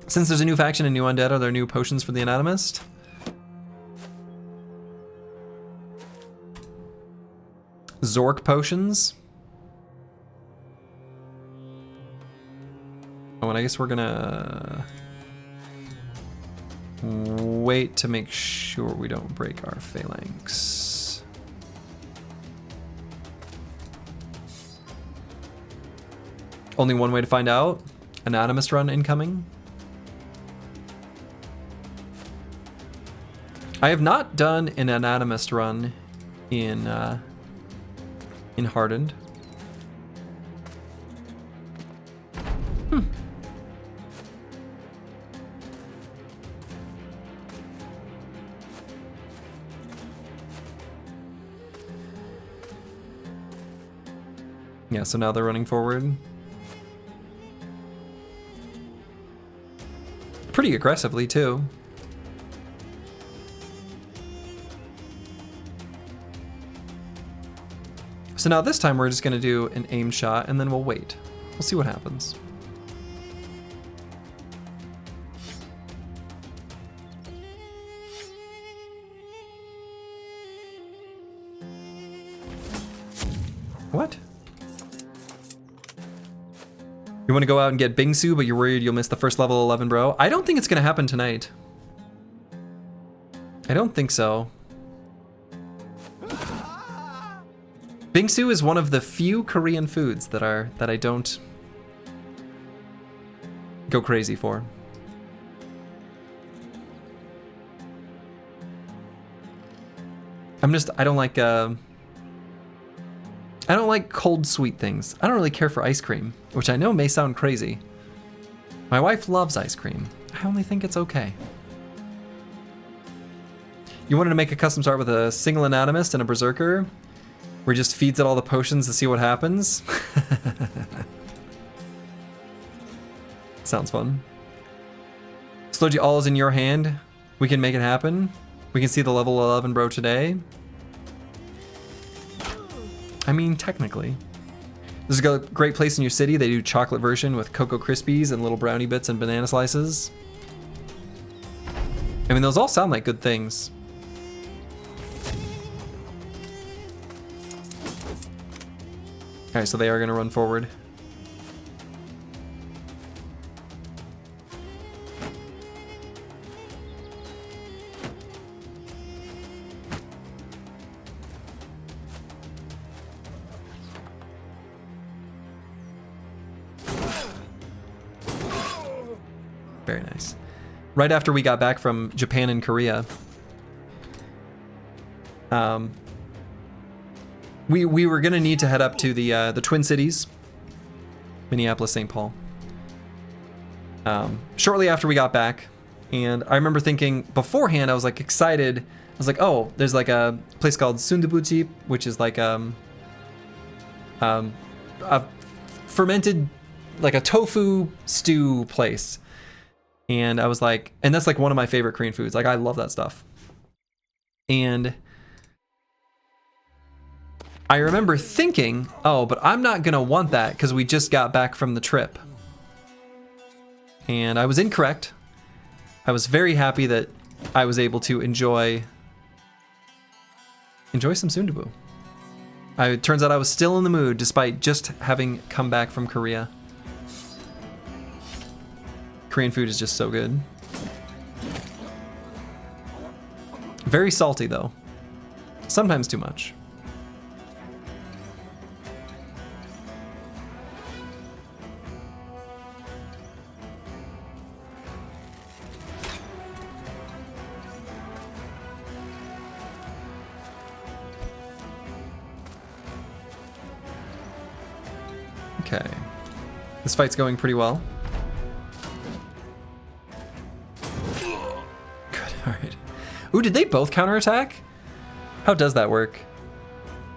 Since there's a new faction and new undead, are there new potions for the Anatomist? Zork potions. Oh, and I guess we're gonna wait to make sure we don't break our phalanx. Only one way to find out. Anatomist run incoming. I have not done an Anatomist run in Hardened. Yeah, so now they're running forward. Pretty aggressively, too. So now this time we're just gonna do an aim shot and then we'll wait. We'll see what happens. What? You want to go out and get Bingsu, but you're worried you'll miss the first level 11, bro? I don't think it's gonna happen tonight. I don't think so. Bingsu is one of the few Korean foods that I don't go crazy for. I don't like cold sweet things. I don't really care for ice cream, which I know may sound crazy. My wife loves ice cream. I only think it's okay. You wanted to make a custom start with a single Anatomist and a Berserker, where he just feeds it all the potions to see what happens? Sounds fun. Sloji, all is in your hand. We can make it happen. We can see the level 11 bro today. I mean, technically. This is a great place in your city. They do chocolate version with Cocoa Krispies and little brownie bits and banana slices. I mean, those all sound like good things. All right, so they are gonna run forward. Very nice. Right after we got back from Japan and Korea, we were gonna need to head up to the Twin Cities, Minneapolis, St. Paul. Shortly after we got back, and I remember thinking beforehand, I was like excited. I was like, oh, there's like a place called Sundubuchi, which is like a fermented, like a tofu stew place. And I was like, and that's like one of my favorite Korean foods. Like I love that stuff. And I remember thinking, oh, but I'm not gonna want that because we just got back from the trip. And I was incorrect. I was very happy that I was able to enjoy some sundubu. It turns out I was still in the mood despite just having come back from Korea. Korean food is just so good. Very salty though. Sometimes too much. Okay. This fight's going pretty well. Good, alright. Ooh, did they both counterattack? How does that work?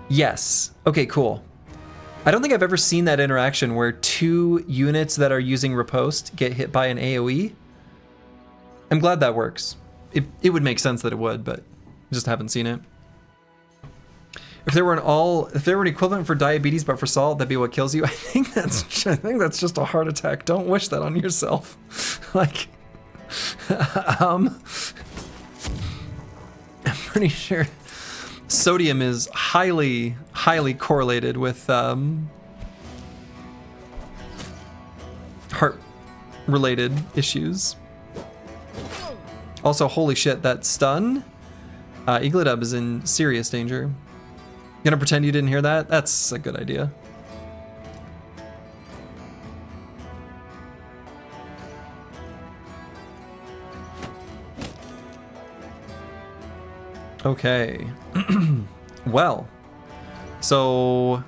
Yes. Okay, cool. I don't think I've ever seen that interaction where two units that are using riposte get hit by an AoE. I'm glad that works. It would make sense that it would, but I just haven't seen it. If there were an equivalent for diabetes but for salt, that'd be what kills you. I think that's just a heart attack. Don't wish that on yourself. Like, I'm pretty sure sodium is highly correlated with heart-related issues. Also, holy shit, that stun. Eagledub is in serious danger. Gonna pretend you didn't hear that? That's a good idea. Okay. Well, so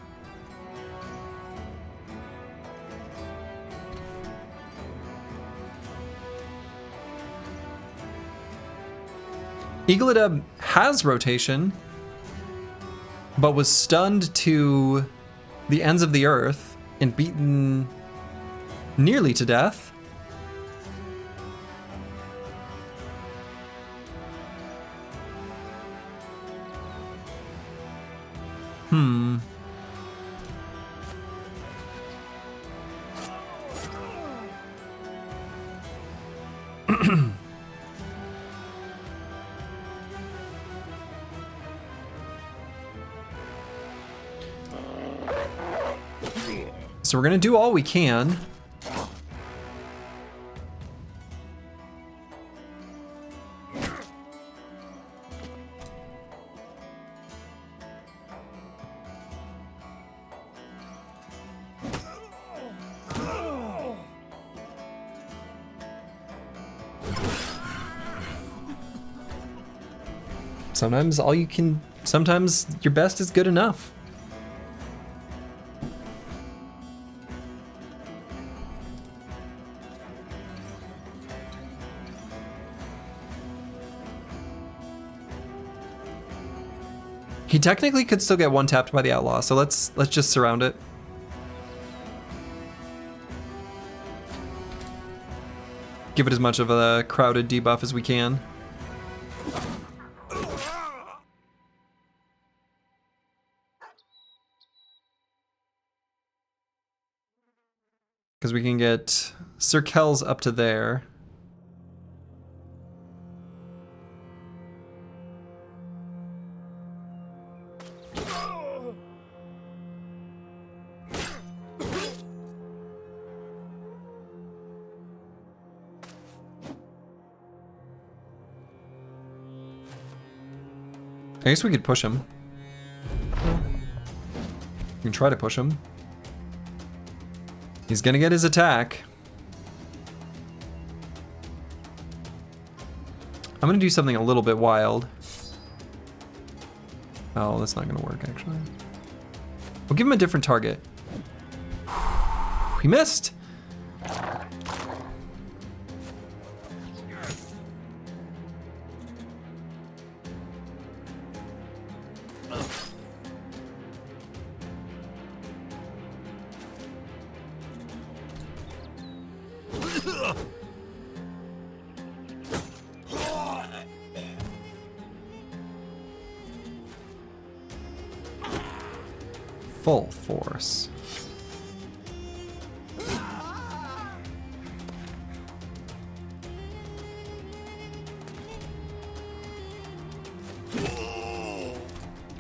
Eagledub has rotation, but was stunned to the ends of the earth and beaten nearly to death. So we're gonna do all we can. Sometimes your best is good enough. He technically could still get one tapped by the outlaw, so let's just surround it. Give it as much of a crowded debuff as we can. Because we can get Sir Kells up to there. I guess we could push him. We can try to push him. He's gonna get his attack. I'm gonna do something a little bit wild. Oh, that's not gonna work actually. We'll give him a different target. He missed. Full force.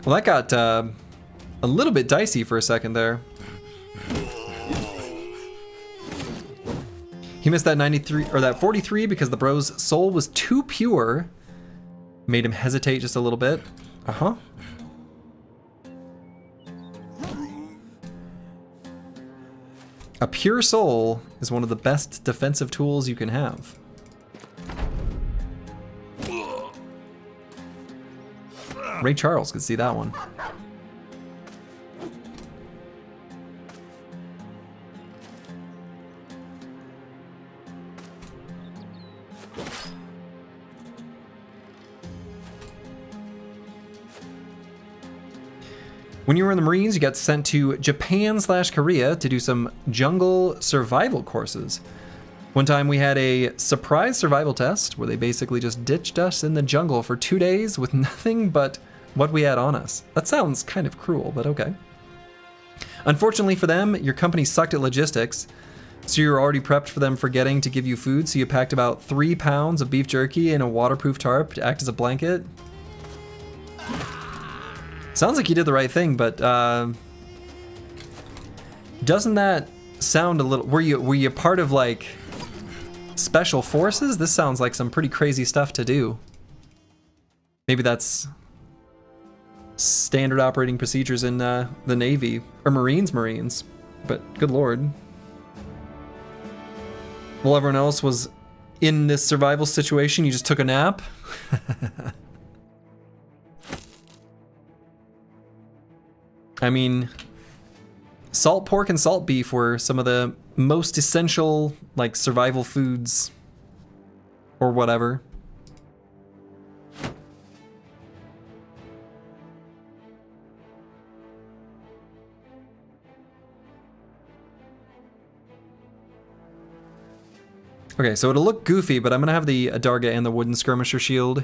Well, that got a little bit dicey for a second there. He missed that 93 or that 43 because the bro's soul was too pure. Made him hesitate just a little bit. Uh-huh. A pure soul is one of the best defensive tools you can have. Ray Charles could see that one. When you were in the Marines, you got sent to Japan/Korea to do some jungle survival courses. One time we had a surprise survival test where they basically just ditched us in the jungle for 2 days with nothing but what we had on us. That sounds kind of cruel, but okay. Unfortunately for them, your company sucked at logistics, so you were already prepped for them forgetting to give you food, so you packed about 3 pounds of beef jerky in a waterproof tarp to act as a blanket. Sounds like you did the right thing, but doesn't that sound a little... Were you part of like special forces? This sounds like some pretty crazy stuff to do. Maybe that's standard operating procedures in the Navy or Marines, but good lord. While everyone else was in this survival situation, you just took a nap. I mean, salt pork and salt beef were some of the most essential, like, survival foods or whatever. Okay, so it'll look goofy, but I'm gonna have the Adarga and the wooden skirmisher shield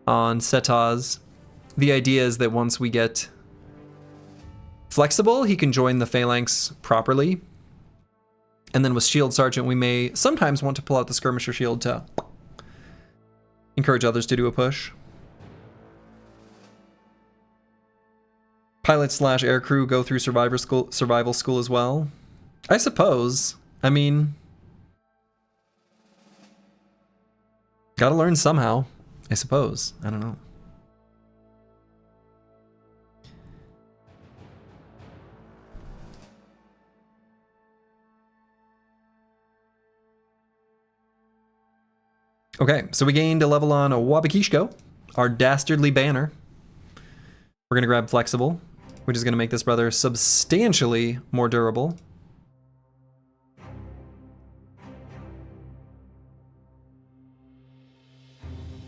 on Setaz. The idea is that once we get flexible, he can join the phalanx properly. And then with Shield Sergeant, we may sometimes want to pull out the skirmisher shield to encourage others to do a push. Pilot/air crew go through survival school as well. I suppose. I mean, gotta learn somehow, I suppose. I don't know. Okay, so we gained a level on a Wabakishko, our dastardly banner. We're gonna grab Flexible, which is gonna make this brother substantially more durable.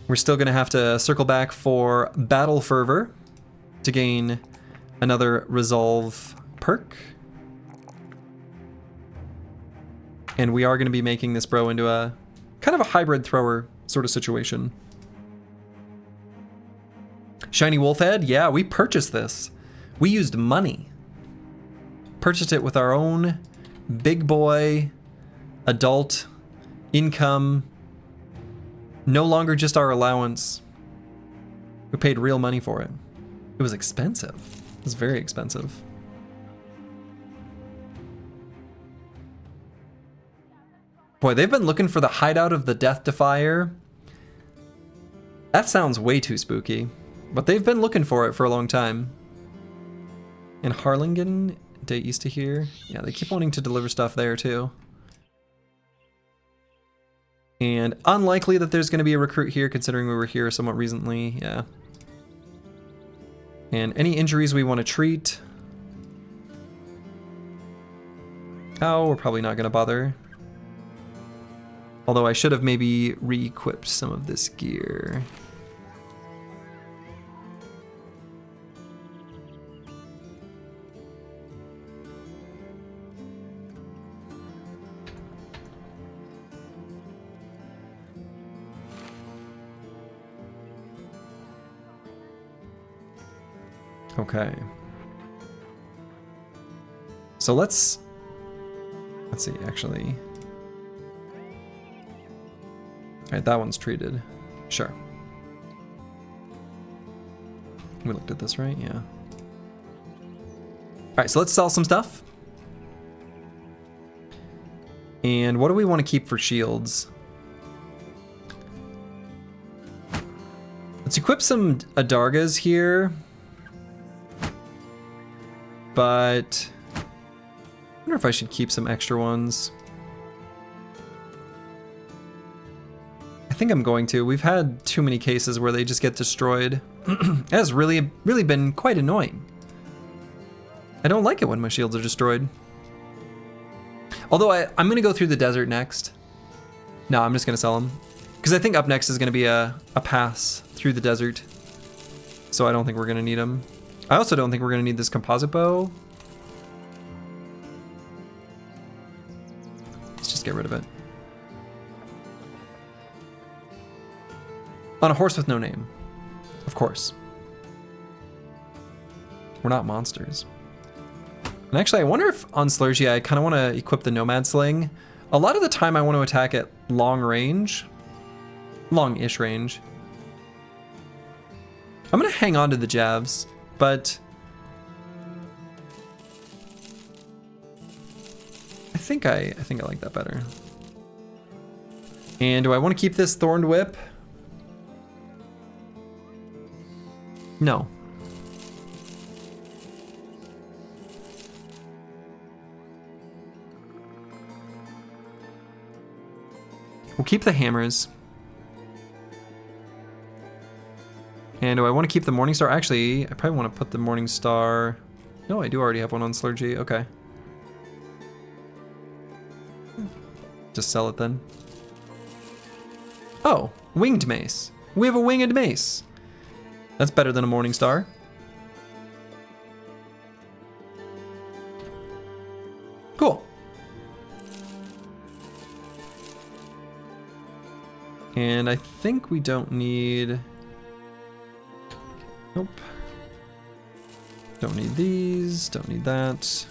We're still gonna have to circle back for Battle Fervor to gain another Resolve perk. And we are gonna be making this bro into a kind of a hybrid thrower sort of situation. Shiny Wolf Head, yeah, we purchased this. We used money. Purchased it with our own big boy, adult income. No longer just our allowance. We paid real money for it. It was expensive. It was very expensive. Boy, they've been looking for the hideout of the Death Defier. That sounds way too spooky, but they've been looking for it for a long time. In Harlingen, day east of here. Yeah, they keep wanting to deliver stuff there too. And unlikely that there's going to be a recruit here, considering we were here somewhat recently. Yeah. And any injuries we want to treat. Oh, we're probably not going to bother. Although I should have maybe re-equipped some of this gear. Okay. So let's see, actually. All right, that one's treated. Sure. We looked at this, right? Yeah. All right, so let's sell some stuff. And what do we want to keep for shields? Let's equip some Adargas here. But I wonder if I should keep some extra ones. I think I'm going to. We've had too many cases where they just get destroyed. It has really been quite annoying. I don't like it when my shields are destroyed. Although I'm going to go through the desert next. No, I'm just going to sell them. Because I think up next is going to be a pass through the desert. So I don't think we're going to need them. I also don't think we're going to need this composite bow. Let's just get rid of it. On a horse with no name. Of course. We're not monsters. And actually, I wonder if on Slurgia I kind of want to equip the Nomad Sling. A lot of the time I want to attack at long range. Long-ish range. I'm going to hang on to the Javs. But I think I like that better. And do I want to keep this Thorned Whip? No. We'll keep the hammers. And do I want to keep the Morningstar? Actually, I probably want to put the Morningstar... No, I do already have one on Slurgy. Okay. Just sell it then. Oh, Winged Mace. We have a Winged Mace. That's better than a Morningstar. Cool. And I think we don't need... Nope. Don't need these, don't need that.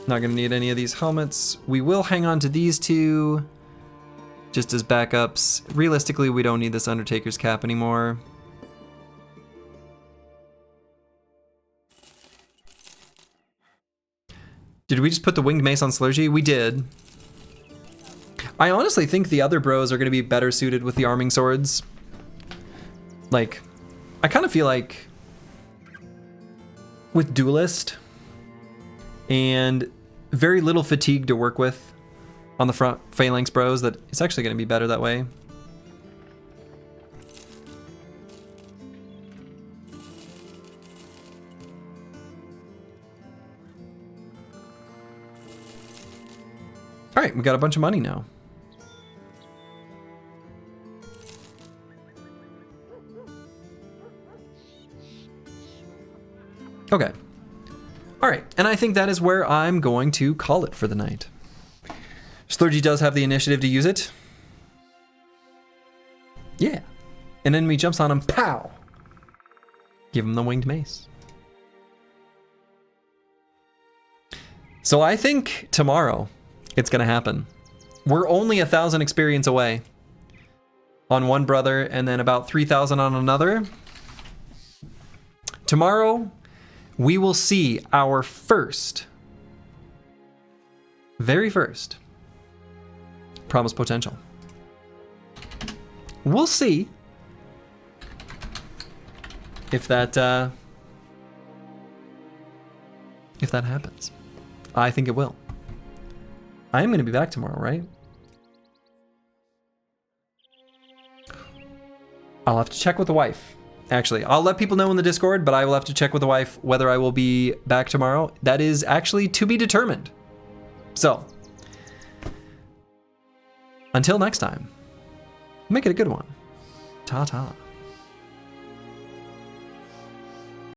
Not gonna need any of these helmets. We will hang on to these two just as backups. Realistically, we don't need this Undertaker's cap anymore. Did we just put the Winged Mace on Slurgy? We did. I honestly think the other bros are gonna be better suited with the arming swords. Like, I kind of feel like with Duelist and very little fatigue to work with on the front Phalanx bros that it's actually going to be better that way. All right, we got a bunch of money now. Okay. All right, and I think that is where I'm going to call it for the night. Slurgy does have the initiative to use it. Yeah. An enemy jumps on him, pow! Give him the Winged Mace. So I think tomorrow it's gonna happen. We're only 1,000 experience away on one brother and then about 3,000 on another. Tomorrow, we will see our very first Promised Potential. We'll see if that happens. I think it will. I am going to be back tomorrow, right? I'll have to check with the wife. Actually, I'll let people know in the Discord, but I will have to check with the wife whether I will be back tomorrow. That is actually to be determined. So, until next time, make it a good one. Ta-ta.